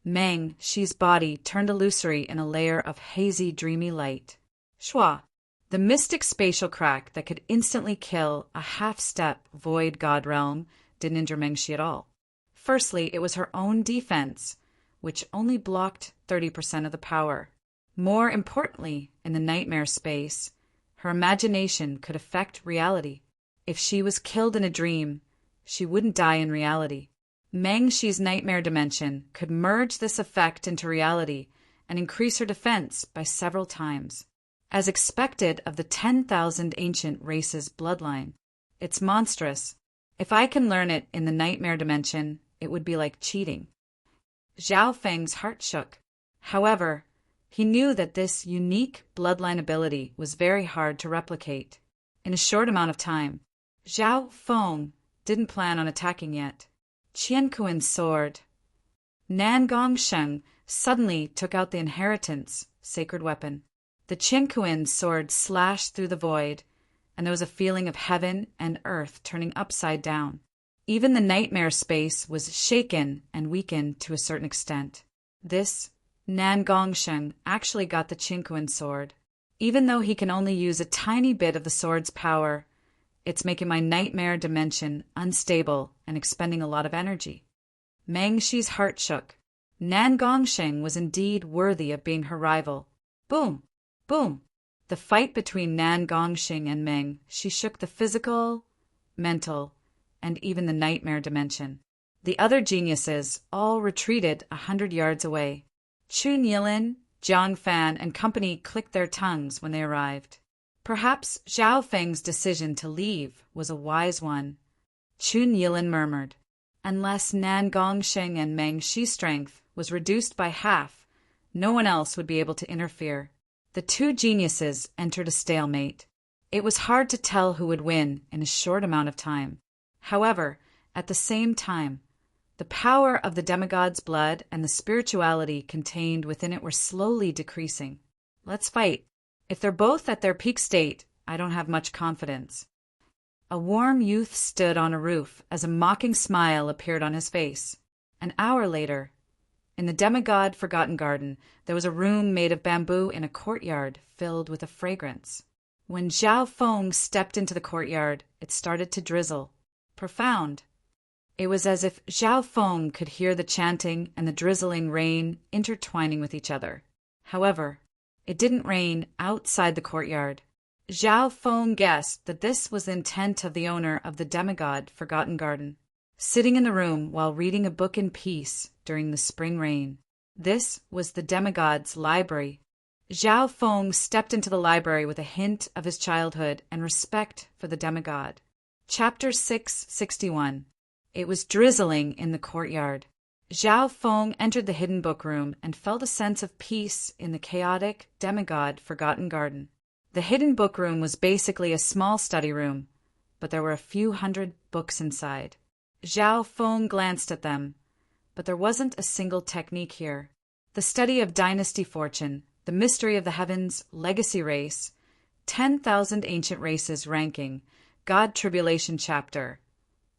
Meng Shi's body turned illusory in a layer of hazy, dreamy light. Shua. The mystic spatial crack that could instantly kill a half-step void god realm didn't injure Meng Shi at all. Firstly, it was her own defense, which only blocked 30% of the power. More importantly, in the nightmare space, Her imagination could affect reality. If she was killed in a dream, she wouldn't die in reality. Meng Shi's nightmare dimension could merge this effect into reality and increase her defense by several times. As expected of the 10,000 ancient races bloodline, it's monstrous. If I can learn it in the nightmare dimension, it would be like cheating. Zhao Feng's heart shook. However, he knew that this unique bloodline ability was very hard to replicate. In a short amount of time, Zhao Feng didn't plan on attacking yet. Qiankuan's sword. Nan Gongsheng suddenly took out the inheritance sacred weapon. The Qiankuan sword slashed through the void, and there was a feeling of heaven and earth turning upside down. Even the nightmare space was shaken and weakened to a certain extent. This Nan Gongsheng actually got the Qiankuan sword. Even though he can only use a tiny bit of the sword's power, it's making my nightmare dimension unstable and expending a lot of energy. Meng Shi's heart shook. Nan Gongsheng was indeed worthy of being her rival. Boom! Boom! The fight between Nan Gongsheng and Meng Shi shook the physical, mental, and even the nightmare dimension. The other geniuses all retreated 100 yards away. Chun Yilin, Jiang Fan, and company clicked their tongues when they arrived. Perhaps Zhao Feng's decision to leave was a wise one. Chun Yilin murmured. Unless Nan Gongsheng and Meng Shi's strength was reduced by half, no one else would be able to interfere. The two geniuses entered a stalemate. It was hard to tell who would win in a short amount of time. However, at the same time, the power of the demigod's blood and the spirituality contained within it were slowly decreasing. Let's fight. If they're both at their peak state, I don't have much confidence. A warm youth stood on a roof as a mocking smile appeared on his face. An hour later, in the demigod Forgotten Garden, there was a room made of bamboo in a courtyard filled with a fragrance. When Zhao Feng stepped into the courtyard, it started to drizzle. Profound. It was as if Zhao Feng could hear the chanting and the drizzling rain intertwining with each other. However, it didn't rain outside the courtyard. Zhao Feng guessed that this was the intent of the owner of the demigod Forgotten Garden, sitting in the room while reading a book in peace during the spring rain. This was the demigod's library. Zhao Feng stepped into the library with a hint of his childhood and respect for the demigod. Chapter 661. It was drizzling in the courtyard. Zhao Feng entered the hidden book room and felt a sense of peace in the chaotic demigod Forgotten Garden. The hidden book room was basically a small study room, but there were a few hundred books inside. Zhao Feng glanced at them, but there wasn't a single technique here. The study of dynasty fortune, the mystery of the heavens, legacy race, 10,000 ancient races ranking, God Tribulation chapter.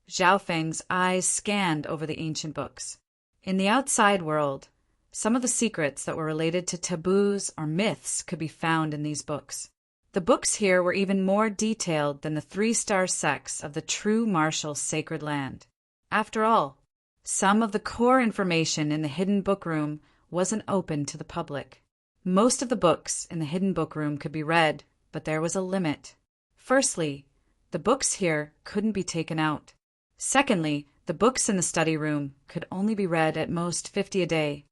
Zhao Feng's eyes scanned over the ancient books. In the outside world, some of the secrets that were related to taboos or myths could be found in these books. The books here were even more detailed than the 3-star sects of the true martial sacred land. After all, some of the core information in the hidden book room wasn't open to the public. Most of the books in the hidden book room could be read, but there was a limit. Firstly, the books here couldn't be taken out. Secondly, the books in the study room could only be read at most 50 a day.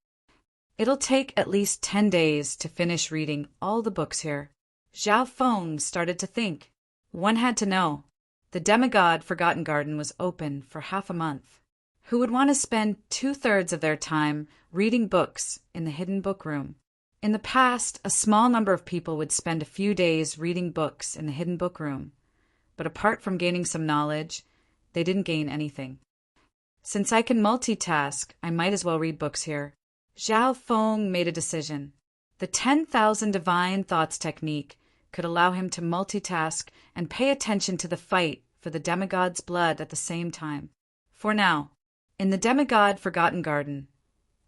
It'll take at least 10 days to finish reading all the books here. Zhao Feng started to think. One had to know. The demigod Forgotten Garden was open for half a month. Who would want to spend 2/3 of their time reading books in the hidden book room? In the past, a small number of people would spend a few days reading books in the hidden book room, but apart from gaining some knowledge, they didn't gain anything. Since I can multitask, I might as well read books here. Zhao Feng made a decision. The 10,000 divine thoughts technique could allow him to multitask and pay attention to the fight for the demigod's blood at the same time. For now, in the demigod Forgotten Garden,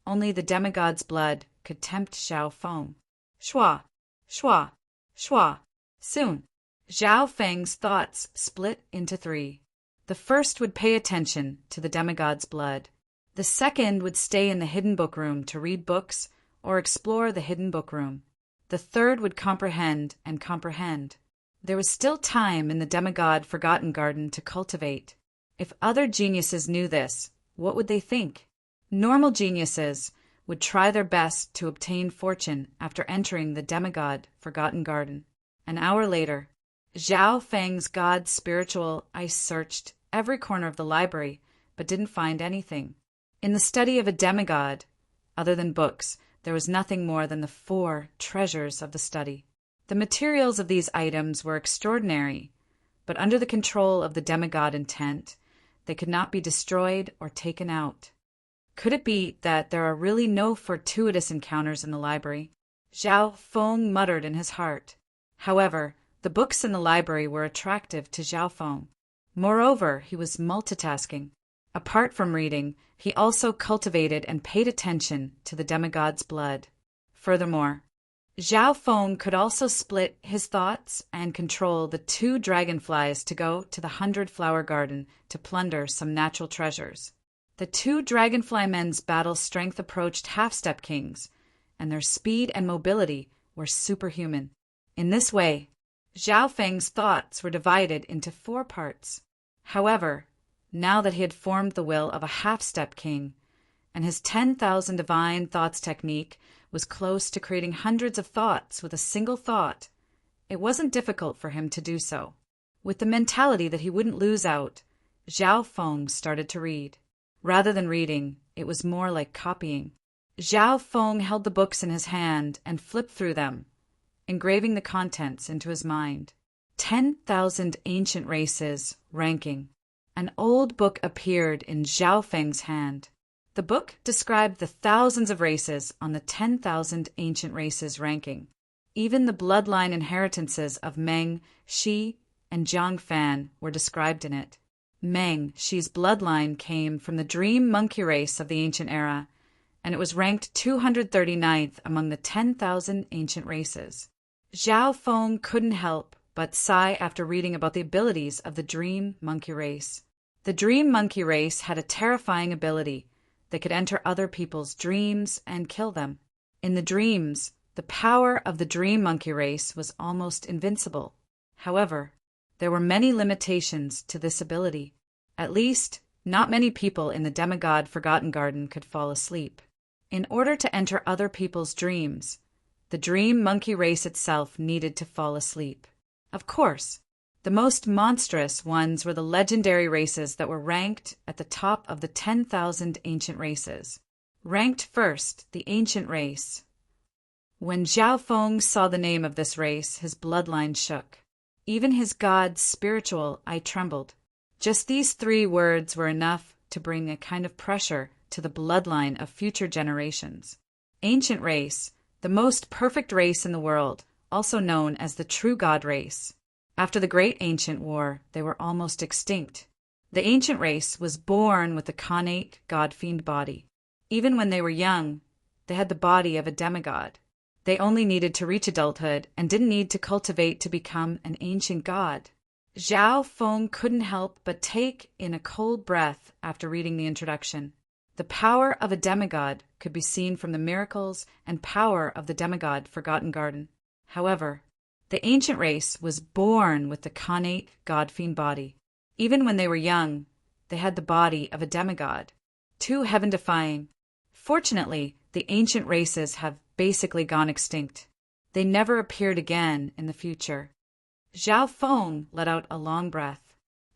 only the demigod's blood could tempt Zhao Feng. Shua, shua, shua. Soon, Zhao Feng's thoughts split into 3. The first would pay attention to the demigod's blood. The second would stay in the hidden book room to read books or explore the hidden book room. The third would comprehend and comprehend. There was still time in the demigod Forgotten Garden to cultivate. If other geniuses knew this, what would they think? Normal geniuses would try their best to obtain fortune after entering the demigod Forgotten Garden. An hour later, Zhao Feng's god's spiritual eye searched every corner of the library, but didn't find anything. In the study of a demigod, other than books, there was nothing more than the 4 treasures of the study. The materials of these items were extraordinary, but under the control of the demigod intent, they could not be destroyed or taken out. Could it be that there are really no fortuitous encounters in the library? Zhao Feng muttered in his heart. However, the books in the library were attractive to Zhao Feng. Moreover, he was multitasking. Apart from reading, he also cultivated and paid attention to the demigod's blood. Furthermore, Zhao Feng could also split his thoughts and control the 2 dragonflies to go to the 100-flower garden to plunder some natural treasures. The 2 dragonfly men's battle strength approached half-step kings, and their speed and mobility were superhuman. In this way, Zhao Feng's thoughts were divided into 4 parts. However, now that he had formed the will of a half-step king, and his 10,000 divine thoughts technique was close to creating hundreds of thoughts with a single thought, it wasn't difficult for him to do so. With the mentality that he wouldn't lose out, Zhao Feng started to read. Rather than reading, it was more like copying. Zhao Feng held the books in his hand and flipped through them, engraving the contents into his mind. 10,000 Ancient Races, Ranking. An old book appeared in Zhao Feng's hand. The book described the thousands of races on the 10,000 Ancient Races ranking. Even the bloodline inheritances of Meng, Shi, and Jiang Fan were described in it. Meng, Shi's bloodline came from the Dream Monkey race of the Ancient Era, and it was ranked 239th among the 10,000 ancient races. Zhao Feng couldn't help but sigh after reading about the abilities of the Dream Monkey race. The Dream Monkey race had a terrifying ability. They could enter other people's dreams and kill them. In the dreams, the power of the Dream Monkey race was almost invincible. However, there were many limitations to this ability. At least, not many people in the demigod Forgotten Garden could fall asleep. In order to enter other people's dreams, the Dream Monkey race itself needed to fall asleep. Of course, the most monstrous ones were the legendary races that were ranked at the top of the 10,000 ancient races. Ranked first, the ancient race. When Zhao Feng saw the name of this race, his bloodline shook. Even his god's spiritual eye trembled. Just these 3 words were enough to bring a kind of pressure to the bloodline of future generations. Ancient race, the most perfect race in the world, also known as the true god race. After the Great Ancient War, they were almost extinct. The ancient race was born with the connate god-fiend body. Even when they were young, they had the body of a demigod. They only needed to reach adulthood and didn't need to cultivate to become an ancient god. Zhao Feng couldn't help but take in a cold breath after reading the introduction. The power of a demigod could be seen from the miracles and power of the demigod Forgotten Garden. However, the ancient race was born with the connate god-fiend body. Even when they were young, they had the body of a demigod. Too heaven-defying. Fortunately, the ancient races have basically gone extinct. They never appeared again in the future. Zhao Feng let out a long breath.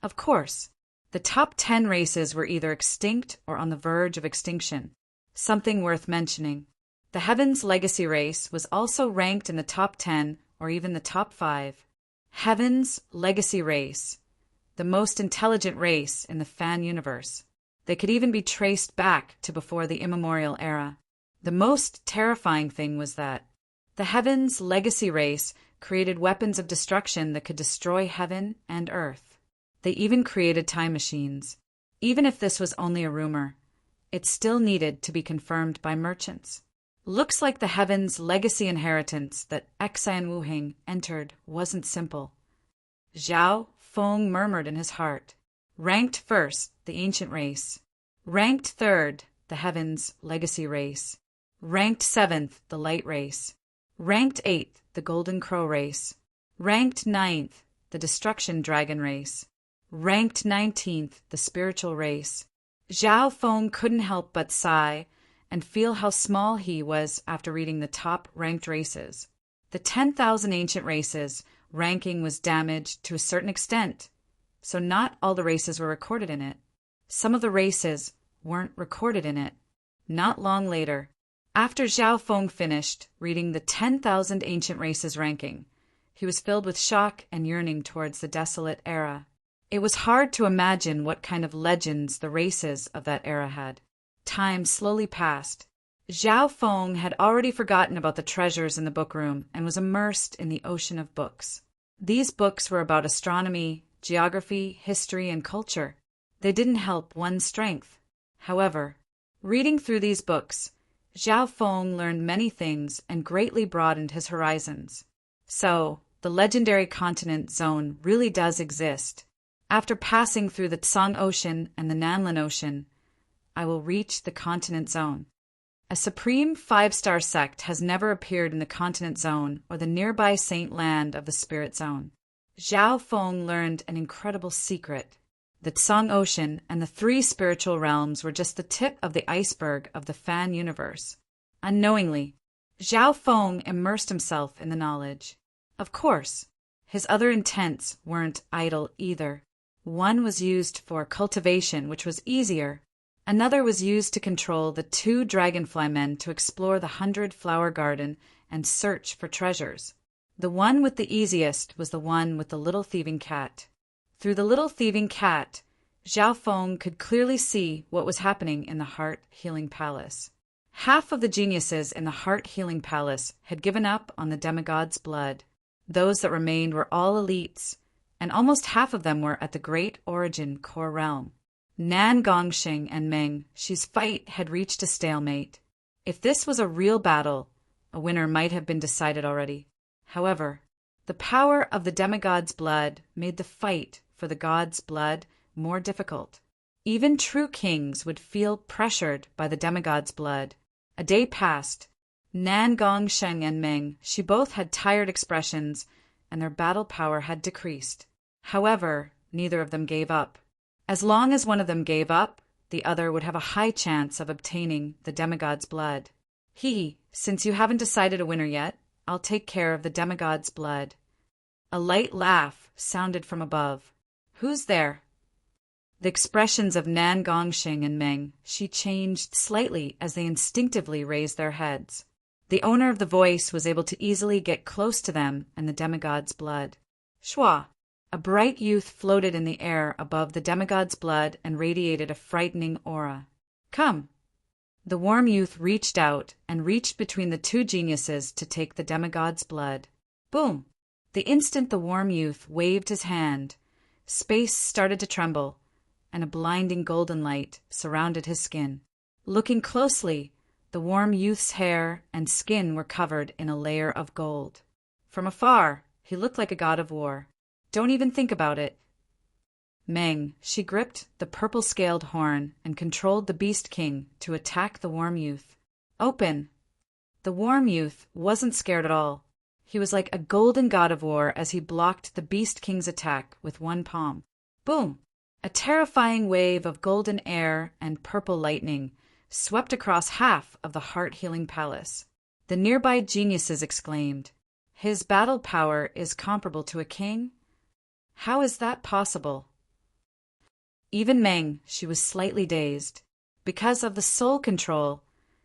Of course, the top 10 races were either extinct or on the verge of extinction. Something worth mentioning. The Heaven's Legacy race was also ranked in the top 10 or even the top 5. Heaven's Legacy race, the most intelligent race in the fan universe. They could even be traced back to before the immemorial era. The most terrifying thing was that the Heaven's Legacy race created weapons of destruction that could destroy heaven and earth. They even created time machines. Even if this was only a rumor, it still needed to be confirmed by merchants. Looks like the Heaven's Legacy inheritance that Exan Wuheng entered wasn't simple. Zhao Feng murmured in his heart. Ranked first, the ancient race. Ranked third, the Heaven's Legacy race. Ranked 7th, the light race. Ranked 8th, the golden crow race. Ranked 9th, the Destruction Dragon race. Ranked 19th, the Spiritual race. Zhao Feng couldn't help but sigh and feel how small he was after reading the top ranked races. The 10,000 ancient races ranking was damaged to a certain extent, so not all the races were recorded in it. Some of the races weren't recorded in it. Not long later, after Zhao Feng finished reading the 10,000 ancient races ranking, he was filled with shock and yearning towards the desolate era. It was hard to imagine what kind of legends the races of that era had. Time slowly passed. Zhao Feng had already forgotten about the treasures in the book room and was immersed in the ocean of books. These books were about astronomy, geography, history, and culture. They didn't help one's strength. However, reading through these books, Zhao Feng learned many things and greatly broadened his horizons. So, the legendary continent zone really does exist. After passing through the Tsang Ocean and the Nanlin Ocean, I will reach the continent zone. A supreme 5-star sect has never appeared in the continent zone or the nearby saint land of the spirit zone. Zhao Feng learned an incredible secret. The Tsang Ocean and the 3 spiritual realms were just the tip of the iceberg of the fan universe. Unknowingly, Zhao Feng immersed himself in the knowledge. Of course, his other intents weren't idle either. One was used for cultivation, which was easier. Another was used to control the 2 dragonfly men to explore the 100-flower garden and search for treasures. The one with the easiest was the one with the little thieving cat. Through the little thieving cat, Zhao Feng could clearly see what was happening in the Heart Healing Palace. Half of the geniuses in the Heart Healing Palace had given up on the demigod's blood. Those that remained were all elites, and almost half of them were at the Great Origin Core Realm. Nan Gongxing and Meng Shi's fight had reached a stalemate. If this was a real battle, a winner might have been decided already. However, the power of the demigod's blood made the fight for the god's blood more difficult. Even true kings would feel pressured by the demigod's blood. A day passed. Nan Gongxing and Meng Shi both had tired expressions, and their battle power had decreased. However, neither of them gave up. As long as one of them gave up, the other would have a high chance of obtaining the demigod's blood. Since you haven't decided a winner yet, I'll take care of the demigod's blood. A light laugh sounded from above. Who's there? The expressions of Nan Gongxing and Meng Shi changed slightly as they instinctively raised their heads. The owner of the voice was able to easily get close to them and the demigod's blood. Shua! A bright youth floated in the air above the demigod's blood and radiated a frightening aura. Come! The warm youth reached out and reached between the 2 geniuses to take the demigod's blood. Boom! The instant the warm youth waved his hand, space started to tremble, and a blinding golden light surrounded his skin. Looking closely, the warm youth's hair and skin were covered in a layer of gold. From afar, he looked like a god of war. Don't even think about it. Meng Shi gripped the purple-scaled horn and controlled the Beast King to attack the warm youth. Open! The warm youth wasn't scared at all. He was like a golden god of war as he blocked the Beast King's attack with one palm. Boom! A terrifying wave of golden air and purple lightning swept across half of the Heart Healing Palace. The nearby geniuses exclaimed, "His battle power is comparable to a king? How is that possible?" Even Meng, she was slightly dazed. Because of the soul control,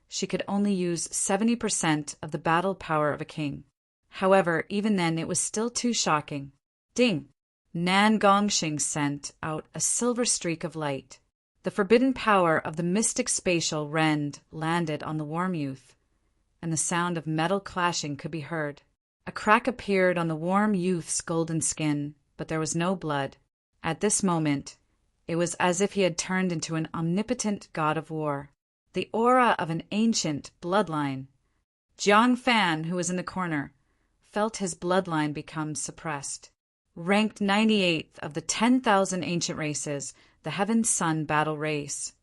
she could only use 70% of the battle power of a king. However, even then it was still too shocking. Ding! Nan Gongxing sent out a silver streak of light. The forbidden power of the mystic spatial rend landed on the warm youth, and the sound of metal clashing could be heard. A crack appeared on the warm youth's golden skin, but there was no blood. At this moment, it was as if he had turned into an omnipotent god of war. The aura of an ancient bloodline. Jiang Fan, who was in the corner, felt his bloodline become suppressed. Ranked 98th of the 10,000 ancient races, the Heaven-Sun battle race.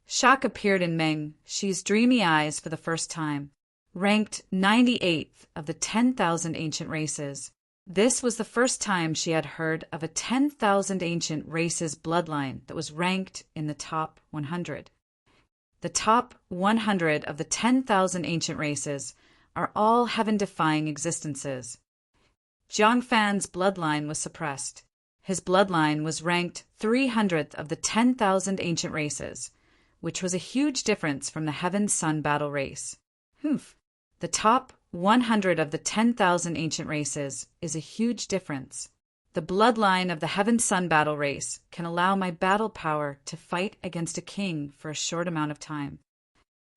Shock appeared in Meng Shi's dreamy eyes for the first time. Ranked 98th of the 10,000 ancient races, This was the first time she had heard of a 10,000 ancient races bloodline that was ranked in the top 100. The top 100 of the 10,000 ancient races are all heaven-defying existences. Jiang Fan's bloodline was suppressed. His bloodline was ranked 300th of the 10,000 ancient races, which was a huge difference from the Heaven-Sun battle race. The top 100 of the 10,000 ancient races is a huge difference. The bloodline of the Heaven-Sun battle race can allow my battle power to fight against a king for a short amount of time.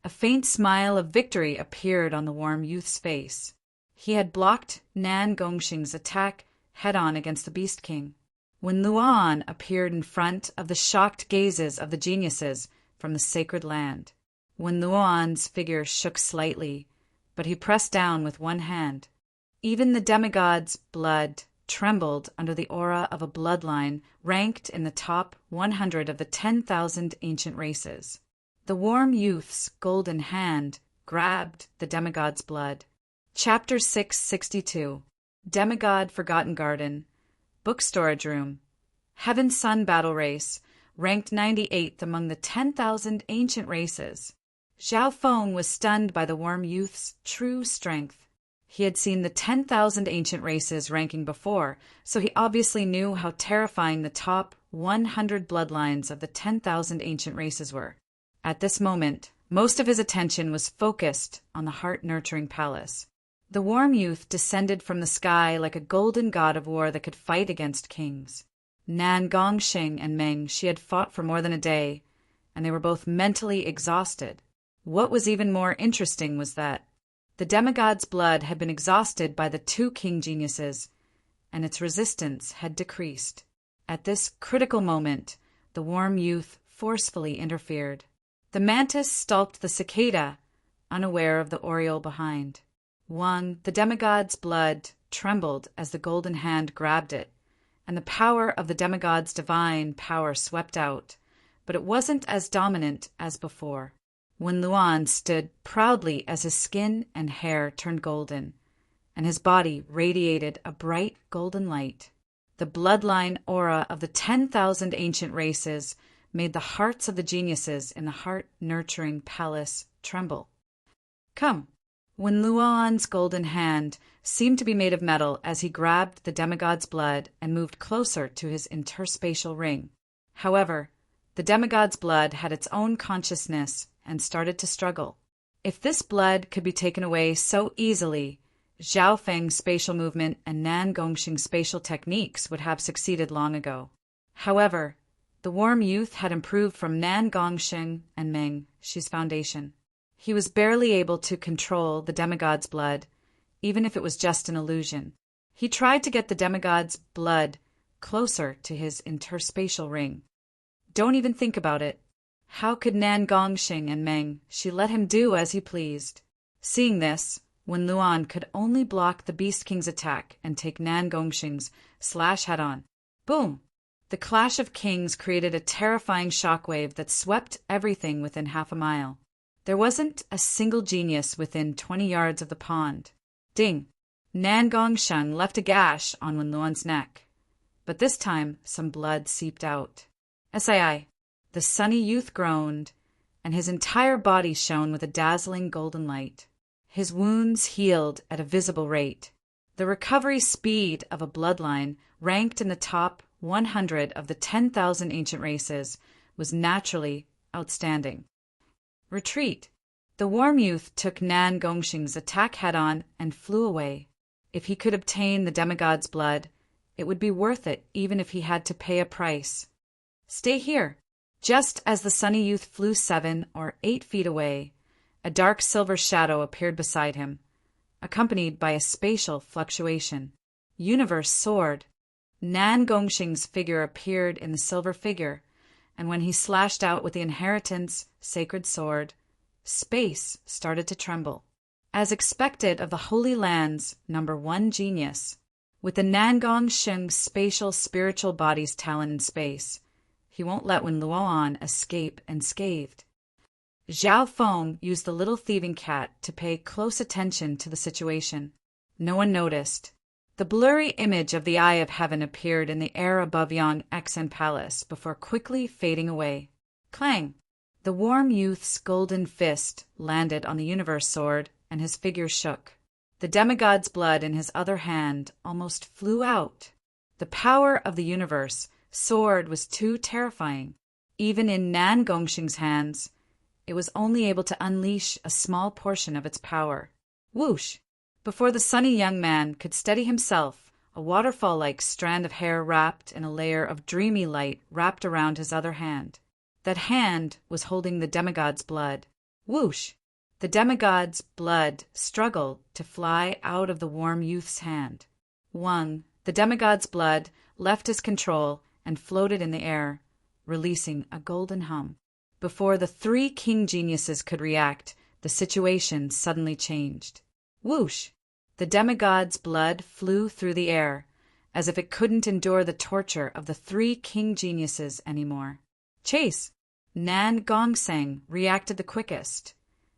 A faint smile of victory appeared on the warm youth's face. He had blocked Nan Gongxing's attack head-on against the Beast King. When Luan appeared in front of the shocked gazes of the geniuses from the sacred land. When Luan's figure shook slightly, but he pressed down with one hand. Even the demigod's blood trembled under the aura of a bloodline ranked in the top 100 of the 10,000 ancient races. The warm youth's golden hand grabbed the demigod's blood. Chapter 662. Demigod Forgotten Garden. Book Storage Room. Heaven-Sun Battle Race, ranked 98th among the 10,000 ancient races. Zhao Feng was stunned by the warm youth's true strength. He had seen the 10,000 ancient races ranking before, so he obviously knew how terrifying the top 100 bloodlines of the 10,000 ancient races were. At this moment, most of his attention was focused on the heart-nurturing palace. The warm youth descended from the sky like a golden god of war that could fight against kings. Nan Gongxing and Meng she had fought for more than a day, and they were both mentally exhausted. What was even more interesting was that the demigod's blood had been exhausted by the two king geniuses, and its resistance had decreased. At this critical moment, the warm youth forcefully interfered. The mantis stalked the cicada, unaware of the oriole behind. Wang, the demigod's blood, trembled as the golden hand grabbed it, and the power of the demigod's divine power swept out, but it wasn't as dominant as before. When Luan stood proudly as his skin and hair turned golden, and his body radiated a bright golden light, the bloodline aura of the 10,000 ancient races made the hearts of the geniuses in the heart-nurturing palace tremble. Come. When Luan's golden hand seemed to be made of metal as he grabbed the demigod's blood and moved closer to his interspatial ring. However, the demigod's blood had its own consciousness and started to struggle. If this blood could be taken away so easily, Zhao Feng's spatial movement and Nan Gongxing's spatial techniques would have succeeded long ago. However, the warm youth had improved from Nan Gongxing and Meng Shi's foundation. He was barely able to control the demigod's blood, even if it was just an illusion. He tried to get the demigod's blood closer to his interspatial ring. Don't even think about it. How could Nan Gongxing and Meng Shi let him do as he pleased? Seeing this, when Luan could only block the Beast King's attack and take Nan Gongxing's slash head-on. Boom! The clash of kings created a terrifying shockwave that swept everything within half a mile. There wasn't a single genius within 20 yards of the pond. Ding! Nan Gongxing left a gash on Wen Luan's neck. But this time, some blood seeped out. Sii, the sunny youth groaned, and his entire body shone with a dazzling golden light. His wounds healed at a visible rate. The recovery speed of a bloodline ranked in the top 100 of the 10,000 ancient races was naturally outstanding. Retreat. The warm youth took Nan Gongxing's attack head-on and flew away. If he could obtain the demigod's blood, it would be worth it even if he had to pay a price. Stay here. Just as the sunny youth flew 7 or 8 feet away, a dark silver shadow appeared beside him, accompanied by a spatial fluctuation. Universe soared. Nan Gongxing's figure appeared in the silver figure, and when he slashed out with the inheritance sacred sword, space started to tremble. As expected of the Holy Land's #1 genius, with the Nan Gongxing spatial spiritual body's talent in space, he won't let Wen Luan escape unscathed. Zhao Feng used the little thieving cat to pay close attention to the situation. No one noticed. The blurry image of the Eye of Heaven appeared in the air above Yang Exen Palace before quickly fading away. Clang! The warm youth's golden fist landed on the universe sword, and his figure shook. The demigod's blood in his other hand almost flew out. The power of the universe sword was too terrifying. Even in Nan Gongxing's hands, it was only able to unleash a small portion of its power. Whoosh! Before the sunny young man could steady himself, a waterfall-like strand of hair wrapped in a layer of dreamy light wrapped around his other hand. That hand was holding the demigod's blood. Whoosh! The demigod's blood struggled to fly out of the warm youth's hand. Wang, the demigod's blood, left his control and floated in the air, releasing a golden hum. Before the three king geniuses could react, the situation suddenly changed. Whoosh! The demigod's blood flew through the air, as if it couldn't endure the torture of the three king geniuses anymore. Chase! Nan Gongxing reacted the quickest,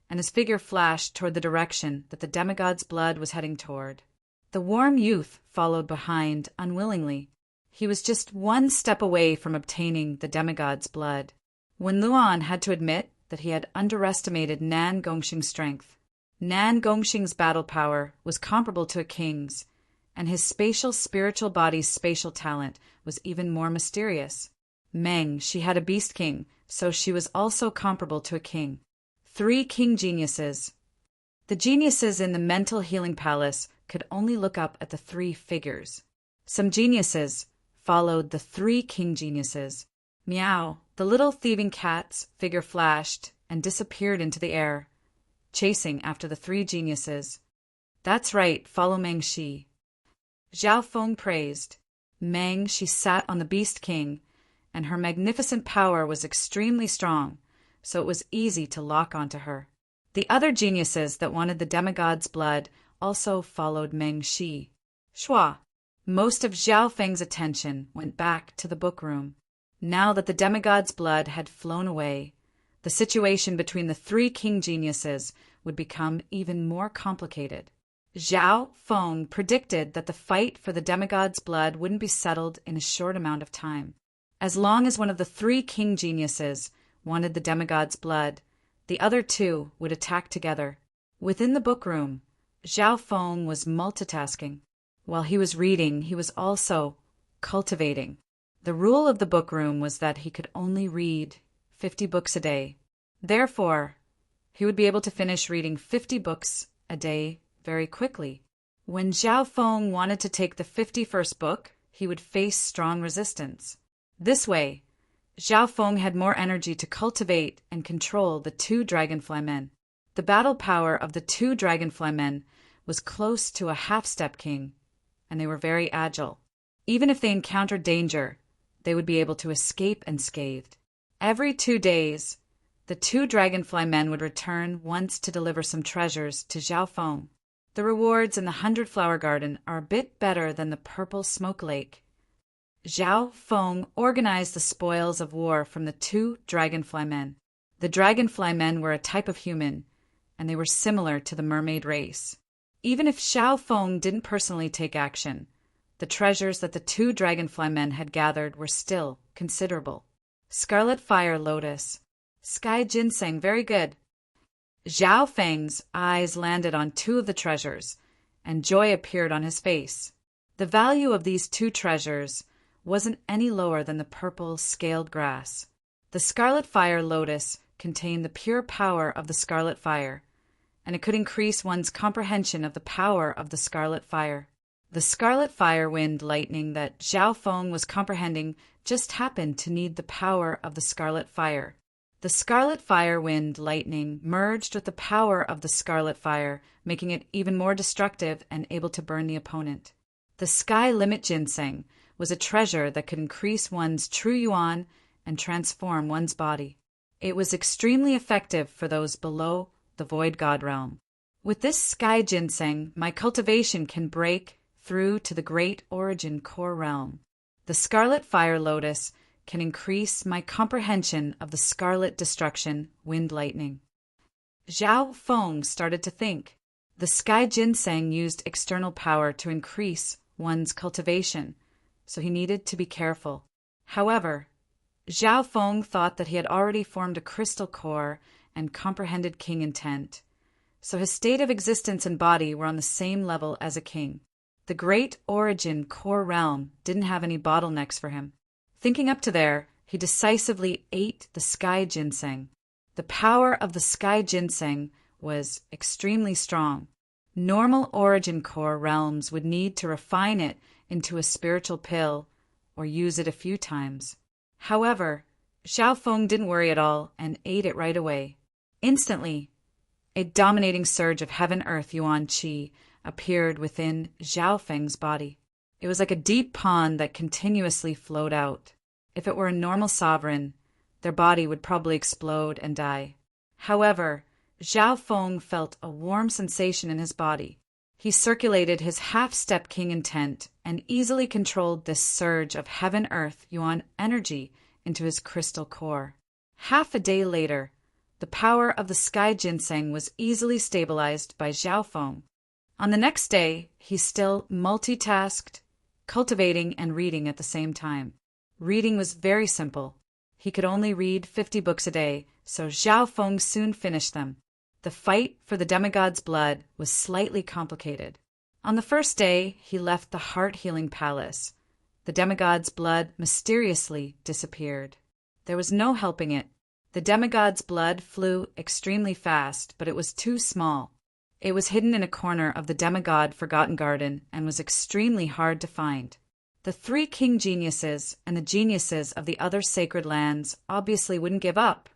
and his figure flashed toward the direction that the demigod's blood was heading toward. The warm youth followed behind unwillingly. He was just one step away from obtaining the demigod's blood, when Luan had to admit that he had underestimated Nan Gongxing's strength. Nan Gongxing's battle power was comparable to a king's, and his spiritual body's spatial talent was even more mysterious. Meng, she had a beast king, so she was also comparable to a king. Three king geniuses. The geniuses in the mental healing palace could only look up at the three figures. Some geniuses followed the three king geniuses. Meow, the little thieving cat's figure flashed and disappeared into the air, chasing after the three geniuses. That's right, follow Meng Shi. Zhao Feng praised. Meng Shi sat on the beast king, and her magnificent power was extremely strong, so it was easy to lock onto her. The other geniuses that wanted the demigod's blood also followed Meng Shi. Shua. Most of Zhao Feng's attention went back to the book room. Now that the demigod's blood had flown away, the situation between the three king geniuses would become even more complicated. Zhao Feng predicted that the fight for the demigod's blood wouldn't be settled in a short amount of time. As long as one of the three king geniuses wanted the demigod's blood, the other two would attack together. Within the book room, Zhao Feng was multitasking. While he was reading, he was also cultivating. The rule of the book room was that he could only read 50 books a day. Therefore, he would be able to finish reading 50 books a day very quickly. When Zhao Feng wanted to take the 51st book, he would face strong resistance. This way, Zhao Feng had more energy to cultivate and control the two dragonfly men. The battle power of the two dragonfly men was close to a half-step king, and they were very agile. Even if they encountered danger, they would be able to escape unscathed. Every 2 days, the two dragonfly men would return once to deliver some treasures to Zhao Feng. The rewards in the 100-flower garden are a bit better than the purple smoke lake. Zhao Feng organized the spoils of war from the two dragonfly men. The dragonfly men were a type of human, and they were similar to the mermaid race. Even if Zhao Feng didn't personally take action, the treasures that the two dragonfly men had gathered were still considerable. Scarlet Fire Lotus. Sky Ginseng, very good. Zhao Feng's eyes landed on two of the treasures, and joy appeared on his face. The value of these two treasures wasn't any lower than the purple scaled grass. The Scarlet Fire Lotus contained the pure power of the Scarlet Fire, and it could increase one's comprehension of the power of the Scarlet Fire. The Scarlet Fire Wind Lightning that Zhao Feng was comprehending just happened to need the power of the Scarlet Fire. The Scarlet Fire Wind Lightning merged with the power of the Scarlet Fire, making it even more destructive and able to burn the opponent. The Sky Limit Ginseng was a treasure that could increase one's true yuan and transform one's body. It was extremely effective for those below the Void God realm. With this Sky Ginseng, my cultivation can break through to the Great Origin Core realm. The Scarlet Fire Lotus can increase my comprehension of the Scarlet Destruction Wind Lightning. Zhao Feng started to think. The Sky Ginseng used external power to increase one's cultivation, so he needed to be careful. However, Zhao Feng thought that he had already formed a crystal core and comprehended king intent, so his state of existence and body were on the same level as a king. The great origin core realm didn't have any bottlenecks for him. Thinking up to there, he decisively ate the sky ginseng. The power of the sky ginseng was extremely strong. Normal origin core realms would need to refine it into a spiritual pill or use it a few times. However, Zhao Feng didn't worry at all and ate it right away. Instantly, a dominating surge of heaven-earth yuan qi appeared within Zhao Feng's body. It was like a deep pond that continuously flowed out. If it were a normal sovereign, their body would probably explode and die. However, Zhao Feng felt a warm sensation in his body. He circulated his half-step king intent and easily controlled this surge of heaven-earth yuan energy into his crystal core. Half a day later, the power of the sky ginseng was easily stabilized by Zhao Feng. On the next day, he still multitasked, cultivating and reading at the same time. Reading was very simple. He could only read 50 books a day, so Zhao Feng soon finished them. The fight for the demigod's blood was slightly complicated. On the first day, he left the heart-healing palace. The demigod's blood mysteriously disappeared. There was no helping it. The demigod's blood flew extremely fast, but it was too small. It was hidden in a corner of the demigod Forgotten Garden and was extremely hard to find. The 3 king geniuses and the geniuses of the other sacred lands obviously wouldn't give up,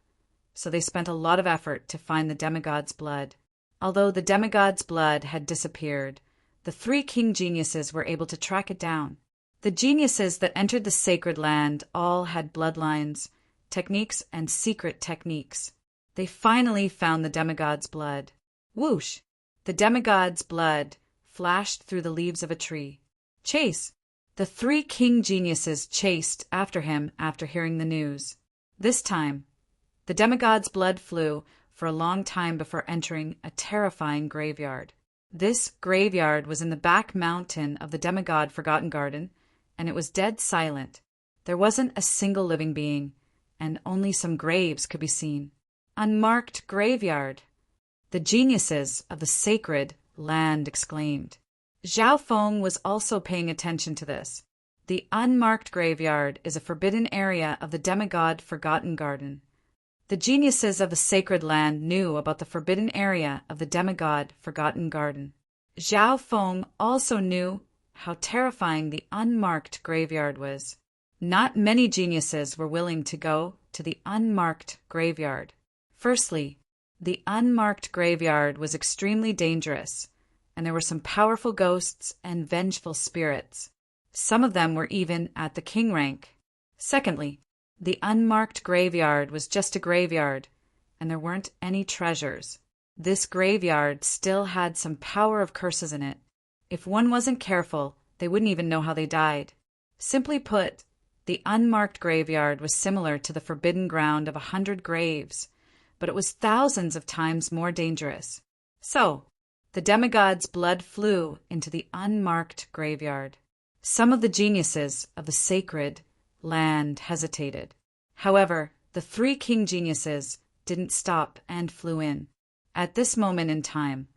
so they spent a lot of effort to find the demigod's blood. Although the demigod's blood had disappeared, the 3 king geniuses were able to track it down. The geniuses that entered the sacred land all had bloodlines, techniques, and secret techniques. They finally found the demigod's blood. Whoosh! The demigod's blood flashed through the leaves of a tree. Chase! The 3 king geniuses chased after him after hearing the news. This time, the demigod's blood flew for a long time before entering a terrifying graveyard. This graveyard was in the back mountain of the demigod Forgotten Garden, and it was dead silent. There wasn't a single living being, and only some graves could be seen. Unmarked graveyard! The geniuses of the sacred land exclaimed. Zhao Feng was also paying attention to this. The unmarked graveyard is a forbidden area of the demigod Forgotten Garden. The geniuses of the sacred land knew about the forbidden area of the demigod Forgotten Garden. Zhao Feng also knew how terrifying the unmarked graveyard was. Not many geniuses were willing to go to the unmarked graveyard. Firstly, the unmarked graveyard was extremely dangerous, and there were some powerful ghosts and vengeful spirits. Some of them were even at the king rank. Secondly, the unmarked graveyard was just a graveyard, and there weren't any treasures. This graveyard still had some power of curses in it. If one wasn't careful, they wouldn't even know how they died. Simply put, the unmarked graveyard was similar to the forbidden ground of 100 graves, but it was thousands of times more dangerous. So, the demigod's blood flew into the unmarked graveyard. Some of the geniuses of the sacred land hesitated. However, the 3 king geniuses didn't stop and flew in. At this moment in time,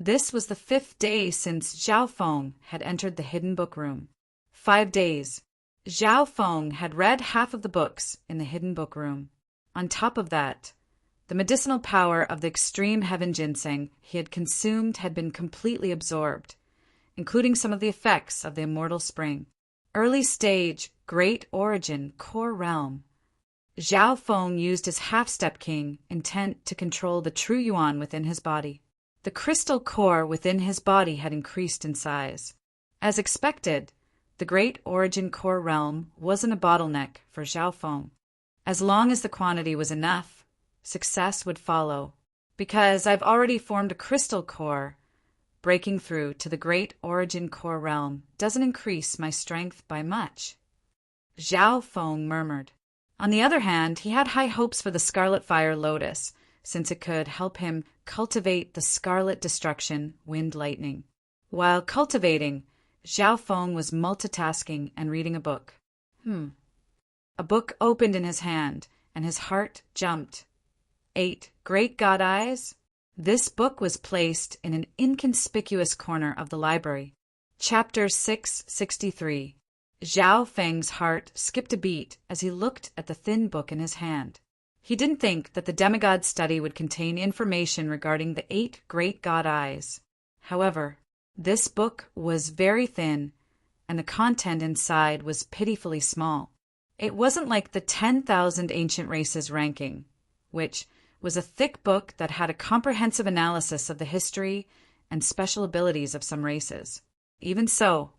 this was the 5th day since Zhao Feng had entered the hidden book room. 5 days. Zhao Feng had read half of the books in the hidden book room. On top of that, the medicinal power of the extreme heaven ginseng he had consumed had been completely absorbed, including some of the effects of the immortal spring. Early stage, great origin, core realm. Zhao Feng used his half-step king intent to control the true yuan within his body. The crystal core within his body had increased in size. As expected, the great origin core realm wasn't a bottleneck for Zhao Feng. As long as the quantity was enough, success would follow. Because I've already formed a crystal core, breaking through to the great origin core realm doesn't increase my strength by much. Zhao Feng murmured. On the other hand, he had high hopes for the Scarlet Fire Lotus, since it could help him cultivate the Scarlet Destruction Wind Lightning. While cultivating, Zhao Feng was multitasking and reading a book. A book opened in his hand, and his heart jumped. 8 Great God Eyes? This book was placed in an inconspicuous corner of the library. Chapter 663. Zhao Feng's heart skipped a beat as he looked at the thin book in his hand. He didn't think that the demigod study would contain information regarding the 8 Great God Eyes. However, this book was very thin, and the content inside was pitifully small. It wasn't like the 10,000 Ancient Races ranking, which was a thick book that had a comprehensive analysis of the history and special abilities of some races. Even so,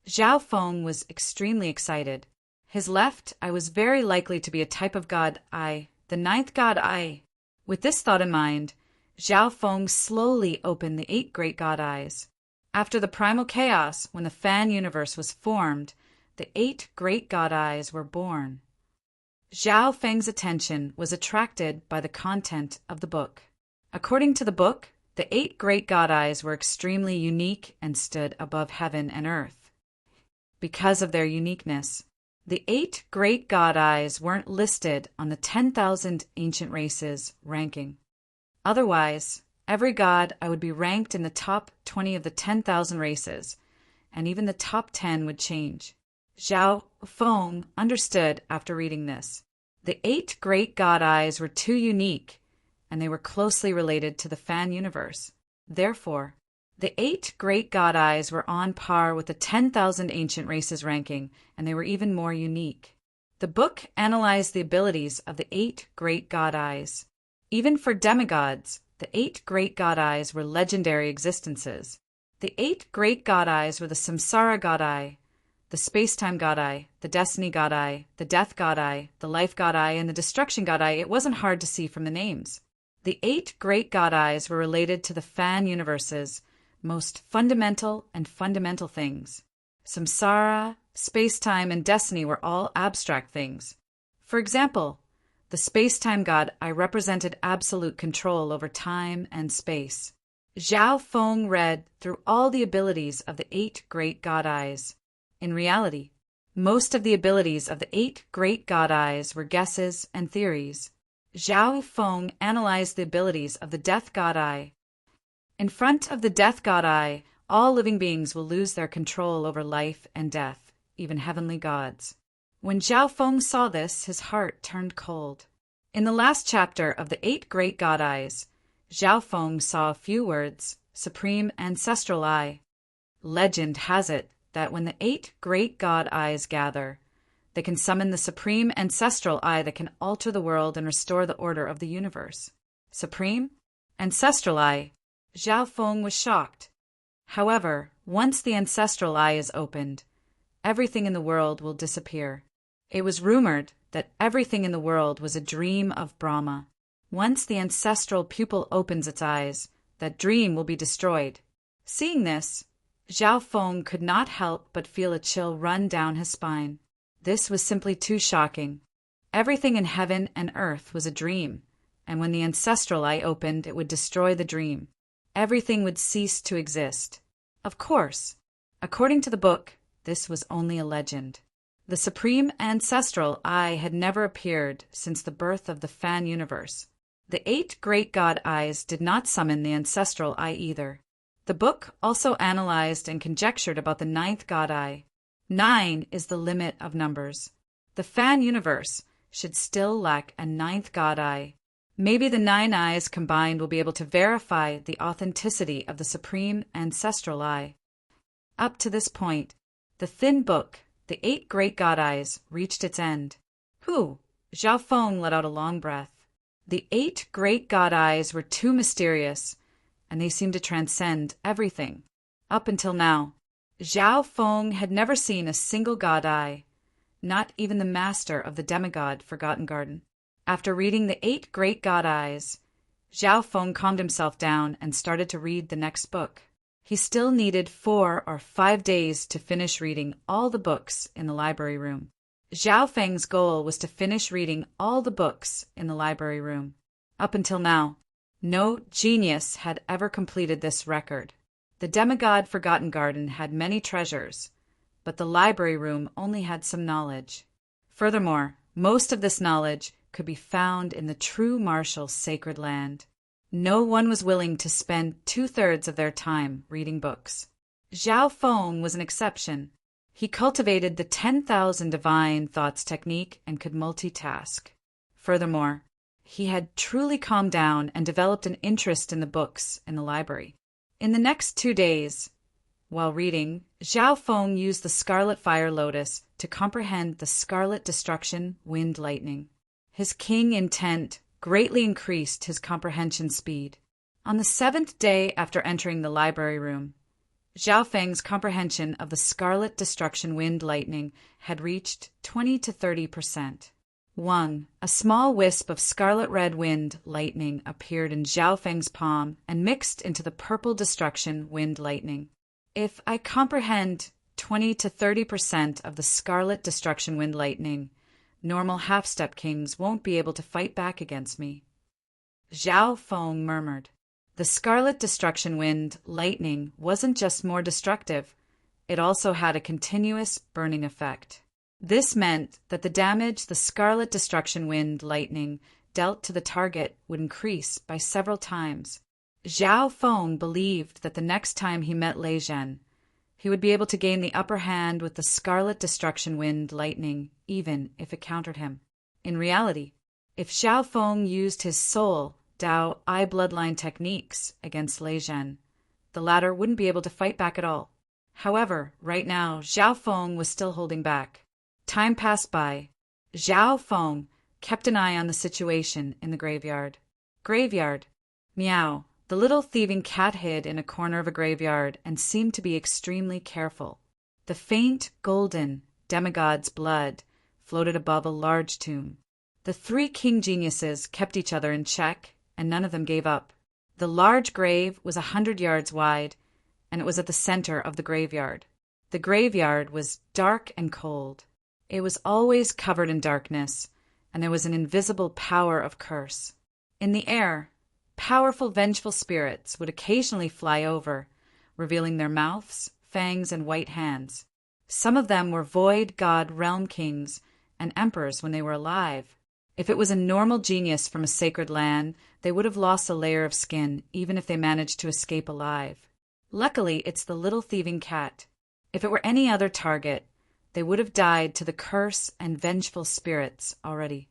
Zhao Feng was extremely excited. His left eye was very likely to be a type of god eye, the 9th god eye. With this thought in mind, Zhao Feng slowly opened the 8 Great God Eyes. After the primal chaos, when the fan universe was formed, the 8 Great God Eyes were born. Zhao Feng's attention was attracted by the content of the book. According to the book, the 8 Great God Eyes were extremely unique and stood above heaven and earth. Because of their uniqueness, the 8 Great God Eyes weren't listed on the 10,000 Ancient Races ranking. Otherwise, every god eye would be ranked in the top 20 of the 10,000 races, and even the top 10 would change. Zhao Feng understood after reading this. The 8 Great God Eyes were too unique, and they were closely related to the fan universe. Therefore, the 8 Great God Eyes were on par with the 10,000 Ancient Races ranking, and they were even more unique. The book analyzed the abilities of the 8 Great God Eyes. Even for demigods, the 8 Great God Eyes were legendary existences. The 8 Great God Eyes were the Samsara God Eye, the Space-Time God Eye, the Destiny God Eye, the Death God Eye, the Life God Eye, and the Destruction God Eye. It wasn't hard to see from the names. The 8 Great God Eyes were related to the fan universe's most fundamental things. Samsara, space-time, and destiny were all abstract things. For example, the space-time god Eye represented absolute control over time and space. Zhao Feng read through all the abilities of the 8 Great God Eyes. In reality, most of the abilities of the 8 Great God Eyes were guesses and theories. Zhao Feng analyzed the abilities of the Death God Eye. In front of the Death God Eye, all living beings will lose their control over life and death, even heavenly gods. When Zhao Feng saw this, his heart turned cold. In the last chapter of the 8 Great God Eyes, Zhao Feng saw a few words: Supreme Ancestral Eye. Legend has it that when the 8 Great God Eyes gather, they can summon the Supreme Ancestral Eye that can alter the world and restore the order of the universe. Supreme Ancestral Eye. Zhao Feng was shocked. However, once the Ancestral Eye is opened, everything in the world will disappear. It was rumored that everything in the world was a dream of Brahma. Once the ancestral pupil opens its eyes, that dream will be destroyed. Seeing this, Zhao Feng could not help but feel a chill run down his spine. This was simply too shocking. Everything in heaven and earth was a dream, and when the Ancestral Eye opened, it would destroy the dream. Everything would cease to exist. Of course, according to the book, this was only a legend. The Supreme Ancestral Eye had never appeared since the birth of the fan universe. The 8 Great God Eyes did not summon the Ancestral Eye either. The book also analyzed and conjectured about the 9th God Eye. 9 is the limit of numbers. The fan universe should still lack a 9th God Eye. Maybe the 9 eyes combined will be able to verify the authenticity of the Supreme Ancestral Eye. Up to this point, the thin book, the 8 Great God Eyes, reached its end. Zhao Feng let out a long breath. The 8 Great God Eyes were too mysterious, and they seemed to transcend everything. Up until now, Zhao Feng had never seen a single God Eye, not even the master of the demigod Forgotten Garden. After reading the 8 Great God Eyes, Zhao Feng calmed himself down and started to read the next book. He still needed 4 or 5 days to finish reading all the books in the library room. Zhao Feng's goal was to finish reading all the books in the library room. Up until now, no genius had ever completed this record. The demigod Forgotten Garden had many treasures, but the library room only had some knowledge. Furthermore, most of this knowledge could be found in the true martial sacred land. No one was willing to spend 2/3 of their time reading books. Zhao Feng was an exception. He cultivated the 10,000 divine thoughts technique and could multitask. Furthermore, he had truly calmed down and developed an interest in the books in the library. In the next 2 days, while reading, Zhao Feng used the Scarlet Fire Lotus to comprehend the Scarlet Destruction Wind Lightning. His king intent greatly increased his comprehension speed. On the 7th day after entering the library room, Zhao Feng's comprehension of the Scarlet Destruction Wind Lightning had reached 20 to 30%. 1. A small wisp of scarlet red wind lightning appeared in Zhao Feng's palm and mixed into the purple destruction wind lightning. If I comprehend 20 to 30% of the Scarlet Destruction Wind Lightning, normal half-step kings won't be able to fight back against me. Zhao Feng murmured. The Scarlet Destruction Wind Lightning wasn't just more destructive, it also had a continuous burning effect. This meant that the damage the Scarlet Destruction Wind Lightning dealt to the target would increase by several times. Zhao Feng believed that the next time he met Lei Zhen, he would be able to gain the upper hand with the Scarlet Destruction Wind Lightning, even if it countered him. In reality, if Zhao Feng used his soul Dao Eye bloodline techniques against Lei Zhen, the latter wouldn't be able to fight back at all. However, right now, Zhao Feng was still holding back. Time passed by. Zhao Feng kept an eye on the situation in the graveyard. Graveyard. Meow. The little thieving cat hid in a corner of a graveyard and seemed to be extremely careful. The faint, golden demigod's blood floated above a large tomb. The 3 king geniuses kept each other in check, and none of them gave up. The large grave was 100 yards wide, and it was at the center of the graveyard. The graveyard was dark and cold. It was always covered in darkness, and there was an invisible power of curse. In the air, powerful vengeful spirits would occasionally fly over, revealing their mouths, fangs, and white hands. Some of them were void god realm kings and emperors when they were alive. If it was a normal genius from a sacred land, they would have lost a layer of skin, even if they managed to escape alive. Luckily, it's the little thieving cat. If it were any other target, they would have died to the curse and vengeful spirits already.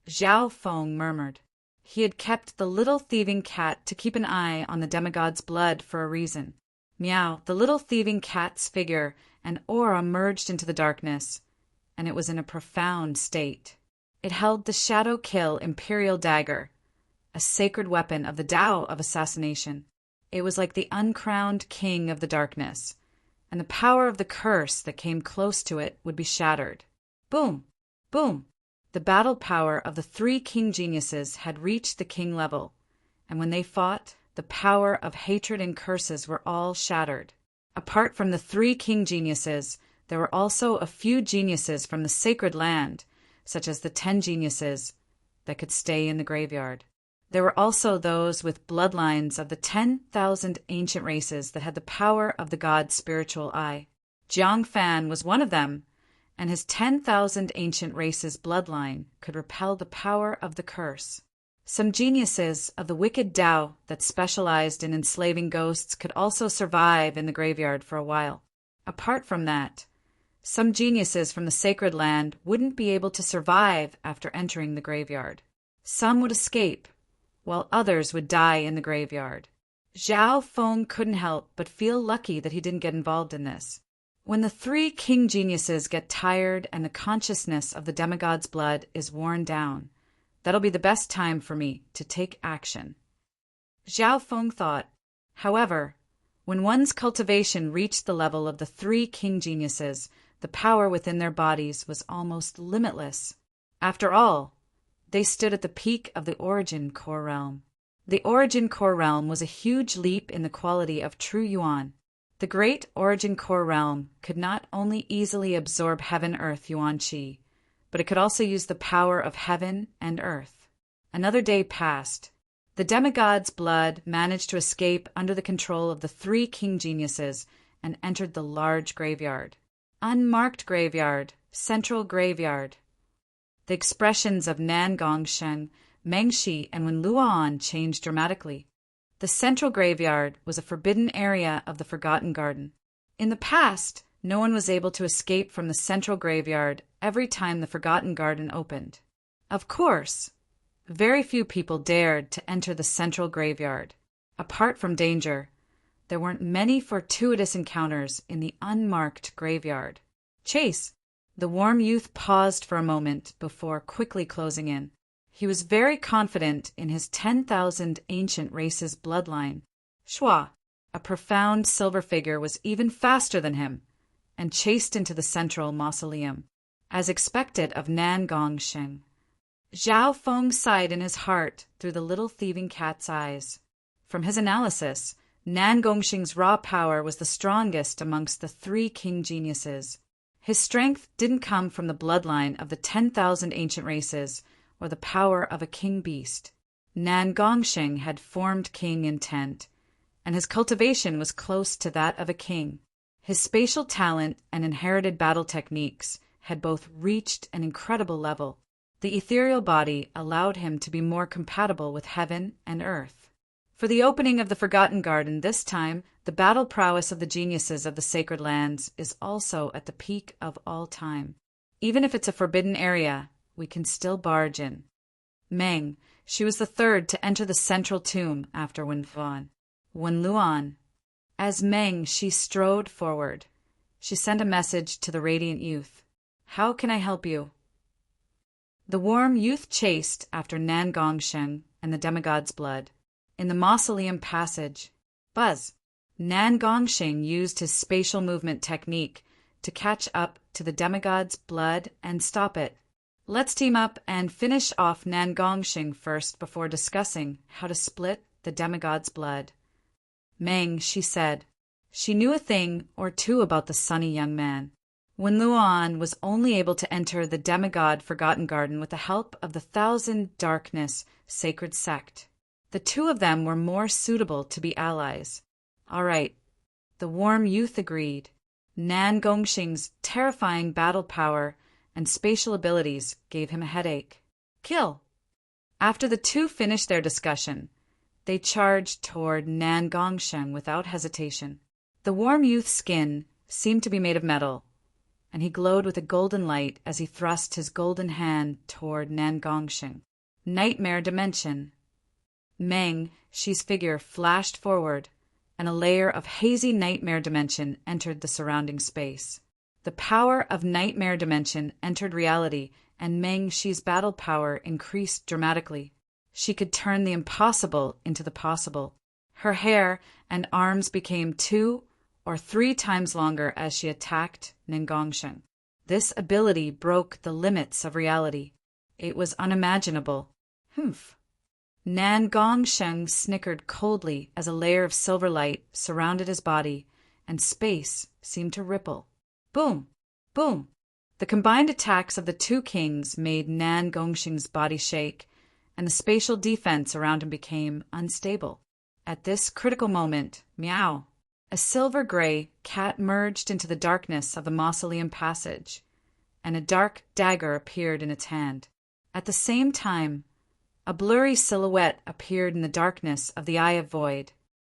Zhao Feng murmured. He had kept the little thieving cat to keep an eye on the demigod's blood for a reason. Meow, the little thieving cat's figure and aura merged into the darkness, and it was in a profound state. It held the Shadow Kill Imperial Dagger, a sacred weapon of the Tao of assassination. It was like the uncrowned king of the darkness, and the power of the curse that came close to it would be shattered. Boom! Boom! The battle power of the 3 king geniuses had reached the king level, and when they fought, the power of hatred and curses were all shattered. Apart from the 3 king geniuses, there were also a few geniuses from the sacred land, such as the 10 geniuses, that could stay in the graveyard. There were also those with bloodlines of the 10,000 ancient races that had the power of the god's spiritual eye. Jiang Fan was one of them, and his 10,000 ancient races bloodline could repel the power of the curse. Some geniuses of the wicked Tao that specialized in enslaving ghosts could also survive in the graveyard for a while. Apart from that, some geniuses from the sacred land wouldn't be able to survive after entering the graveyard. Some would escape, while others would die in the graveyard. Zhao Feng couldn't help but feel lucky that he didn't get involved in this. When the 3 king geniuses get tired and the consciousness of the demigod's blood is worn down, that'll be the best time for me to take action. Zhao Feng thought. However, when one's cultivation reached the level of the 3 king geniuses, the power within their bodies was almost limitless. After all, they stood at the peak of the Origin Core Realm. The Origin Core Realm was a huge leap in the quality of true Yuan. The great Origin Core Realm could not only easily absorb heaven-earth Yuan Qi, but it could also use the power of heaven and earth. Another day passed. The demigod's blood managed to escape under the control of the three king geniuses and entered the large graveyard. Unmarked graveyard, central graveyard. The expressions of Nan Gongsheng, Meng Shi, and Wen Luoan changed dramatically. The central graveyard was a forbidden area of the Forgotten Garden. In the past, no one was able to escape from the central graveyard every time the Forgotten Garden opened. Of course, very few people dared to enter the central graveyard. Apart from danger, there weren't many fortuitous encounters in the unmarked graveyard. Chase! The warm youth paused for a moment before quickly closing in. He was very confident in his 10,000 ancient races bloodline. Shua, a profound silver figure, was even faster than him and chased into the central mausoleum. As expected of Nan Gongsheng, Zhao Feng sighed in his heart through the little thieving cat's eyes. From his analysis, Nan Gongsheng's raw power was the strongest amongst the three king geniuses. His strength didn't come from the bloodline of the 10,000 ancient races or the power of a king beast. Nan Gongsheng had formed king intent, and his cultivation was close to that of a king. His spatial talent and inherited battle techniques had both reached an incredible level. The ethereal body allowed him to be more compatible with heaven and earth. For the opening of the Forgotten Garden this time, the battle prowess of the geniuses of the Sacred Lands is also at the peak of all time. Even if it's a forbidden area, we can still barge in. Meng, she was the third to enter the central tomb after Wen Luoan. As Meng, she strode forward. She sent a message to the radiant youth. "How can I help you?" The warm youth chased after Nan Gongsheng and the demigod's blood. In the mausoleum passage, Buzz! Nan Gongsheng used his spatial movement technique to catch up to the demigod's blood and stop it. Let's team up and finish off Nan Gongsheng first before discussing how to split the demigod's blood. Meng, she said. She knew a thing or two about the sunny young man. Wen Luoan was only able to enter the demigod Forgotten Garden with the help of the Thousand Darkness sacred sect. The two of them were more suitable to be allies. All right, the warm youth agreed. Nan Gongsheng's terrifying battle power and spatial abilities gave him a headache. Kill! After the two finished their discussion, they charged toward Nan Gongsheng without hesitation. The warm youth's skin seemed to be made of metal, and he glowed with a golden light as he thrust his golden hand toward Nan Gongsheng. Nightmare dimension. Meng, she's figure flashed forward, and a layer of hazy nightmare dimension entered the surrounding space. The power of nightmare dimension entered reality, and Meng Shi's battle power increased dramatically. She could turn the impossible into the possible. Her hair and arms became 2 or 3 times longer as she attacked Nan Gongsheng. This ability broke the limits of reality. It was unimaginable. Humph. Nan Gongsheng snickered coldly as a layer of silver light surrounded his body, and space seemed to ripple. Boom! Boom! The combined attacks of the two kings made Nan Gongsheng's body shake, and the spatial defense around him became unstable. At this critical moment, meow! A silver-gray cat merged into the darkness of the mausoleum passage, and a dark dagger appeared in its hand. At the same time, a blurry silhouette appeared in the darkness of the Eye of Void.